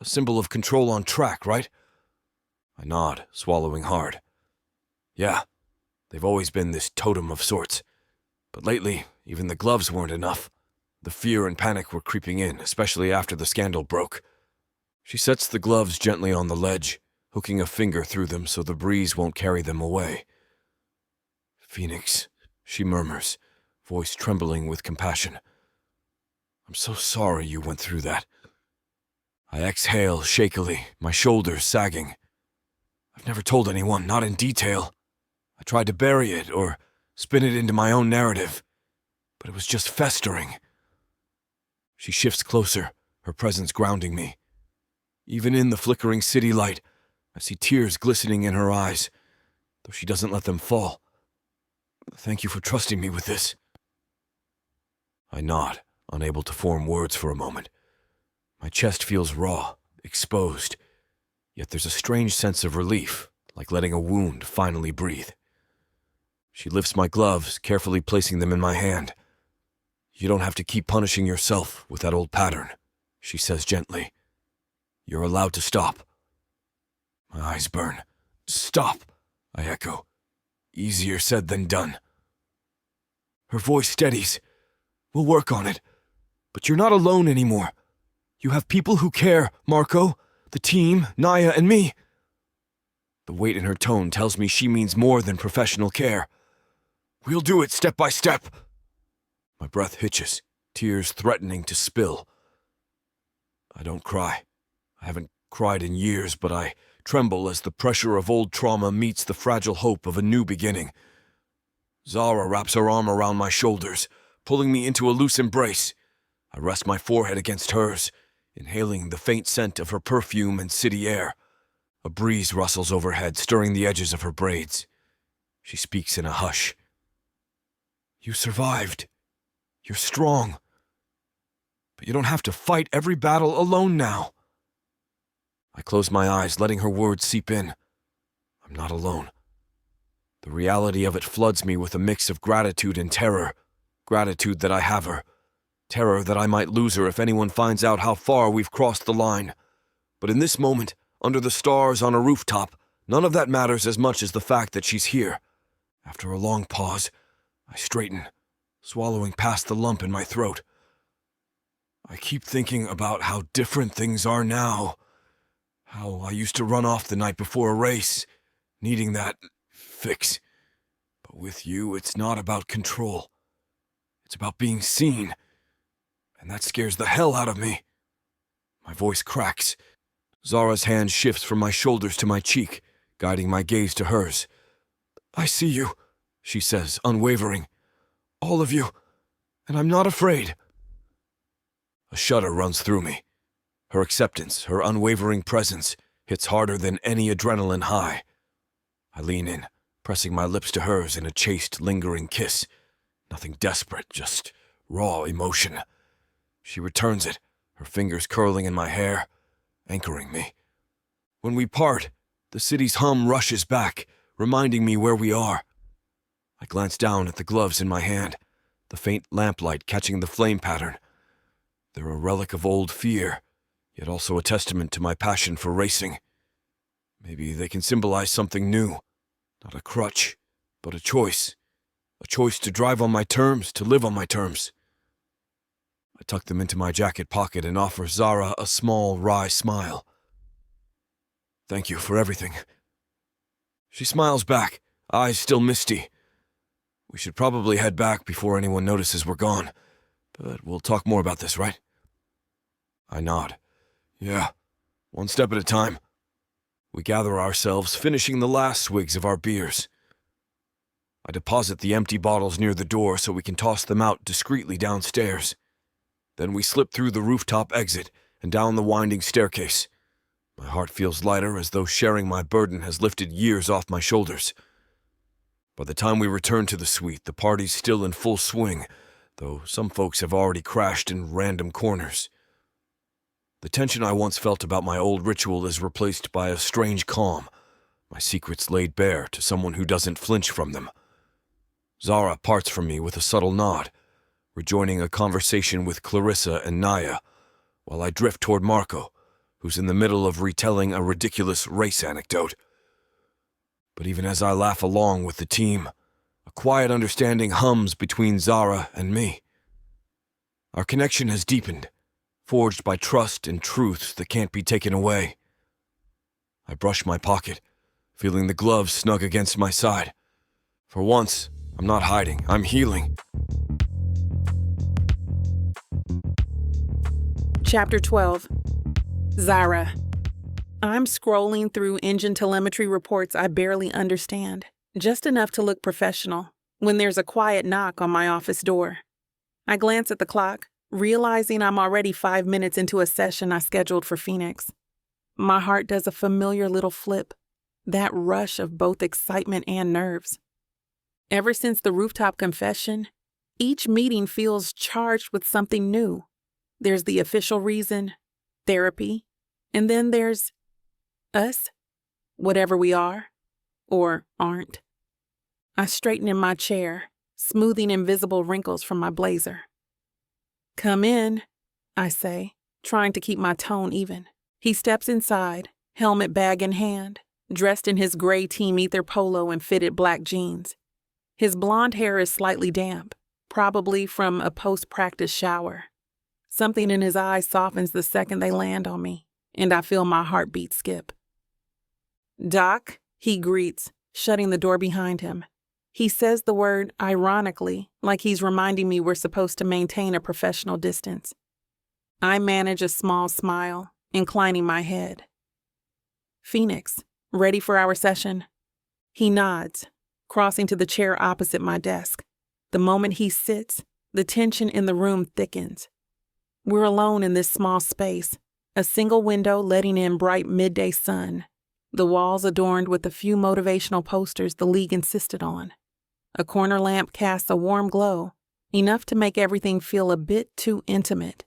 [SPEAKER 2] a symbol of control on track, right? I nod, swallowing hard. Yeah, they've always been this totem of sorts. But lately, even the gloves weren't enough. The fear and panic were creeping in, especially after the scandal broke. She sets the gloves gently on the ledge, hooking a finger through them so the breeze won't carry them away. Phoenix, she murmurs, voice trembling with compassion. I'm so sorry you went through that. I exhale shakily, my shoulders sagging. I've never told anyone, not in detail. I tried to bury it or spin it into my own narrative, but it was just festering. She shifts closer, her presence grounding me. Even in the flickering city light, I see tears glistening in her eyes, though she doesn't let them fall. Thank you for trusting me with this. I nod, unable to form words for a moment. My chest feels raw, exposed, yet there's a strange sense of relief, like letting a wound finally breathe. She lifts my gloves, carefully placing them in my hand. You don't have to keep punishing yourself with that old pattern, she says gently. You're allowed to stop. My eyes burn. Stop, I echo. Easier said than done. Her voice steadies. We'll work on it. But you're not alone anymore. You have people who care, Marco, the team, Naya, and me. The weight in her tone tells me she means more than professional care. We'll do it step by step. My breath hitches, tears threatening to spill. I don't cry. I haven't cried in years, but I tremble as the pressure of old trauma meets the fragile hope of a new beginning. Zara wraps her arm around my shoulders, pulling me into a loose embrace. I rest my forehead against hers, inhaling the faint scent of her perfume and city air. A breeze rustles overhead, stirring the edges of her braids. She speaks in a hush. You survived. You're strong. But you don't have to fight every battle alone now. I close my eyes, letting her words seep in. I'm not alone. The reality of it floods me with a mix of gratitude and terror. Gratitude that I have her. Terror that I might lose her if anyone finds out how far we've crossed the line. But in this moment, under the stars on a rooftop, none of that matters as much as the fact that she's here. After a long pause, I straighten, swallowing past the lump in my throat. I keep thinking about how different things are now. How I used to run off the night before a race, needing that fix. But with you, it's not about control. It's about being seen. And that scares the hell out of me. My voice cracks. Zara's hand shifts from my shoulders to my cheek, guiding my gaze to hers. "I see you," she says, unwavering. "All of you, and I'm not afraid." A shudder runs through me. Her acceptance, her unwavering presence, hits harder than any adrenaline high. I lean in, pressing my lips to hers in a chaste, lingering kiss. Nothing desperate, just raw emotion. She returns it, her fingers curling in my hair, anchoring me. When we part, the city's hum rushes back, reminding me where we are. I glance down at the gloves in my hand, the faint lamplight catching the flame pattern. They're a relic of old fear, yet also a testament to my passion for racing. Maybe they can symbolize something new, not a crutch, but a choice to drive on my terms, to live on my terms. I tuck them into my jacket pocket and offer Zara a small, wry smile. "Thank you for everything." She smiles back, eyes still misty. "We should probably head back before anyone notices we're gone, but we'll talk more about this, right?" I nod. "Yeah, one step at a time." We gather ourselves, finishing the last swigs of our beers. I deposit the empty bottles near the door so we can toss them out discreetly downstairs. Then we slip through the rooftop exit and down the winding staircase. My heart feels lighter, as though sharing my burden has lifted years off my shoulders. By the time we return to the suite, the party's still in full swing, though some folks have already crashed in random corners. The tension I once felt about my old ritual is replaced by a strange calm, my secrets laid bare to someone who doesn't flinch from them. Zara parts from me with a subtle nod, rejoining a conversation with Clarissa and Naya, while I drift toward Marco, who's in the middle of retelling a ridiculous race anecdote. But even as I laugh along with the team, a quiet understanding hums between Zara and me. Our connection has deepened, forged by trust and truths that can't be taken away. I brush my pocket, feeling the gloves snug against my side. For once, I'm not hiding, I'm healing.
[SPEAKER 1] Chapter 12. Zara. I'm scrolling through engine telemetry reports I barely understand, just enough to look professional, when there's a quiet knock on my office door. I glance at the clock, realizing I'm already 5 minutes into a session I scheduled for Phoenix. My heart does a familiar little flip, that rush of both excitement and nerves. Ever since the rooftop confession, each meeting feels charged with something new. There's the official reason, therapy, and then there's us, whatever we are or aren't. I straighten in my chair, smoothing invisible wrinkles from my blazer. "Come in," I say, trying to keep my tone even. He steps inside, helmet bag in hand, dressed in his gray Team Ether polo and fitted black jeans. His blonde hair is slightly damp, probably from a post-practice shower. Something in his eyes softens the second they land on me, and I feel my heartbeat skip. "Doc," he greets, shutting the door behind him. He says the word ironically, like he's reminding me we're supposed to maintain a professional distance. I manage a small smile, inclining my head. "Phoenix, ready for our session?" He nods, crossing to the chair opposite my desk. The moment he sits, the tension in the room thickens. We're alone in this small space, a single window letting in bright midday sun, the walls adorned with a few motivational posters the league insisted on. A corner lamp casts a warm glow, enough to make everything feel a bit too intimate.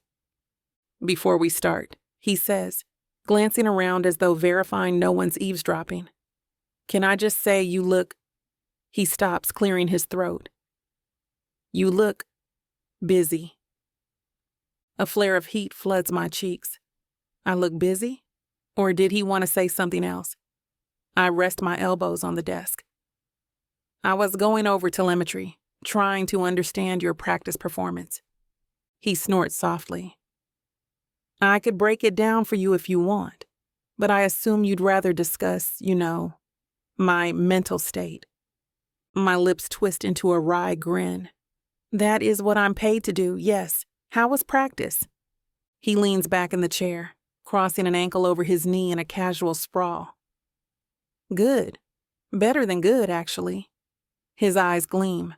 [SPEAKER 1] "Before we start," he says, glancing around as though verifying no one's eavesdropping, "can I just say you look—" He stops, clearing his throat. "You look busy." A flare of heat floods my cheeks. I look busy? Or did he want to say something else? I rest my elbows on the desk. "I was going over telemetry, trying to understand your practice performance." He snorts softly. "I could break it down for you if you want, but I assume you'd rather discuss, my mental state." My lips twist into a wry grin. "That is what I'm paid to do, yes. How was practice?" He leans back in the chair, crossing an ankle over his knee in a casual sprawl. Good. Better than good, actually. His eyes gleam.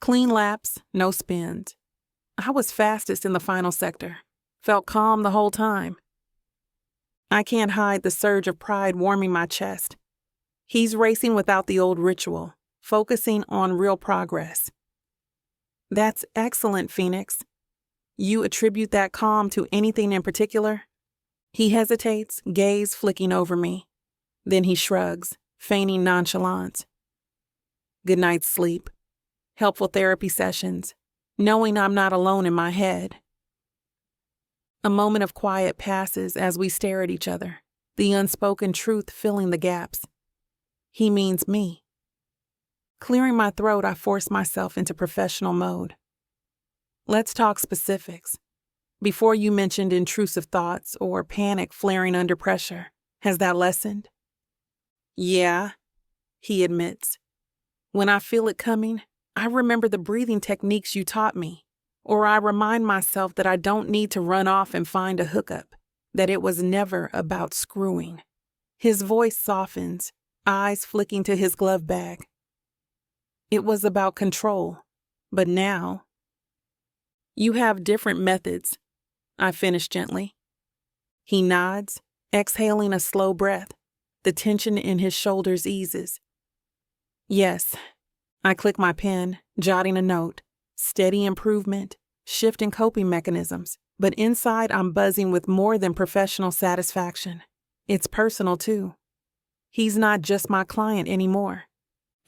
[SPEAKER 1] Clean laps, no spins. I was fastest in the final sector. Felt calm the whole time. I can't hide the surge of pride warming my chest. He's racing without the old ritual, focusing on real progress. That's excellent, Phoenix. You attribute that calm to anything in particular? He hesitates, gaze flicking over me. Then he shrugs, feigning nonchalance. Good night's sleep. Helpful therapy sessions. Knowing I'm not alone in my head. A moment of quiet passes as we stare at each other, the unspoken truth filling the gaps. He means me. Clearing my throat, I force myself into professional mode. Let's talk specifics. Before you mentioned intrusive thoughts or panic flaring under pressure. Has that lessened? Yeah, he admits. When I feel it coming, I remember the breathing techniques you taught me, or I remind myself that I don't need to run off and find a hookup, that it was never about screwing. His voice softens, eyes flicking to his glove bag. It was about control, but now... You have different methods, I finish gently. He nods, exhaling a slow breath. The tension in his shoulders eases. Yes, I click my pen, jotting a note. Steady improvement, shift in coping mechanisms, but inside I'm buzzing with more than professional satisfaction. It's personal too. He's not just my client anymore.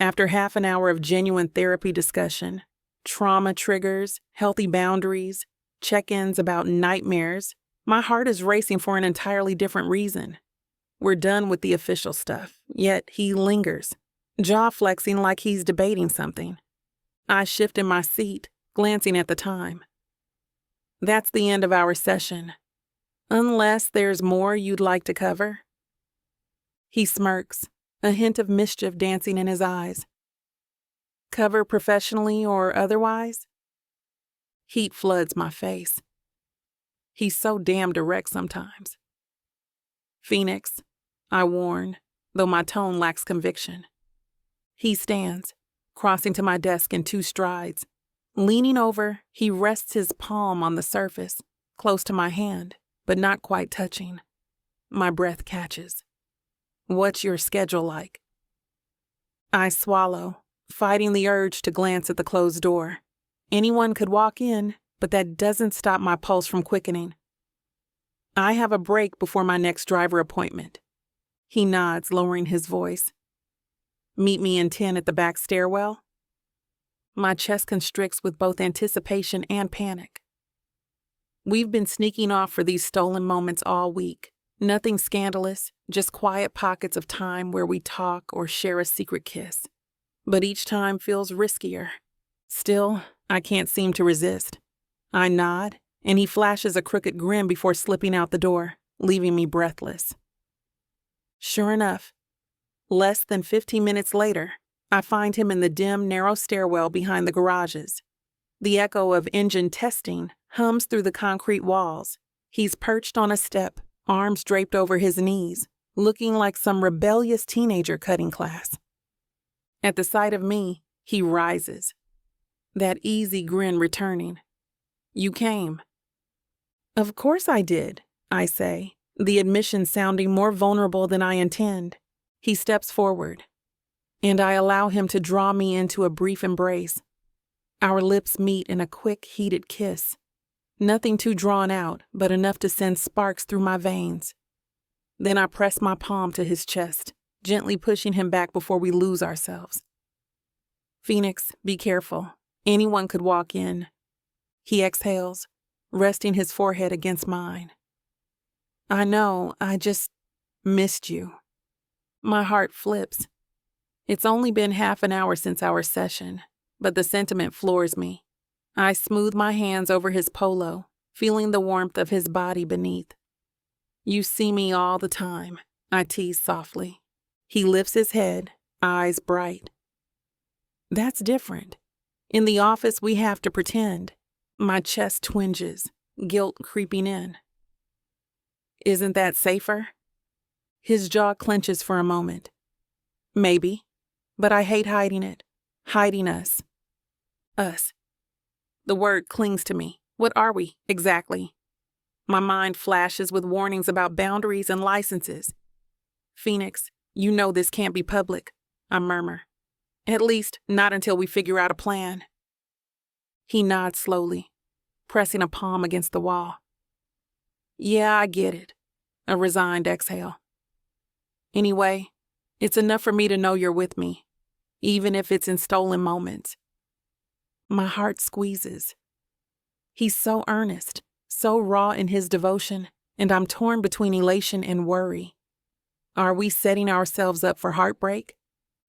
[SPEAKER 1] After half an hour of genuine therapy discussion, trauma triggers, healthy boundaries, check-ins about nightmares, my heart is racing for an entirely different reason. We're done with the official stuff, yet he lingers, jaw flexing like he's debating something. I shift in my seat, glancing at the time. That's the end of our session. Unless there's more you'd like to cover? He smirks, a hint of mischief dancing in his eyes. Cover professionally or otherwise? Heat floods my face. He's so damn direct sometimes. Phoenix, I warn, though my tone lacks conviction. He stands, crossing to my desk in 2 strides. Leaning over, he rests his palm on the surface, close to my hand, but not quite touching. My breath catches. What's your schedule like? I swallow, fighting the urge to glance at the closed door. Anyone could walk in, but that doesn't stop my pulse from quickening. I have a break before my next driver appointment. He nods, lowering his voice. Meet me in 10 at the back stairwell? My chest constricts with both anticipation and panic. We've been sneaking off for these stolen moments all week. Nothing scandalous, just quiet pockets of time where we talk or share a secret kiss. But each time feels riskier. Still, I can't seem to resist. I nod, and he flashes a crooked grin before slipping out the door, leaving me breathless. Sure enough, less than 15 minutes later, I find him in the dim, narrow stairwell behind the garages. The echo of engine testing hums through the concrete walls. He's perched on a step, arms draped over his knees, looking like some rebellious teenager cutting class. At the sight of me, he rises, that easy grin returning. You came. Of course I did, I say, the admission sounding more vulnerable than I intend. He steps forward, and I allow him to draw me into a brief embrace. Our lips meet in a quick, heated kiss. Nothing too drawn out, but enough to send sparks through my veins. Then I press my palm to his chest, gently pushing him back before we lose ourselves. Phoenix, be careful. Anyone could walk in. He exhales, resting his forehead against mine. I know, I just missed you. My heart flips. It's only been half an hour since our session, but the sentiment floors me. I smooth my hands over his polo, feeling the warmth of his body beneath. You see me all the time, I tease softly. He lifts his head, eyes bright. That's different. In the office, we have to pretend. My chest twinges, guilt creeping in. Isn't that safer? His jaw clenches for a moment. Maybe, but I hate hiding it. Hiding us. Us. The word clings to me. What are we, exactly? My mind flashes with warnings about boundaries and licenses. Phoenix, you know this can't be public, I murmur. At least, not until we figure out a plan. He nods slowly, pressing a palm against the wall. Yeah, I get it. A resigned exhale. Anyway, it's enough for me to know you're with me, even if it's in stolen moments. My heart squeezes. He's so earnest, so raw in his devotion, and I'm torn between elation and worry. Are we setting ourselves up for heartbreak?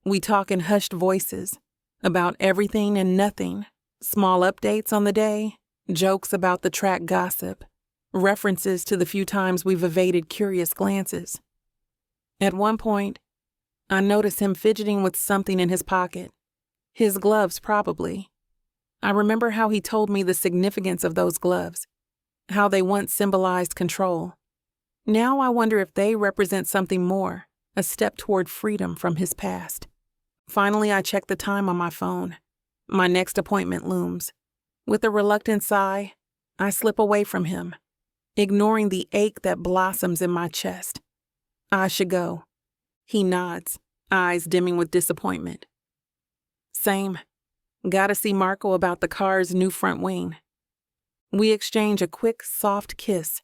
[SPEAKER 1] We talk in hushed voices about everything and nothing, small updates on the day, jokes about the track gossip, references to the few times we've evaded curious glances. At one point, I notice him fidgeting with something in his pocket. His gloves, probably. I remember how he told me the significance of those gloves, how they once symbolized control. Now I wonder if they represent something more, a step toward freedom from his past. Finally, I check the time on my phone. My next appointment looms. With a reluctant sigh, I slip away from him, ignoring the ache that blossoms in my chest. I should go. He nods, eyes dimming with disappointment. Same. Gotta see Marco about the car's new front wing. We exchange a quick, soft kiss,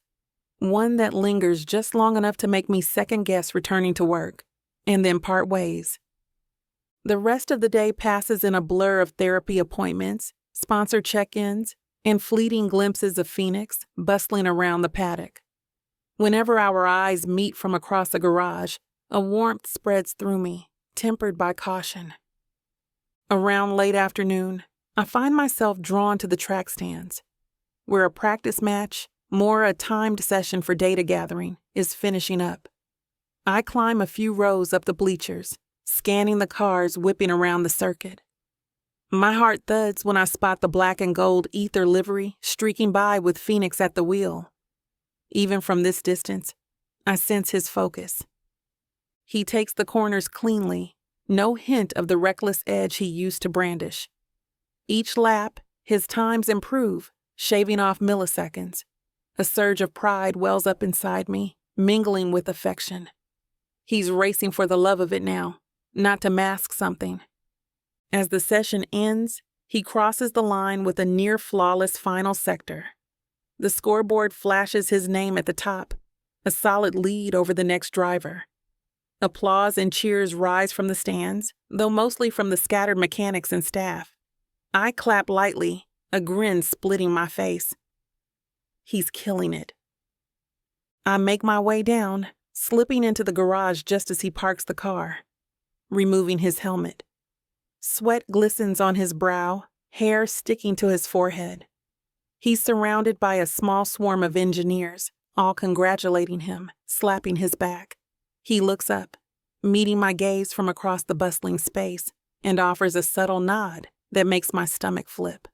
[SPEAKER 1] one that lingers just long enough to make me second-guess returning to work, and then part ways. The rest of the day passes in a blur of therapy appointments, sponsor check-ins, and fleeting glimpses of Phoenix bustling around the paddock. Whenever our eyes meet from across the garage, a warmth spreads through me, tempered by caution. Around late afternoon, I find myself drawn to the track stands, where a practice match, more a timed session for data gathering, is finishing up. I climb a few rows up the bleachers, scanning the cars whipping around the circuit. My heart thuds when I spot the black and gold ether livery streaking by with Phoenix at the wheel. Even from this distance, I sense his focus. He takes the corners cleanly, no hint of the reckless edge he used to brandish. Each lap, his times improve, shaving off milliseconds. A surge of pride wells up inside me, mingling with affection. He's racing for the love of it now, not to mask something. As the session ends, he crosses the line with a near-flawless final sector. The scoreboard flashes his name at the top, a solid lead over the next driver. Applause and cheers rise from the stands, though mostly from the scattered mechanics and staff. I clap lightly, a grin splitting my face. He's killing it. I make my way down, slipping into the garage just as he parks the car, removing his helmet. Sweat glistens on his brow, hair sticking to his forehead. He's surrounded by a small swarm of engineers, all congratulating him, slapping his back. He looks up, meeting my gaze from across the bustling space, and offers a subtle nod that makes my stomach flip.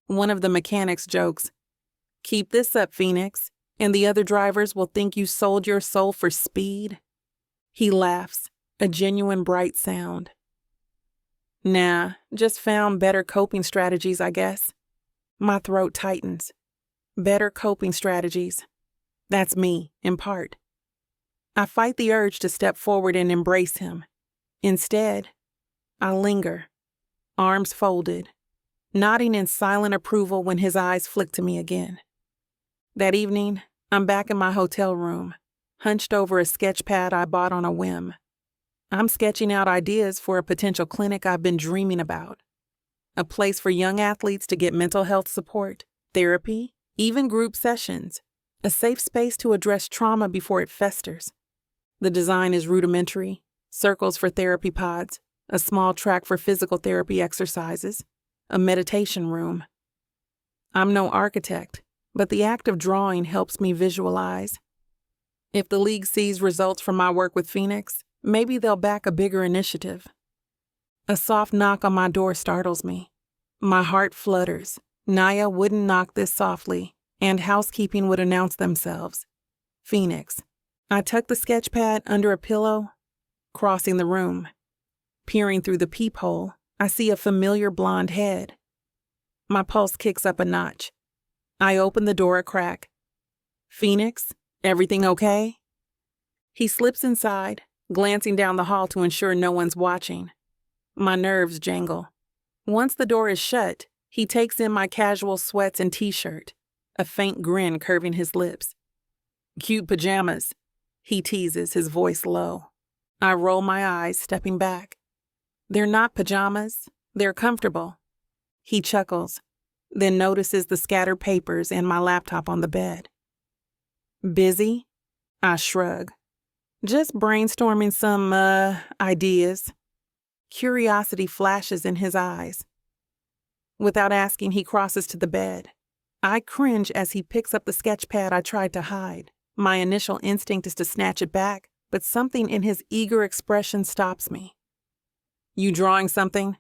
[SPEAKER 1] One of the mechanics jokes, "Keep this up, Phoenix, and the other drivers will think you sold your soul for speed." He laughs, a genuine bright sound. Nah, just found better coping strategies, I guess. My throat tightens. Better coping strategies. That's me, in part. I fight the urge to step forward and embrace him. Instead, I linger, arms folded, nodding in silent approval when his eyes flick to me again. That evening, I'm back in my hotel room, hunched over a sketch pad I bought on a whim. I'm sketching out ideas for a potential clinic I've been dreaming about. A place for young athletes to get mental health support, therapy, even group sessions. A safe space to address trauma before it festers. The design is rudimentary, circles for therapy pods, a small track for physical therapy exercises, a meditation room. I'm no architect, but the act of drawing helps me visualize. If the league sees results from my work with Phoenix, maybe they'll back a bigger initiative. A soft knock on my door startles me. My heart flutters. Naya wouldn't knock this softly, and housekeeping would announce themselves. Phoenix. I tuck the sketch pad under a pillow, crossing the room. Peering through the peephole, I see a familiar blonde head. My pulse kicks up a notch. I open the door a crack. Phoenix, everything okay? He slips inside, glancing down the hall to ensure no one's watching. My nerves jangle. Once the door is shut, he takes in my casual sweats and t-shirt, a faint grin curving his lips. Cute pajamas, he teases, his voice low. I roll my eyes, stepping back. They're not pajamas. They're comfortable. He chuckles, then notices the scattered papers and my laptop on the bed. Busy? I shrug. Just brainstorming some, ideas. Curiosity flashes in his eyes. Without asking, he crosses to the bed. I cringe as he picks up the sketch pad I tried to hide. My initial instinct is to snatch it back, but something in his eager expression stops me. You drawing something?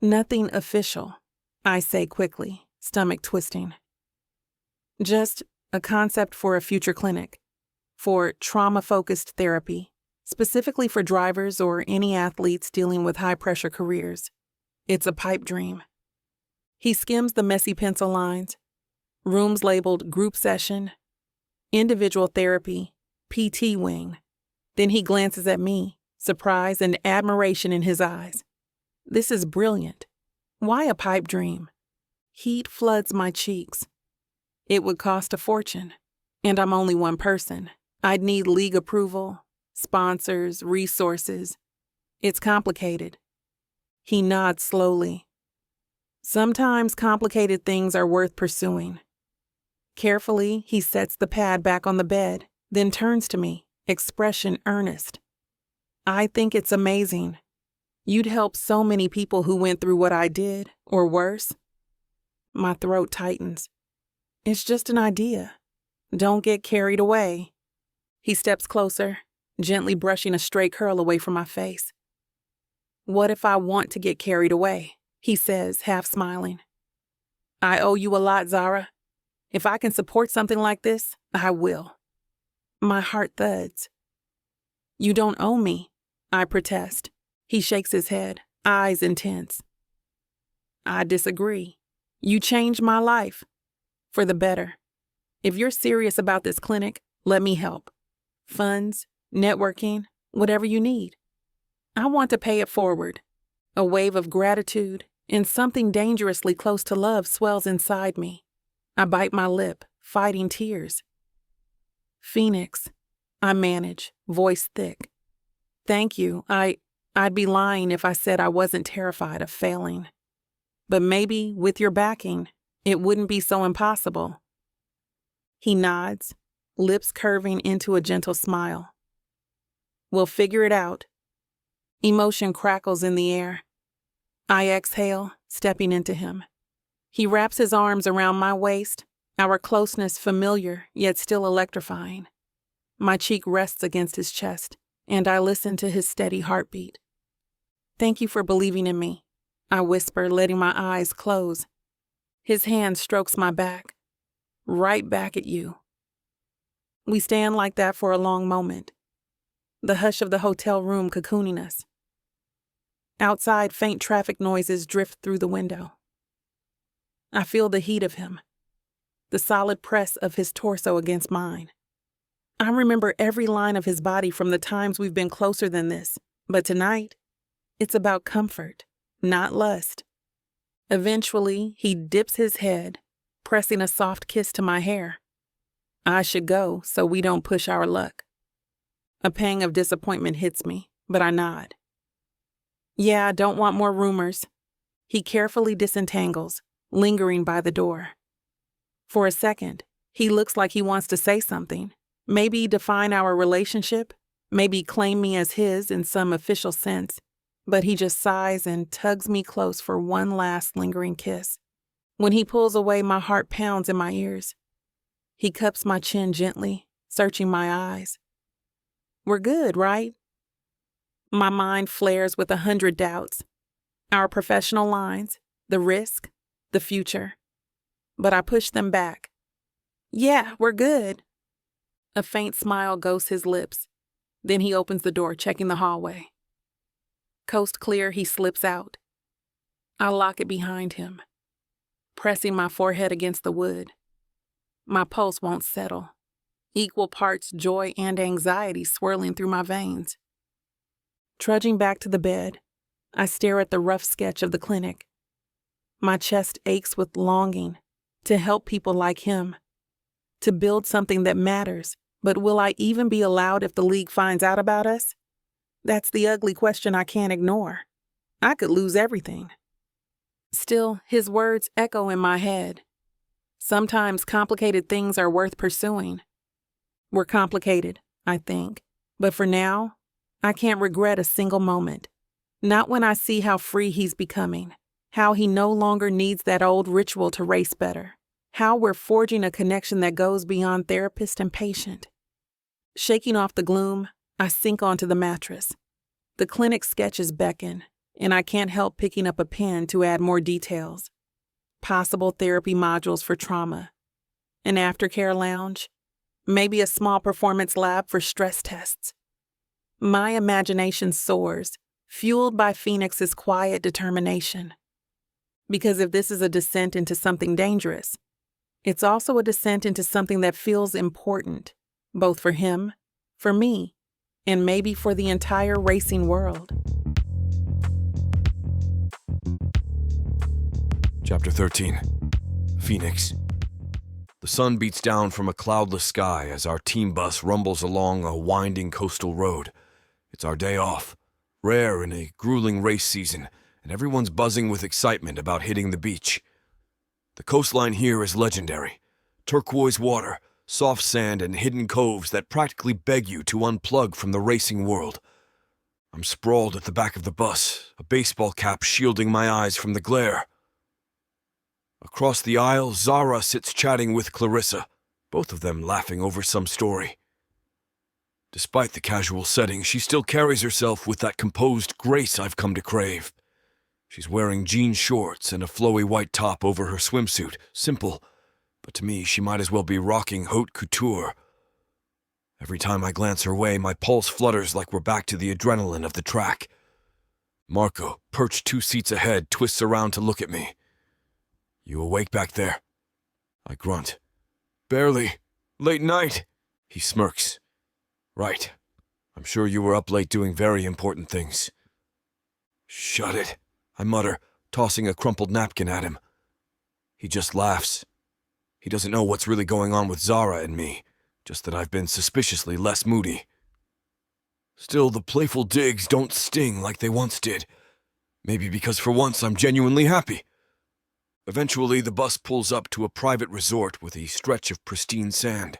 [SPEAKER 1] Nothing official, I say quickly, stomach twisting. Just a concept for a future clinic, for trauma-focused therapy, specifically for drivers or any athletes dealing with high-pressure careers. It's a pipe dream. He skims the messy pencil lines. Rooms labeled group session, individual therapy, PT wing. Then he glances at me, surprise and admiration in his eyes. This is brilliant. Why a pipe dream? Heat floods my cheeks. It would cost a fortune, and I'm only one person. I'd need league approval, sponsors, resources. It's complicated. He nods slowly. Sometimes complicated things are worth pursuing. Carefully, he sets the pad back on the bed, then turns to me, expression earnest. I think it's amazing. You'd help so many people who went through what I did, or worse. My throat tightens. It's just an idea. Don't get carried away. He steps closer, gently brushing a stray curl away from my face. What if I want to get carried away? He says, half smiling. I owe you a lot, Zara. If I can support something like this, I will. My heart thuds. You don't owe me, I protest. He shakes his head, eyes intense. I disagree. You changed my life. For the better. If you're serious about this clinic, let me help. Funds, networking, whatever you need. I want to pay it forward. A wave of gratitude and something dangerously close to love swells inside me. I bite my lip, fighting tears. Phoenix, I manage, voice thick. Thank you. I'd be lying if I said I wasn't terrified of failing. But maybe, with your backing, it wouldn't be so impossible. He nods, lips curving into a gentle smile. We'll figure it out. Emotion crackles in the air. I exhale, stepping into him. He wraps his arms around my waist, our closeness familiar yet still electrifying. My cheek rests against his chest, and I listen to his steady heartbeat. Thank you for believing in me, I whisper, letting my eyes close. His hand strokes my back. Right back at you. We stand like that for a long moment, the hush of the hotel room cocooning us. Outside, faint traffic noises drift through the window. I feel the heat of him, the solid press of his torso against mine. I remember every line of his body from the times we've been closer than this, but tonight, it's about comfort, not lust. Eventually, he dips his head, pressing a soft kiss to my hair. I should go so we don't push our luck. A pang of disappointment hits me, but I nod. Yeah, I don't want more rumors. He carefully disentangles, lingering by the door. For a second, he looks like he wants to say something, maybe define our relationship, maybe claim me as his in some official sense, but he just sighs and tugs me close for one last lingering kiss. When he pulls away, my heart pounds in my ears. He cups my chin gently, searching my eyes. We're good, right? My mind flares with 100 doubts. Our professional lines, the risk, the future. But I push them back. Yeah, we're good. A faint smile ghosts his lips. Then he opens the door, checking the hallway. Coast clear, he slips out. I lock it behind him, pressing my forehead against the wood. My pulse won't settle. Equal parts joy and anxiety swirling through my veins. Trudging back to the bed, I stare at the rough sketch of the clinic. My chest aches with longing to help people like him, to build something that matters. But will I even be allowed if the league finds out about us? That's the ugly question I can't ignore. I could lose everything. Still, his words echo in my head. Sometimes complicated things are worth pursuing. We're complicated, I think. But for now, I can't regret a single moment. Not when I see how free he's becoming, how he no longer needs that old ritual to race better, how we're forging a connection that goes beyond therapist and patient. Shaking off the gloom, I sink onto the mattress. The clinic sketches beckon, and I can't help picking up a pen to add more details. Possible therapy modules for trauma, an aftercare lounge, maybe a small performance lab for stress tests. My imagination soars, fueled by Phoenix's quiet determination. Because if this is a descent into something dangerous, it's also a descent into something that feels important, both for him, for me, and maybe for the entire racing world.
[SPEAKER 2] Chapter 13. Phoenix. The sun beats down from a cloudless sky as our team bus rumbles along a winding coastal road. It's our day off, rare in a grueling race season, and everyone's buzzing with excitement about hitting the beach. The coastline here is legendary. Turquoise water, soft sand, and hidden coves that practically beg you to unplug from the racing world. I'm sprawled at the back of the bus, a baseball cap shielding my eyes from the glare. Across the aisle, Zara sits chatting with Clarissa, both of them laughing over some story. Despite the casual setting, she still carries herself with that composed grace I've come to crave. She's wearing jean shorts and a flowy white top over her swimsuit, simple, but to me she might as well be rocking haute couture. Every time I glance her way, my pulse flutters like we're back to the adrenaline of the track. Marco, perched 2 seats ahead, twists around to look at me. "You awake back there?" I grunt. "Barely. Late night." He smirks. "Right. I'm sure you were up late doing very important things." "Shut it," I mutter, tossing a crumpled napkin at him. He just laughs. He doesn't know what's really going on with Zara and me, just that I've been suspiciously less moody. Still, the playful digs don't sting like they once did. Maybe because for once I'm genuinely happy. Eventually, the bus pulls up to a private resort with a stretch of pristine sand.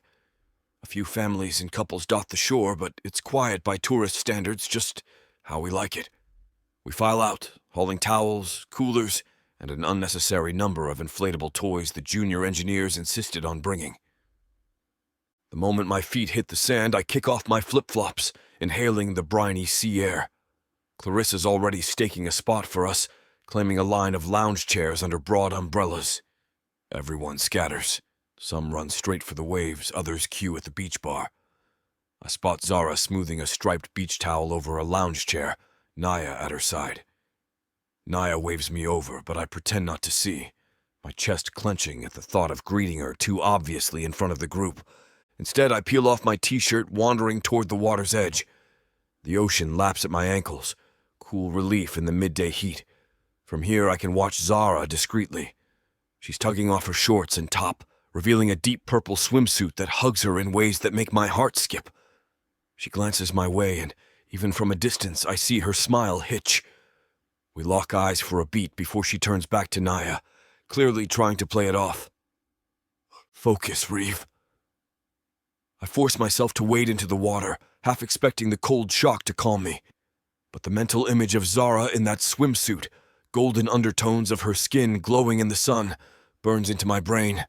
[SPEAKER 2] A few families and couples dot the shore, but it's quiet by tourist standards, just how we like it. We file out, hauling towels, coolers, and an unnecessary number of inflatable toys the junior engineers insisted on bringing. The moment my feet hit the sand, I kick off my flip-flops, inhaling the briny sea air. Clarissa's already staking a spot for us, claiming a line of lounge chairs under broad umbrellas. Everyone scatters. Some run straight for the waves, others queue at the beach bar. I spot Zara smoothing a striped beach towel over a lounge chair, Naya at her side. Naya waves me over, but I pretend not to see, my chest clenching at the thought of greeting her too obviously in front of the group. Instead, I peel off my t-shirt, wandering toward the water's edge. The ocean laps at my ankles, cool relief in the midday heat. From here, I can watch Zara discreetly. She's tugging off her shorts and top, revealing a deep purple swimsuit that hugs her in ways that make my heart skip. She glances my way, and even from a distance, I see her smile hitch. We lock eyes for a beat before she turns back to Naya, clearly trying to play it off. "Focus, Reeve." I force myself to wade into the water, half expecting the cold shock to calm me. But the mental image of Zara in that swimsuit, golden undertones of her skin glowing in the sun, burns into my brain.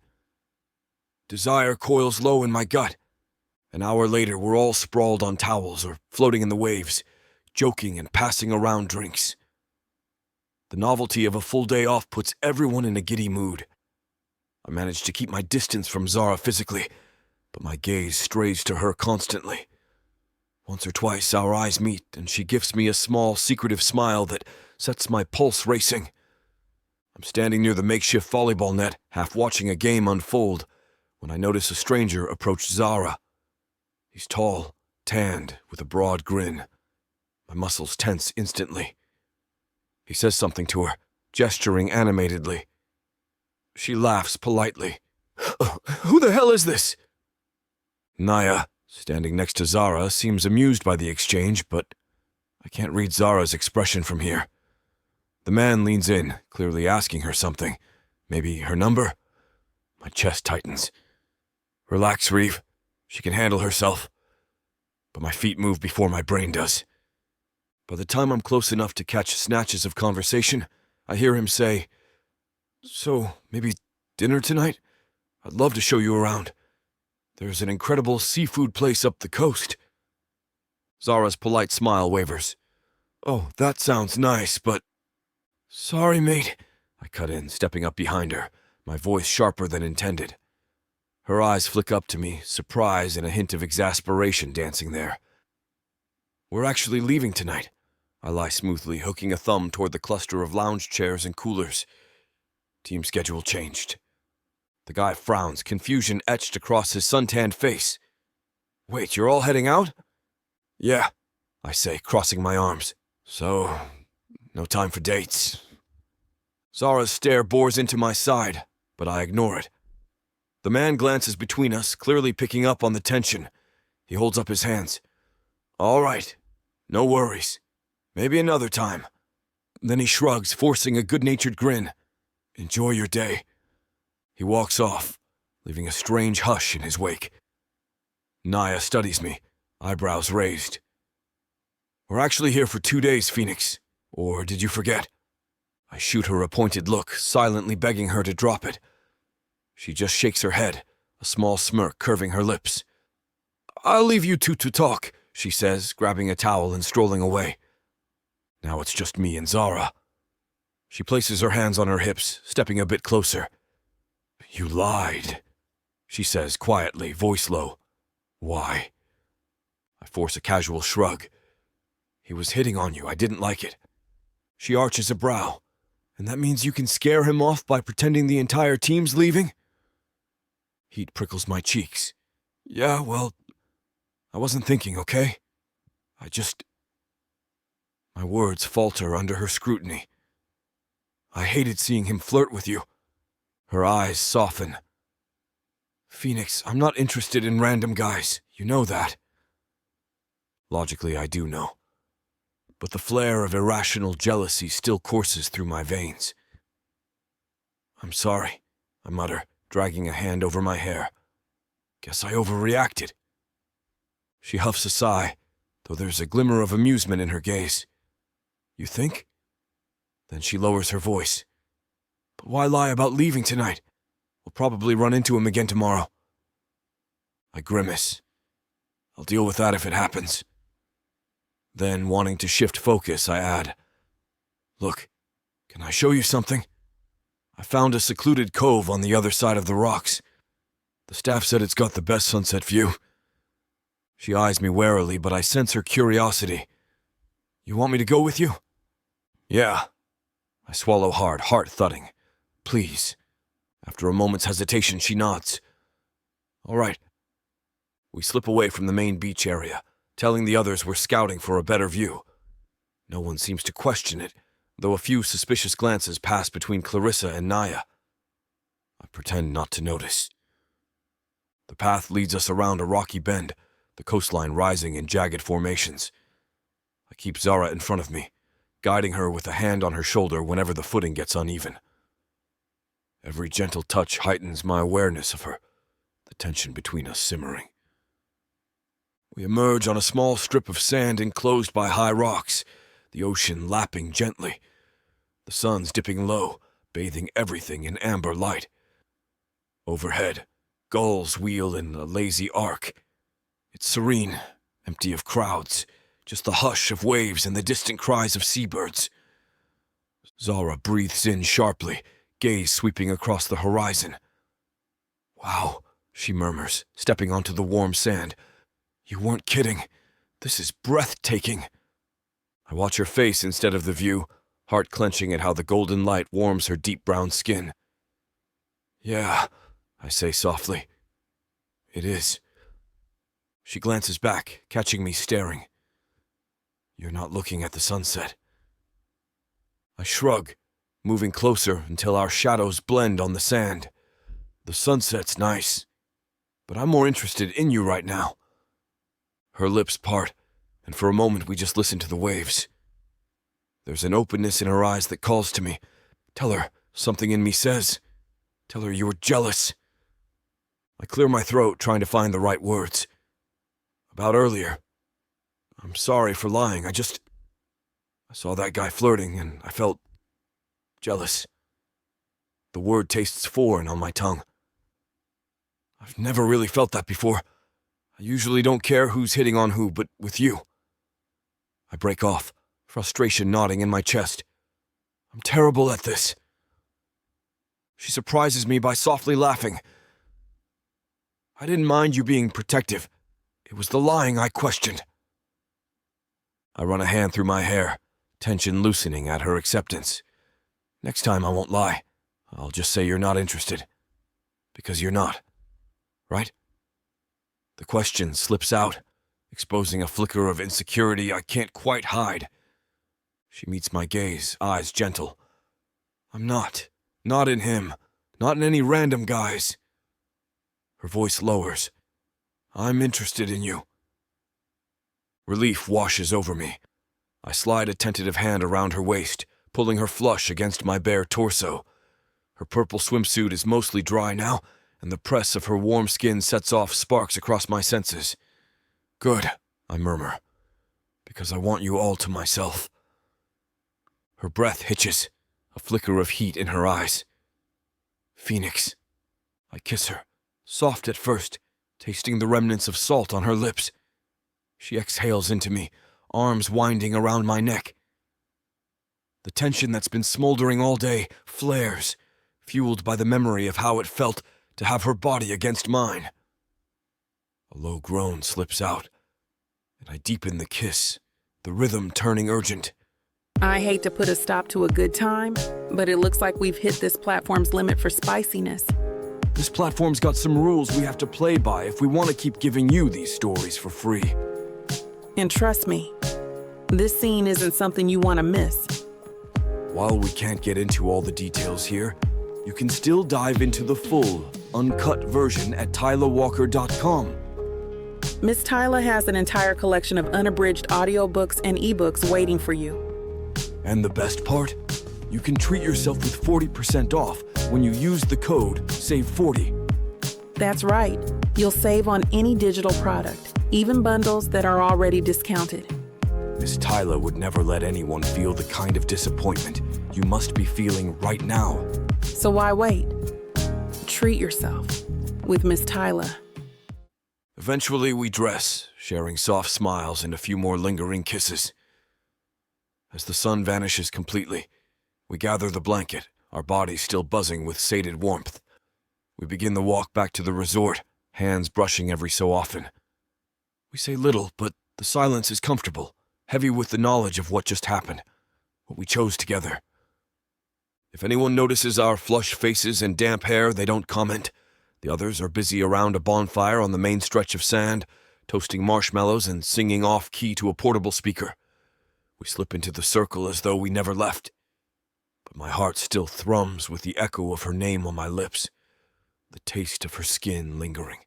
[SPEAKER 2] Desire coils low in my gut. An hour later, we're all sprawled on towels or floating in the waves, joking and passing around drinks. The novelty of a full day off puts everyone in a giddy mood. I manage to keep my distance from Zara physically, but my gaze strays to her constantly. Once or twice our eyes meet, and she gives me a small, secretive smile that sets my pulse racing. I'm standing near the makeshift volleyball net, half watching a game unfold, when I notice a stranger approach Zara. He's tall, tanned, with a broad grin. My muscles tense instantly. He says something to her, gesturing animatedly. She laughs politely. Who the hell is this? Naya, standing next to Zara, seems amused by the exchange, but I can't read Zara's expression from here. The man leans in, clearly asking her something. Maybe her number? My chest tightens. Relax, Reeve. She can handle herself. But my feet move before my brain does. By the time I'm close enough to catch snatches of conversation, I hear him say, "So, maybe dinner tonight? I'd love to show you around. There's an incredible seafood place up the coast." Zara's polite smile wavers. "Oh, that sounds nice, but..." "Sorry, mate," I cut in, stepping up behind her, my voice sharper than intended. Her eyes flick up to me, surprise and a hint of exasperation dancing there. "We're actually leaving tonight." I lie smoothly, hooking a thumb toward the cluster of lounge chairs and coolers. Team schedule changed. The guy frowns, confusion etched across his suntanned face. "Wait, you're all heading out?" "Yeah," I say, crossing my arms. "So, no time for dates." Zara's stare bores into my side, but I ignore it. The man glances between us, clearly picking up on the tension. He holds up his hands. "All right, no worries. Maybe another time." Then he shrugs, forcing a good-natured grin. "Enjoy your day." He walks off, leaving a strange hush in his wake. Naya studies me, eyebrows raised. "We're actually here for 2 days, Phoenix. Or did you forget?" I shoot her a pointed look, silently begging her to drop it. She just shakes her head, a small smirk curving her lips. "I'll leave you two to talk," she says, grabbing a towel and strolling away. Now it's just me and Zara. She places her hands on her hips, stepping a bit closer. "You lied," she says quietly, voice low. "Why?" I force a casual shrug. "He was hitting on you. I didn't like it." She arches a brow. "And that means you can scare him off by pretending the entire team's leaving?" Heat prickles my cheeks. "Yeah, well, I wasn't thinking, okay? I just..." My words falter under her scrutiny. "I hated seeing him flirt with you." Her eyes soften. "Phoenix, I'm not interested in random guys. You know that." Logically, I do know. But the flare of irrational jealousy still courses through my veins. "I'm sorry," I mutter, dragging a hand over my hair. "Guess I overreacted." She huffs a sigh, though there's a glimmer of amusement in her gaze. "You think?" Then she lowers her voice. "But why lie about leaving tonight? We'll probably run into him again tomorrow." I grimace. "I'll deal with that if it happens." Then, wanting to shift focus, I add, "Look, can I show you something? I found a secluded cove on the other side of the rocks. The staff said it's got the best sunset view." She eyes me warily, but I sense her curiosity. "You want me to go with you?" "Yeah." I swallow hard, heart thudding. "Please." After a moment's hesitation, she nods. "All right." We slip away from the main beach area, telling the others we're scouting for a better view. No one seems to question it, though a few suspicious glances pass between Clarissa and Naya. I pretend not to notice. The path leads us around a rocky bend, the coastline rising in jagged formations. I keep Zara in front of me, guiding her with a hand on her shoulder whenever the footing gets uneven. Every gentle touch heightens my awareness of her, the tension between us simmering. We emerge on a small strip of sand enclosed by high rocks, the ocean lapping gently. The sun's dipping low, bathing everything in amber light. Overhead, gulls wheel in a lazy arc. It's serene, empty of crowds, just the hush of waves and the distant cries of seabirds. Zara breathes in sharply, gaze sweeping across the horizon. "Wow," she murmurs, stepping onto the warm sand. You weren't kidding. This is breathtaking. I watch her face instead of the view, heart clenching at how the golden light warms her deep brown skin. Yeah, I say softly. It is. She glances back, catching me staring. You're not looking at the sunset. I shrug, moving closer until our shadows blend on the sand. The sunset's nice, but I'm more interested in you right now. Her lips part, and for a moment we just listen to the waves. There's an openness in her eyes that calls to me. Tell her, something in me says. Tell her you were jealous. I clear my throat, trying to find the right words. About earlier. I'm sorry for lying. I saw that guy flirting, and I felt jealous. The word tastes foreign on my tongue. I've never really felt that before. I usually don't care who's hitting on who, but with you. I break off, frustration knotting in my chest. I'm terrible at this. She surprises me by softly laughing. I didn't mind you being protective. It was the lying I questioned. I run a hand through my hair, tension loosening at her acceptance. Next time I won't lie. I'll just say you're not interested. Because you're not. Right? The question slips out, exposing a flicker of insecurity I can't quite hide. She meets my gaze, eyes gentle. I'm not. Not in him. Not in any random guys. Her voice lowers. I'm interested in you. Relief washes over me. I slide a tentative hand around her waist, pulling her flush against my bare torso. Her purple swimsuit is mostly dry now, and the press of her warm skin sets off sparks across my senses. Good, I murmur, because I want you all to myself. Her breath hitches, a flicker of heat in her eyes. Phoenix. I kiss her, soft at first, tasting the remnants of salt on her lips. She exhales into me, arms winding around my neck. The tension that's been smoldering all day flares, fueled by the memory of how it felt to have her body against mine. A low groan slips out, and I deepen the kiss, the rhythm turning urgent.
[SPEAKER 1] I hate to put a stop to a good time, but it looks like we've hit this platform's limit for spiciness.
[SPEAKER 2] This platform's got some rules we have to play by if we want to keep giving you these stories for free.
[SPEAKER 1] And trust me, this scene isn't something you want to miss.
[SPEAKER 2] While we can't get into all the details here, you can still dive into the full, uncut version at TylaWalker.com.
[SPEAKER 1] Miss Tyla has an entire collection of unabridged audiobooks and ebooks waiting for you.
[SPEAKER 2] And the best part? You can treat yourself with 40% off when you use the code SAVE40.
[SPEAKER 1] That's right. You'll save on any digital product, even bundles that are already discounted.
[SPEAKER 2] Miss Tyla would never let anyone feel the kind of disappointment you must be feeling right now.
[SPEAKER 1] So why wait? Treat yourself with Miss Tyla.
[SPEAKER 2] Eventually we dress, sharing soft smiles and a few more lingering kisses. As the sun vanishes completely, we gather the blanket, our bodies still buzzing with sated warmth. We begin the walk back to the resort, hands brushing every so often. We say little, but the silence is comfortable, heavy with the knowledge of what just happened, what we chose together. If anyone notices our flushed faces and damp hair, they don't comment. The others are busy around a bonfire on the main stretch of sand, toasting marshmallows and singing off-key to a portable speaker. We slip into the circle as though we never left. But my heart still thrums with the echo of her name on my lips, the taste of her skin lingering.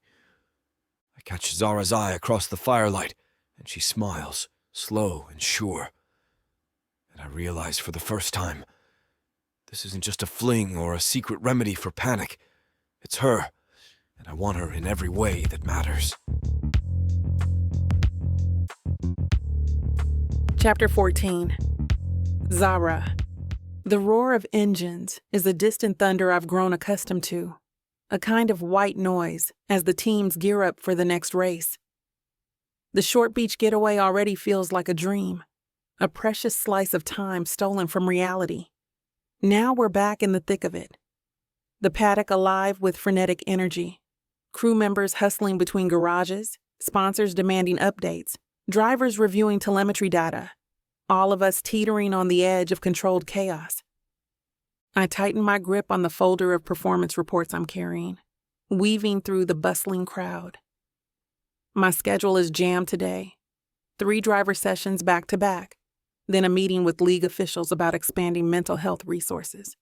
[SPEAKER 2] I catch Zara's eye across the firelight, and she smiles, slow and sure. And I realize for the first time, this isn't just a fling or a secret remedy for panic. It's her, and I want her in every way that matters.
[SPEAKER 1] Chapter 14. Zara. The roar of engines is a distant thunder I've grown accustomed to, a kind of white noise as the teams gear up for the next race. The short beach getaway already feels like a dream, a precious slice of time stolen from reality. Now we're back in the thick of it. The paddock alive with frenetic energy, Crew members hustling between garages, sponsors demanding updates, drivers reviewing telemetry data, all of us teetering on the edge of controlled chaos. I tighten my grip on the folder of performance reports I'm carrying, weaving through the bustling crowd. My schedule is jammed today. 3 driver sessions back to back, then a meeting with league officials about expanding mental health resources.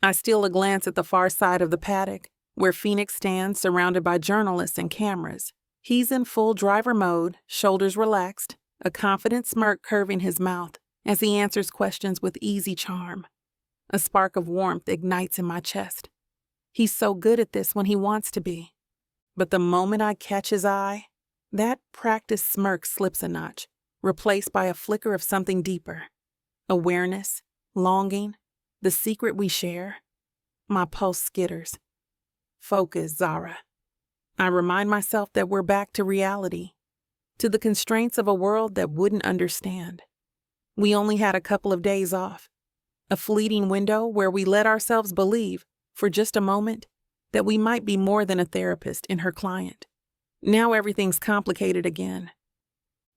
[SPEAKER 1] I steal a glance at the far side of the paddock, where Phoenix stands surrounded by journalists and cameras. He's in full driver mode, shoulders relaxed, a confident smirk curving his mouth as he answers questions with easy charm. A spark of warmth ignites in my chest. He's so good at this when he wants to be. But the moment I catch his eye, that practiced smirk slips a notch, replaced by a flicker of something deeper. Awareness, longing, the secret we share. My pulse skitters. Focus, Zara. I remind myself that we're back to reality, to the constraints of a world that wouldn't understand. We only had a couple of days off, a fleeting window where we let ourselves believe, for just a moment, that we might be more than a therapist and her client. Now everything's complicated again.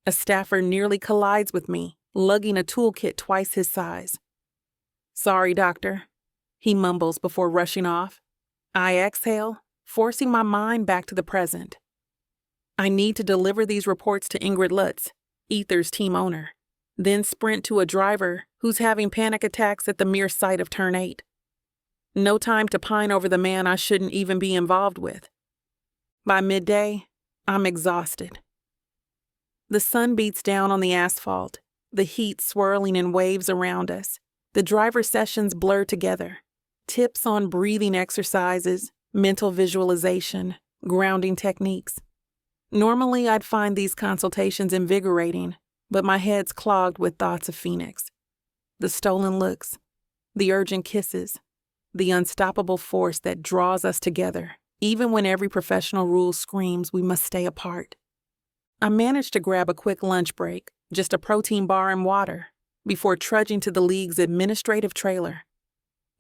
[SPEAKER 1] A staffer nearly collides with me, lugging a toolkit twice his size. "Sorry, doctor," he mumbles before rushing off. I exhale, forcing my mind back to the present. I need to deliver these reports to Ingrid Lutz, Ether's team owner, then sprint to a driver who's having panic attacks at the mere sight of turn 8. No time to pine over the man I shouldn't even be involved with. By midday, I'm exhausted. The sun beats down on the asphalt, the heat swirling in waves around us. The driver sessions blur together. Tips on breathing exercises, mental visualization, grounding techniques. Normally, I'd find these consultations invigorating, but my head's clogged with thoughts of Phoenix. The stolen looks, the urgent kisses, the unstoppable force that draws us together, even when every professional rule screams we must stay apart. I managed to grab a quick lunch break, just a protein bar and water, before trudging to the league's administrative trailer.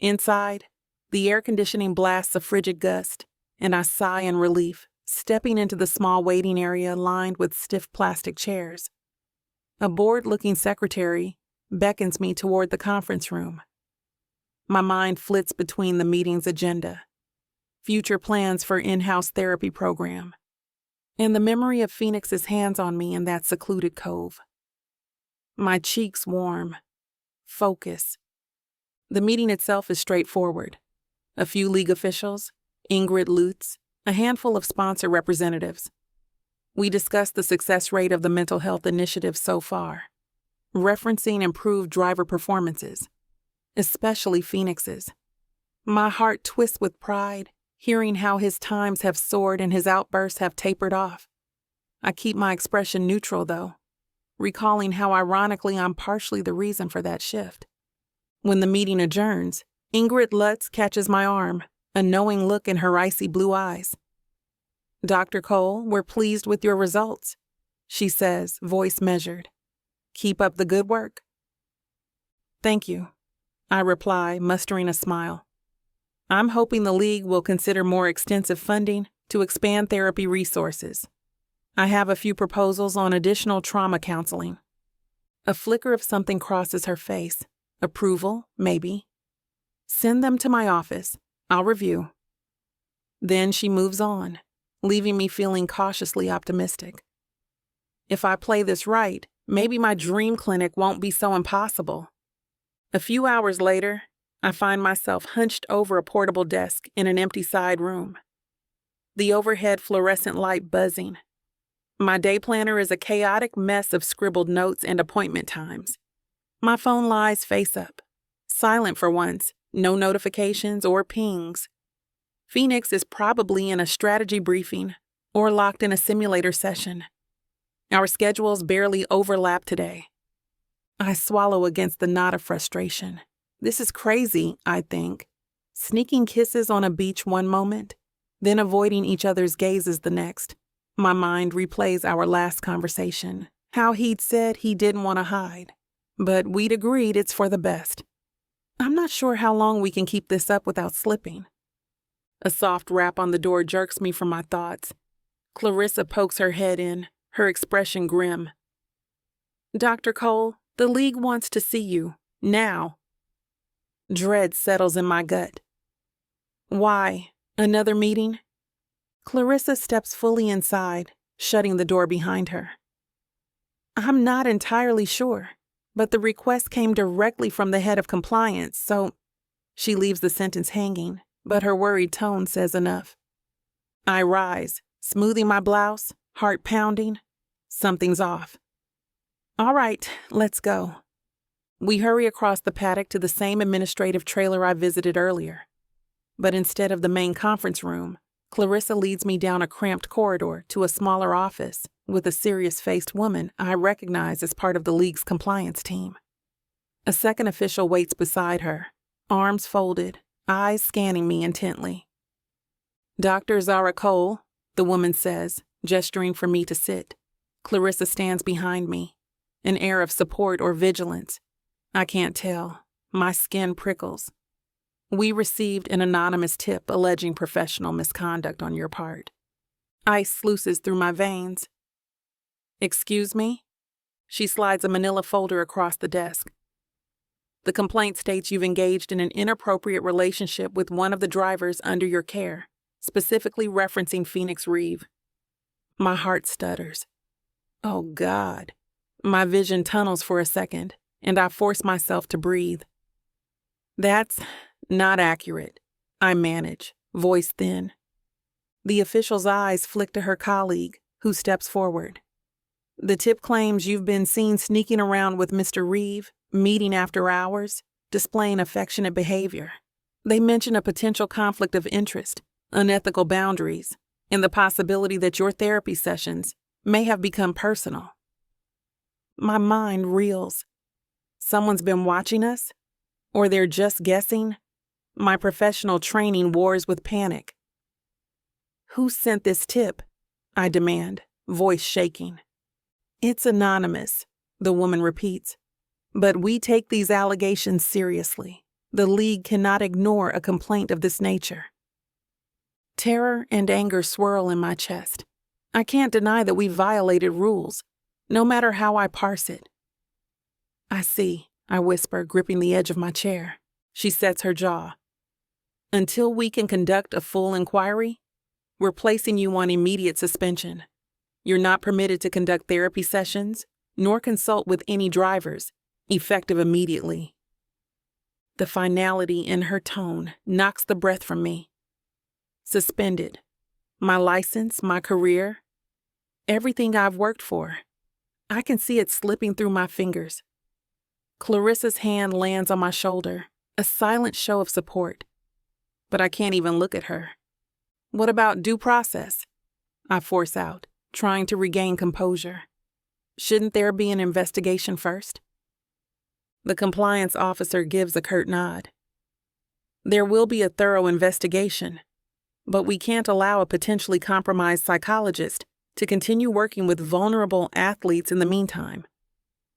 [SPEAKER 1] Inside, the air conditioning blasts a frigid gust, and I sigh in relief, stepping into the small waiting area lined with stiff plastic chairs. A bored-looking secretary beckons me toward the conference room. My mind flits between the meeting's agenda, future plans for in-house therapy program, and the memory of Phoenix's hands on me in that secluded cove. My cheeks warm. Focus. The meeting itself is straightforward. A few league officials, Ingrid Lutz, a handful of sponsor representatives. We discuss the success rate of the mental health initiative so far, referencing improved driver performances, especially Phoenix's. My heart twists with pride, hearing how his times have soared and his outbursts have tapered off. I keep my expression neutral, though, recalling how ironically I'm partially the reason for that shift. When the meeting adjourns, Ingrid Lutz catches my arm, a knowing look in her icy blue eyes. "Dr. Cole, we're pleased with your results," she says, voice measured. "Keep up the good work." "Thank you," I reply, mustering a smile. I'm hoping the league will consider more extensive funding to expand therapy resources. I have a few proposals on additional trauma counseling. A flicker of something crosses her face. Approval, maybe. "Send them to my office. I'll review." Then she moves on, leaving me feeling cautiously optimistic. If I play this right, maybe my dream clinic won't be so impossible. A few hours later, I find myself hunched over a portable desk in an empty side room. The overhead fluorescent light buzzing. My day planner is a chaotic mess of scribbled notes and appointment times. My phone lies face up, silent for once, no notifications or pings. Phoenix is probably in a strategy briefing or locked in a simulator session. Our schedules barely overlap today. I swallow against the knot of frustration. This is crazy, I think. Sneaking kisses on a beach one moment, then avoiding each other's gazes the next. My mind replays our last conversation, how he'd said he didn't want to hide, but we'd agreed it's for the best. I'm not sure how long we can keep this up without slipping. A soft rap on the door jerks me from my thoughts. Clarissa pokes her head in, her expression grim. Dr. Cole, the league wants to see you. Now. Dread settles in my gut. Why? Another meeting? Clarissa steps fully inside, shutting the door behind her. I'm not entirely sure, but the request came directly from the head of compliance, so... She leaves the sentence hanging, but her worried tone says enough. I rise, smoothing my blouse, heart pounding. Something's off. All right, let's go. We hurry across the paddock to the same administrative trailer I visited earlier. But instead of the main conference room, Clarissa leads me down a cramped corridor to a smaller office with a serious-faced woman I recognize as part of the league's compliance team. A second official waits beside her, arms folded, eyes scanning me intently. Dr. Zahra Cole, the woman says, gesturing for me to sit. Clarissa stands behind me, an air of support or vigilance. I can't tell. My skin prickles. We received an anonymous tip alleging professional misconduct on your part. Ice sluices through my veins. Excuse me? She slides a manila folder across the desk. The complaint states you've engaged in an inappropriate relationship with one of the drivers under your care, specifically referencing Phoenix Reeve. My heart stutters. Oh, God. My vision tunnels for a second, and I force myself to breathe. That's not accurate, I manage, voice thin. The official's eyes flick to her colleague, who steps forward. The tip claims you've been seen sneaking around with Mr. Reeve, meeting after hours, displaying affectionate behavior. They mention a potential conflict of interest, unethical boundaries, and the possibility that your therapy sessions may have become personal. My mind reels. Someone's been watching us? Or they're just guessing? My professional training wars with panic. Who sent this tip? I demand, voice shaking. It's anonymous, the woman repeats. But we take these allegations seriously. The league cannot ignore a complaint of this nature. Terror and anger swirl in my chest. I can't deny that we violated rules, no matter how I parse it. I see, I whisper, gripping the edge of my chair. She sets her jaw. Until we can conduct a full inquiry, we're placing you on immediate suspension. You're not permitted to conduct therapy sessions, nor consult with any drivers, effective immediately. The finality in her tone knocks the breath from me. Suspended. My license, my career, everything I've worked for. I can see it slipping through my fingers. Clarissa's hand lands on my shoulder, a silent show of support. But I can't even look at her. What about due process? I force out, trying to regain composure. Shouldn't there be an investigation first? The compliance officer gives a curt nod. There will be a thorough investigation, but we can't allow a potentially compromised psychologist to continue working with vulnerable athletes in the meantime.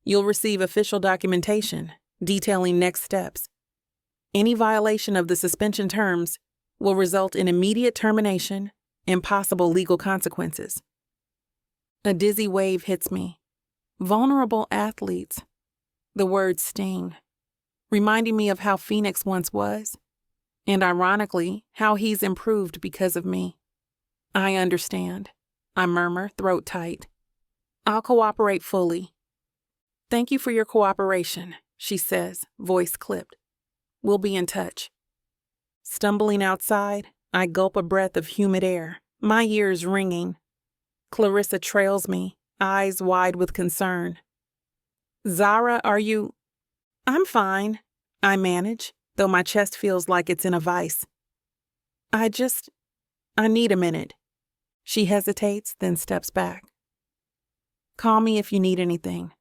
[SPEAKER 1] You'll receive official documentation detailing next steps. Any violation of the suspension terms will result in immediate termination and possible legal consequences. A dizzy wave hits me. Vulnerable athletes. The words sting, reminding me of how Phoenix once was, and ironically, how he's improved because of me. I understand, I murmur, throat tight. I'll cooperate fully. Thank you for your cooperation, she says, voice clipped. We'll be in touch. Stumbling outside, I gulp a breath of humid air, my ears ringing. Clarissa trails me, eyes wide with concern. Zara, are you... I'm fine, I manage, though my chest feels like it's in a vice. I need a minute. She hesitates, then steps back. Call me if you need anything,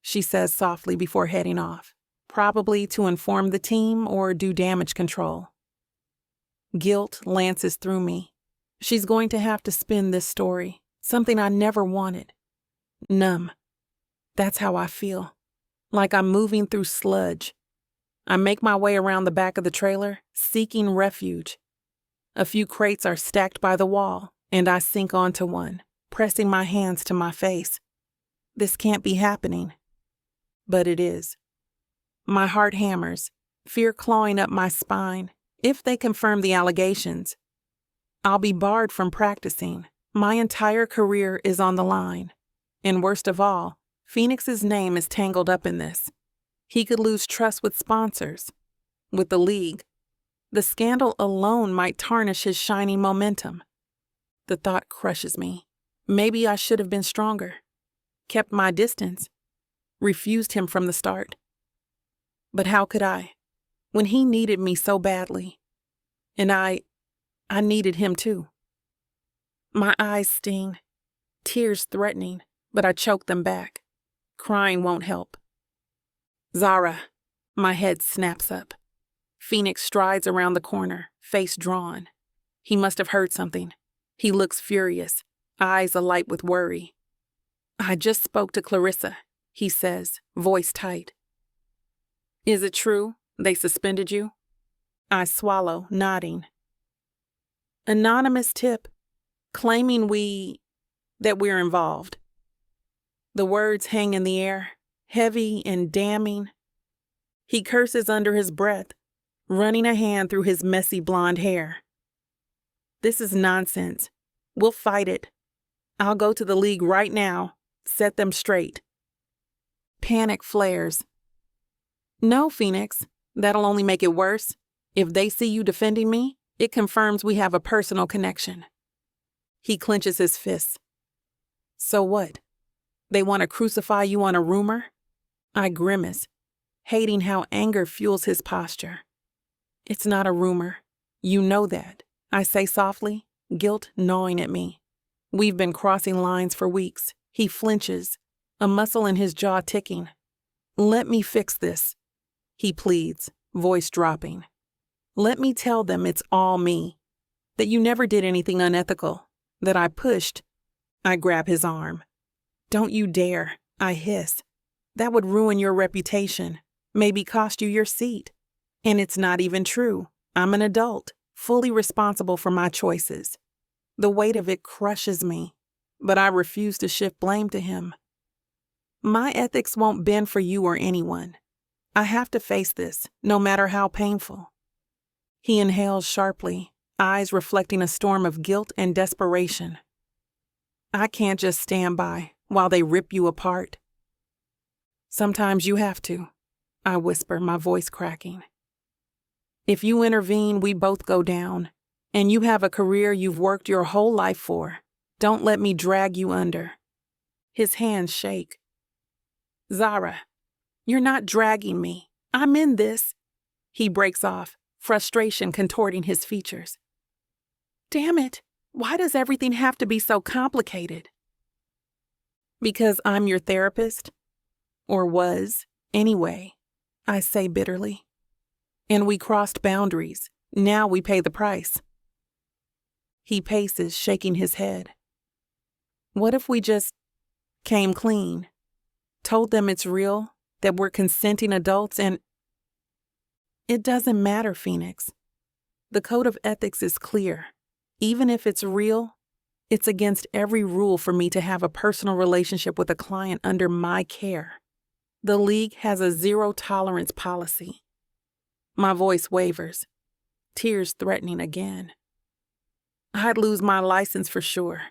[SPEAKER 1] she says softly before heading off, probably to inform the team or do damage control. Guilt lances through me. She's going to have to spin this story, something I never wanted. Numb. That's how I feel. Like I'm moving through sludge. I make my way around the back of the trailer, seeking refuge. A few crates are stacked by the wall, and I sink onto one, pressing my hands to my face. This can't be happening. But it is. My heart hammers, fear clawing up my spine. If they confirm the allegations, I'll be barred from practicing. My entire career is on the line. And worst of all, Phoenix's name is tangled up in this. He could lose trust with sponsors, with the league. The scandal alone might tarnish his shining momentum. The thought crushes me. Maybe I should have been stronger, kept my distance, refused him from the start. But how could I, when he needed me so badly? And I needed him too. My eyes sting, tears threatening, but I choke them back. Crying won't help. Zara, my head snaps up. Phoenix strides around the corner, face drawn. He must have heard something. He looks furious, eyes alight with worry. I just spoke to Clarissa, he says, voice tight. Is it true they suspended you? I swallow, nodding. Anonymous tip, claiming that we're involved. The words hang in the air, heavy and damning. He curses under his breath, running a hand through his messy blonde hair. This is nonsense. We'll fight it. I'll go to the league right now, set them straight. Panic flares. No, Phoenix, that'll only make it worse. If they see you defending me, it confirms we have a personal connection. He clenches his fists. So what? They want to crucify you on a rumor? I grimace, hating how anger fuels his posture. It's not a rumor. You know that, I say softly, guilt gnawing at me. We've been crossing lines for weeks. He flinches, a muscle in his jaw ticking. Let me fix this, he pleads, voice dropping. Let me tell them it's all me, that you never did anything unethical, that I pushed. I grab his arm. Don't you dare, I hiss. That would ruin your reputation, maybe cost you your seat. And it's not even true. I'm an adult, fully responsible for my choices. The weight of it crushes me, but I refuse to shift blame to him. My ethics won't bend for you or anyone. I have to face this, no matter how painful. He inhales sharply, eyes reflecting a storm of guilt and desperation. I can't just stand by while they rip you apart. Sometimes you have to, I whisper, my voice cracking. If you intervene, we both go down, and you have a career you've worked your whole life for. Don't let me drag you under. His hands shake. Zara, you're not dragging me. I'm in this. He breaks off, frustration contorting his features. Damn it, why does everything have to be so complicated? Because I'm your therapist? Or was, anyway, I say bitterly. And we crossed boundaries. Now we pay the price. He paces, shaking his head. What if we just came clean? Told them it's real, that we're consenting adults, and it doesn't matter, Phoenix. The code of ethics is clear. Even if it's real, it's against every rule for me to have a personal relationship with a client under my care. The league has a zero-tolerance policy. My voice wavers, tears threatening again. I'd lose my license for sure.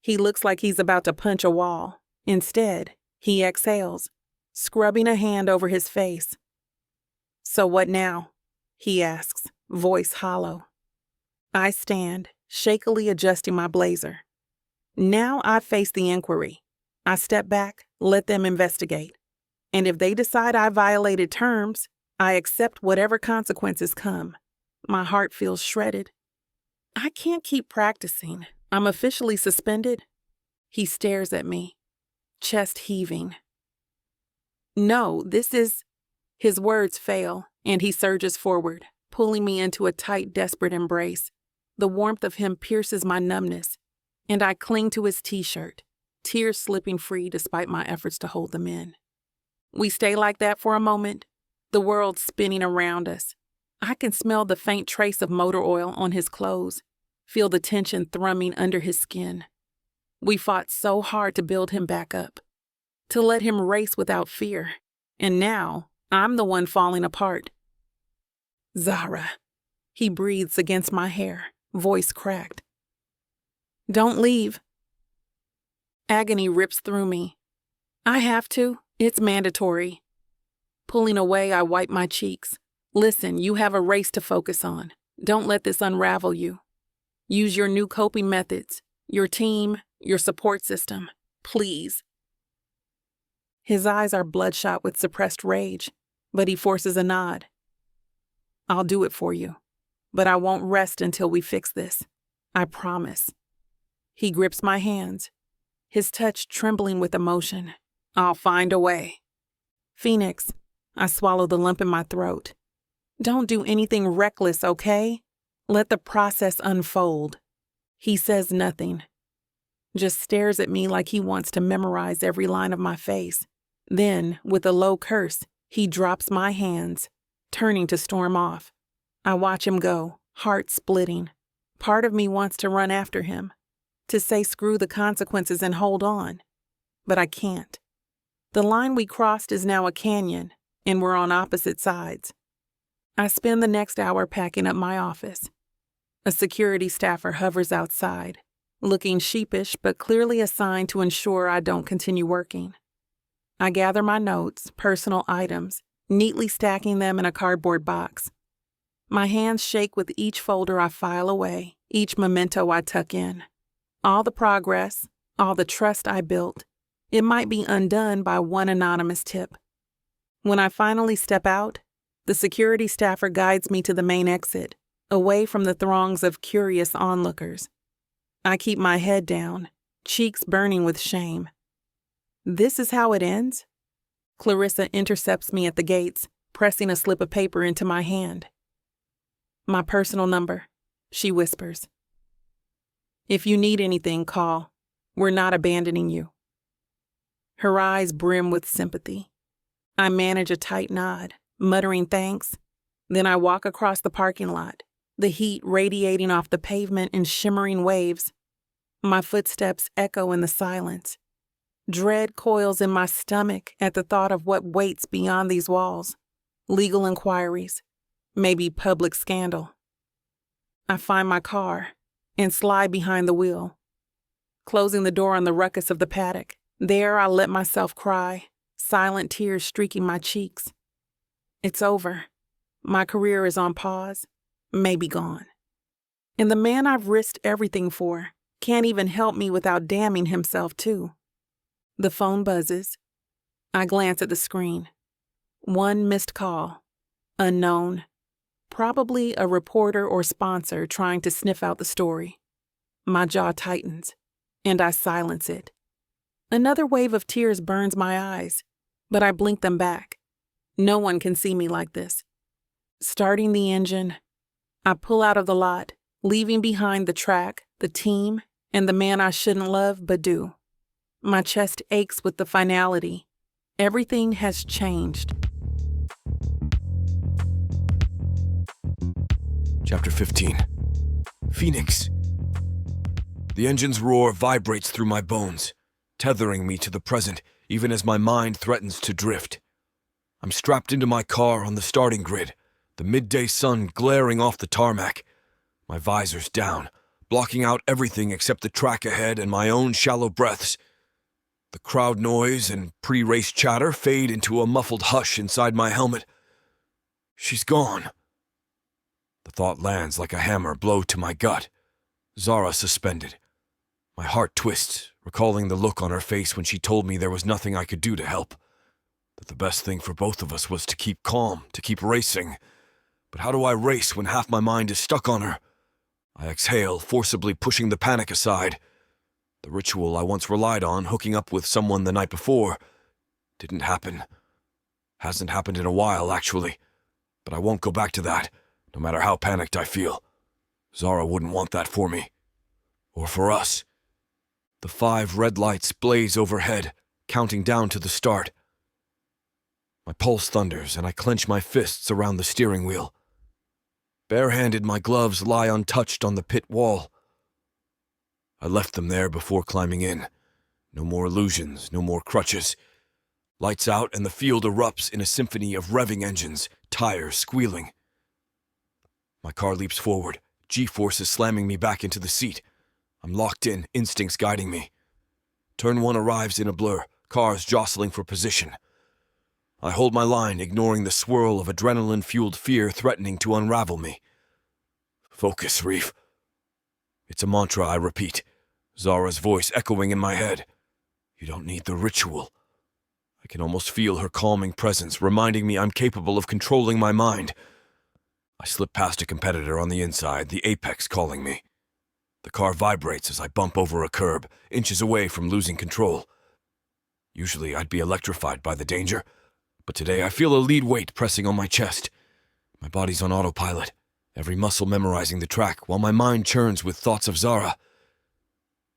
[SPEAKER 1] He looks like he's about to punch a wall. Instead, he exhales, scrubbing a hand over his face. So what now? He asks, voice hollow. I stand, shakily adjusting my blazer. Now I face the inquiry. I step back, let them investigate. And if they decide I violated terms, I accept whatever consequences come. My heart feels shredded. I can't keep practicing. I'm officially suspended. He stares at me, chest heaving. No, this is... His words fail, and he surges forward, pulling me into a tight, desperate embrace. The warmth of him pierces my numbness, and I cling to his t-shirt, tears slipping free despite my efforts to hold them in. We stay like that for a moment, the world spinning around us. I can smell the faint trace of motor oil on his clothes, feel the tension thrumming under his skin. We fought so hard to build him back up, to let him race without fear, and now I'm the one falling apart. Zara, he breathes against my hair, voice cracked. Don't leave. Agony rips through me. I have to. It's mandatory. Pulling away, I wipe my cheeks. Listen, you have a race to focus on. Don't let this unravel you. Use your new coping methods, your team, your support system. Please. His eyes are bloodshot with suppressed rage, but he forces a nod. I'll do it for you, but I won't rest until we fix this. I promise. He grips my hands, his touch trembling with emotion. I'll find a way. Phoenix, I swallow the lump in my throat. Don't do anything reckless, okay? Let the process unfold. He says nothing, just stares at me like he wants to memorize every line of my face. Then, with a low curse, he drops my hands, turning to storm off. I watch him go, heart splitting. Part of me wants to run after him, to say screw the consequences and hold on, but I can't. The line we crossed is now a canyon, and we're on opposite sides. I spend the next hour packing up my office. A security staffer hovers outside, looking sheepish but clearly assigned to ensure I don't continue working. I gather my notes, personal items, neatly stacking them in a cardboard box. My hands shake with each folder I file away, each memento I tuck in. All the progress, all the trust I built, it might be undone by one anonymous tip. When I finally step out, the security staffer guides me to the main exit, away from the throngs of curious onlookers. I keep my head down, cheeks burning with shame. This is how it ends? Clarissa intercepts me at the gates, pressing a slip of paper into my hand. My personal number, she whispers. If you need anything, call. We're not abandoning you. Her eyes brim with sympathy. I manage a tight nod, muttering thanks. Then I walk across the parking lot, the heat radiating off the pavement in shimmering waves. My footsteps echo in the silence. Dread coils in my stomach at the thought of what waits beyond these walls. Legal inquiries, maybe public scandal. I find my car and slide behind the wheel, closing the door on the ruckus of the paddock. There I let myself cry, silent tears streaking my cheeks. It's over. My career is on pause, maybe gone. And the man I've risked everything for can't even help me without damning himself too. The phone buzzes. I glance at the screen. One missed call. Unknown. Probably a reporter or sponsor trying to sniff out the story. My jaw tightens, and I silence it. Another wave of tears burns my eyes, but I blink them back. No one can see me like this. Starting the engine, I pull out of the lot, leaving behind the track, the team, and the man I shouldn't love but do. My chest aches with the finality. Everything has changed.
[SPEAKER 2] Chapter 15. Phoenix. The engine's roar vibrates through my bones, tethering me to the present even as my mind threatens to drift. I'm strapped into my car on the starting grid, the midday sun glaring off the tarmac. My visor's down, blocking out everything except the track ahead and my own shallow breaths. The crowd noise and pre-race chatter fade into a muffled hush inside my helmet. She's gone. The thought lands like a hammer blow to my gut. Zara suspended. My heart twists, recalling the look on her face when she told me there was nothing I could do to help. That the best thing for both of us was to keep calm, to keep racing. But how do I race when half my mind is stuck on her? I exhale, forcibly pushing the panic aside. The ritual I once relied on, hooking up with someone the night before, didn't happen. Hasn't happened in a while, actually. But I won't go back to that, no matter how panicked I feel. Zara wouldn't want that for me. Or for us. The 5 red lights blaze overhead, counting down to the start. My pulse thunders and I clench my fists around the steering wheel. Barehanded, my gloves lie untouched on the pit wall. I left them there before climbing in. No more illusions, no more crutches. Lights out and the field erupts in a symphony of revving engines, tires squealing. My car leaps forward, G-forces slamming me back into the seat. I'm locked in, instincts guiding me. Turn 1 arrives in a blur, cars jostling for position. I hold my line, ignoring the swirl of adrenaline-fueled fear threatening to unravel me. Focus, Reef. It's a mantra I repeat, Zara's voice echoing in my head. You don't need the ritual. I can almost feel her calming presence, reminding me I'm capable of controlling my mind. I slip past a competitor on the inside, the apex calling me. The car vibrates as I bump over a curb, inches away from losing control. Usually I'd be electrified by the danger, but today I feel a lead weight pressing on my chest. My body's on autopilot, every muscle memorizing the track, while my mind churns with thoughts of Zara.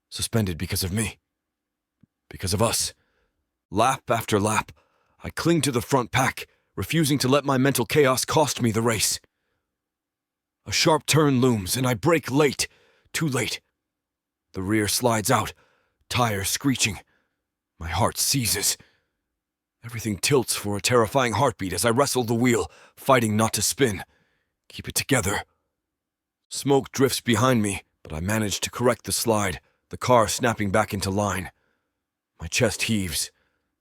[SPEAKER 2] Suspended because of me. Because of us. Lap after lap, I cling to the front pack, refusing to let my mental chaos cost me the race. A sharp turn looms, and I brake late. Too late. The rear slides out, tires screeching. My heart seizes. Everything tilts for a terrifying heartbeat as I wrestle the wheel, fighting not to spin. Keep it together. Smoke drifts behind me, but I manage to correct the slide, the car snapping back into line. My chest heaves.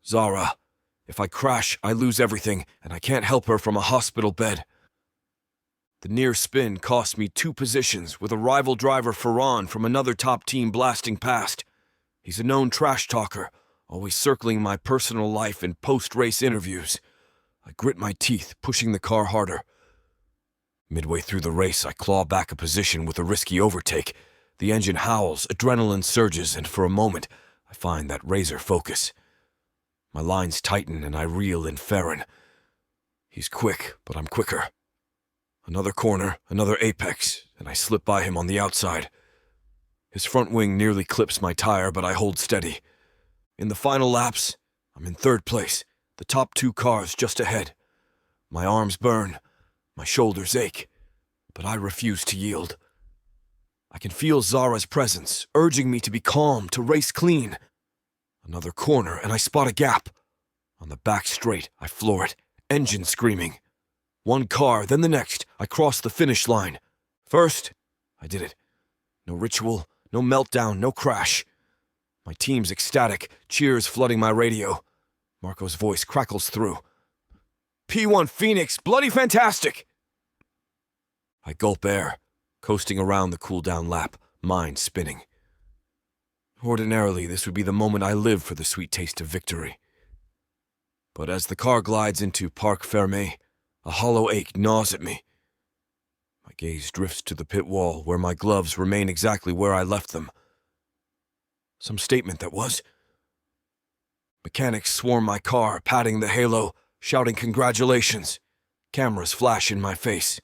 [SPEAKER 2] Zara. If I crash, I lose everything, and I can't help her from a hospital bed. The near spin cost me 2 positions, with a rival driver Ferran from another top team blasting past. He's a known trash talker, always circling my personal life in post-race interviews. I grit my teeth, pushing the car harder. Midway through the race, I claw back a position with a risky overtake. The engine howls, adrenaline surges, and for a moment, I find that razor focus. My lines tighten and I reel in Ferran. He's quick, but I'm quicker. Another corner, another apex, and I slip by him on the outside. His front wing nearly clips my tire, but I hold steady. In the final laps, I'm in 3rd place, the top 2 cars just ahead. My arms burn, my shoulders ache, but I refuse to yield. I can feel Zara's presence, urging me to be calm, to race clean. Another corner, and I spot a gap. On the back straight, I floor it, engine screaming. 1 car, then the next, I cross the finish line. First, I did it. No ritual, no meltdown, no crash. My team's ecstatic, cheers flooding my radio. Marco's voice crackles through. P1 Phoenix, bloody fantastic! I gulp air, coasting around the cool-down lap, mind spinning. Ordinarily, this would be the moment I live for the sweet taste of victory. But as the car glides into Parc Fermé, a hollow ache gnaws at me. My gaze drifts to the pit wall, where my gloves remain exactly where I left them. Some statement that was. Mechanics swarm my car, patting the halo, shouting congratulations. Cameras flash in my face.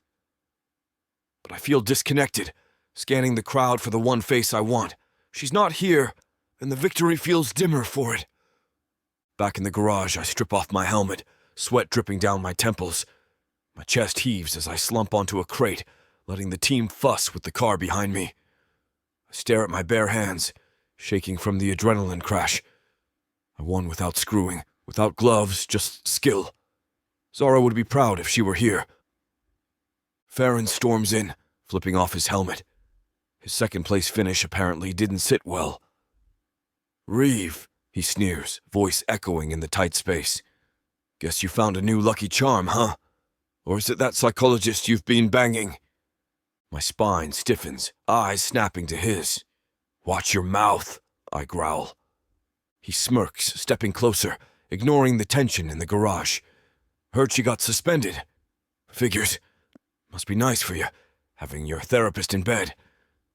[SPEAKER 2] But I feel disconnected, scanning the crowd for the one face I want. She's not here, and the victory feels dimmer for it. Back in the garage, I strip off my helmet, sweat dripping down my temples. My chest heaves as I slump onto a crate, letting the team fuss with the car behind me. I stare at my bare hands, shaking from the adrenaline crash. I won without screwing, without gloves, just skill. Zara would be proud if she were here. Ferran storms in, flipping off his helmet. His 2nd-place finish apparently didn't sit well. Reeve, he sneers, voice echoing in the tight space. Guess you found a new lucky charm, huh? Or is it that psychologist you've been banging? My spine stiffens, eyes snapping to his. Watch your mouth, I growl. He smirks, stepping closer, ignoring the tension in the garage. Heard she got suspended. Figures. Must be nice for you, having your therapist in bed.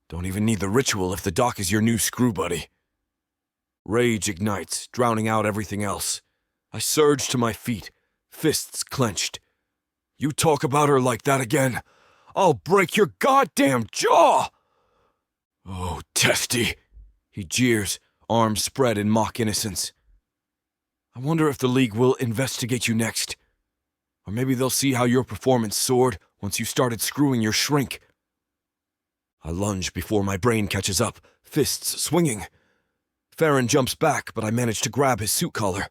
[SPEAKER 2] Don't even need the ritual if the doc is your new screw buddy. Rage ignites, drowning out everything else. I surge to my feet, fists clenched. You talk about her like that again, I'll break your goddamn jaw! Oh, Testy, he jeers, arms spread in mock innocence. I wonder if the league will investigate you next. Or maybe they'll see how your performance soared, once you started screwing your shrink. I lunge before my brain catches up, fists swinging. Farron jumps back, but I manage to grab his suit collar.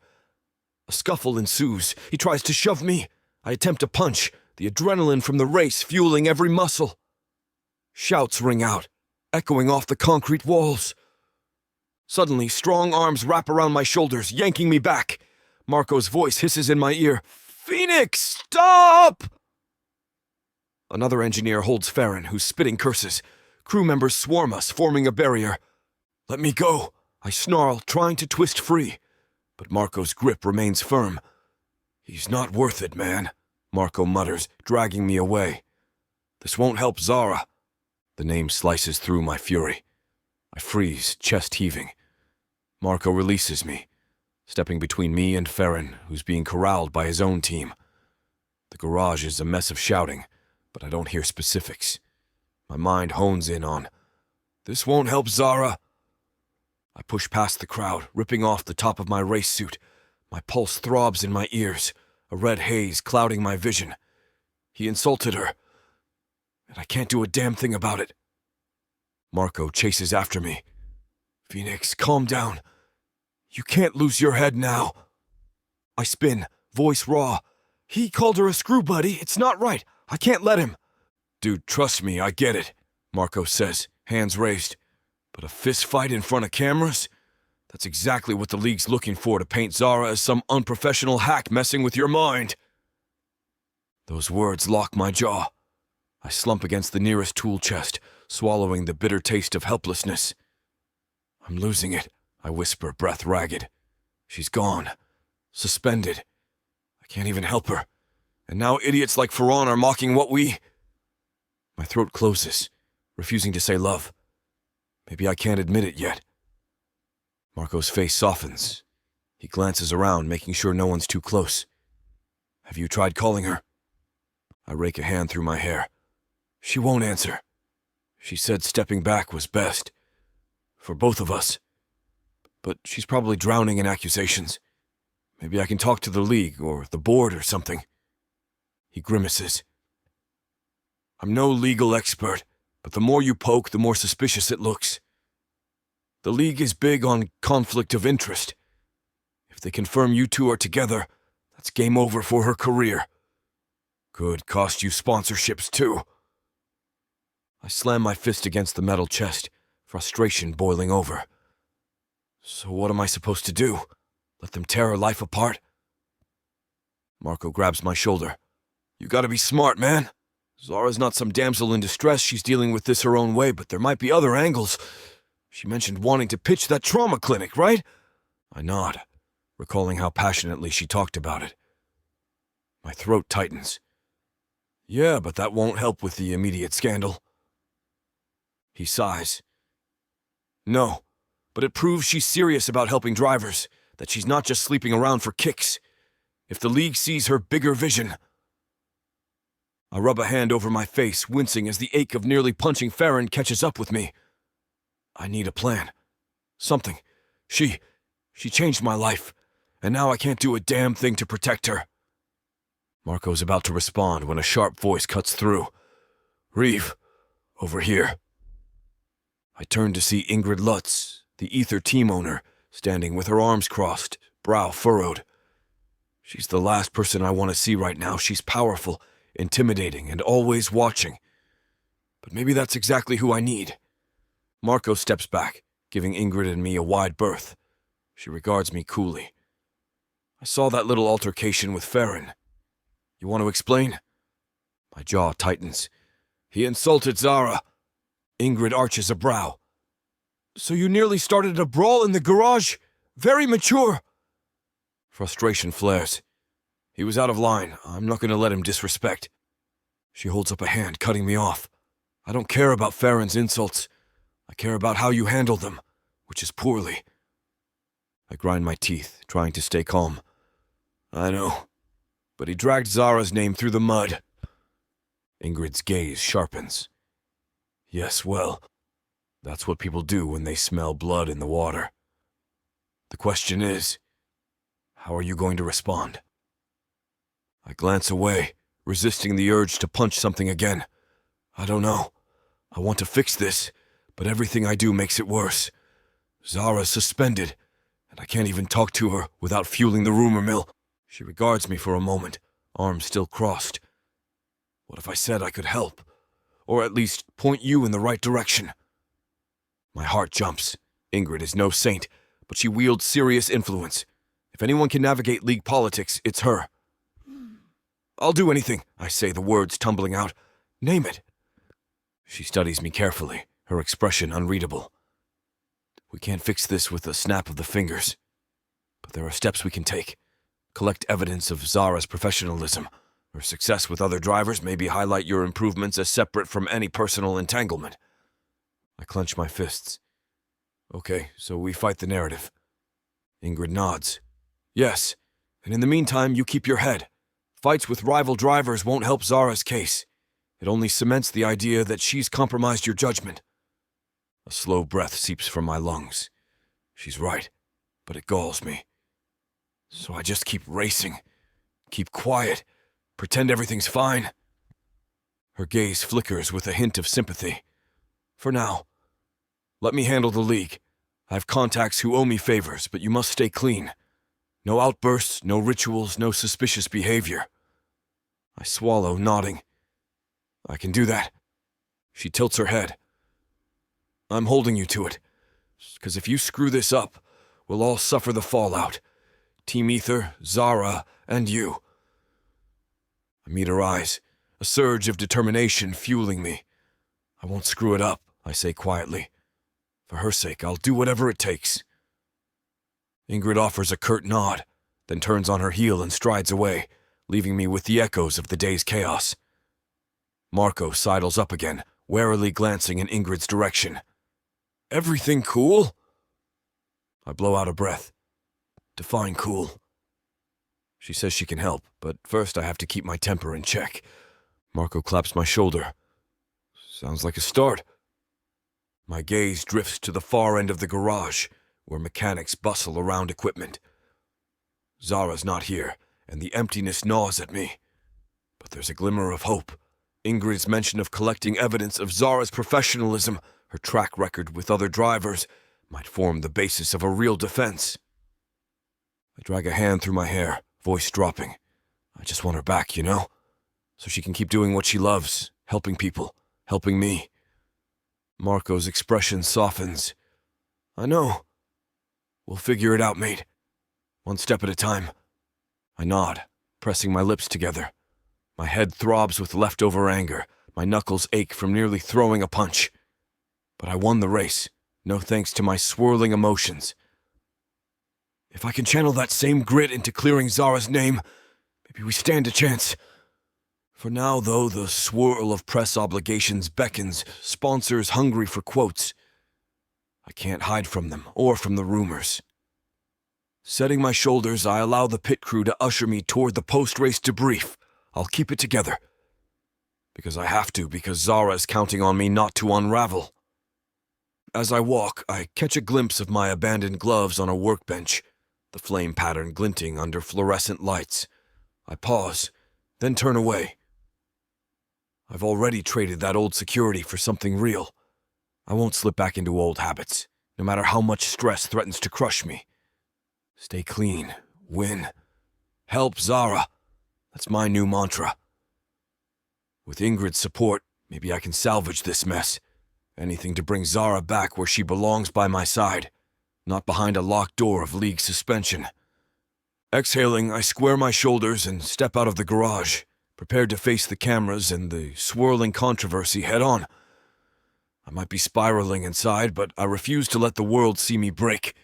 [SPEAKER 2] A scuffle ensues. He tries to shove me. I attempt to punch, the adrenaline from the race fueling every muscle. Shouts ring out, echoing off the concrete walls. Suddenly, strong arms wrap around my shoulders, yanking me back. Marco's voice hisses in my ear. "Phoenix, stop!" Another engineer holds Farron, who's spitting curses. Crew members swarm us, forming a barrier. "Let me go," I snarl, trying to twist free. But Marco's grip remains firm. "He's not worth it, man," Marco mutters, dragging me away. "This won't help Zara." The name slices through my fury. I freeze, chest heaving. Marco releases me, stepping between me and Farron, who's being corralled by his own team. The garage is a mess of shouting, but I don't hear specifics. My mind hones in on, "This won't help Zara." I push past the crowd, ripping off the top of my race suit. My pulse throbs in my ears, a red haze clouding my vision. He insulted her, and I can't do a damn thing about it. Marco chases after me. "Phoenix, calm down. You can't lose your head now." I spin, voice raw. "He called her a screw buddy. It's not right. I can't let him." "Dude, trust me, I get it," Marco says, hands raised. "But a fist fight in front of cameras? That's exactly what the league's looking for, to paint Zara as some unprofessional hack messing with your mind." Those words lock my jaw. I slump against the nearest tool chest, swallowing the bitter taste of helplessness. "I'm losing it," I whisper, breath ragged. "She's gone. Suspended. I can't even help her. And now idiots like Ferran are mocking what we—" My throat closes, refusing to say love. Maybe I can't admit it yet. Marco's face softens. He glances around, making sure no one's too close. "Have you tried calling her?" I rake a hand through my hair. "She won't answer. She said stepping back was best. For both of us. But she's probably drowning in accusations. Maybe I can talk to the league or the board or something." He grimaces. "I'm no legal expert, but the more you poke, the more suspicious it looks. The league is big on conflict of interest. If they confirm you two are together, that's game over for her career. Could cost you sponsorships too." I slam my fist against the metal chest, frustration boiling over. "So what am I supposed to do? Let them tear her life apart?" Marco grabs my shoulder. "You gotta be smart, man. Zara's not some damsel in distress. She's dealing with this her own way, but there might be other angles. She mentioned wanting to pitch that trauma clinic, right?" I nod, recalling how passionately she talked about it. My throat tightens. "Yeah, but that won't help with the immediate scandal." He sighs. "No, but it proves she's serious about helping drivers, that she's not just sleeping around for kicks. If the league sees her bigger vision—" I rub a hand over my face, wincing as the ache of nearly punching Farron catches up with me. I need a plan. Something. She changed my life, and now I can't do a damn thing to protect her. Marco's about to respond when a sharp voice cuts through. "Reeve, over here." I turn to see Ingrid Lutz, the Ether team owner, standing with her arms crossed, brow furrowed. She's the last person I want to see right now. She's powerful, intimidating, and always watching. But maybe that's exactly who I need. Marco steps back, giving Ingrid and me a wide berth. She regards me coolly. "I saw that little altercation with Farron. You want to explain?" My jaw tightens. "He insulted Zara." Ingrid arches a brow. "So you nearly started a brawl in the garage? Very mature." Frustration flares. "He was out of line. I'm not going to let him disrespect." She holds up a hand, cutting me off. "I don't care about Farron's insults. I care about how you handled them, which is poorly." I grind my teeth, trying to stay calm. "I know, but he dragged Zara's name through the mud." Ingrid's gaze sharpens. "Yes, well, that's what people do when they smell blood in the water. The question is, how are you going to respond?" I glance away, resisting the urge to punch something again. I don't know. I want to fix this, but everything I do makes it worse. Zara's suspended, and I can't even talk to her without fueling the rumor mill. She regards me for a moment, arms still crossed. What if I said I could help? Or at least point you in the right direction? My heart jumps. Ingrid is no saint, but she wields serious influence. If anyone can navigate league politics, it's her. I'll do anything, I say, the words tumbling out. Name it. She studies me carefully, her expression unreadable. We can't fix this with a snap of the fingers. But there are steps we can take. Collect evidence of Zara's professionalism. Her success with other drivers, maybe highlight your improvements as separate from any personal entanglement. I clench my fists. Okay, so we fight the narrative. Ingrid nods. Yes, and in the meantime, you keep your head. Fights with rival drivers won't help Zara's case. It only cements the idea that she's compromised your judgment. A slow breath seeps from my lungs. She's right, but it galls me. So I just keep racing. Keep quiet. Pretend everything's fine. Her gaze flickers with a hint of sympathy. For now. Let me handle the league. I have contacts who owe me favors, but you must stay clean. No outbursts, no rituals, no suspicious behavior. I swallow, nodding. I can do that. She tilts her head. I'm holding you to it. 'Cause if you screw this up, we'll all suffer the fallout. Team Ether, Zara, and you. I meet her eyes, a surge of determination fueling me. I won't screw it up, I say quietly. For her sake, I'll do whatever it takes. Ingrid offers a curt nod, then turns on her heel and strides away, leaving me with the echoes of the day's chaos. Marco sidles up again, warily glancing in Ingrid's direction. Everything cool? I blow out a breath. Define cool. She says she can help, but first I have to keep my temper in check. Marco claps my shoulder. Sounds like a start. My gaze drifts to the far end of the garage, where mechanics bustle around equipment. Zara's not here, and the emptiness gnaws at me. But there's a glimmer of hope. Ingrid's mention of collecting evidence of Zara's professionalism, her track record with other drivers, might form the basis of a real defense. I drag a hand through my hair, voice dropping. I just want her back, you know? So she can keep doing what she loves, helping people, helping me. Marco's expression softens. I know. We'll figure it out, mate. One step at a time. I nod, pressing my lips together. My head throbs with leftover anger. My knuckles ache from nearly throwing a punch. But I won the race, no thanks to my swirling emotions. If I can channel that same grit into clearing Zara's name, maybe we stand a chance. For now, though, the swirl of press obligations beckons, sponsors hungry for quotes. I can't hide from them, or from the rumors. Setting my shoulders, I allow the pit crew to usher me toward the post-race debrief. I'll keep it together. Because I have to, because Zara is counting on me not to unravel. As I walk, I catch a glimpse of my abandoned gloves on a workbench, the flame pattern glinting under fluorescent lights. I pause, then turn away. I've already traded that old security for something real. I won't slip back into old habits, no matter how much stress threatens to crush me. Stay clean, win, help Zara. That's my new mantra. With Ingrid's support, maybe I can salvage this mess. Anything to bring Zara back where she belongs by my side, not behind a locked door of league suspension. Exhaling, I square my shoulders and step out of the garage, prepared to face the cameras and the swirling controversy head on. I might be spiraling inside, but I refuse to let the world see me break.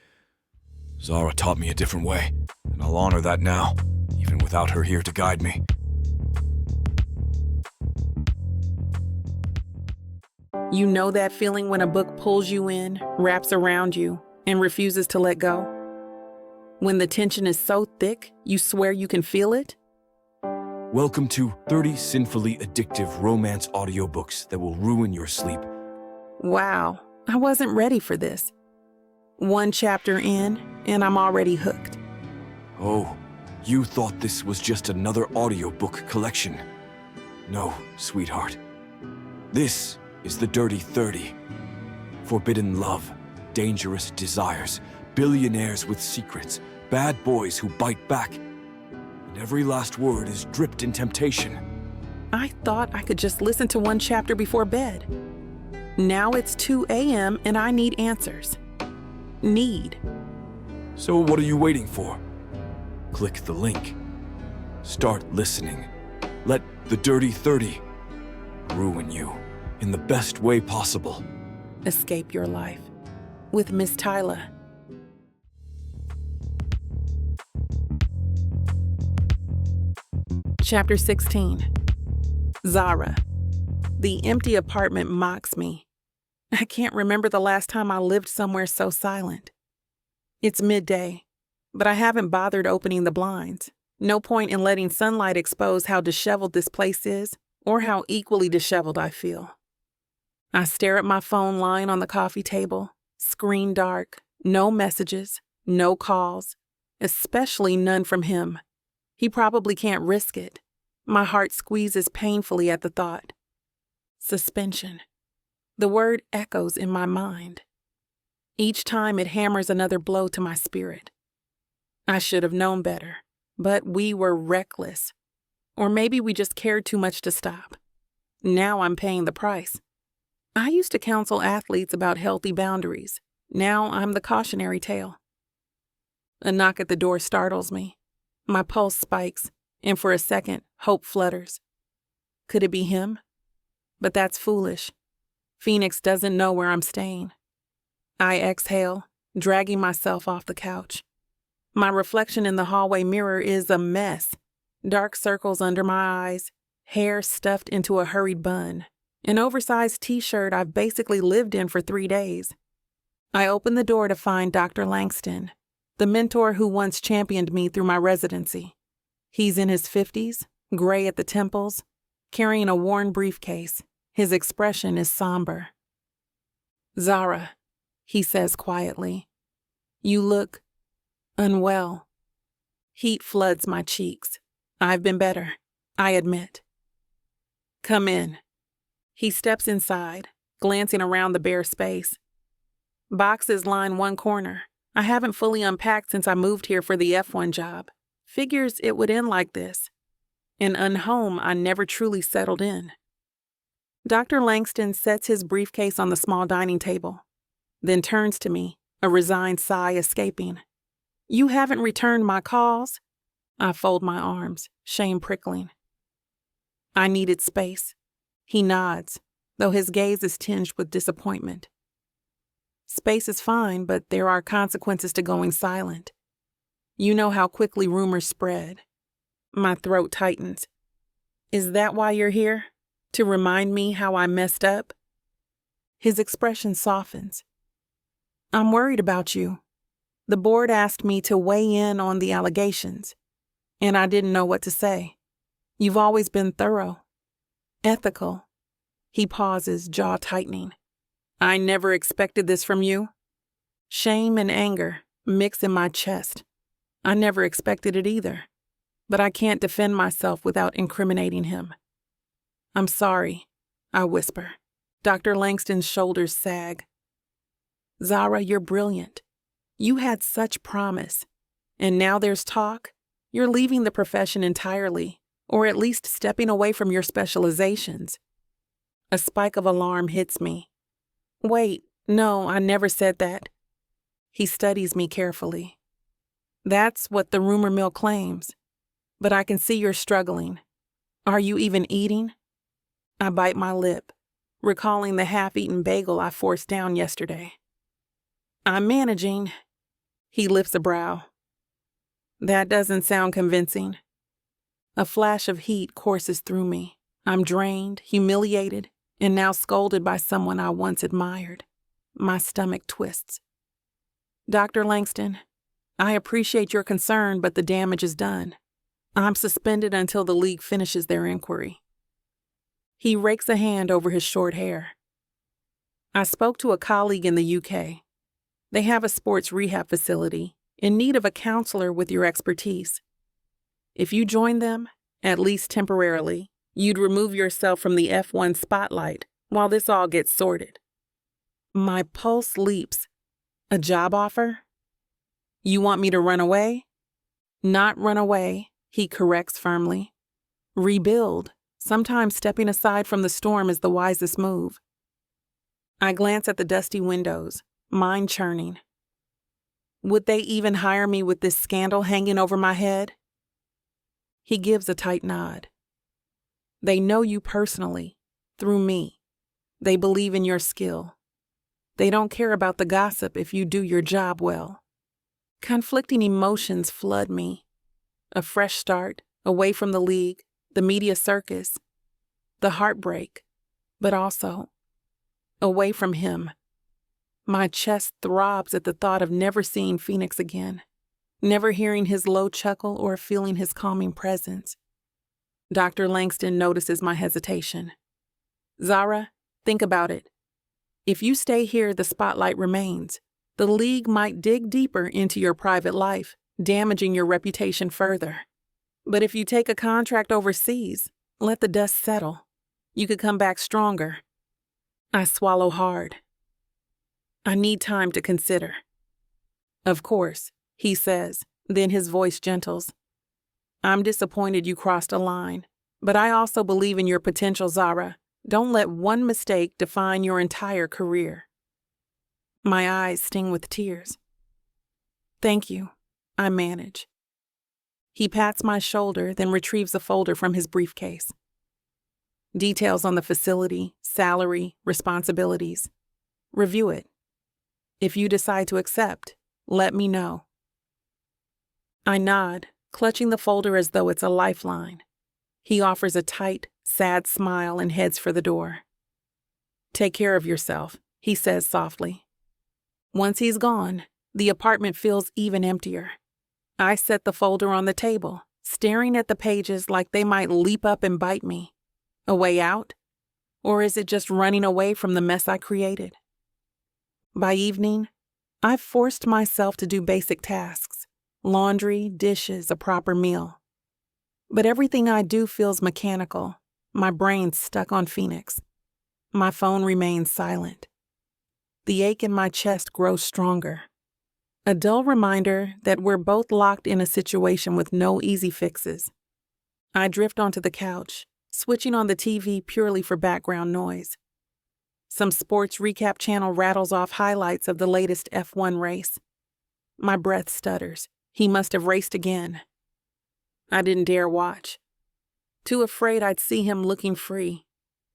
[SPEAKER 2] Zara taught me a different way, and I'll honor that now, even without her here to guide me.
[SPEAKER 1] You know that feeling when a book pulls you in, wraps around you, and refuses to let go? When the tension is so thick, you swear you can feel it?
[SPEAKER 2] Welcome to 30 sinfully addictive romance audiobooks that will ruin your sleep.
[SPEAKER 1] Wow, I wasn't ready for this. One chapter in, and I'm already hooked.
[SPEAKER 2] Oh, you thought this was just another audiobook collection. No, sweetheart. This is the Dirty 30. Forbidden love, dangerous desires, billionaires with secrets, bad boys who bite back. And every last word is dripped in temptation.
[SPEAKER 1] I thought I could just listen to one chapter before bed. Now it's 2 a.m. and I need answers. Need.
[SPEAKER 2] So what are you waiting for? Click the link. Start listening. Let the Dirty 30 ruin you in the best way possible.
[SPEAKER 1] Escape your life with Miss Tyla. Chapter 16. Zara. The empty apartment mocks me. I can't remember the last time I lived somewhere so silent. It's midday, but I haven't bothered opening the blinds. No point in letting sunlight expose how disheveled this place is, or how equally disheveled I feel. I stare at my phone lying on the coffee table, screen dark, no messages, no calls, especially none from him. He probably can't risk it. My heart squeezes painfully at the thought. Suspension. The word echoes in my mind. Each time it hammers another blow to my spirit. I should have known better, but we were reckless. Or maybe we just cared too much to stop. Now I'm paying the price. I used to counsel athletes about healthy boundaries. Now I'm the cautionary tale. A knock at the door startles me. My pulse spikes, and for a second, hope flutters. Could it be him? But that's foolish. Phoenix doesn't know where I'm staying. I exhale, dragging myself off the couch. My reflection in the hallway mirror is a mess. Dark circles under my eyes, hair stuffed into a hurried bun, an oversized t-shirt I've basically lived in for 3 days. I open the door to find Dr. Langston, the mentor who once championed me through my residency. He's in his 50s, gray at the temples, carrying a worn briefcase. His expression is somber. "Zara," he says quietly, "you look unwell." Heat floods my cheeks. I've been better, I admit. "Come in." He steps inside, glancing around the bare space. Boxes line one corner. I haven't fully unpacked since I moved here for the F1 job. Figures it would end like this. An unhome I never truly settled in. Dr. Langston sets his briefcase on the small dining table, then turns to me, a resigned sigh escaping. "You haven't returned my calls?" I fold my arms, shame prickling. "I needed space." He nods, though his gaze is tinged with disappointment. Space is fine, but there are consequences to going silent. You know how quickly rumors spread. My throat tightens. "Is that why you're here? To remind me how I messed up?" His expression softens. "I'm worried about you. The board asked me to weigh in on the allegations, and I didn't know what to say. You've always been thorough, ethical." He pauses, jaw tightening. "I never expected this from you." Shame and anger mix in my chest. I never expected it either, but I can't defend myself without incriminating him. "I'm sorry," I whisper. Dr. Langston's shoulders sag. "Zara, you're brilliant. You had such promise. And now there's talk. You're leaving the profession entirely, or at least stepping away from your specializations." A spike of alarm hits me. "Wait, no, I never said that." He studies me carefully. "That's what the rumor mill claims. But I can see you're struggling. Are you even eating?" I bite my lip, recalling the half-eaten bagel I forced down yesterday. "I'm managing." He lifts a brow. "That doesn't sound convincing." A flash of heat courses through me. I'm drained, humiliated, and now scolded by someone I once admired. My stomach twists. "Dr. Langston, I appreciate your concern, but the damage is done. I'm suspended until the league finishes their inquiry." He rakes a hand over his short hair. "I spoke to a colleague in the UK. They have a sports rehab facility in need of a counselor with your expertise. If you join them, at least temporarily, You'd remove yourself from the F1 spotlight while this all gets sorted. My pulse leaps. A job offer? You want me to run away? Not run away, he corrects firmly. Rebuild. Sometimes stepping aside from the storm is the wisest move. I glance at the dusty windows, mind churning. Would they even hire me with this scandal hanging over my head? He gives a tight nod. They know you personally, through me. They believe in your skill. They don't care about the gossip if you do your job well. Conflicting emotions flood me. A fresh start, away from the league, the media circus, the heartbreak, but also away from him. My chest throbs at the thought of never seeing Phoenix again, never hearing his low chuckle or feeling his calming presence. Dr. Langston notices my hesitation. Zara, think about it. If you stay here, the spotlight remains. The league might dig deeper into your private life, damaging your reputation further. But if you take a contract overseas, let the dust settle. You could come back stronger. I swallow hard. I need time to consider. Of course, he says, then his voice gentles. I'm disappointed you crossed a line, but I also believe in your potential, Zara. Don't let one mistake define your entire career. My eyes sting with tears. Thank you, I manage. He pats my shoulder, then retrieves a folder from his briefcase. Details on the facility, salary, responsibilities. Review it. If you decide to accept, let me know. I nod, clutching the folder as though it's a lifeline. He offers a tight, sad smile and heads for the door. Take care of yourself, he says softly. Once he's gone, the apartment feels even emptier. I set the folder on the table, staring at the pages like they might leap up and bite me. A way out? Or is it just running away from the mess I created? By evening, I've forced myself to do basic tasks: laundry, dishes, a proper meal. But everything I do feels mechanical, my brain's stuck on Phoenix. My phone remains silent. The ache in my chest grows stronger. A dull reminder that we're both locked in a situation with no easy fixes. I drift onto the couch, switching on the TV purely for background noise. Some sports recap channel rattles off highlights of the latest F1 race. My breath stutters. He must have raced again. I didn't dare watch. Too afraid I'd see him looking free,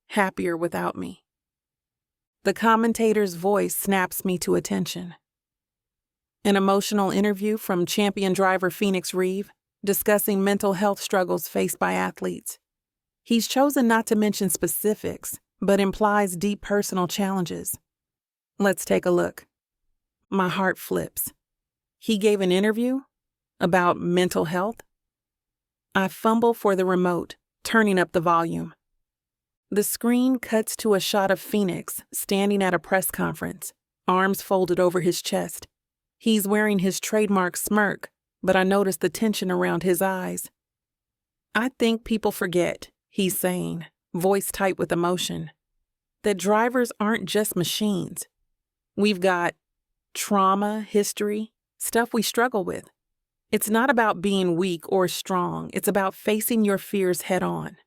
[SPEAKER 1] happier without me. The commentator's voice snaps me to attention. An emotional interview from champion driver Phoenix Reeve discussing mental health struggles faced by athletes. He's chosen not to mention specifics, but implies deep personal challenges. Let's take a look. My heart flips. He gave an interview about mental health? I fumble for the remote, turning up the volume. The screen cuts to a shot of Phoenix standing at a press conference, arms folded over his chest. He's wearing his trademark smirk, but I notice the tension around his eyes. I think people forget, he's saying, voice tight with emotion, that drivers aren't just machines. We've got trauma, history, stuff we struggle with. It's not about being weak or strong. It's about facing your fears head on.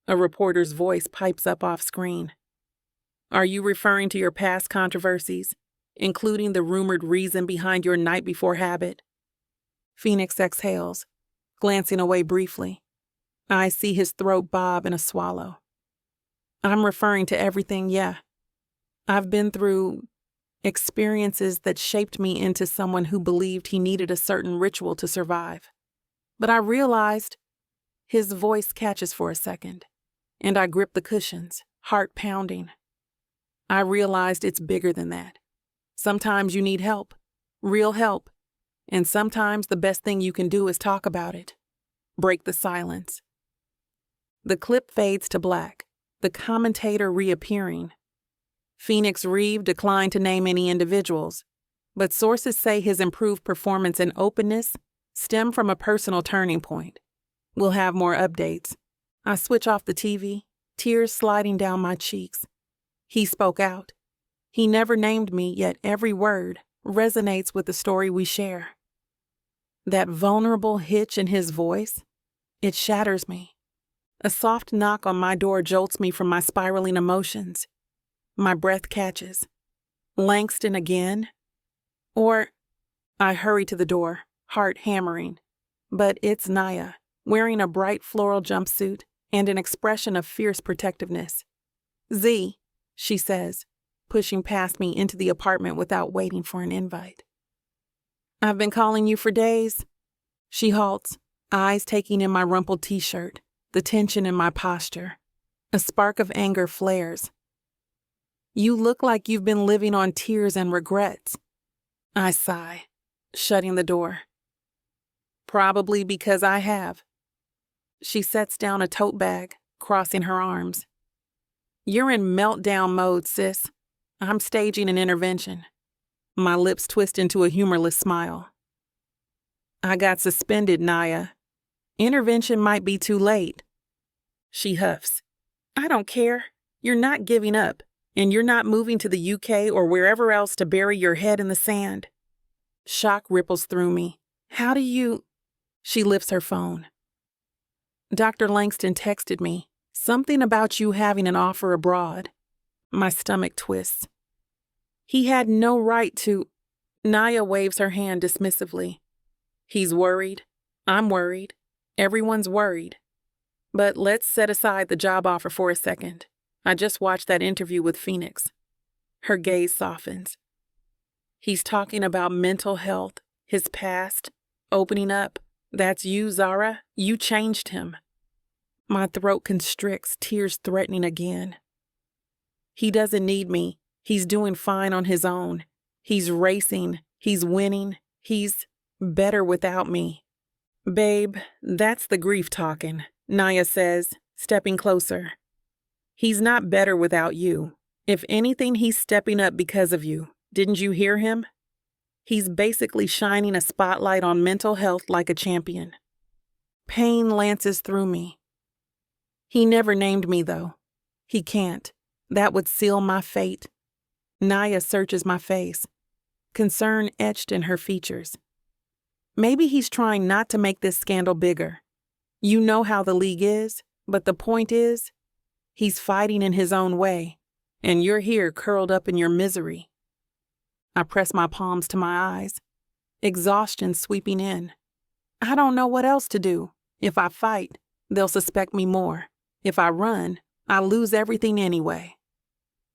[SPEAKER 1] A reporter's voice pipes up off screen. Are you referring to your past controversies, including the rumored reason behind your night before habit? Phoenix exhales, glancing away briefly. I see his throat bob in a swallow. I'm referring to everything, yeah. I've been through experiences that shaped me into someone who believed he needed a certain ritual to survive. But I realized, his voice catches for a second, and I grip the cushions, heart pounding. I realized it's bigger than that. Sometimes you need help, real help, and sometimes the best thing you can do is talk about it. Break the silence. The clip fades to black, the commentator reappearing. Phoenix Reeve declined to name any individuals, but sources say his improved performance and openness stem from a personal turning point. We'll have more updates. I switch off the TV, tears sliding down my cheeks. He spoke out. He never named me, yet every word resonates with the story we share. That vulnerable hitch in his voice, it shatters me. A soft knock on my door jolts me from my spiraling emotions. My breath catches. Langston again? Or I hurry to the door, heart hammering. But it's Naya, wearing a bright floral jumpsuit and an expression of fierce protectiveness. Z, she says, pushing past me into the apartment without waiting for an invite. I've been calling you for days. She halts, eyes taking in my rumpled t-shirt, the tension in my posture. A spark of anger flares. You look like you've been living on tears and regrets. I sigh, shutting the door. Probably because I have. She sets down a tote bag, crossing her arms. You're in meltdown mode, sis. I'm staging an intervention. My lips twist into a humorless smile. I got suspended, Naya. Intervention might be too late. She huffs. I don't care. You're not giving up, and you're not moving to the UK or wherever else to bury your head in the sand. Shock ripples through me. How do you... She lifts her phone. Dr. Langston texted me. Something about you having an offer abroad. My stomach twists. He had no right to... Naya waves her hand dismissively. He's worried. I'm worried. Everyone's worried. But let's set aside the job offer for a second. I just watched that interview with Phoenix. Her gaze softens. He's talking about mental health, his past, opening up. That's you, Zara. You changed him. My throat constricts, tears threatening again. He doesn't need me. He's doing fine on his own. He's racing. He's winning. He's better without me. Babe, that's the grief talking, Naya says, stepping closer. He's not better without you. If anything, he's stepping up because of you. Didn't you hear him? He's basically shining a spotlight on mental health like a champion. Pain lances through me. He never named me, though. He can't. That would seal my fate. Naya searches my face, concern etched in her features. Maybe he's trying not to make this scandal bigger. You know how the league is, but the point is, he's fighting in his own way, and you're here curled up in your misery. I press my palms to my eyes, exhaustion sweeping in. I don't know what else to do. If I fight, they'll suspect me more. If I run, I lose everything anyway.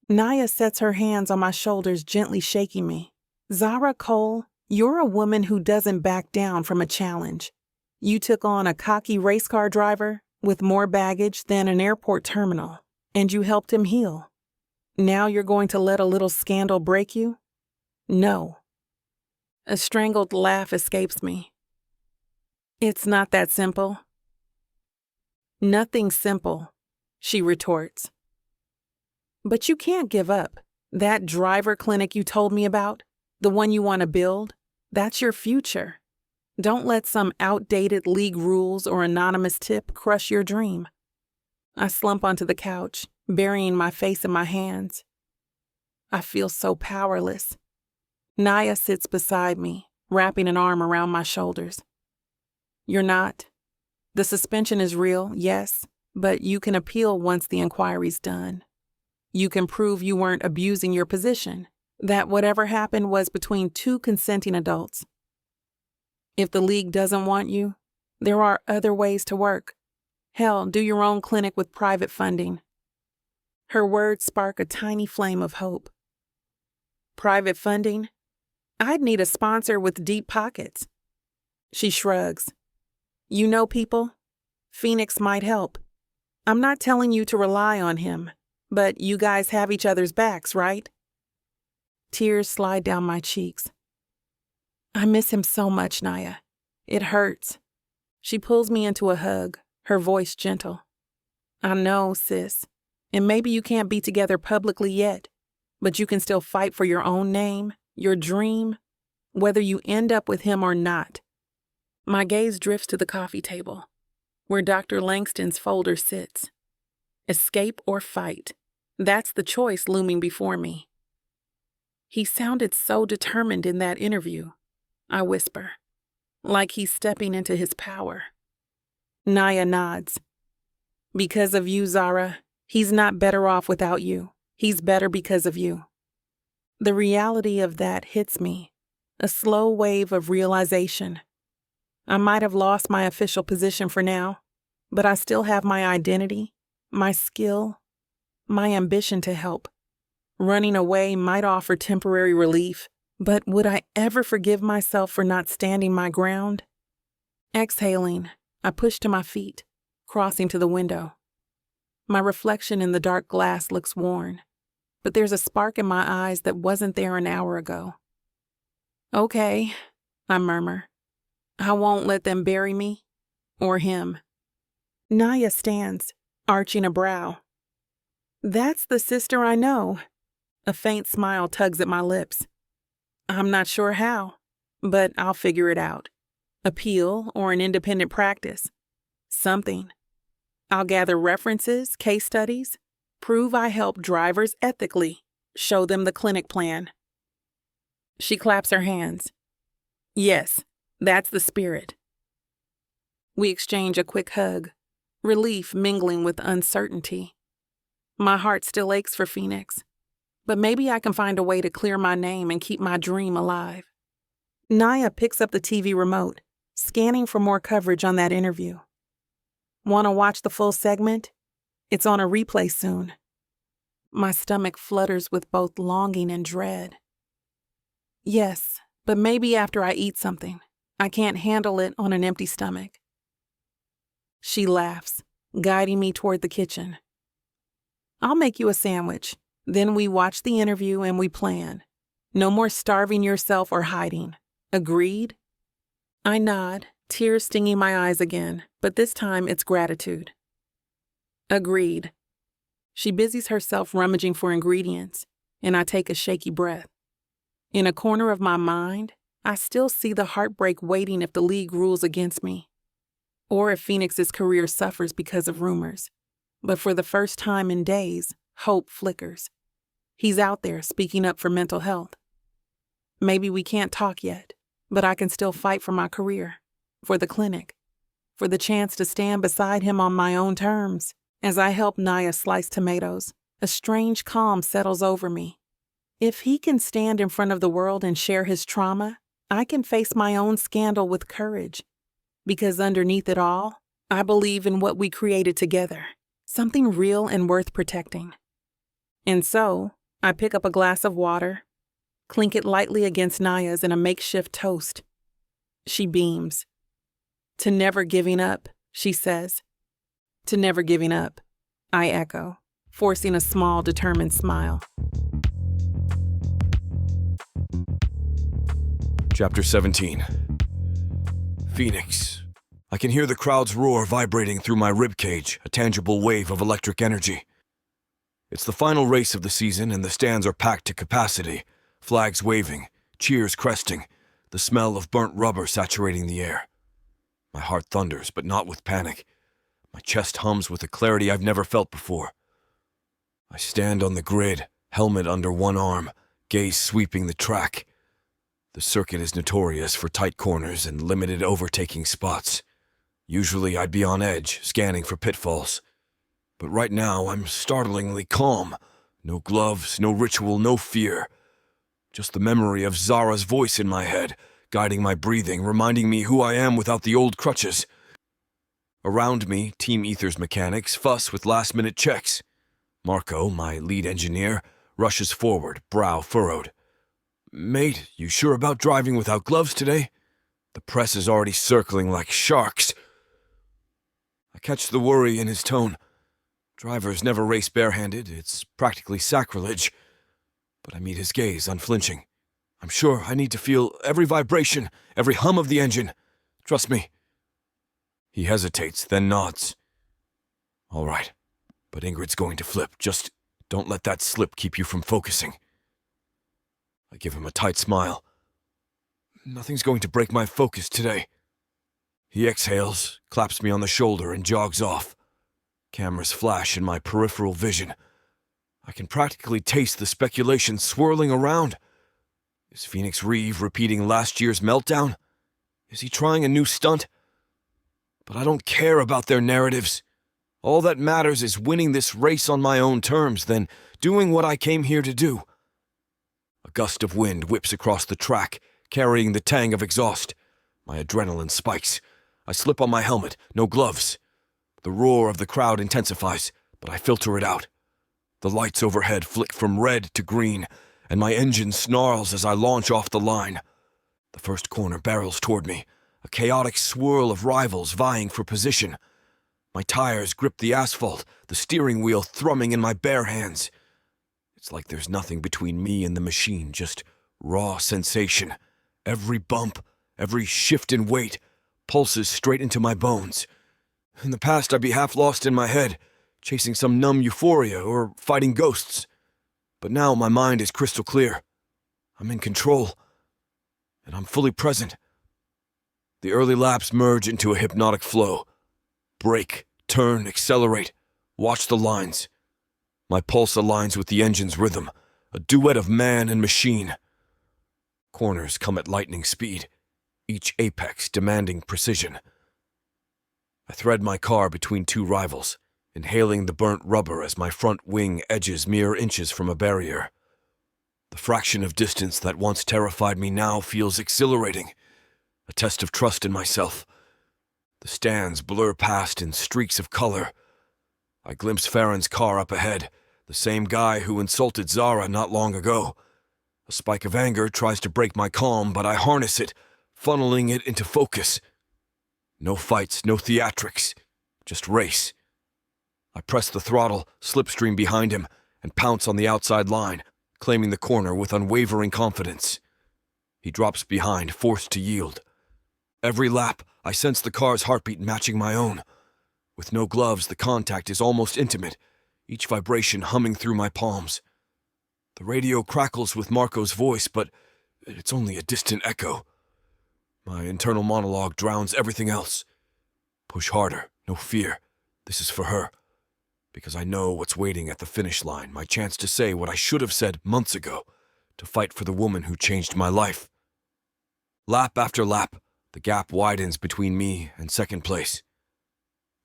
[SPEAKER 1] Naya sets her hands on my shoulders, gently shaking me. Zahra Cole, you're a woman who doesn't back down from a challenge. You took on a cocky race car driver with more baggage than an airport terminal, and you helped him heal. Now you're going to let a little scandal break you? No. A strangled laugh escapes me. It's not that simple. Nothing simple, she retorts. But you can't give up. That driver clinic you told me about, the one you want to build, that's your future. Don't let some outdated league rules or anonymous tip crush your dream. I slump onto the couch, burying my face in my hands. I feel so powerless. Naya sits beside me, wrapping an arm around my shoulders. You're not. The suspension is real, yes, but you can appeal once the inquiry's done. You can prove you weren't abusing your position, that whatever happened was between two consenting adults. If the league doesn't want you, there are other ways to work. Hell, do your own clinic with private funding. Her words spark a tiny flame of hope. Private funding? I'd need a sponsor with deep pockets. She shrugs. You know people? Phoenix might help. I'm not telling you to rely on him, but you guys have each other's backs, right? Tears slide down my cheeks. I miss him so much, Naya. It hurts. She pulls me into a hug, her voice gentle. I know, sis. And maybe you can't be together publicly yet, but you can still fight for your own name, your dream, whether you end up with him or not. My gaze drifts to the coffee table. where Dr. Langston's folder sits. Escape or fight. That's the choice looming before me. He sounded so determined in that interview, I whisper, like he's stepping into his power. Naya nods. Because of you, Zara, he's not better off without you. He's better because of you. The reality of that hits me, a slow wave of realization. I might have lost my official position for now, but I still have my identity, my skill, my ambition to help. Running away might offer temporary relief, but would I ever forgive myself for not standing my ground? Exhaling, I push to my feet, crossing to the window. My reflection in the dark glass looks worn, but there's a spark in my eyes that wasn't there an hour ago. Okay, I murmur. I won't let them bury me, or him. Naya stands, arching a brow. That's the sister I know. A faint smile tugs at my lips. I'm not sure how, but I'll figure it out. Appeal or an independent practice. Something. I'll gather references, case studies, prove I help drivers ethically, show them the clinic plan. She claps her hands. Yes, that's the spirit. We exchange a quick hug, relief mingling with uncertainty. My heart still aches for Phoenix, but maybe I can find a way to clear my name and keep my dream alive. Naya picks up the TV remote, scanning for more coverage on that interview. Want to watch the full segment? It's on a replay soon. My stomach flutters with both longing and dread. Yes, but maybe after I eat something. I can't handle it on an empty stomach. She laughs, guiding me toward the kitchen. I'll make you a sandwich. Then we watch the interview and we plan. No more starving yourself or hiding. Agreed? I nod, tears stinging my eyes again, but this time it's gratitude. Agreed. She busies herself rummaging for ingredients, and I take a shaky breath. In a corner of my mind, I still see the heartbreak waiting if the league rules against me, or if Phoenix's career suffers because of rumors. But for the first time in days, hope flickers. He's out there speaking up for mental health. Maybe we can't talk yet, but I can still fight for my career, for the clinic, for the chance to stand beside him on my own terms. As I help Naya slice tomatoes, a strange calm settles over me. If he can stand in front of the world and share his trauma, I can face my own scandal with courage. Because underneath it all, I believe in what we created together, something real and worth protecting. And so, I pick up a glass of water, clink it lightly against Naya's in a makeshift toast. She beams. To never giving up, she says. To never giving up, I echo, forcing a small, determined smile.
[SPEAKER 2] Chapter 17. Phoenix. I can hear the crowd's roar vibrating through my ribcage, a tangible wave of electric energy. It's the final race of the season and the stands are packed to capacity, flags waving, cheers cresting, the smell of burnt rubber saturating the air. My heart thunders, but not with panic. My chest hums with a clarity I've never felt before. I stand on the grid, helmet under one arm, gaze sweeping the track. The circuit is notorious for tight corners and limited overtaking spots. Usually I'd be on edge, scanning for pitfalls. But right now I'm startlingly calm. No gloves, no ritual, no fear. Just the memory of Zara's voice in my head, guiding my breathing, reminding me who I am without the old crutches. Around me, Team Ether's mechanics fuss with last-minute checks. Marco, my lead engineer, rushes forward, brow furrowed. Mate, you sure about driving without gloves today? The press is already circling like sharks. I catch the worry in his tone. Drivers never race barehanded, it's practically sacrilege. But I meet his gaze, unflinching. I'm sure I need to feel every vibration, every hum of the engine. Trust me. He hesitates, then nods. All right, but Ingrid's going to flip. Just don't let that slip keep you from focusing. I give him a tight smile. Nothing's going to break my focus today. He exhales, claps me on the shoulder, and jogs off. Cameras flash in my peripheral vision. I can practically taste the speculation swirling around. Is Phoenix Reeve repeating last year's meltdown? Is he trying a new stunt? But I don't care about their narratives. All that matters is winning this race on my own terms, then doing what I came here to do. A gust of wind whips across the track, carrying the tang of exhaust. My adrenaline spikes. I slip on my helmet, no gloves. The roar of the crowd intensifies, but I filter it out. The lights overhead flick from red to green, and my engine snarls as I launch off the line. The first corner barrels toward me, a chaotic swirl of rivals vying for position. My tires grip the asphalt, the steering wheel thrumming in my bare hands. It's like there's nothing between me and the machine, just raw sensation. Every bump, every shift in weight, pulses straight into my bones. In the past, I'd be half lost in my head, chasing some numb euphoria or fighting ghosts. But now my mind is crystal clear. I'm in control, and I'm fully present. The early laps merge into a hypnotic flow. Brake, turn, accelerate, watch the lines. My pulse aligns with the engine's rhythm, a duet of man and machine. Corners come at lightning speed, each apex demanding precision. I thread my car between two rivals, inhaling the burnt rubber as my front wing edges mere inches from a barrier. The fraction of distance that once terrified me now feels exhilarating, a test of trust in myself. The stands blur past in streaks of color. I glimpse Farron's car up ahead, the same guy who insulted Zara not long ago. A spike of anger tries to break my calm, but I harness it, funneling it into focus. No fights, no theatrics, just race. I press the throttle, slipstream behind him, and pounce on the outside line, claiming the corner with unwavering confidence. He drops behind, forced to yield. Every lap, I sense the car's heartbeat matching my own. With no gloves, the contact is almost intimate, each vibration humming through my palms. The radio crackles with Marco's voice, but it's only a distant echo. My internal monologue drowns everything else. Push harder, no fear. This is for her. Because I know what's waiting at the finish line, my chance to say what I should have said months ago, to fight for the woman who changed my life. Lap after lap, the gap widens between me and second place.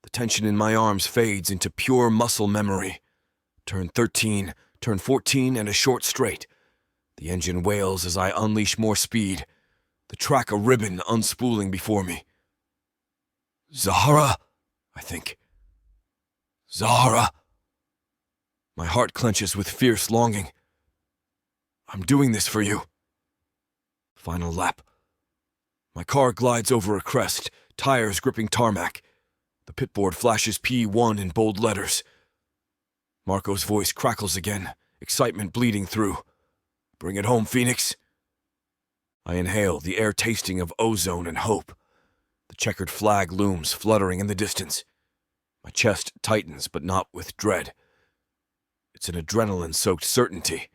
[SPEAKER 2] The tension in my arms fades into pure muscle memory. Turn 13, turn 14, and a short straight. The engine wails as I unleash more speed, the track a ribbon unspooling before me. Zahra, I think. Zahra. My heart clenches with fierce longing. I'm doing this for you. Final lap. My car glides over a crest, tires gripping tarmac. The pitboard flashes P1 in bold letters. Marco's voice crackles again, excitement bleeding through. Bring it home, Phoenix. I inhale, the air tasting of ozone and hope. The checkered flag looms, fluttering in the distance. My chest tightens, but not with dread. It's an adrenaline-soaked certainty.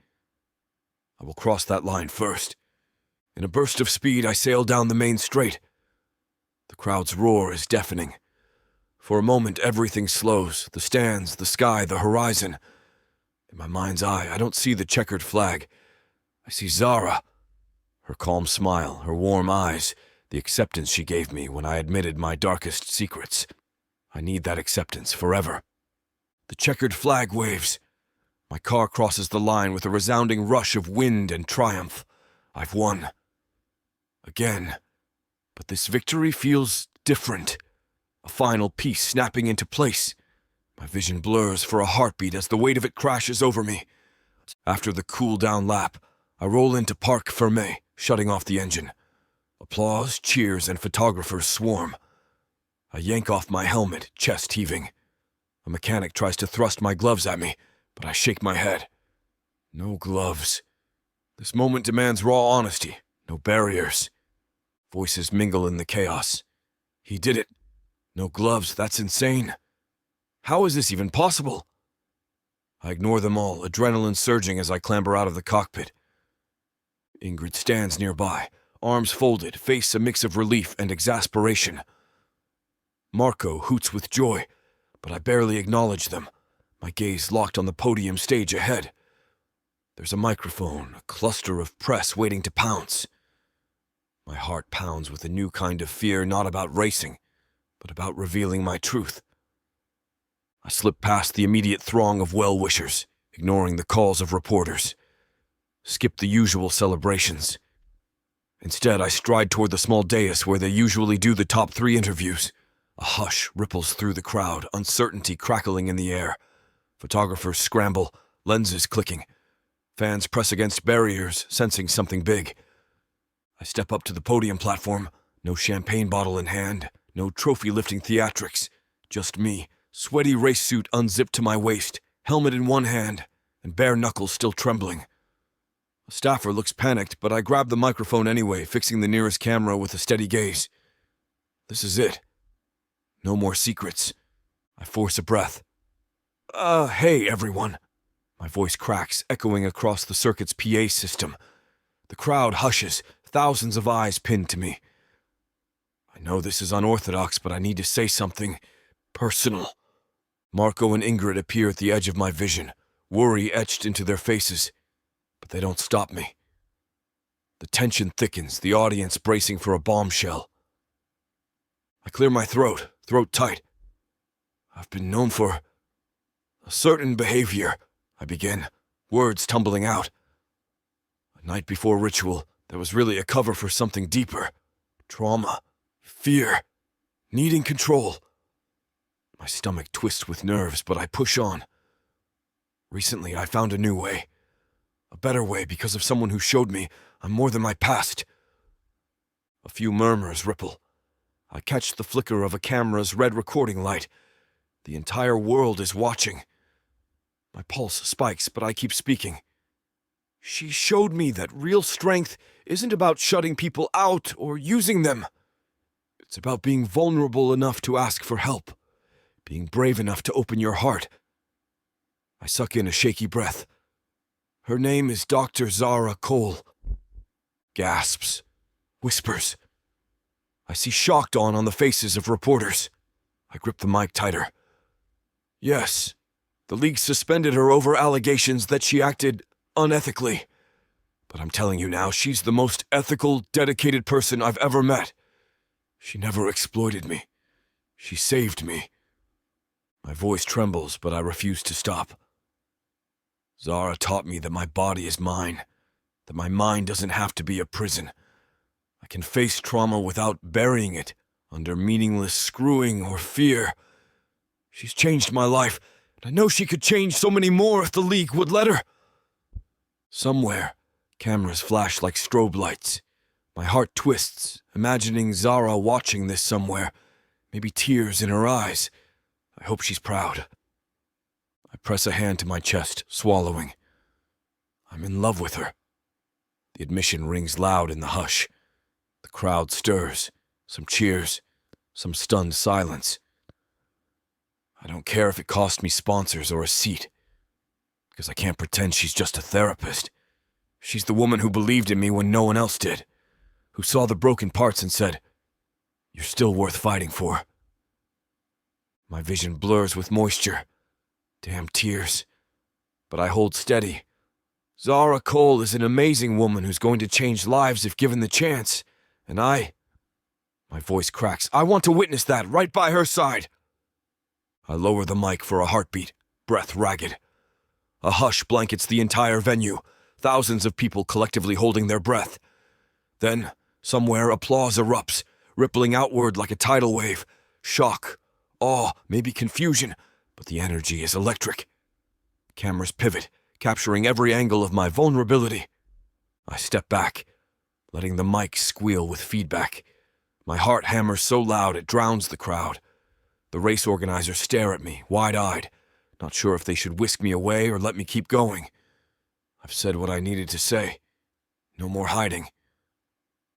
[SPEAKER 2] I will cross that line first. In a burst of speed, I sail down the main straight. The crowd's roar is deafening. For a moment, everything slows, the stands, the sky, the horizon. In my mind's eye, I don't see the checkered flag. I see Zara. Her calm smile, her warm eyes, the acceptance she gave me when I admitted my darkest secrets. I need that acceptance forever. The checkered flag waves. My car crosses the line with a resounding rush of wind and triumph. I've won. Again. But this victory feels different. A final piece snapping into place. My vision blurs for a heartbeat as the weight of it crashes over me. After the cool-down lap, I roll into Parc Fermé, shutting off the engine. Applause, cheers, and photographers swarm. I yank off my helmet, chest heaving. A mechanic tries to thrust my gloves at me, but I shake my head. No gloves. This moment demands raw honesty, no barriers. Voices mingle in the chaos. He did it. No gloves, that's insane. How is this even possible? I ignore them all, adrenaline surging as I clamber out of the cockpit. Ingrid stands nearby, arms folded, face a mix of relief and exasperation. Marco hoots with joy, but I barely acknowledge them, my gaze locked on the podium stage ahead. There's a microphone, a cluster of press waiting to pounce. My heart pounds with a new kind of fear, not about racing, but about revealing my truth. I slip past the immediate throng of well-wishers, ignoring the calls of reporters. Skip the usual celebrations. Instead, I stride toward the small dais where they usually do the top 3 interviews. A hush ripples through the crowd, uncertainty crackling in the air. Photographers scramble, lenses clicking. Fans press against barriers, sensing something big. I step up to the podium platform, no champagne bottle in hand, no trophy-lifting theatrics, just me, sweaty race suit unzipped to my waist, helmet in one hand, and bare knuckles still trembling. A staffer looks panicked, but I grab the microphone anyway, fixing the nearest camera with a steady gaze. This is it. No more secrets. I force a breath. Hey, everyone. My voice cracks, echoing across the circuit's PA system. The crowd hushes, thousands of eyes pinned to me. I know this is unorthodox, but I need to say something personal. Marco and Ingrid appear at the edge of my vision, worry etched into their faces, but they don't stop me. The tension thickens, the audience bracing for a bombshell. I clear my throat tight. I've been known for a certain behavior, I begin, words tumbling out. A night before ritual, there was really a cover for something deeper. Trauma, fear, needing control. My stomach twists with nerves, but I push on. Recently, I found a new way. A better way because of someone who showed me I'm more than my past. A few murmurs ripple. I catch the flicker of a camera's red recording light. The entire world is watching. My pulse spikes, but I keep speaking. She showed me that real strength isn't about shutting people out or using them. It's about being vulnerable enough to ask for help, being brave enough to open your heart. I suck in a shaky breath. Her name is Dr. Zahra Cole. Gasps. Whispers. I see shock dawn on the faces of reporters. I grip the mic tighter. Yes, the league suspended her over allegations that she acted unethically. But I'm telling you now, she's the most ethical, dedicated person I've ever met. She never exploited me. She saved me. My voice trembles, but I refuse to stop. Zara taught me that my body is mine, that my mind doesn't have to be a prison. I can face trauma without burying it under meaningless screwing or fear. She's changed my life, and I know she could change so many more if the league would let her. Somewhere, cameras flash like strobe lights. My heart twists, imagining Zara watching this somewhere, maybe tears in her eyes. I hope she's proud. I press a hand to my chest, swallowing. I'm in love with her. The admission rings loud in the hush. The crowd stirs, some cheers, some stunned silence. I don't care if it cost me sponsors or a seat, because I can't pretend she's just a therapist. She's the woman who believed in me when no one else did, who saw the broken parts and said, "You're still worth fighting for." My vision blurs with moisture. Damn tears. But I hold steady. Zahra Cole is an amazing woman who's going to change lives if given the chance. And my voice cracks. I want to witness that right by her side. I lower the mic for a heartbeat, breath ragged. A hush blankets the entire venue, thousands of people collectively holding their breath. Then, somewhere, applause erupts, rippling outward like a tidal wave. Shock, awe, maybe confusion, but the energy is electric. Cameras pivot, capturing every angle of my vulnerability. I step back, letting the mic squeal with feedback. My heart hammers so loud it drowns the crowd. The race organizers stare at me, wide-eyed, not sure if they should whisk me away or let me keep going. I've said what I needed to say. No more hiding.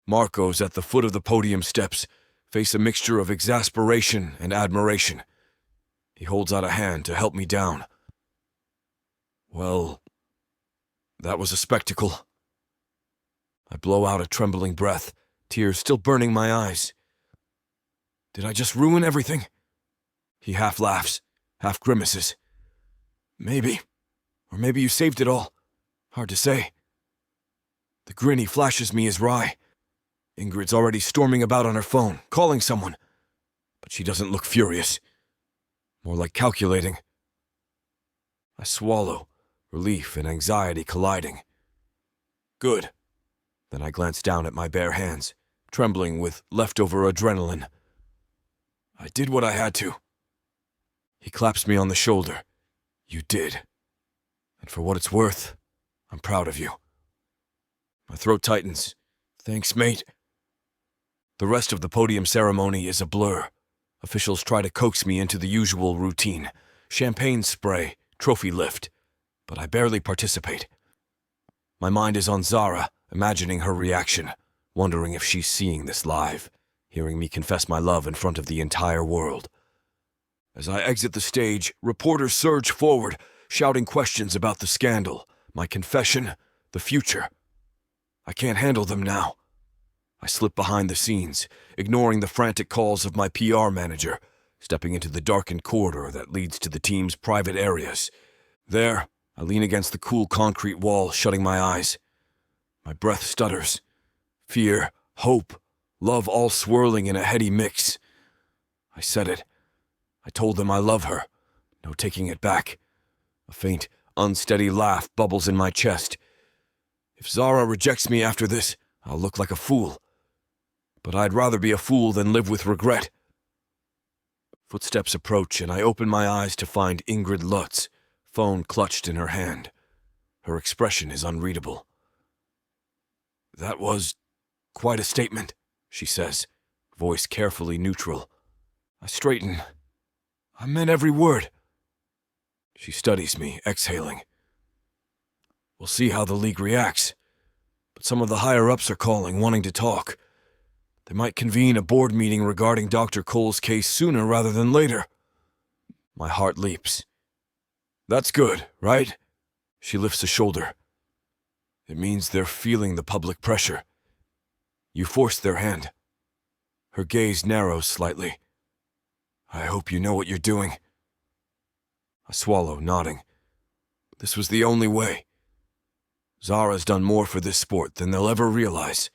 [SPEAKER 2] Marco's at the foot of the podium steps, face a mixture of exasperation and admiration. He holds out a hand to help me down. Well, that was a spectacle. I blow out a trembling breath, tears still burning my eyes. Did I just ruin everything? He half laughs, half grimaces. Maybe. Or maybe you saved it all. Hard to say. The grin he flashes me is wry. Ingrid's already storming about on her phone, calling someone. But she doesn't look furious. More like calculating. I swallow, relief and anxiety colliding. Good. Then I glance down at my bare hands, trembling with leftover adrenaline. I did what I had to. He claps me on the shoulder. You did. And for what it's worth, I'm proud of you. My throat tightens. Thanks, mate. The rest of the podium ceremony is a blur. Officials try to coax me into the usual routine. Champagne spray, trophy lift. But I barely participate. My mind is on Zara, imagining her reaction, wondering if she's seeing this live, hearing me confess my love in front of the entire world. As I exit the stage, reporters surge forward, shouting questions about the scandal, my confession, the future. I can't handle them now. I slip behind the scenes, ignoring the frantic calls of my PR manager, stepping into the darkened corridor that leads to the team's private areas. There, I lean against the cool concrete wall, shutting my eyes. My breath stutters. Fear, hope, love all swirling in a heady mix. I said it. I told them I love her. No taking it back. A faint, unsteady laugh bubbles in my chest. If Zara rejects me after this, I'll look like a fool. But I'd rather be a fool than live with regret. Footsteps approach, and I open my eyes to find Ingrid Lutz, phone clutched in her hand. Her expression is unreadable. That was quite a statement, she says, voice carefully neutral. I straighten. I meant every word. She studies me, exhaling. We'll see how the league reacts. But some of the higher-ups are calling, wanting to talk. They might convene a board meeting regarding Dr. Cole's case sooner rather than later. My heart leaps. That's good, right? She lifts a shoulder. It means they're feeling the public pressure. You forced their hand. Her gaze narrows slightly. I hope you know what you're doing. I swallow, nodding. This was the only way. Zara's done more for this sport than they'll ever realize.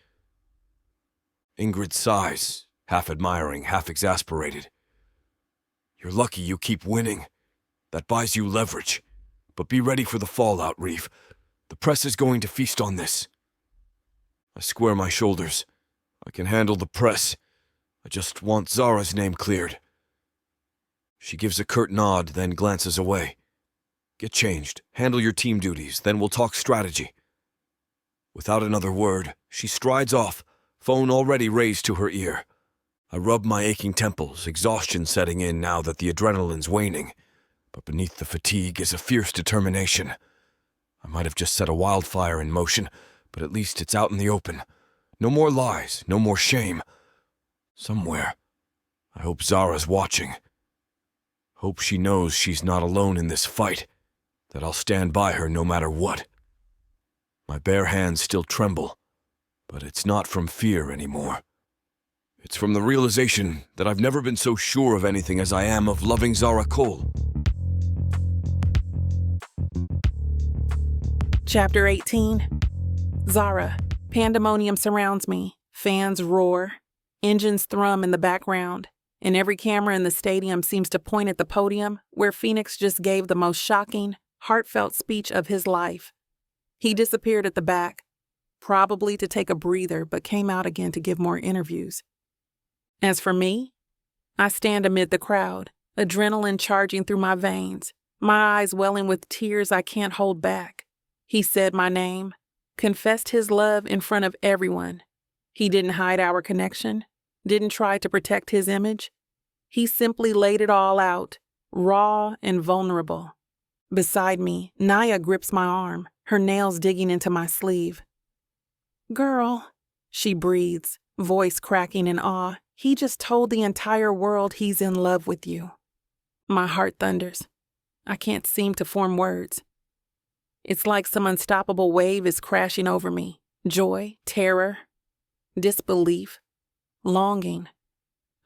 [SPEAKER 2] Ingrid sighs, half admiring, half exasperated. You're lucky you keep winning. That buys you leverage. But be ready for the fallout, Reeve. The press is going to feast on this. I square my shoulders. I can handle the press. I just want Zara's name cleared. She gives a curt nod, then glances away. Get changed, handle your team duties, then we'll talk strategy. Without another word, she strides off, phone already raised to her ear. I rub my aching temples, exhaustion setting in now that the adrenaline's waning. But beneath the fatigue is a fierce determination. I might have just set a wildfire in motion, but at least it's out in the open. No more lies, no more shame. Somewhere, I hope Zara's watching. Hope she knows she's not alone in this fight, that I'll stand by her no matter what. My bare hands still tremble, but it's not from fear anymore. It's from the realization that I've never been so sure of anything as I am of loving Zahra Cole.
[SPEAKER 1] Chapter 18. Zara. Pandemonium surrounds me. Fans roar. Engines thrum in the background. And every camera in the stadium seems to point at the podium where Phoenix just gave the most shocking, heartfelt speech of his life. He disappeared at the back, probably to take a breather, but came out again to give more interviews. As for me, I stand amid the crowd, adrenaline charging through my veins, my eyes welling with tears I can't hold back. He said my name, confessed his love in front of everyone. He didn't hide our connection, didn't try to protect his image. He simply laid it all out, raw and vulnerable. Beside me, Naya grips my arm, her nails digging into my sleeve. "Girl," she breathes, voice cracking in awe. "He just told the entire world he's in love with you." My heart thunders. I can't seem to form words. It's like some unstoppable wave is crashing over me. Joy, terror, disbelief, longing.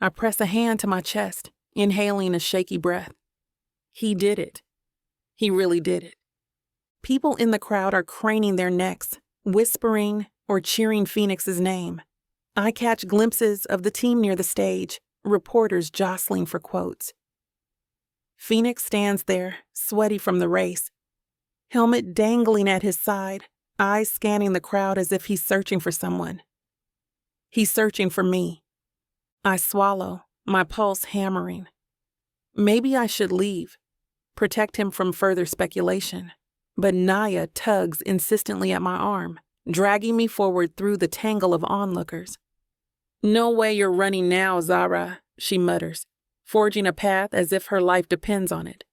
[SPEAKER 1] I press a hand to my chest, inhaling a shaky breath. He did it. He really did it. People in the crowd are craning their necks, whispering or cheering Phoenix's name. I catch glimpses of the team near the stage, reporters jostling for quotes. Phoenix stands there, sweaty from the race, helmet dangling at his side, eyes scanning the crowd as if he's searching for someone. He's searching for me. I swallow, my pulse hammering. Maybe I should leave, protect him from further speculation. But Naya tugs insistently at my arm, dragging me forward through the tangle of onlookers. "No way you're running now, Zara," she mutters, forging a path as if her life depends on it.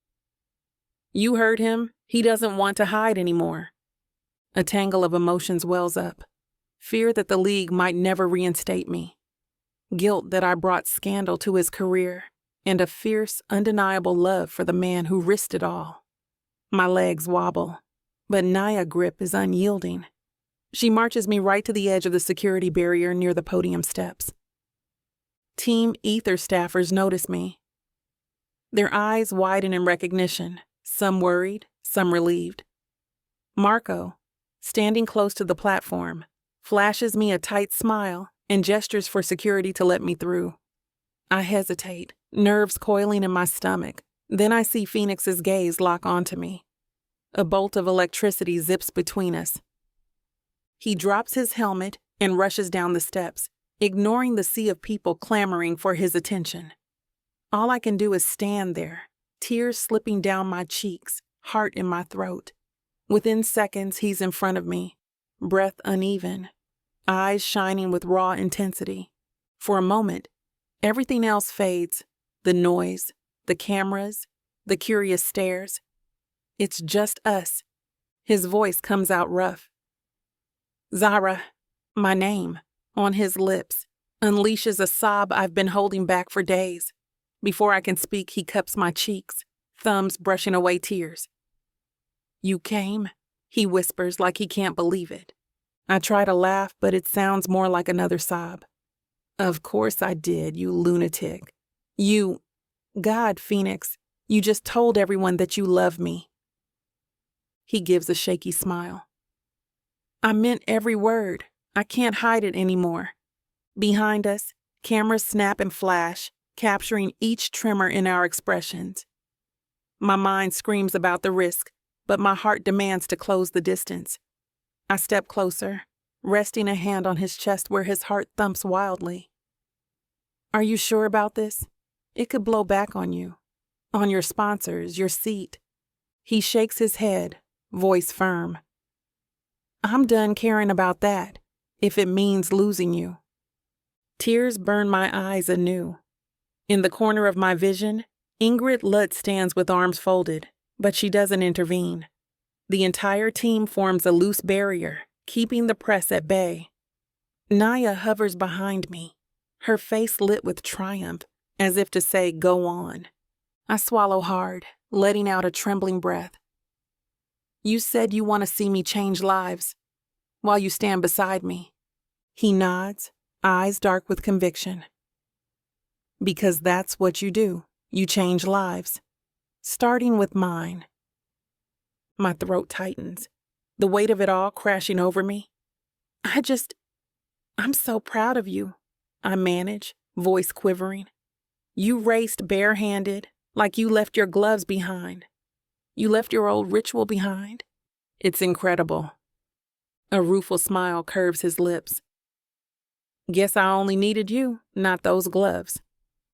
[SPEAKER 1] "You heard him. He doesn't want to hide anymore." A tangle of emotions wells up. Fear that the league might never reinstate me. Guilt that I brought scandal to his career, and a fierce, undeniable love for the man who risked it all. My legs wobble, but Naya's grip is unyielding. She marches me right to the edge of the security barrier near the podium steps. Team Ether staffers notice me. Their eyes widen in recognition, some worried, some relieved. Marco, standing close to the platform, flashes me a tight smile and gestures for security to let me through. I hesitate, nerves coiling in my stomach. Then I see Phoenix's gaze lock onto me. A bolt of electricity zips between us. He drops his helmet and rushes down the steps, ignoring the sea of people clamoring for his attention. All I can do is stand there, tears slipping down my cheeks, heart in my throat. Within seconds, he's in front of me, breath uneven, eyes shining with raw intensity. For a moment, everything else fades, the noise, the cameras, the curious stares. It's just us. His voice comes out rough. "Zara," my name, on his lips, unleashes a sob I've been holding back for days. Before I can speak, he cups my cheeks, thumbs brushing away tears. "You came?" he whispers like he can't believe it. I try to laugh, but it sounds more like another sob. "Of course I did, you lunatic. God, Phoenix, you just told everyone that you love me." He gives a shaky smile. "I meant every word. I can't hide it anymore." Behind us, cameras snap and flash, capturing each tremor in our expressions. My mind screams about the risk, but my heart demands to close the distance. I step closer, resting a hand on his chest where his heart thumps wildly. "Are you sure about this? It could blow back on you, on your sponsors, your seat." He shakes his head, voice firm. "I'm done caring about that, if it means losing you." Tears burn my eyes anew. In the corner of my vision, Ingrid Lutz stands with arms folded, but she doesn't intervene. The entire team forms a loose barrier, keeping the press at bay. Naya hovers behind me, her face lit with triumph, as if to say, "Go on." I swallow hard, letting out a trembling breath. "You said you want to see me change lives, while you stand beside me." He nods, eyes dark with conviction. "Because that's what you do. You change lives. Starting with mine." My throat tightens, the weight of it all crashing over me. "I'm so proud of you," I manage, voice quivering. "You raced barehanded, like you left your gloves behind. You left your old ritual behind. It's incredible." A rueful smile curves his lips. "Guess I only needed you, not those gloves."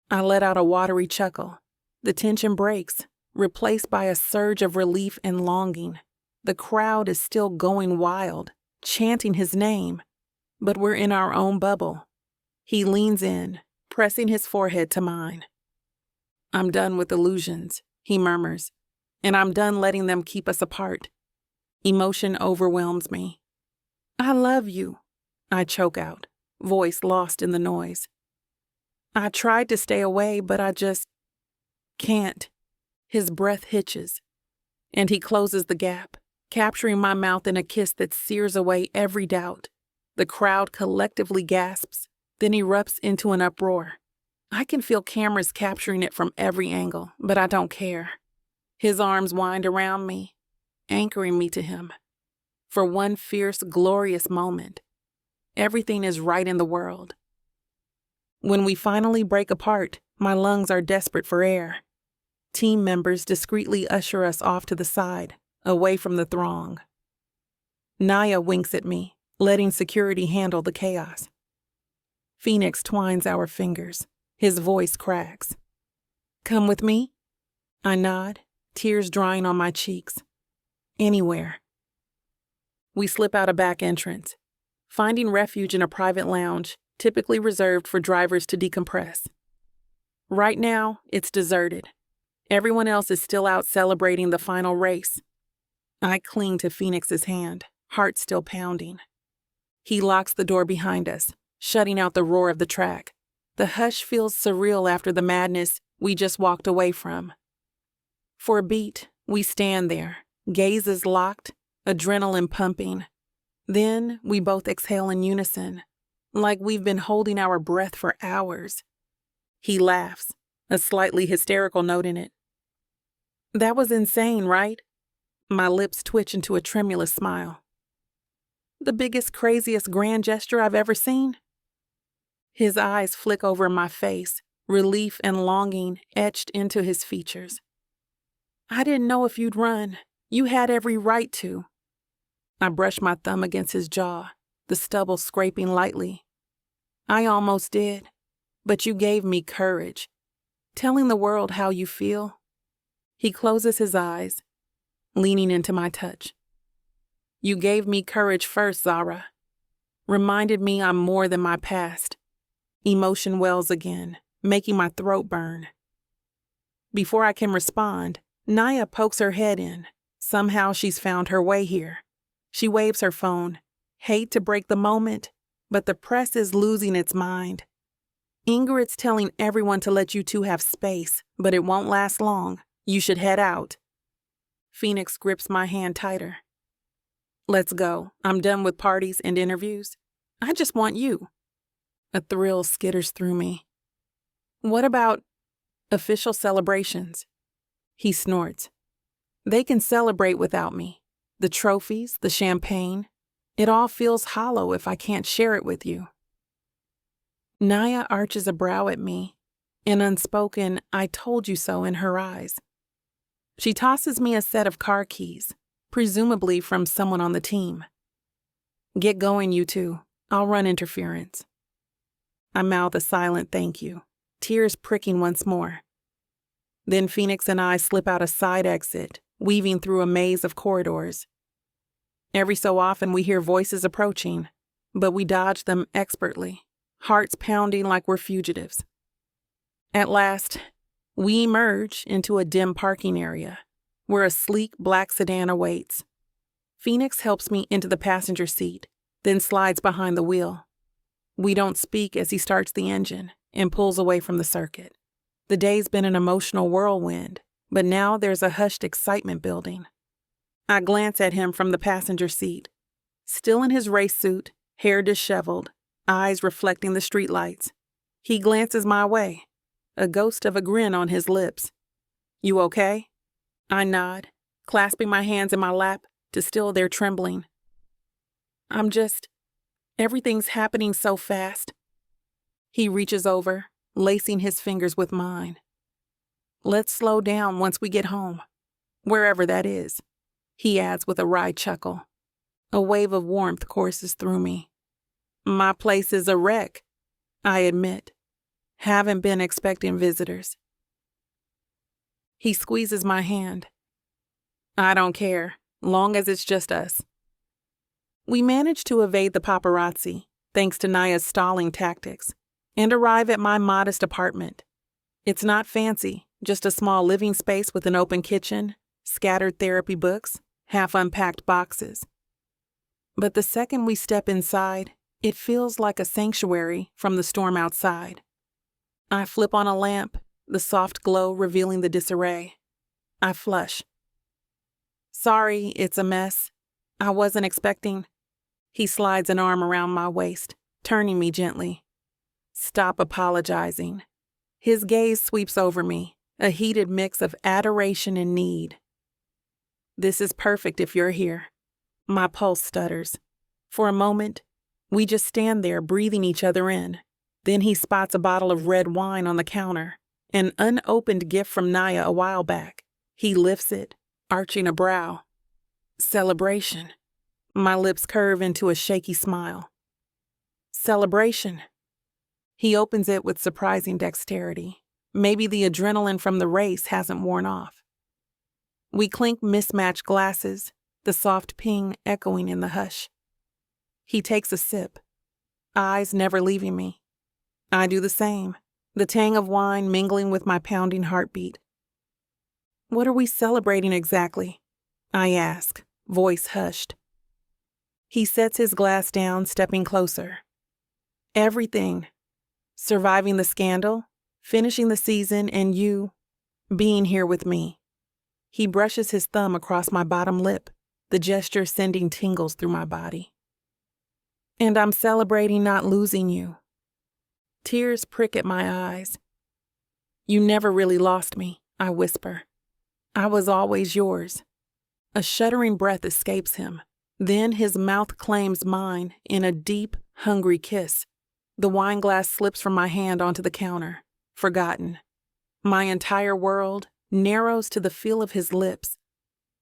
[SPEAKER 1] I let out a watery chuckle. The tension breaks, replaced by a surge of relief and longing. The crowd is still going wild, chanting his name, but we're in our own bubble. He leans in, pressing his forehead to mine. "I'm done with illusions," he murmurs, "and I'm done letting them keep us apart." Emotion overwhelms me. "I love you," I choke out, voice lost in the noise. I tried to stay away, but I just can't. His breath hitches, and he closes the gap, capturing my mouth in a kiss that sears away every doubt. The crowd collectively gasps, then erupts into an uproar. I can feel cameras capturing it from every angle, but I don't care. His arms wind around me, anchoring me to him. For one fierce, glorious moment, everything is right in the world. When we finally break apart, my lungs are desperate for air. Team members discreetly usher us off to the side, away from the throng. Naya winks at me, letting security handle the chaos. Phoenix twines our fingers. His voice cracks. "Come with me?" I nod, tears drying on my cheeks. "Anywhere." We slip out a back entrance, finding refuge in a private lounge, typically reserved for drivers to decompress. Right now, it's deserted. Everyone else is still out celebrating the final race. I cling to Phoenix's hand, heart still pounding. He locks the door behind us, shutting out the roar of the track. The hush feels surreal after the madness we just walked away from. For a beat, we stand there, gazes locked, adrenaline pumping. Then we both exhale in unison, like we've been holding our breath for hours. He laughs, a slightly hysterical note in it. "That was insane, right?" My lips twitch into a tremulous smile. "The biggest, craziest grand gesture I've ever seen?" His eyes flick over my face, relief and longing etched into his features. "I didn't know if you'd run. You had every right to." I brush my thumb against his jaw, the stubble scraping lightly. "I almost did, but you gave me courage. Telling the world how you feel." He closes his eyes, leaning into my touch. "You gave me courage first, Zara. Reminded me I'm more than my past." Emotion wells again, making my throat burn. Before I can respond, Naya pokes her head in. Somehow she's found her way here. She waves her phone. Hate to break the moment, but the press is losing its mind. "Ingrid's telling everyone to let you two have space, but it won't last long. You should head out." Phoenix grips my hand tighter. "Let's go. I'm done with parties and interviews. I just want you." A thrill skitters through me. "What about official celebrations?" He snorts. "They can celebrate without me. The trophies, the champagne. It all feels hollow if I can't share it with you." Naya arches a brow at me, an unspoken "I told you so" in her eyes. She tosses me a set of car keys, presumably from someone on the team. "Get going, you two. I'll run interference." I mouth a silent thank you, tears pricking once more. Then Phoenix and I slip out a side exit, weaving through a maze of corridors. Every so often we hear voices approaching, but we dodge them expertly, hearts pounding like we're fugitives. At last, we emerge into a dim parking area, where a sleek black sedan awaits. Phoenix helps me into the passenger seat, then slides behind the wheel. We don't speak as he starts the engine and pulls away from the circuit. The day's been an emotional whirlwind, but now there's a hushed excitement building. I glance at him from the passenger seat. Still in his race suit, hair disheveled, eyes reflecting the streetlights. He glances my way, a ghost of a grin on his lips. "You okay?" I nod, clasping my hands in my lap to still their trembling. Everything's happening so fast." He reaches over, lacing his fingers with mine. "Let's slow down once we get home, wherever that is," he adds with a wry chuckle. A wave of warmth courses through me. "My place is a wreck," I admit. "Haven't been expecting visitors." He squeezes my hand. "I don't care, long as it's just us." We manage to evade the paparazzi, thanks to Naya's stalling tactics, and arrive at my modest apartment. It's not fancy, just a small living space with an open kitchen, scattered therapy books, half-unpacked boxes. But the second we step inside, it feels like a sanctuary from the storm outside. I flip on a lamp, the soft glow revealing the disarray. I flush. "Sorry, it's a mess. I wasn't expecting." He slides an arm around my waist, turning me gently. "Stop apologizing. His gaze sweeps over me, a heated mix of adoration and need. This is perfect if you're here. My pulse stutters. For a moment, we just stand there breathing each other in. Then he spots a bottle of red wine on the counter, an unopened gift from Naya a while back. He lifts it, arching a brow. Celebration. My lips curve into a shaky smile. Celebration. He opens it with surprising dexterity. Maybe the adrenaline from the race hasn't worn off. We clink mismatched glasses, the soft ping echoing in the hush. He takes a sip, eyes never leaving me. I do the same, the tang of wine mingling with my pounding heartbeat. What are we celebrating exactly? I ask, voice hushed. He sets his glass down, stepping closer. Everything. Surviving the scandal, finishing the season, and you being here with me. He brushes his thumb across my bottom lip, the gesture sending tingles through my body. And I'm celebrating not losing you. Tears prick at my eyes. You never really lost me, I whisper. I was always yours. A shuddering breath escapes him. Then his mouth claims mine in a deep, hungry kiss. The wine glass slips from my hand onto the counter, forgotten. My entire world narrows to the feel of his lips,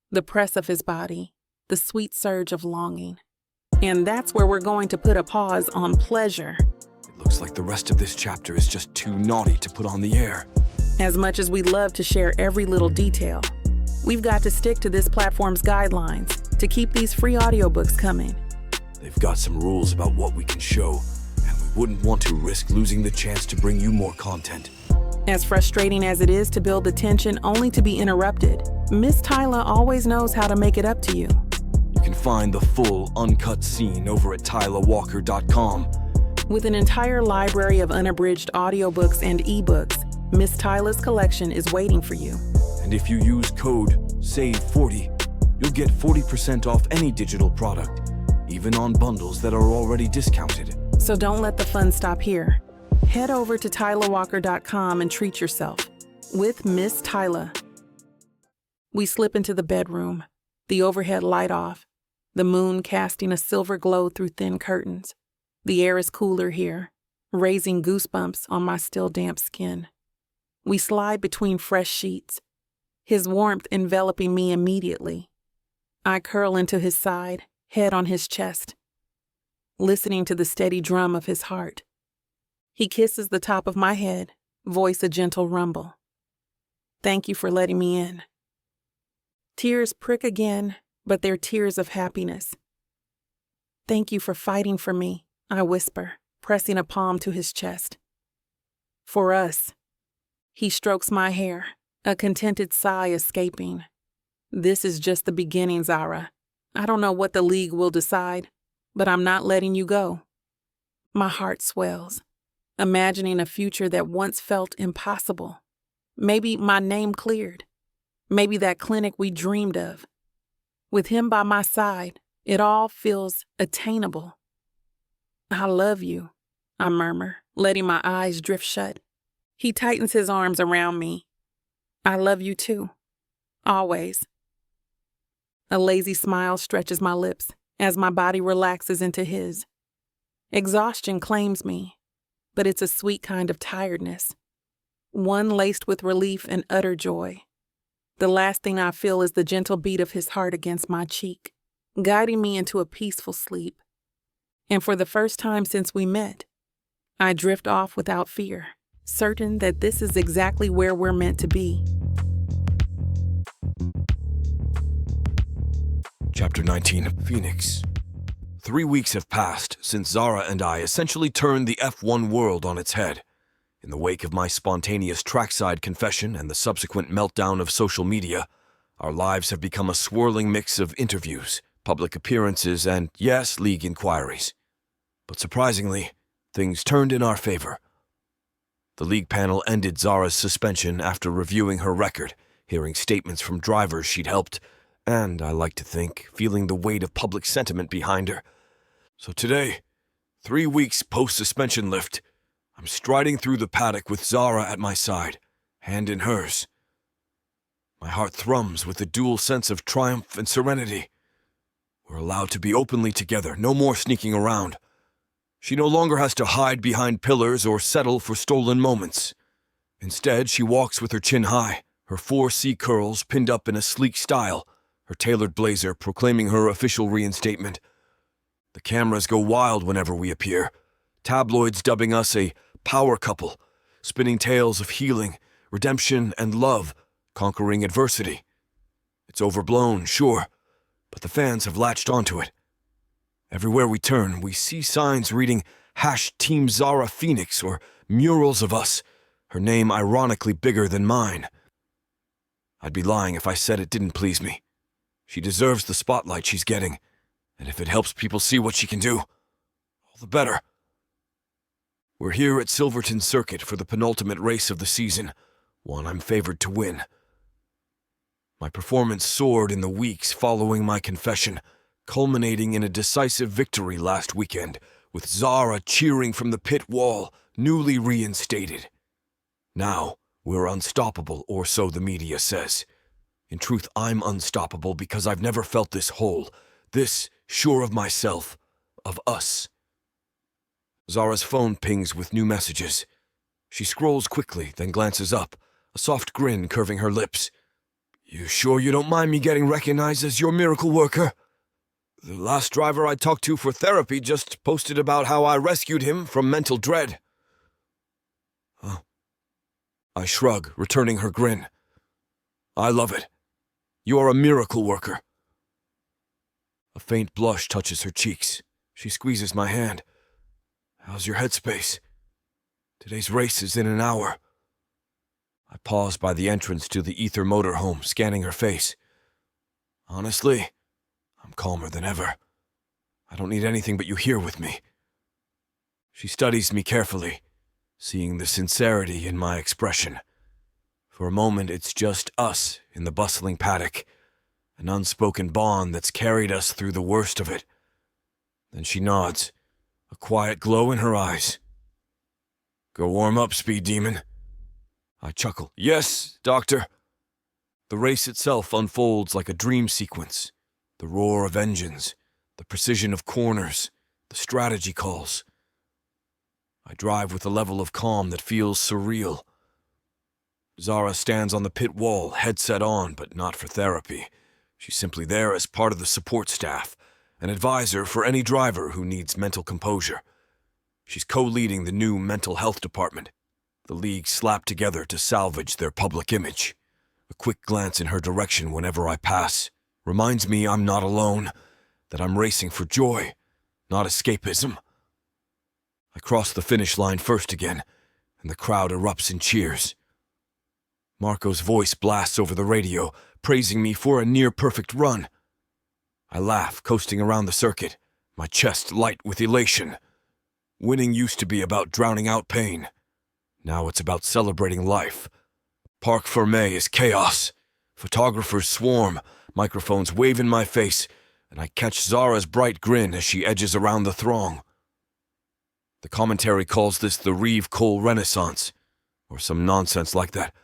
[SPEAKER 1] the press of his body, the sweet surge of longing. And that's where we're going to put a pause on pleasure.
[SPEAKER 2] It looks like the rest of this chapter is just too naughty to put on the air.
[SPEAKER 1] As much as we'd love to share every little detail, we've got to stick to this platform's guidelines to keep these free audiobooks coming.
[SPEAKER 2] They've got some rules about what we can show, and we wouldn't want to risk losing the chance to bring you more content.
[SPEAKER 1] As frustrating as it is to build the tension only to be interrupted, Miss Tyla always knows how to make it up to you.
[SPEAKER 2] You can find the full, uncut scene over at TylaWalker.com.
[SPEAKER 1] With an entire library of unabridged audiobooks and ebooks, Miss Tyla's collection is waiting for you.
[SPEAKER 2] And if you use code SAVE40, you'll get 40% off any digital product, even on bundles that are already discounted.
[SPEAKER 1] So don't let the fun stop here. Head over to TylaWalker.com and treat yourself with Miss Tyla. We slip into the bedroom, the overhead light off, the moon casting a silver glow through thin curtains. The air is cooler here, raising goosebumps on my still damp skin. We slide between fresh sheets, his warmth enveloping me immediately. I curl into his side, head on his chest, listening to the steady drum of his heart. He kisses the top of my head, voice a gentle rumble. Thank you for letting me in. Tears prick again, but they're tears of happiness. Thank you for fighting for me, I whisper, pressing a palm to his chest. For us. He strokes my hair, a contented sigh escaping. This is just the beginning, Zara. I don't know what the league will decide, but I'm not letting you go. My heart swells, imagining a future that once felt impossible. Maybe my name cleared. Maybe that clinic we dreamed of. With him by my side, it all feels attainable. I love you, I murmur, letting my eyes drift shut. He tightens his arms around me. I love you too. Always. A lazy smile stretches my lips as my body relaxes into his. Exhaustion claims me, but it's a sweet kind of tiredness. One laced with relief and utter joy. The last thing I feel is the gentle beat of his heart against my cheek, guiding me into a peaceful sleep. And for the first time since we met, I drift off without fear, certain that this is exactly where we're meant to be.
[SPEAKER 2] Chapter 19, Phoenix. 3 weeks have passed since Zara and I essentially turned the F1 world on its head. In the wake of my spontaneous trackside confession and the subsequent meltdown of social media, our lives have become a swirling mix of interviews, public appearances, and, yes, league inquiries. But surprisingly, things turned in our favor. The league panel ended Zara's suspension after reviewing her record, hearing statements from drivers she'd helped, and, I like to think, feeling the weight of public sentiment behind her. So today, 3 weeks post-suspension lift, I'm striding through the paddock with Zara at my side, hand in hers. My heart thrums with a dual sense of triumph and serenity. We're allowed to be openly together, no more sneaking around. She no longer has to hide behind pillars or settle for stolen moments. Instead, she walks with her chin high, her 4C curls pinned up in a sleek style, her tailored blazer proclaiming her official reinstatement. The cameras go wild whenever we appear, tabloids dubbing us a power couple, spinning tales of healing, redemption, and love, conquering adversity. It's overblown, sure, but the fans have latched onto it. Everywhere we turn, we see signs reading #Team Zara Phoenix or murals of us, her name ironically bigger than mine. I'd be lying if I said it didn't please me. She deserves the spotlight she's getting, and if it helps people see what she can do, all the better. We're here at Silverton Circuit for the penultimate race of the season, one I'm favored to win. My performance soared in the weeks following my confession, culminating in a decisive victory last weekend, with Zara cheering from the pit wall, newly reinstated. Now, we're unstoppable, or so the media says. In truth, I'm unstoppable because I've never felt this whole, this sure of myself, of us. Zara's phone pings with new messages. She scrolls quickly, then glances up, a soft grin curving her lips. "You sure you don't mind me getting recognized as your miracle worker? The last driver I talked to for therapy just posted about how I rescued him from mental dread." Huh. I shrug, returning her grin. "I love it. You are a miracle worker." A faint blush touches her cheeks. She squeezes my hand. "How's your headspace? Today's race is in an hour." I pause by the entrance to the Ether motorhome, scanning her face. "Honestly, I'm calmer than ever. I don't need anything but you here with me." She studies me carefully, seeing the sincerity in my expression. For a moment, it's just us in the bustling paddock, an unspoken bond that's carried us through the worst of it. Then she nods, a quiet glow in her eyes. "Go warm up, Speed Demon." I chuckle. "Yes, Doctor." The race itself unfolds like a dream sequence. The roar of engines, the precision of corners, the strategy calls. I drive with a level of calm that feels surreal. Zara stands on the pit wall, headset on, but not for therapy. She's simply there as part of the support staff, an advisor for any driver who needs mental composure. She's co-leading the new mental health department, the league slapped together to salvage their public image. A quick glance in her direction whenever I pass reminds me I'm not alone, that I'm racing for joy, not escapism. I cross the finish line first again, and the crowd erupts in cheers. Marco's voice blasts over the radio, praising me for a near-perfect run. I laugh, coasting around the circuit, my chest light with elation. Winning used to be about drowning out pain. Now it's about celebrating life. Parc Fermé is chaos. Photographers swarm, microphones wave in my face, and I catch Zara's bright grin as she edges around the throng. The commentary calls this the Reeve Cole Renaissance, or some nonsense like that.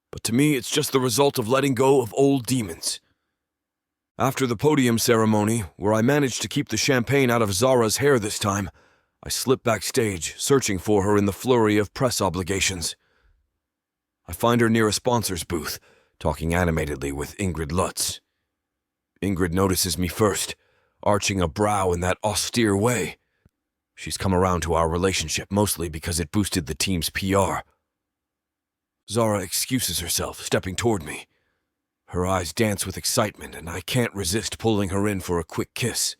[SPEAKER 2] But to me, it's just the result of letting go of old demons. After the podium ceremony, where I managed to keep the champagne out of Zara's hair this time, I slip backstage, searching for her in the flurry of press obligations. I find her near a sponsor's booth, talking animatedly with Ingrid Lutz. Ingrid notices me first, arching a brow in that austere way. She's come around to our relationship mostly because it boosted the team's PR. Zara excuses herself, stepping toward me. Her eyes dance with excitement, and I can't resist pulling her in for a quick kiss.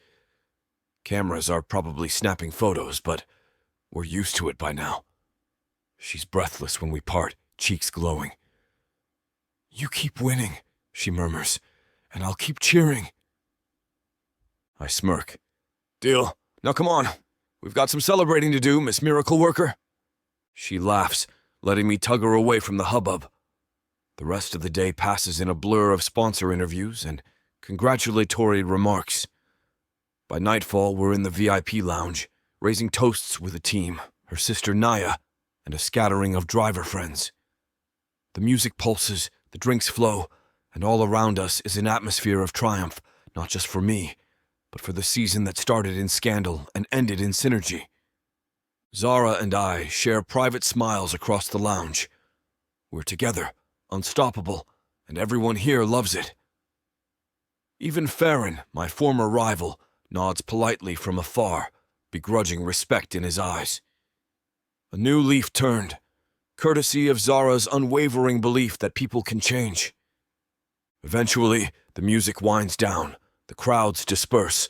[SPEAKER 2] Cameras are probably snapping photos, but we're used to it by now. She's breathless when we part, cheeks glowing. "You keep winning," she murmurs, "and I'll keep cheering." I smirk. "Deal. Now come on. We've got some celebrating to do, Miss Miracle Worker." She laughs, letting me tug her away from the hubbub. The rest of the day passes in a blur of sponsor interviews and congratulatory remarks. By nightfall, we're in the VIP lounge, raising toasts with the team, her sister Naya, and a scattering of driver friends. The music pulses, the drinks flow, and all around us is an atmosphere of triumph, not just for me, but for the season that started in scandal and ended in synergy. Zara and I share private smiles across the lounge. We're together, unstoppable, and everyone here loves it. Even Farron, my former rival, nods politely from afar, begrudging respect in his eyes. A new leaf turned, courtesy of Zara's unwavering belief that people can change. Eventually, the music winds down, the crowds disperse,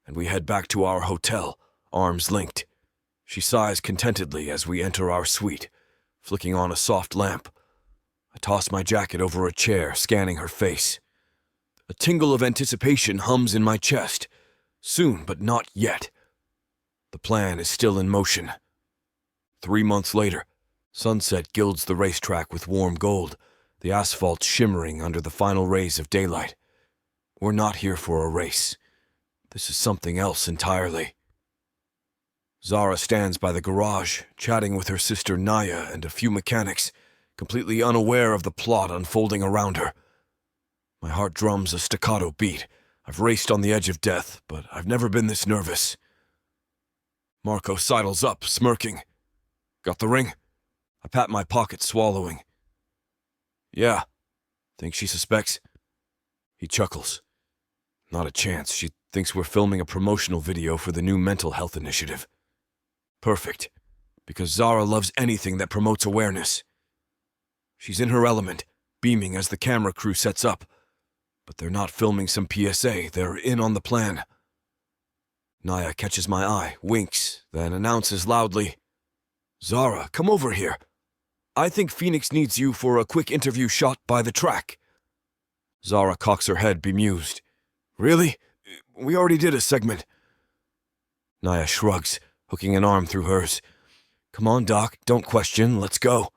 [SPEAKER 2] and we head back to our hotel, arms linked. She sighs contentedly as we enter our suite, flicking on a soft lamp. I toss my jacket over a chair, scanning her face. A tingle of anticipation hums in my chest. Soon, but not yet. The plan is still in motion. 3 months later, sunset gilds the racetrack with warm gold, the asphalt shimmering under the final rays of daylight. We're not here for a race. This is something else entirely. Zara stands by the garage, chatting with her sister Naya and a few mechanics, completely unaware of the plot unfolding around her. My heart drums a staccato beat. I've raced on the edge of death, but I've never been this nervous. Marco sidles up, smirking. Got the ring? I pat my pocket, swallowing. Yeah. Think she suspects? He chuckles. Not a chance. She thinks we're filming a promotional video for the new mental health initiative. Perfect. Because Zara loves anything that promotes awareness. She's in her element, beaming as the camera crew sets up. But they're not filming some PSA. They're in on the plan. Naya catches my eye, winks, then announces loudly, Zara, come over here. I think Phoenix needs you for a quick interview shot by the track. Zara cocks her head, bemused. Really? We already did a segment. Naya shrugs, hooking an arm through hers. Come on, Doc, don't question, let's go.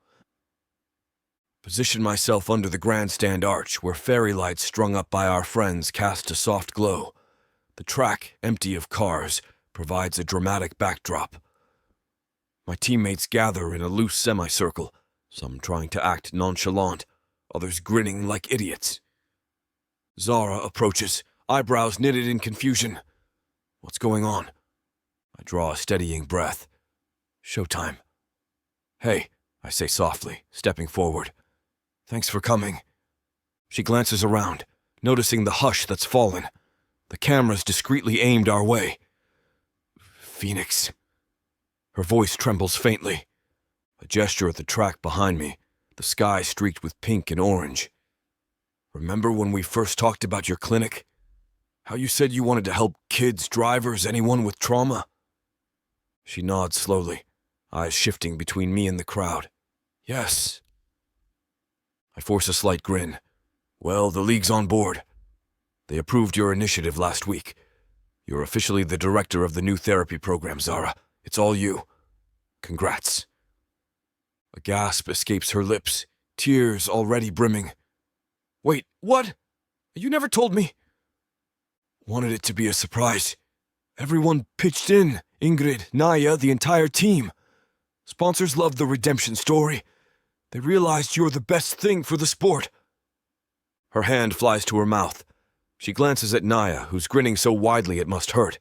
[SPEAKER 2] Position myself under the grandstand arch where fairy lights strung up by our friends cast a soft glow. The track, empty of cars, provides a dramatic backdrop. My teammates gather in a loose semicircle, some trying to act nonchalant, others grinning like idiots. Zara approaches, eyebrows knitted in confusion. What's going on? I draw a steadying breath. Showtime. Hey, I say softly, stepping forward. Thanks for coming. She glances around, noticing the hush that's fallen. The camera's discreetly aimed our way. Phoenix. Her voice trembles faintly. A gesture at the track behind me, the sky streaked with pink and orange. Remember when we first talked about your clinic? How you said you wanted to help kids, drivers, anyone with trauma? She nods slowly, eyes shifting between me and the crowd. Yes. I force a slight grin. Well, the league's on board. They approved your initiative last week. You're officially the director of the new therapy program, Zara. It's all you. Congrats. A gasp escapes her lips, tears already brimming. Wait, what? You never told me. Wanted it to be a surprise. Everyone pitched in. Ingrid, Naya, the entire team. Sponsors loved the redemption story. They realized you're the best thing for the sport. Her hand flies to her mouth. She glances at Naya, who's grinning so widely it must hurt.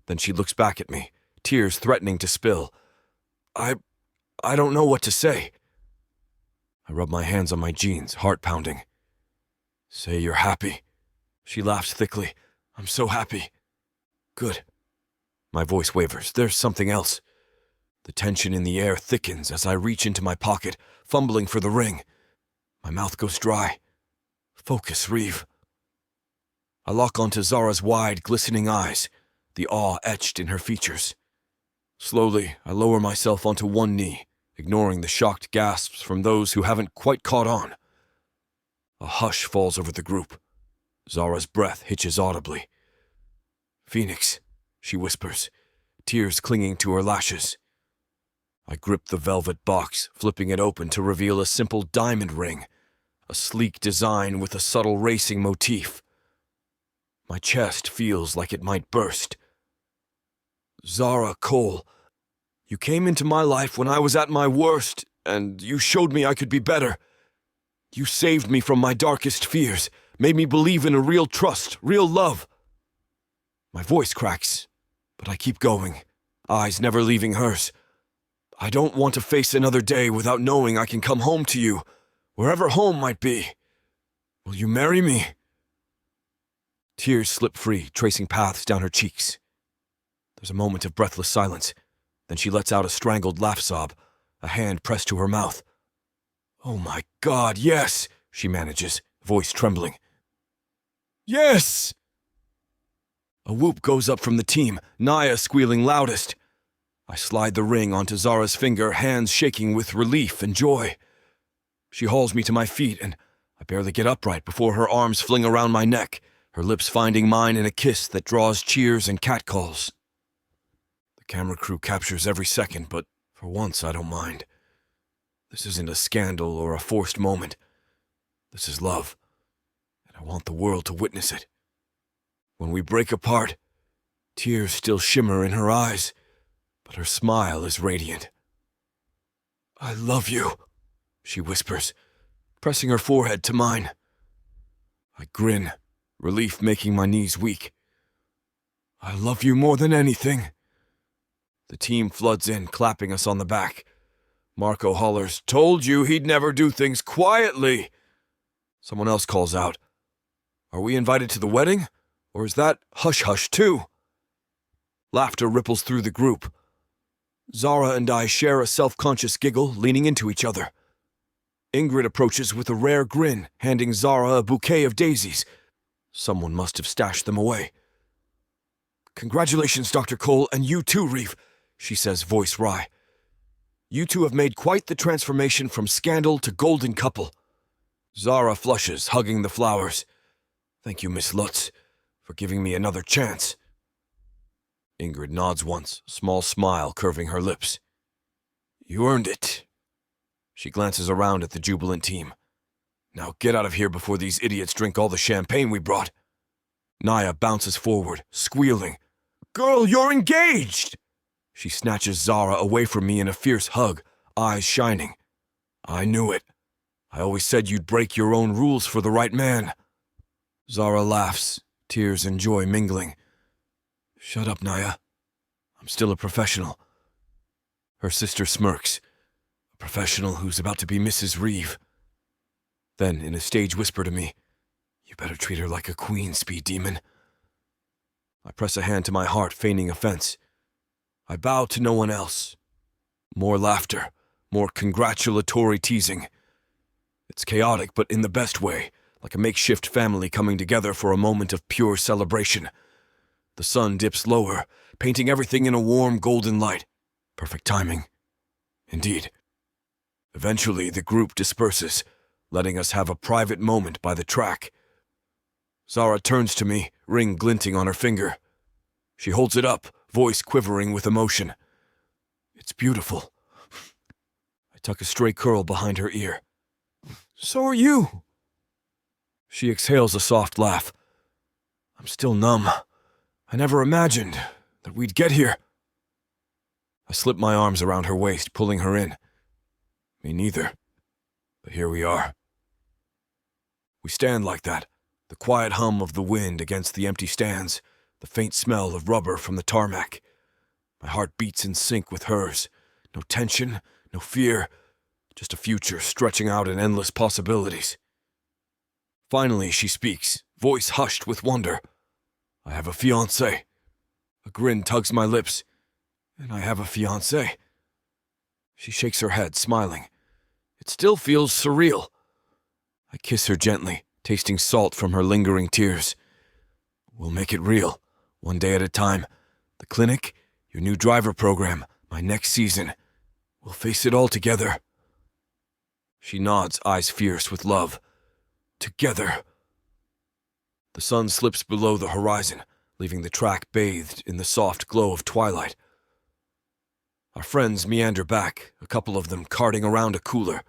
[SPEAKER 2] Then she looks back at me, tears threatening to spill. I don't know what to say. I rub my hands on my jeans, heart pounding. Say you're happy. She laughs thickly. I'm so happy. Good. My voice wavers. There's something else. The tension in the air thickens as I reach into my pocket, fumbling for the ring. My mouth goes dry. Focus, Reeve. I lock onto Zara's wide, glistening eyes, the awe etched in her features. Slowly, I lower myself onto one knee, ignoring the shocked gasps from those who haven't quite caught on. A hush falls over the group. Zara's breath hitches audibly. Phoenix, she whispers, tears clinging to her lashes. I grip the velvet box, flipping it open to reveal a simple diamond ring, a sleek design with a subtle racing motif. My chest feels like it might burst. Zahra Cole, You came into my life when I was at my worst, and you showed me I could be better. You saved me from my darkest fears, made me believe in a real trust, real love. My voice cracks, but I keep going, eyes never leaving hers. I don't want to face another day without knowing I can come home to you, wherever home might be. Will you marry me? Tears slip free, tracing paths down her cheeks. There's a moment of breathless silence. Then she lets out a strangled laugh sob, a hand pressed to her mouth. Oh my God, yes, she manages, voice trembling. Yes! A whoop goes up from the team, Naya squealing loudest. I slide the ring onto Zara's finger, hands shaking with relief and joy. She hauls me to my feet, and I barely get upright before her arms fling around my neck, her lips finding mine in a kiss that draws cheers and catcalls. The camera crew captures every second, but for once I don't mind. This isn't a scandal or a forced moment. This is love, and I want the world to witness it. When we break apart, tears still shimmer in her eyes, but her smile is radiant. I love you, she whispers, pressing her forehead to mine. I grin, relief making my knees weak. I love you more than anything. The team floods in, clapping us on the back. Marco hollers, "Told you he'd never do things quietly." Someone else calls out, "Are we invited to the wedding? Or is that hush-hush too?" Laughter ripples through the group. Zara and I share a self-conscious giggle, leaning into each other. Ingrid approaches with a rare grin, handing Zara a bouquet of daisies. Someone must have stashed them away. "Congratulations, Dr. Cole, and you too, Reeve," she says, voice wry. "You two have made quite the transformation from scandal to golden couple." Zara flushes, hugging the flowers. "Thank you, Miss Lutz, for giving me another chance." Ingrid nods once, a small smile curving her lips. "You earned it." She glances around at the jubilant team. "Now get out of here before these idiots drink all the champagne we brought." Naya bounces forward, squealing. "Girl, you're engaged!" She snatches Zara away from me in a fierce hug, eyes shining. "I knew it. I always said you'd break your own rules for the right man." Zara laughs, tears and joy mingling. "Shut up, Naya. I'm still a professional." Her sister smirks. A professional who's about to be Mrs. Reeve. Then, in a stage whisper to me, "You better treat her like a queen, speed demon." I press a hand to my heart, feigning offense. I bow to no one else. More laughter, more congratulatory teasing. It's chaotic, but in the best way, like a makeshift family coming together for a moment of pure celebration. The sun dips lower, painting everything in a warm golden light. Perfect timing. Indeed. Eventually, the group disperses, letting us have a private moment by the track. Zara turns to me, ring glinting on her finger. She holds it up, voice quivering with emotion. "It's beautiful." I tuck a stray curl behind her ear. "So are you." She exhales a soft laugh. "I'm still numb. I never imagined that we'd get here." I slip my arms around her waist, pulling her in. Me neither. But here we are. We stand like that, the quiet hum of the wind against the empty stands, the faint smell of rubber from the tarmac. My heart beats in sync with hers. No tension, no fear, just a future stretching out in endless possibilities. Finally, she speaks, voice hushed with wonder. "I have a fiancé." A grin tugs my lips. "And I have a fiancé." She shakes her head, smiling. It still feels surreal. I kiss her gently, tasting salt from her lingering tears. "We'll make it real, one day at a time. The clinic, your new driver program, my next season. We'll face it all together." She nods, eyes fierce with love. Together. The sun slips below the horizon, leaving the track bathed in the soft glow of twilight. Our friends meander back, a couple of them carting around a cooler.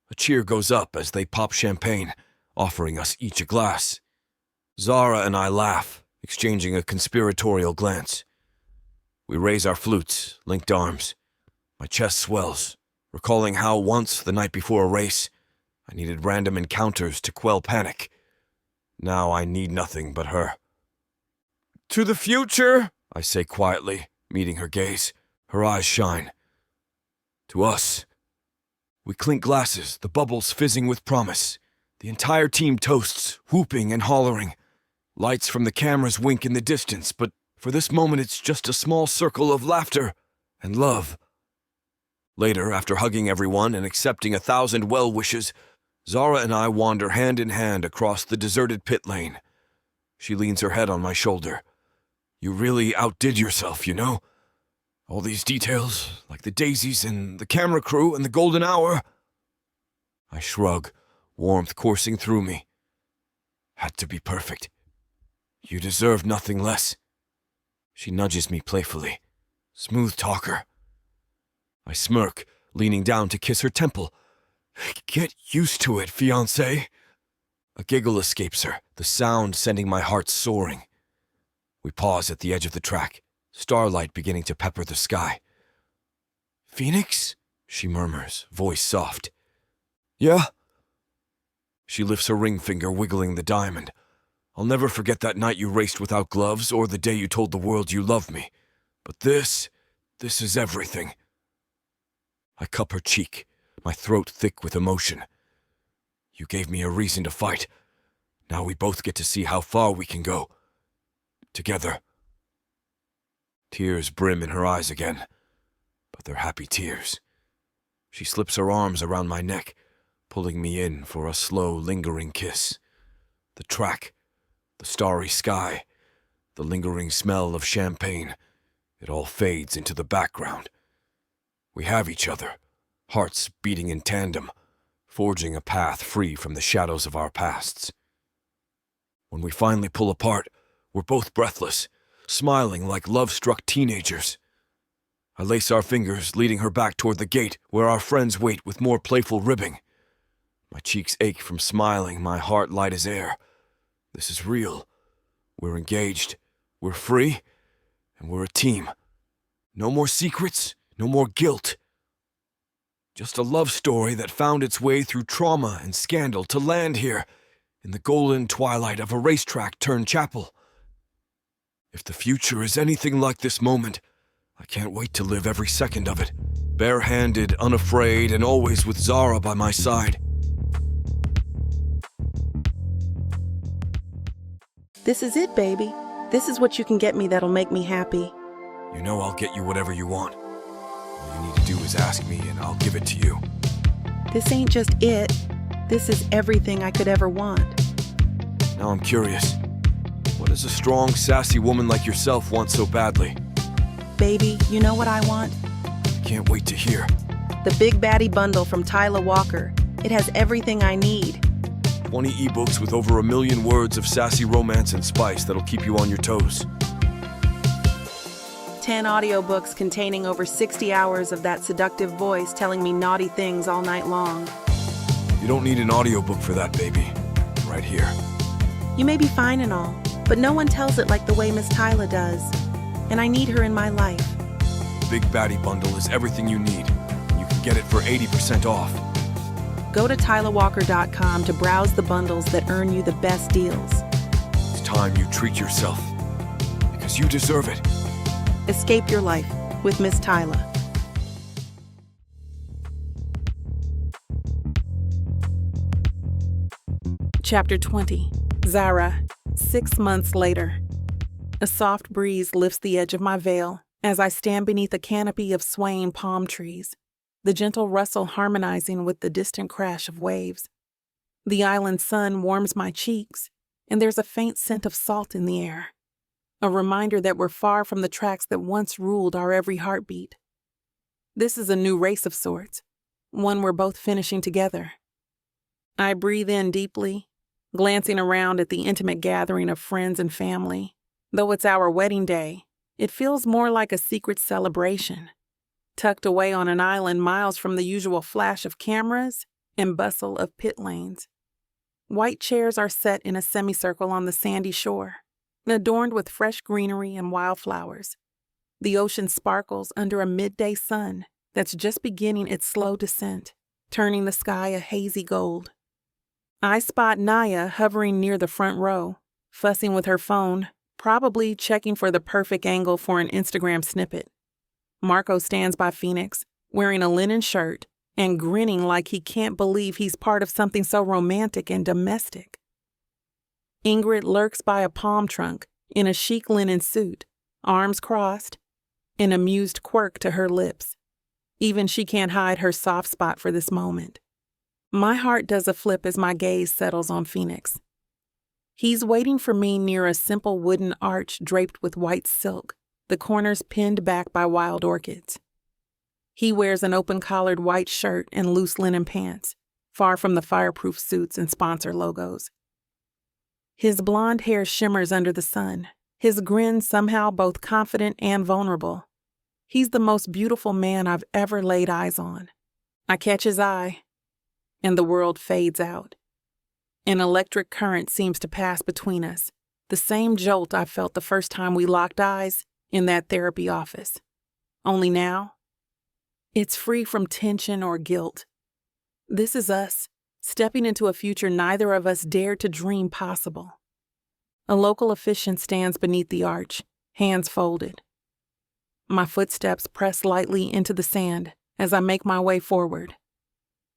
[SPEAKER 2] A cheer goes up as they pop champagne, offering us each a glass. Zara and I laugh, exchanging a conspiratorial glance. We raise our flutes, linked arms. My chest swells, recalling how once, the night before a race, I needed random encounters to quell panic. Now I need nothing but her. "To the future," I say quietly, meeting her gaze. Her eyes shine. "To us." We clink glasses, the bubbles fizzing with promise. The entire team toasts, whooping and hollering. Lights from the cameras wink in the distance, but for this moment it's just a small circle of laughter and love. Later, after hugging everyone and accepting 1,000 well wishes, Zara and I wander hand in hand across the deserted pit lane. She leans her head on my shoulder. "You really outdid yourself, you know? All these details, like the daisies and the camera crew and the golden hour." I shrug, warmth coursing through me. "Had to be perfect. You deserve nothing less." She nudges me playfully. "Smooth talker." I smirk, leaning down to kiss her temple. "Get used to it, fiancé." A giggle escapes her, the sound sending my heart soaring. We pause at the edge of the track, starlight beginning to pepper the sky. "Phoenix?" she murmurs, voice soft. "Yeah?" She lifts her ring finger, wiggling the diamond. "I'll never forget that night you raced without gloves or the day you told the world you loved me. But this is everything." I cup her cheek, my throat thick with emotion. "You gave me a reason to fight. Now we both get to see how far we can go. Together." Tears brim in her eyes again, but they're happy tears. She slips her arms around my neck, pulling me in for a slow, lingering kiss. The track, the starry sky, the lingering smell of champagne, it all fades into the background. We have each other, hearts beating in tandem, forging a path free from the shadows of our pasts. When we finally pull apart, we're both breathless, smiling like love-struck teenagers. I lace our fingers, leading her back toward the gate where our friends wait with more playful ribbing. My cheeks ache from smiling, my heart light as air. This is real. We're engaged, we're free, and we're a team. No more secrets, no more guilt. Just a love story that found its way through trauma and scandal to land here, in the golden twilight of a racetrack turned chapel. If the future is anything like this moment, I can't wait to live every second of it, bare-handed, unafraid, and always with Zara by my side.
[SPEAKER 1] This is it, baby. This is what you can get me that'll make me happy.
[SPEAKER 2] You know I'll get you whatever you want. All you need to do is ask me, and I'll give it to you.
[SPEAKER 1] This ain't just it. This is everything I could ever want.
[SPEAKER 2] Now I'm curious. What does a strong, sassy woman like yourself want so badly?
[SPEAKER 1] Baby, you know what I want?
[SPEAKER 2] I can't wait to hear.
[SPEAKER 1] The Big Baddie bundle from Tyla Walker. It has everything I need.
[SPEAKER 2] 20 ebooks with over 1 million words of sassy romance and spice that'll keep you on your toes.
[SPEAKER 1] 10 audiobooks containing over 60 hours of that seductive voice telling me naughty things all night long.
[SPEAKER 2] You don't need an audiobook for that, baby. Right here.
[SPEAKER 1] You may be fine and all, but no one tells it like the way Miss Tyla does. And I need her in my life.
[SPEAKER 2] The Big Baddie bundle is everything you need. You can get it for 80% off.
[SPEAKER 1] Go to TylaWalker.com to browse the bundles that earn you the best deals.
[SPEAKER 2] It's time you treat yourself, because you deserve it.
[SPEAKER 1] Escape your life with Miss Tyla. Chapter 20. Zara. 6 months later. A soft breeze lifts the edge of my veil as I stand beneath a canopy of swaying palm trees, the gentle rustle harmonizing with the distant crash of waves. The island sun warms my cheeks, and there's a faint scent of salt in the air, a reminder that we're far from the tracks that once ruled our every heartbeat. This is a new race of sorts, one we're both finishing together. I breathe in deeply, glancing around at the intimate gathering of friends and family. Though it's our wedding day, it feels more like a secret celebration, tucked away on an island miles from the usual flash of cameras and bustle of pit lanes. White chairs are set in a semicircle on the sandy shore, adorned with fresh greenery and wildflowers. The ocean sparkles under a midday sun, that's just beginning its slow descent, turning the sky a hazy gold. I spot Naya hovering near the front row, fussing with her phone, probably checking for the perfect angle for an Instagram snippet. Marco stands by Phoenix, wearing a linen shirt and grinning like he can't believe he's part of something so romantic and domestic. Ingrid lurks by a palm trunk in a chic linen suit, arms crossed, an amused quirk to her lips. Even she can't hide her soft spot for this moment. My heart does a flip as my gaze settles on Phoenix. He's waiting for me near a simple wooden arch draped with white silk, the corners pinned back by wild orchids. He wears an open-collared white shirt and loose linen pants, far from the fireproof suits and sponsor logos. His blonde hair shimmers under the sun, his grin somehow both confident and vulnerable. He's the most beautiful man I've ever laid eyes on. I catch his eye, and the world fades out. An electric current seems to pass between us, the same jolt I felt the first time we locked eyes in that therapy office. Only now, it's free from tension or guilt. This is us, stepping into a future neither of us dared to dream possible. A local officiant stands beneath the arch, hands folded. My footsteps press lightly into the sand as I make my way forward.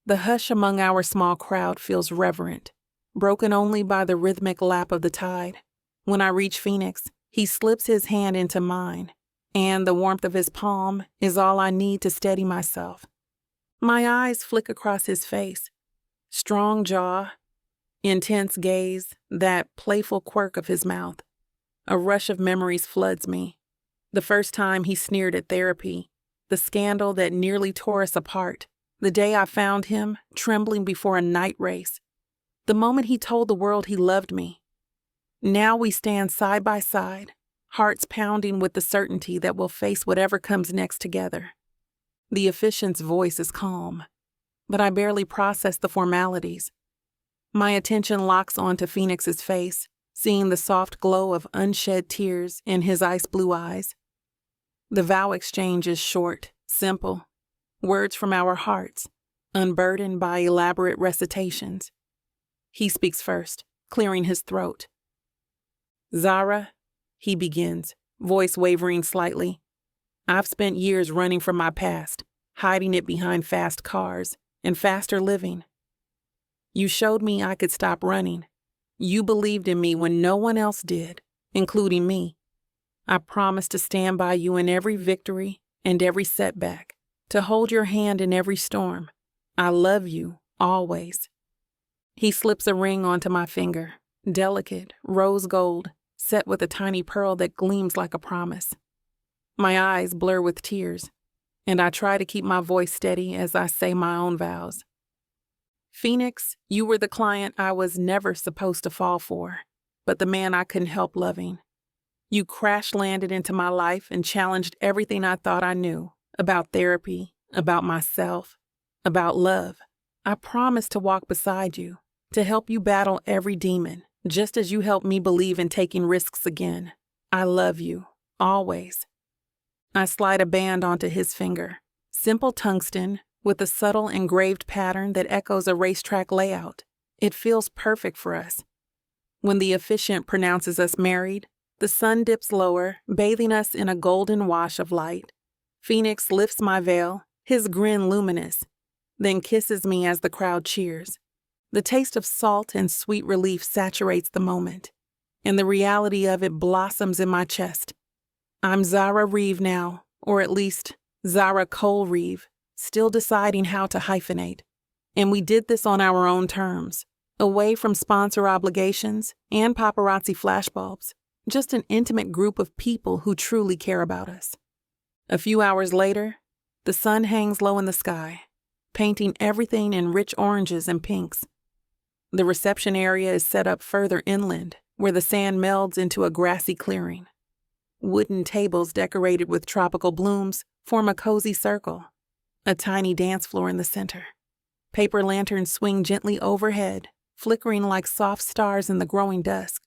[SPEAKER 1] The hush among our small crowd feels reverent, broken only by the rhythmic lap of the tide. When I reach Phoenix, he slips his hand into mine, and the warmth of his palm is all I need to steady myself. My eyes flick across his face. Strong jaw, intense gaze, that playful quirk of his mouth. A rush of memories floods me. The first time he sneered at therapy, the scandal that nearly tore us apart, the day I found him trembling before a night race, the moment he told the world he loved me. Now we stand side by side, hearts pounding with the certainty that we'll face whatever comes next together. The officiant's voice is calm, but I barely process the formalities. My attention locks onto Phoenix's face, seeing the soft glow of unshed tears in his ice blue eyes. The vow exchange is short, simple, words from our hearts, unburdened by elaborate recitations. He speaks first, clearing his throat. Zara, he begins, voice wavering slightly. I've spent years running from my past, hiding it behind fast cars and faster living. You showed me I could stop running. You believed in me when no one else did, including me. I promise to stand by you in every victory and every setback, to hold your hand in every storm. I love you, always. He slips a ring onto my finger, delicate, rose gold, set with a tiny pearl that gleams like a promise. My eyes blur with tears, and I try to keep my voice steady as I say my own vows. Phoenix, you were the client I was never supposed to fall for, but the man I couldn't help loving. You crash-landed into my life and challenged everything I thought I knew about therapy, about myself, about love. I promised to walk beside you, to help you battle every demon, just as you helped me believe in taking risks again. I love you, always. I slide a band onto his finger, simple tungsten, with a subtle engraved pattern that echoes a racetrack layout. It feels perfect for us. When the officiant pronounces us married, the sun dips lower, bathing us in a golden wash of light. Phoenix lifts my veil, his grin luminous, then kisses me as the crowd cheers. The taste of salt and sweet relief saturates the moment, and the reality of it blossoms in my chest. I'm Zara Reeve now, or at least Zahra Cole Reeve, still deciding how to hyphenate. And we did this on our own terms, away from sponsor obligations and paparazzi flashbulbs. Just an intimate group of people who truly care about us. A few hours later, the sun hangs low in the sky, painting everything in rich oranges and pinks. The reception area is set up further inland, where the sand melds into a grassy clearing. Wooden tables decorated with tropical blooms form a cozy circle, a tiny dance floor in the center. Paper lanterns swing gently overhead, flickering like soft stars in the growing dusk.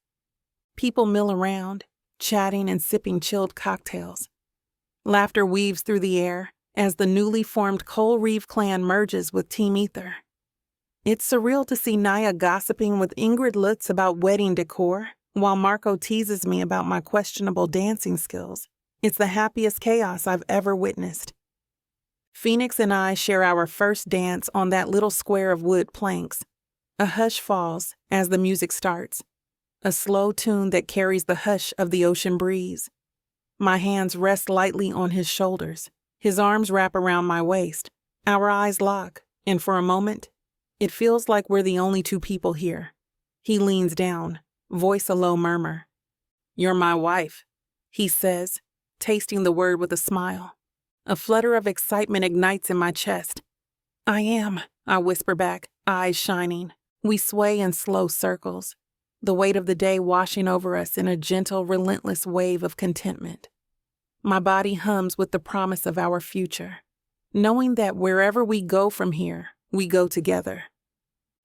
[SPEAKER 1] People mill around, chatting and sipping chilled cocktails. Laughter weaves through the air, as the newly formed Cole Reeve clan merges with Team Ether. It's surreal to see Naya gossiping with Ingrid Lutz about wedding decor, while Marco teases me about my questionable dancing skills. It's the happiest chaos I've ever witnessed. Phoenix and I share our first dance on that little square of wood planks. A hush falls as the music starts, a slow tune that carries the hush of the ocean breeze. My hands rest lightly on his shoulders. His arms wrap around my waist. Our eyes lock, and for a moment, it feels like we're the only two people here. He leans down, voice a low murmur. "You're my wife," he says, tasting the word with a smile. A flutter of excitement ignites in my chest. "I am," I whisper back, eyes shining. We sway in slow circles, the weight of the day washing over us in a gentle, relentless wave of contentment. My body hums with the promise of our future, knowing that wherever we go from here, we go together.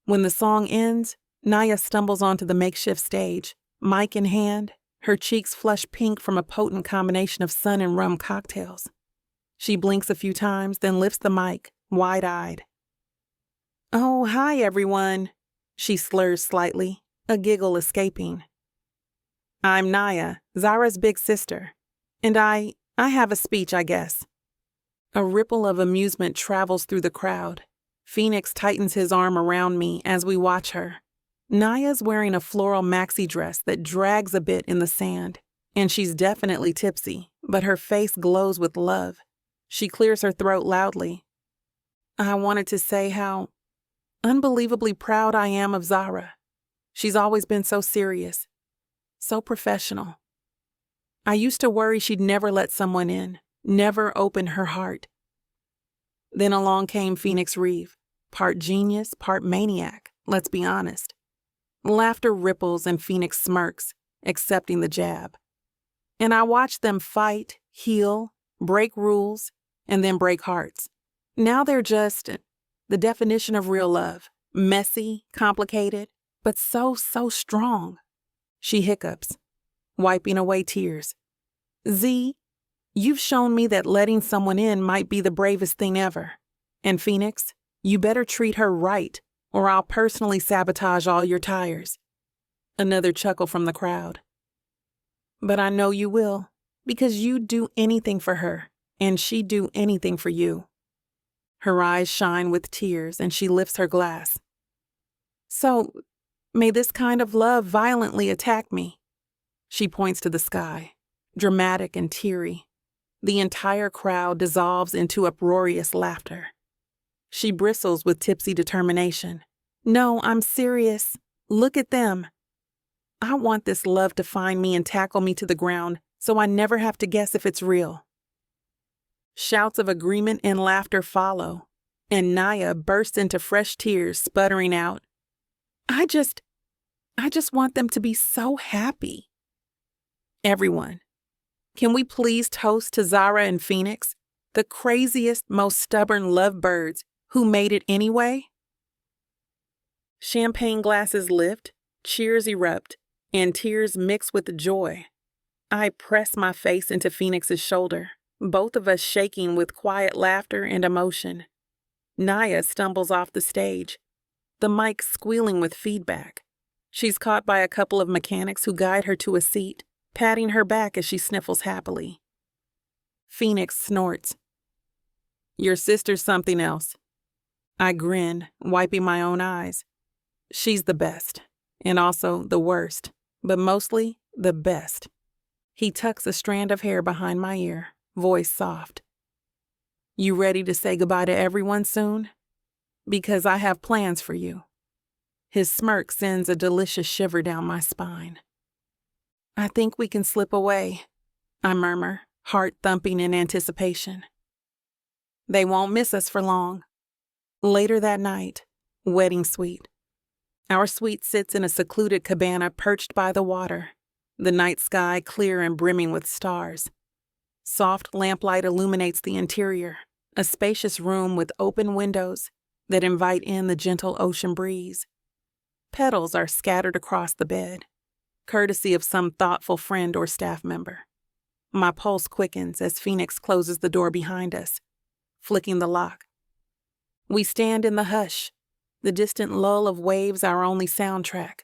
[SPEAKER 1] When the song ends, Naya stumbles onto the makeshift stage, mic in hand, her cheeks flush pink from a potent combination of sun and rum cocktails. She blinks a few times, then lifts the mic, wide-eyed. "Oh, hi, everyone," she slurs slightly, a giggle escaping. "I'm Naya, Zara's big sister, and I have a speech, I guess." A ripple of amusement travels through the crowd. Phoenix tightens his arm around me as we watch her. Naya's wearing a floral maxi dress that drags a bit in the sand, and she's definitely tipsy, but her face glows with love. She clears her throat loudly. "I wanted to say how unbelievably proud I am of Zara. She's always been so serious, so professional. I used to worry she'd never let someone in, never open her heart. Then along came Phoenix Reeve, part genius, part maniac, let's be honest. Laughter ripples and Phoenix smirks, accepting the jab. And I watched them fight, heal, break rules, and then break hearts. Now they're just the definition of real love. Messy, complicated, but so strong." She hiccups, wiping away tears. "Z, you've shown me that letting someone in might be the bravest thing ever. And Phoenix, you better treat her right, or I'll personally sabotage all your tires." Another chuckle from the crowd. "But I know you will, because you'd do anything for her, and she'd do anything for you." Her eyes shine with tears, and she lifts her glass. "So, may this kind of love violently attack me." She points to the sky, dramatic and teary. The entire crowd dissolves into uproarious laughter. She bristles with tipsy determination. "No, I'm serious. Look at them. I want this love to find me and tackle me to the ground, so I never have to guess if it's real." Shouts of agreement and laughter follow, and Naya bursts into fresh tears, sputtering out, I just want them to be so happy." Everyone, can we please toast to Zara and Phoenix, the craziest, most stubborn lovebirds who made it anyway? Champagne glasses lift, cheers erupt, and tears mix with joy. I press my face into Phoenix's shoulder, both of us shaking with quiet laughter and emotion. Naya stumbles off the stage, the mic squealing with feedback. She's caught by a couple of mechanics who guide her to a seat, patting her back as she sniffles happily. Phoenix snorts. "Your sister's something else." I grin, wiping my own eyes. She's the best, and also the worst, but mostly the best. He tucks a strand of hair behind my ear, voice soft. "You ready to say goodbye to everyone soon? Because I have plans for you." His smirk sends a delicious shiver down my spine. "I think we can slip away," I murmur, heart thumping in anticipation. They won't miss us for long. Later that night, wedding suite. Our suite sits in a secluded cabana perched by the water, the night sky clear and brimming with stars. Soft lamplight illuminates the interior, a spacious room with open windows that invite in the gentle ocean breeze. Petals are scattered across the bed, courtesy of some thoughtful friend or staff member. My pulse quickens as Phoenix closes the door behind us, flicking the lock. We stand in the hush, the distant lull of waves our only soundtrack.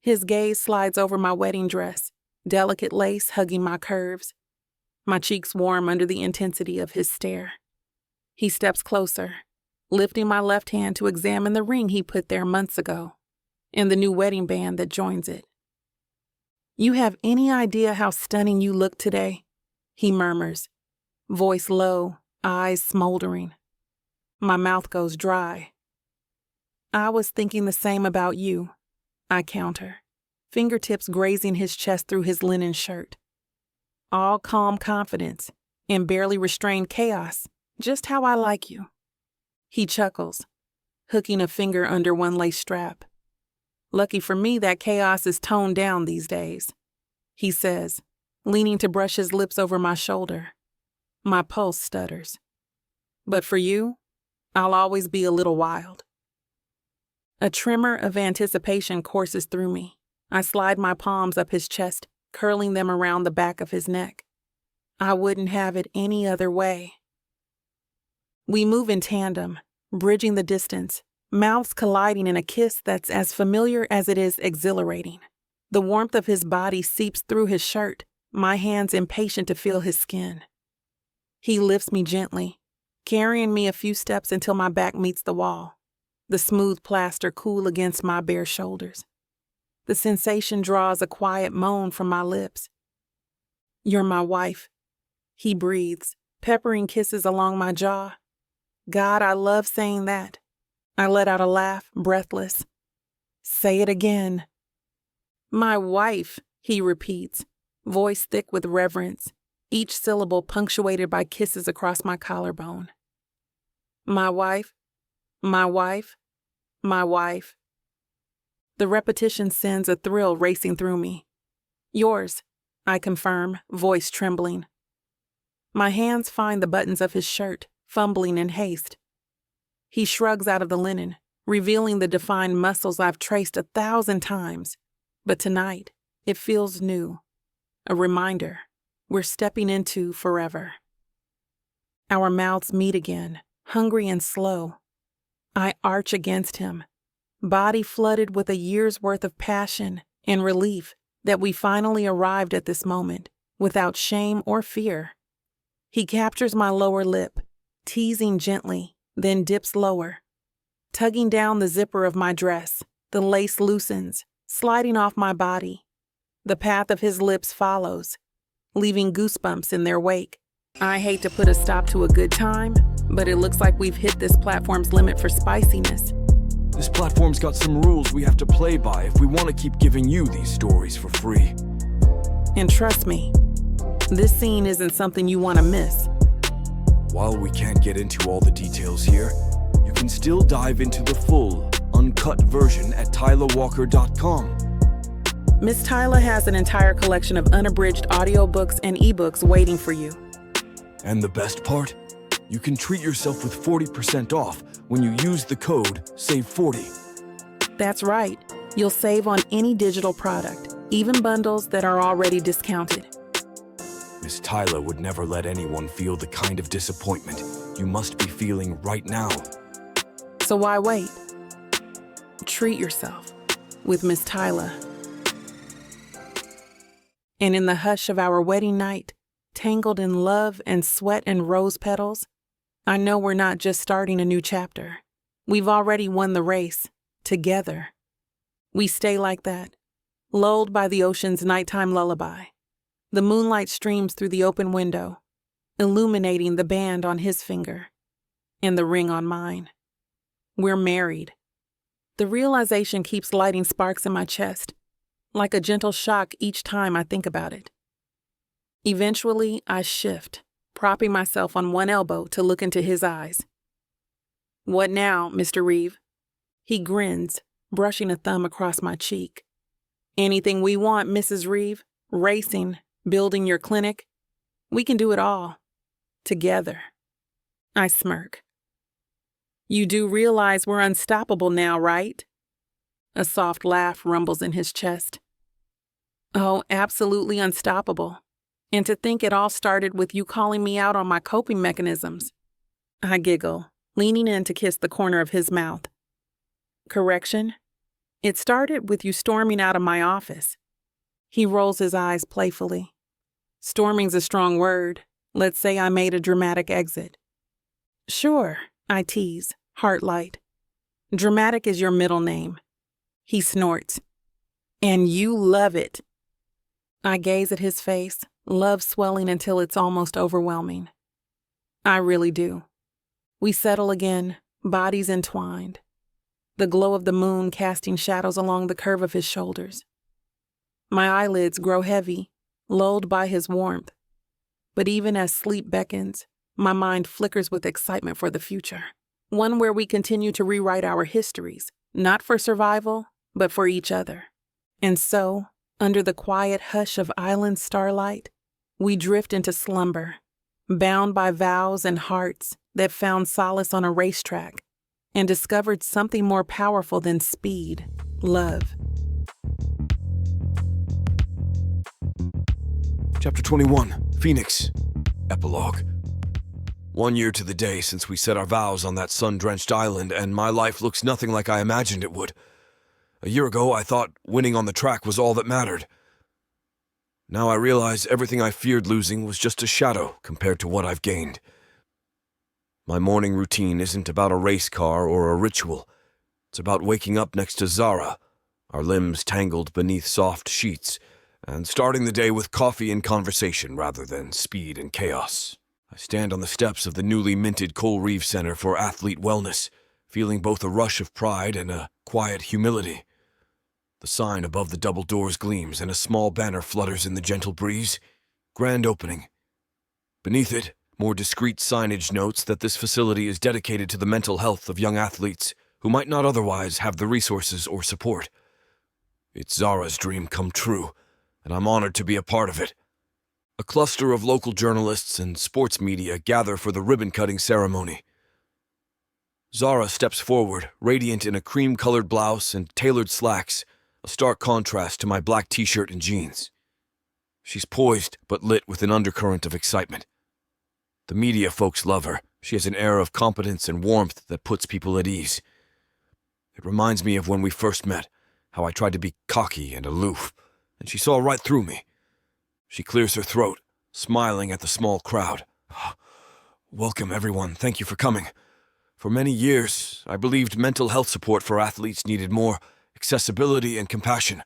[SPEAKER 1] His gaze slides over my wedding dress, delicate lace hugging my curves. My cheeks warm under the intensity of his stare. He steps closer, lifting my left hand to examine the ring he put there months ago, and the new wedding band that joins it. "You have any idea how stunning you look today?" he murmurs, voice low, eyes smoldering. My mouth goes dry. "I was thinking the same about you," I counter, fingertips grazing his chest through his linen shirt. All calm confidence and barely restrained chaos, just how I like you. He chuckles, hooking a finger under one lace strap. "Lucky for me that chaos is toned down these days," he says, leaning to brush his lips over my shoulder. My pulse stutters. "But for you, I'll always be a little wild." A tremor of anticipation courses through me. I slide my palms up his chest, curling them around the back of his neck. I wouldn't have it any other way. We move in tandem, bridging the distance, mouths colliding in a kiss that's as familiar as it is exhilarating. The warmth of his body seeps through his shirt, my hands impatient to feel his skin. He lifts me gently, carrying me a few steps until my back meets the wall, the smooth plaster cool against my bare shoulders. The sensation draws a quiet moan from my lips. "You're my wife," he breathes, peppering kisses along my jaw. God, I love saying that. I let out a laugh, breathless. "Say it again." "My wife," he repeats, voice thick with reverence, each syllable punctuated by kisses across my collarbone. "My wife, my wife, my wife." The repetition sends a thrill racing through me. "Yours," I confirm, voice trembling. My hands find the buttons of his shirt, fumbling in haste. He shrugs out of the linen, revealing the defined muscles I've traced 1,000 times. But tonight, it feels new. A reminder, we're stepping into forever. Our mouths meet again, hungry and slow. I arch against him, body flooded with a year's worth of passion and relief that we finally arrived at this moment, without shame or fear. He captures my lower lip, teasing gently, then dips lower. Tugging down the zipper of my dress, the lace loosens, sliding off my body. The path of his lips follows, leaving goosebumps in their wake. I hate to put a stop to a good time, but it looks like we've hit this platform's limit for spiciness.
[SPEAKER 2] This platform's got some rules we have to play by if we want to keep giving you these stories for free.
[SPEAKER 1] And trust me, this scene isn't something you want to miss.
[SPEAKER 2] While we can't get into all the details here, you can still dive into the full, uncut version at TylaWalker.com.
[SPEAKER 1] Miss Tyla has an entire collection of unabridged audiobooks and ebooks waiting for you.
[SPEAKER 2] And the best part? You can treat yourself with 40% off when you use the code SAVE40.
[SPEAKER 1] That's right. You'll save on any digital product, even bundles that are already discounted.
[SPEAKER 2] Miss Tyla would never let anyone feel the kind of disappointment you must be feeling right now.
[SPEAKER 1] So why wait? Treat yourself with Miss Tyla. And in the hush of our wedding night, tangled in love and sweat and rose petals, I know we're not just starting a new chapter. We've already won the race, together. We stay like that, lulled by the ocean's nighttime lullaby. The moonlight streams through the open window, illuminating the band on his finger and the ring on mine. We're married. The realization keeps lighting sparks in my chest, like a gentle shock each time I think about it. Eventually, I shift, propping myself on one elbow to look into his eyes. "What now, Mr. Reeve?" He grins, brushing a thumb across my cheek. "Anything we want, Mrs. Reeve? Racing, building your clinic? We can do it all. Together." I smirk. "You do realize we're unstoppable now, right?" A soft laugh rumbles in his chest. "Oh, absolutely unstoppable. And to think it all started with you calling me out on my coping mechanisms. I giggle, leaning in to kiss the corner of his mouth. Correction? It started with you storming out of my office. He rolls his eyes playfully. Storming's a strong word. Let's say I made a dramatic exit. Sure, I tease, heart light. Dramatic is your middle name. He snorts. And you love it. I gaze at his face, love swelling until it's almost overwhelming. I really do. We settle again, bodies entwined. The glow of the moon casting shadows along the curve of his shoulders. My eyelids grow heavy, lulled by his warmth. But even as sleep beckons, my mind flickers with excitement for the future. One where we continue to rewrite our histories, not for survival, but for each other. And so, under the quiet hush of island starlight, we drift into slumber, bound by vows and hearts that found solace on a racetrack and discovered something more powerful than speed, love.
[SPEAKER 2] Chapter 21, Phoenix. Epilogue. 1 year to the day since we said our vows on that sun-drenched island, and my life looks nothing like I imagined it would. A year ago, I thought winning on the track was all that mattered. Now I realize everything I feared losing was just a shadow compared to what I've gained. My morning routine isn't about a race car or a ritual. It's about waking up next to Zara, our limbs tangled beneath soft sheets, and starting the day with coffee and conversation rather than speed and chaos. I stand on the steps of the newly minted Coal Reef Center for Athlete Wellness, feeling both a rush of pride and a quiet humility. The sign above the double doors gleams and a small banner flutters in the gentle breeze. Grand opening. Beneath it, more discreet signage notes that this facility is dedicated to the mental health of young athletes who might not otherwise have the resources or support. It's Zara's dream come true, and I'm honored to be a part of it. A cluster of local journalists and sports media gather for the ribbon-cutting ceremony. Zara steps forward, radiant in a cream-colored blouse and tailored slacks, a stark contrast to my black t-shirt and jeans. She's poised but lit with an undercurrent of excitement. The media folks love her. She has an air of competence and warmth that puts people at ease. It reminds me of when we first met, how I tried to be cocky and aloof, and she saw right through me. She clears her throat, smiling at the small crowd. Welcome, everyone. Thank you for coming. For many years, I believed mental health support for athletes needed more accessibility and compassion.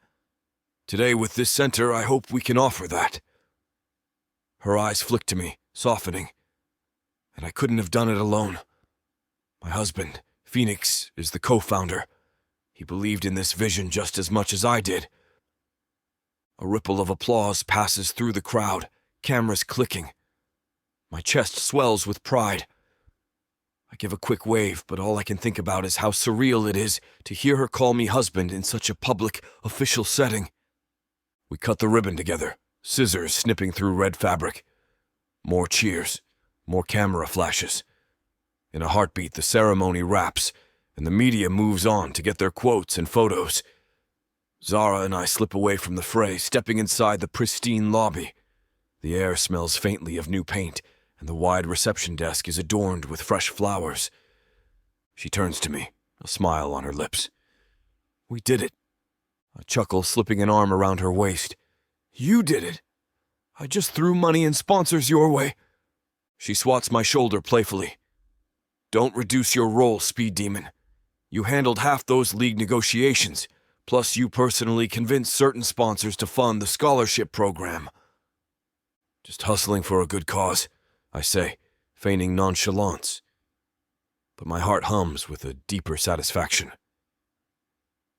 [SPEAKER 2] Today, with this center, I hope we can offer that. Her eyes flick to me, softening. And I couldn't have done it alone. My husband, Phoenix, is the co-founder. He believed in this vision just as much as I did. A ripple of applause passes through the crowd, cameras clicking. My chest swells with pride. I give a quick wave, but all I can think about is how surreal it is to hear her call me husband in such a public, official setting. We cut the ribbon together, scissors snipping through red fabric. More cheers, more camera flashes. In a heartbeat, the ceremony wraps, and the media moves on to get their quotes and photos. Zara and I slip away from the fray, stepping inside the pristine lobby. The air smells faintly of new paint, and the wide reception desk is adorned with fresh flowers. She turns to me, a smile on her lips. We did it. A chuckle slipping an arm around her waist. You did it. I just threw money and sponsors your way. She swats my shoulder playfully. Don't reduce your role, Speed Demon. You handled half those league negotiations, plus you personally convinced certain sponsors to fund the scholarship program. Just hustling for a good cause, I say, feigning nonchalance. But my heart hums with a deeper satisfaction.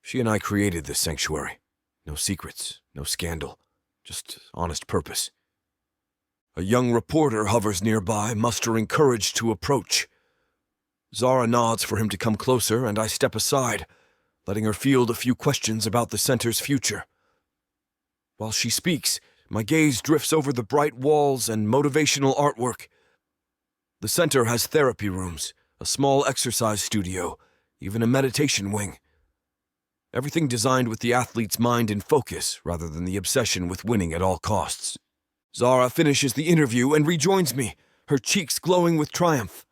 [SPEAKER 2] She and I created this sanctuary. No secrets, no scandal, just honest purpose. A young reporter hovers nearby, mustering courage to approach. Zara nods for him to come closer, and I step aside, letting her field a few questions about the center's future. While she speaks, my gaze drifts over the bright walls and motivational artwork. The center has therapy rooms, a small exercise studio, even a meditation wing. Everything designed with the athlete's mind in focus rather than the obsession with winning at all costs. Zara finishes the interview and rejoins me, her cheeks glowing with triumph.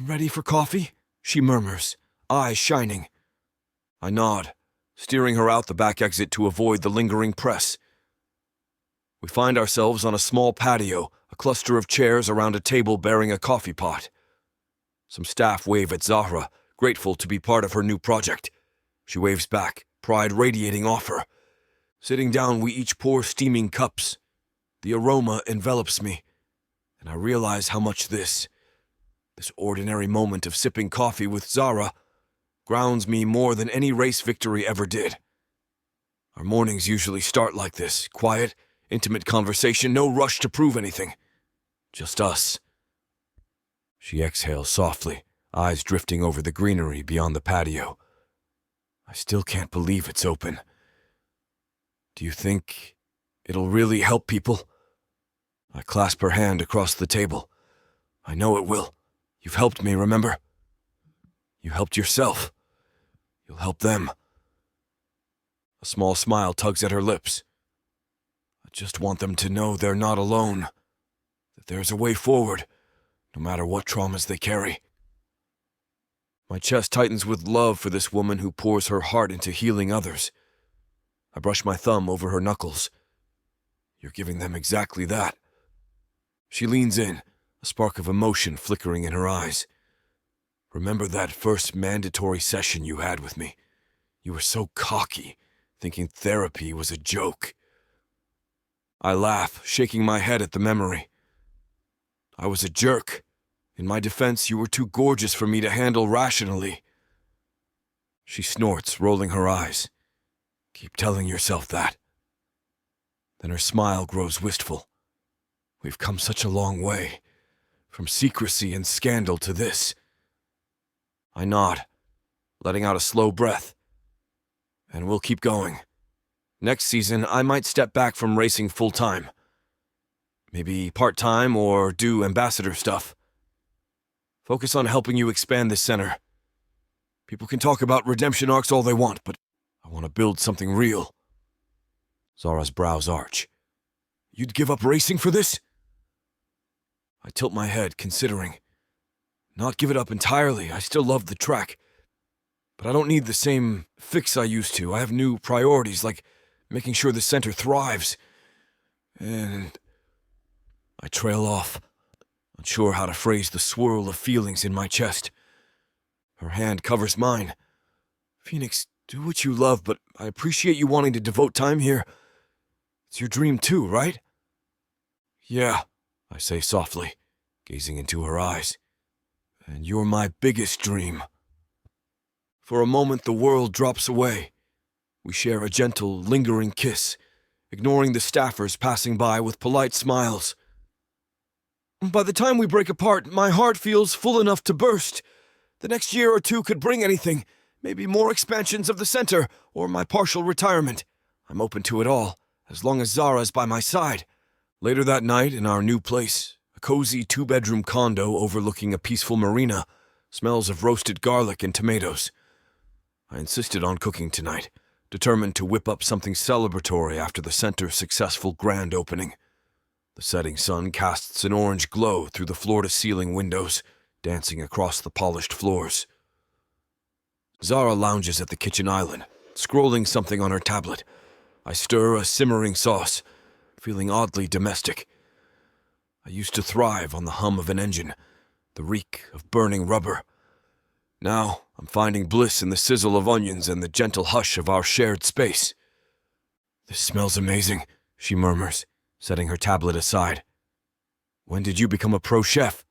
[SPEAKER 2] Ready for coffee? She murmurs, eyes shining. I nod, steering her out the back exit to avoid the lingering press. We find ourselves on a small patio, a cluster of chairs around a table bearing a coffee pot. Some staff wave at Zahra, grateful to be part of her new project. She waves back, pride radiating off her. Sitting down, we each pour steaming cups. The aroma envelops me, and I realize how much this ordinary moment of sipping coffee with Zara, grounds me more than any race victory ever did. Our mornings usually start like this, quiet, intimate conversation, no rush to prove anything. Just us. She exhales softly, eyes drifting over the greenery beyond the patio. I still can't believe it's open. Do you think it'll really help people? I clasp her hand across the table. I know it will. You've helped me, remember? You helped yourself. You'll help them. A small smile tugs at her lips. I just want them to know they're not alone, that there's a way forward, no matter what traumas they carry. My chest tightens with love for this woman who pours her heart into healing others. I brush my thumb over her knuckles. You're giving them exactly that. She leans in, a spark of emotion flickering in her eyes. Remember that first mandatory session you had with me? You were so cocky, thinking therapy was a joke. I laugh, shaking my head at the memory. I was a jerk. In my defense, you were too gorgeous for me to handle rationally. She snorts, rolling her eyes. Keep telling yourself that. Then her smile grows wistful. We've come such a long way, from secrecy and scandal to this. I nod, letting out a slow breath. And we'll keep going. Next season, I might step back from racing full-time. Maybe part-time or do ambassador stuff. Focus on helping you expand this center. People can talk about redemption arcs all they want, but I want to build something real. Zara's brows arch. You'd give up racing for this? I tilt my head, considering. Not give it up entirely, I still love the track. But I don't need the same fix I used to. I have new priorities, like making sure the center thrives. And I trail off, unsure how to phrase the swirl of feelings in my chest. Her hand covers mine. Phoenix, do what you love, but I appreciate you wanting to devote time here. It's your dream too, right? Yeah, I say softly, gazing into her eyes. And you're my biggest dream. For a moment, the world drops away. We share a gentle, lingering kiss, ignoring the staffers passing by with polite smiles. By the time we break apart, my heart feels full enough to burst. The next year or two could bring anything, maybe more expansions of the center, or my partial retirement. I'm open to it all, as long as Zara's by my side. Later that night, in our new place, a cozy 2-bedroom condo overlooking a peaceful marina, smells of roasted garlic and tomatoes. I insisted on cooking tonight, determined to whip up something celebratory after the center's successful grand opening. The setting sun casts an orange glow through the floor-to-ceiling windows, dancing across the polished floors. Zara lounges at the kitchen island, scrolling something on her tablet. I stir a simmering sauce, feeling oddly domestic. I used to thrive on the hum of an engine, the reek of burning rubber. Now, I'm finding bliss in the sizzle of onions and the gentle hush of our shared space. This smells amazing, she murmurs, setting her tablet aside. When did you become a pro chef?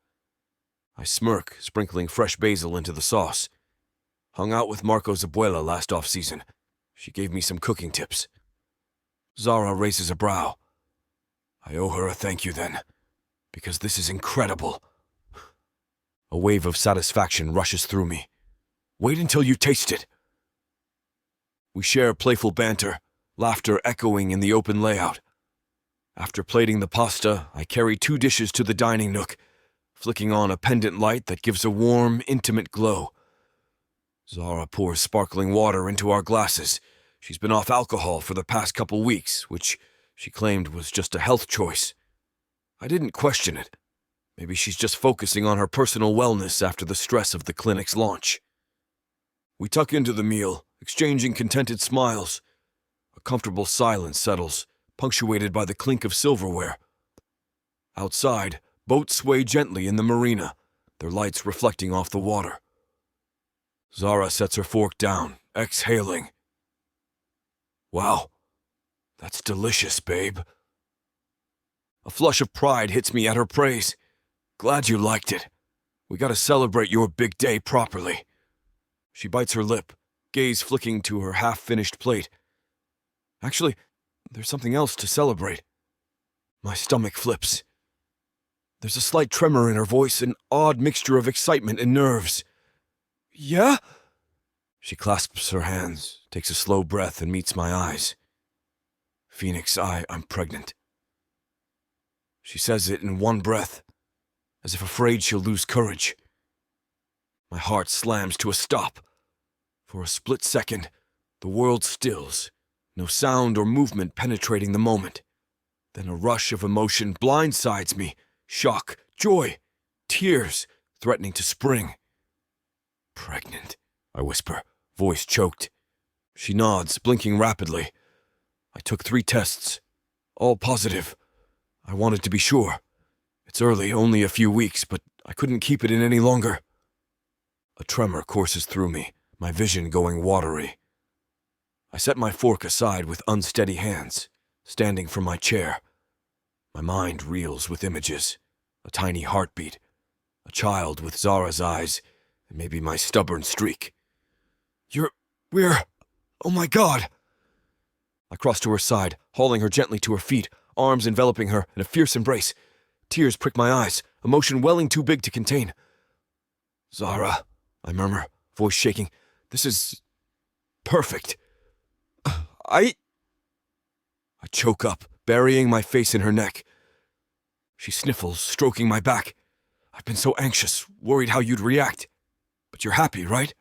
[SPEAKER 2] I smirk, sprinkling fresh basil into the sauce. Hung out with Marco's abuela last off-season. She gave me some cooking tips. Zara raises a brow. I owe her a thank you then, because this is incredible. A wave of satisfaction rushes through me. Wait until you taste it. We share playful banter, laughter echoing in the open layout. After plating the pasta, I carry 2 dishes to the dining nook, flicking on a pendant light that gives a warm, intimate glow. Zara pours sparkling water into our glasses. She's been off alcohol for the past couple weeks, which she claimed was just a health choice. I didn't question it. Maybe she's just focusing on her personal wellness after the stress of the clinic's launch. We tuck into the meal, exchanging contented smiles. A comfortable silence settles, punctuated by the clink of silverware. Outside, boats sway gently in the marina, their lights reflecting off the water. Zara sets her fork down, exhaling. Wow, that's delicious, babe. A flush of pride hits me at her praise. Glad you liked it. We gotta celebrate your big day properly. She bites her lip, gaze flicking to her half-finished plate. Actually, there's something else to celebrate. My stomach flips. There's a slight tremor in her voice, an odd mixture of excitement and nerves. Yeah? She clasps her hands, takes a slow breath, and meets my eyes. Phoenix, I'm pregnant. She says it in one breath, as if afraid she'll lose courage. My heart slams to a stop. For a split second, the world stills, no sound or movement penetrating the moment. Then a rush of emotion blindsides me, shock, joy, tears threatening to spring. Pregnant, I whisper, voice choked. She nods, blinking rapidly. I took 3 tests, all positive. I wanted to be sure. It's early, only a few weeks, but I couldn't keep it in any longer. A tremor courses through me, my vision going watery. I set my fork aside with unsteady hands, standing from my chair. My mind reels with images, a tiny heartbeat, a child with Zara's eyes, and maybe my stubborn streak. Oh my God! I cross to her side, hauling her gently to her feet, arms enveloping her in a fierce embrace. Tears prick my eyes, emotion welling too big to contain. Zara, I murmur, voice shaking. This is perfect. I choke up, burying my face in her neck. She sniffles, stroking my back. I've been so anxious, worried how you'd react. But you're happy, right?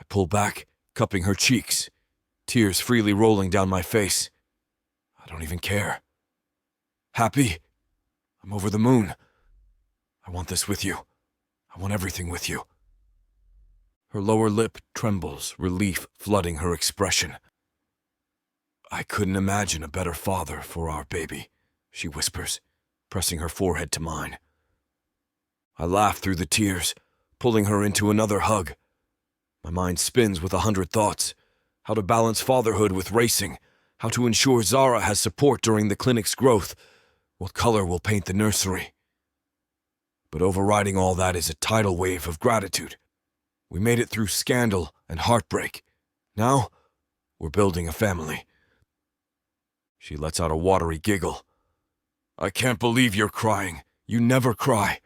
[SPEAKER 2] I pull back, cupping her cheeks, tears freely rolling down my face. I don't even care. Happy? I'm over the moon. I want this with you. I want everything with you. Her lower lip trembles, relief flooding her expression. I couldn't imagine a better father for our baby, she whispers, pressing her forehead to mine. I laugh through the tears, pulling her into another hug. My mind spins with 100 thoughts. How to balance fatherhood with racing, how to ensure Zara has support during the clinic's growth, what color will paint the nursery. But overriding all that is a tidal wave of gratitude. We made it through scandal and heartbreak. Now, we're building a family. She lets out a watery giggle. I can't believe you're crying. You never cry.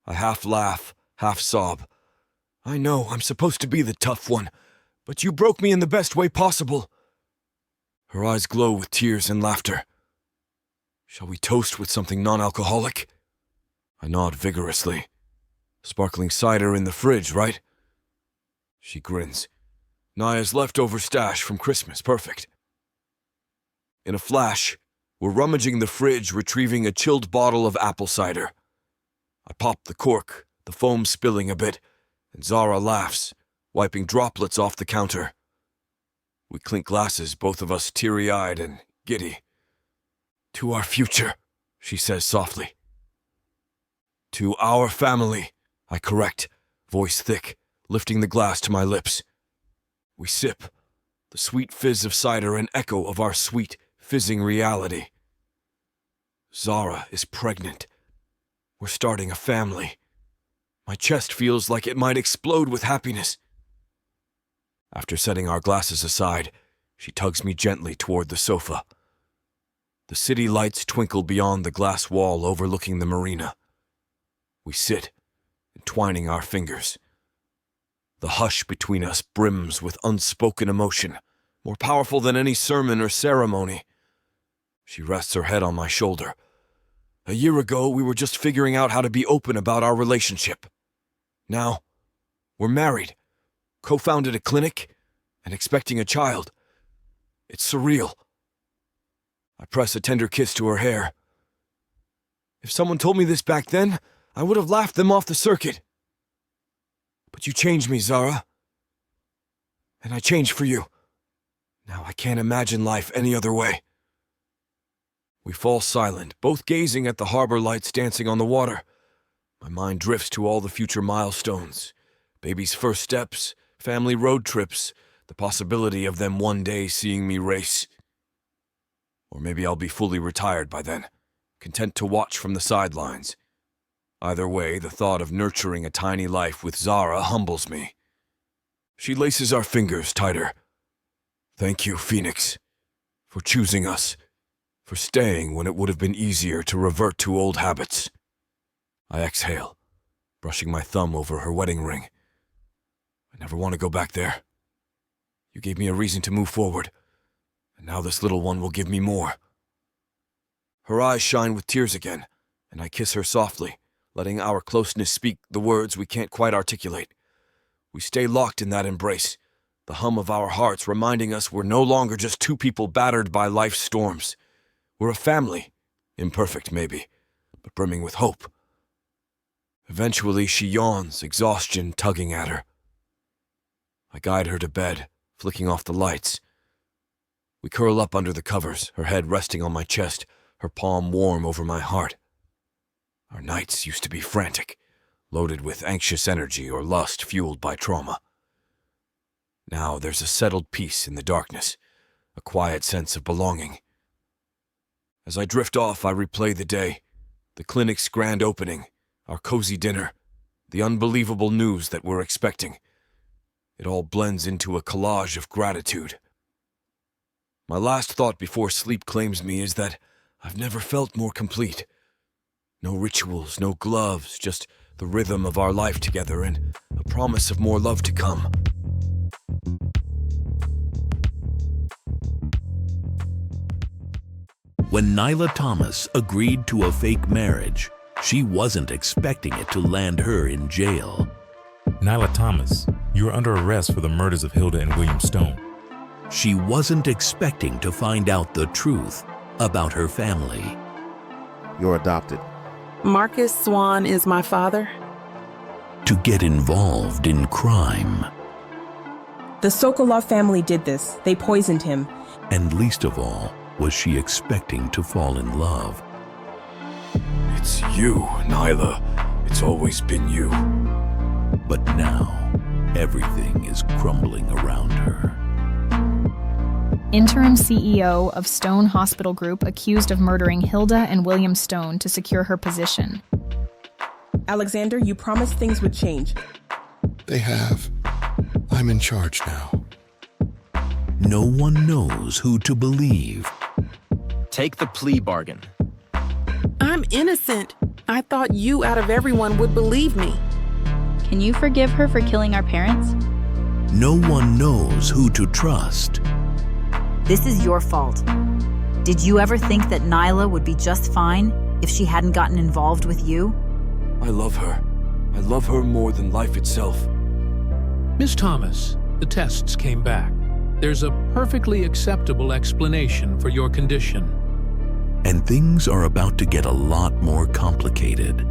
[SPEAKER 2] I half laugh, half sob. I know I'm supposed to be the tough one, but you broke me in the best way possible. Her eyes glow with tears and laughter. Shall we toast with something non-alcoholic? I nod vigorously. Sparkling cider in the fridge, right? She grins. Naya's leftover stash from Christmas, perfect. In a flash, we're rummaging the fridge, retrieving a chilled bottle of apple cider. I pop the cork, the foam spilling a bit, and Zara laughs, wiping droplets off the counter. We clink glasses, both of us teary-eyed and giddy. To our future, she says softly. To our family, I correct, voice thick, lifting the glass to my lips. We sip, the sweet fizz of cider an echo of our sweet, fizzing reality. Zara is pregnant. We're starting a family. My chest feels like it might explode with happiness. After setting our glasses aside, she tugs me gently toward the sofa. The city lights twinkle beyond the glass wall overlooking the marina. We sit, entwining our fingers. The hush between us brims with unspoken emotion, more powerful than any sermon or ceremony. She rests her head on my shoulder. A year ago, we were just figuring out how to be open about our relationship. Now, we're married, co-founded a clinic, and expecting a child. It's surreal. I press a tender kiss to her hair. If someone told me this back then, I would have laughed them off the circuit. But you changed me, Zara. And I changed for you. Now I can't imagine life any other way. We fall silent, both gazing at the harbor lights dancing on the water. My mind drifts to all the future milestones. Baby's first steps, family road trips, the possibility of them one day seeing me race. Or maybe I'll be fully retired by then, content to watch from the sidelines. Either way, the thought of nurturing a tiny life with Zara humbles me. She laces our fingers tighter. Thank you, Phoenix, for choosing us, for staying when it would have been easier to revert to old habits. I exhale, brushing my thumb over her wedding ring. I never want to go back there. You gave me a reason to move forward, and now this little one will give me more. Her eyes shine with tears again, and I kiss her softly, letting our closeness speak the words we can't quite articulate. We stay locked in that embrace, the hum of our hearts reminding us we're no longer just two people battered by life's storms. We're a family, imperfect maybe, but brimming with hope. Eventually she yawns, exhaustion tugging at her. I guide her to bed, flicking off the lights. We curl up under the covers, her head resting on my chest, her palm warm over my heart. Our nights used to be frantic, loaded with anxious energy or lust fueled by trauma. Now there's a settled peace in the darkness, a quiet sense of belonging. As I drift off, I replay the day, the clinic's grand opening, our cozy dinner, the unbelievable news that we're expecting. It all blends into a collage of gratitude. My last thought before sleep claims me is that I've never felt more complete. No rituals, no gloves, just the rhythm of our life together and a promise of more love to come.
[SPEAKER 5] When Nyla Thomas agreed to a fake marriage, she wasn't expecting it to land her in jail.
[SPEAKER 8] Nyla Thomas, you are under arrest for the murders of Hilda and William Stone.
[SPEAKER 5] She wasn't expecting to find out the truth about her family.
[SPEAKER 9] You're adopted.
[SPEAKER 1] Marcus Swan is my father.
[SPEAKER 5] To get involved in crime.
[SPEAKER 10] The Sokolov family did this. They poisoned him.
[SPEAKER 5] And least of all, was she expecting to fall in love.
[SPEAKER 2] It's you, Nyla. It's always been you.
[SPEAKER 5] But now, everything is crumbling around her.
[SPEAKER 11] Interim CEO of Stone Hospital Group accused of murdering Hilda and William Stone to secure her position.
[SPEAKER 10] Alexander, you promised things would change.
[SPEAKER 12] They have. I'm in charge now.
[SPEAKER 5] No one knows who to believe.
[SPEAKER 6] Take the plea bargain.
[SPEAKER 1] I'm innocent. I thought you out of everyone would believe me.
[SPEAKER 13] Can you forgive her for killing our parents?
[SPEAKER 5] No one knows who to trust.
[SPEAKER 14] This is your fault. Did you ever think that Nyla would be just fine if she hadn't gotten involved with you?
[SPEAKER 2] I love her. I love her more than life itself.
[SPEAKER 15] Miss Thomas, the tests came back. There's a perfectly acceptable explanation for your condition.
[SPEAKER 5] And things are about to get a lot more complicated.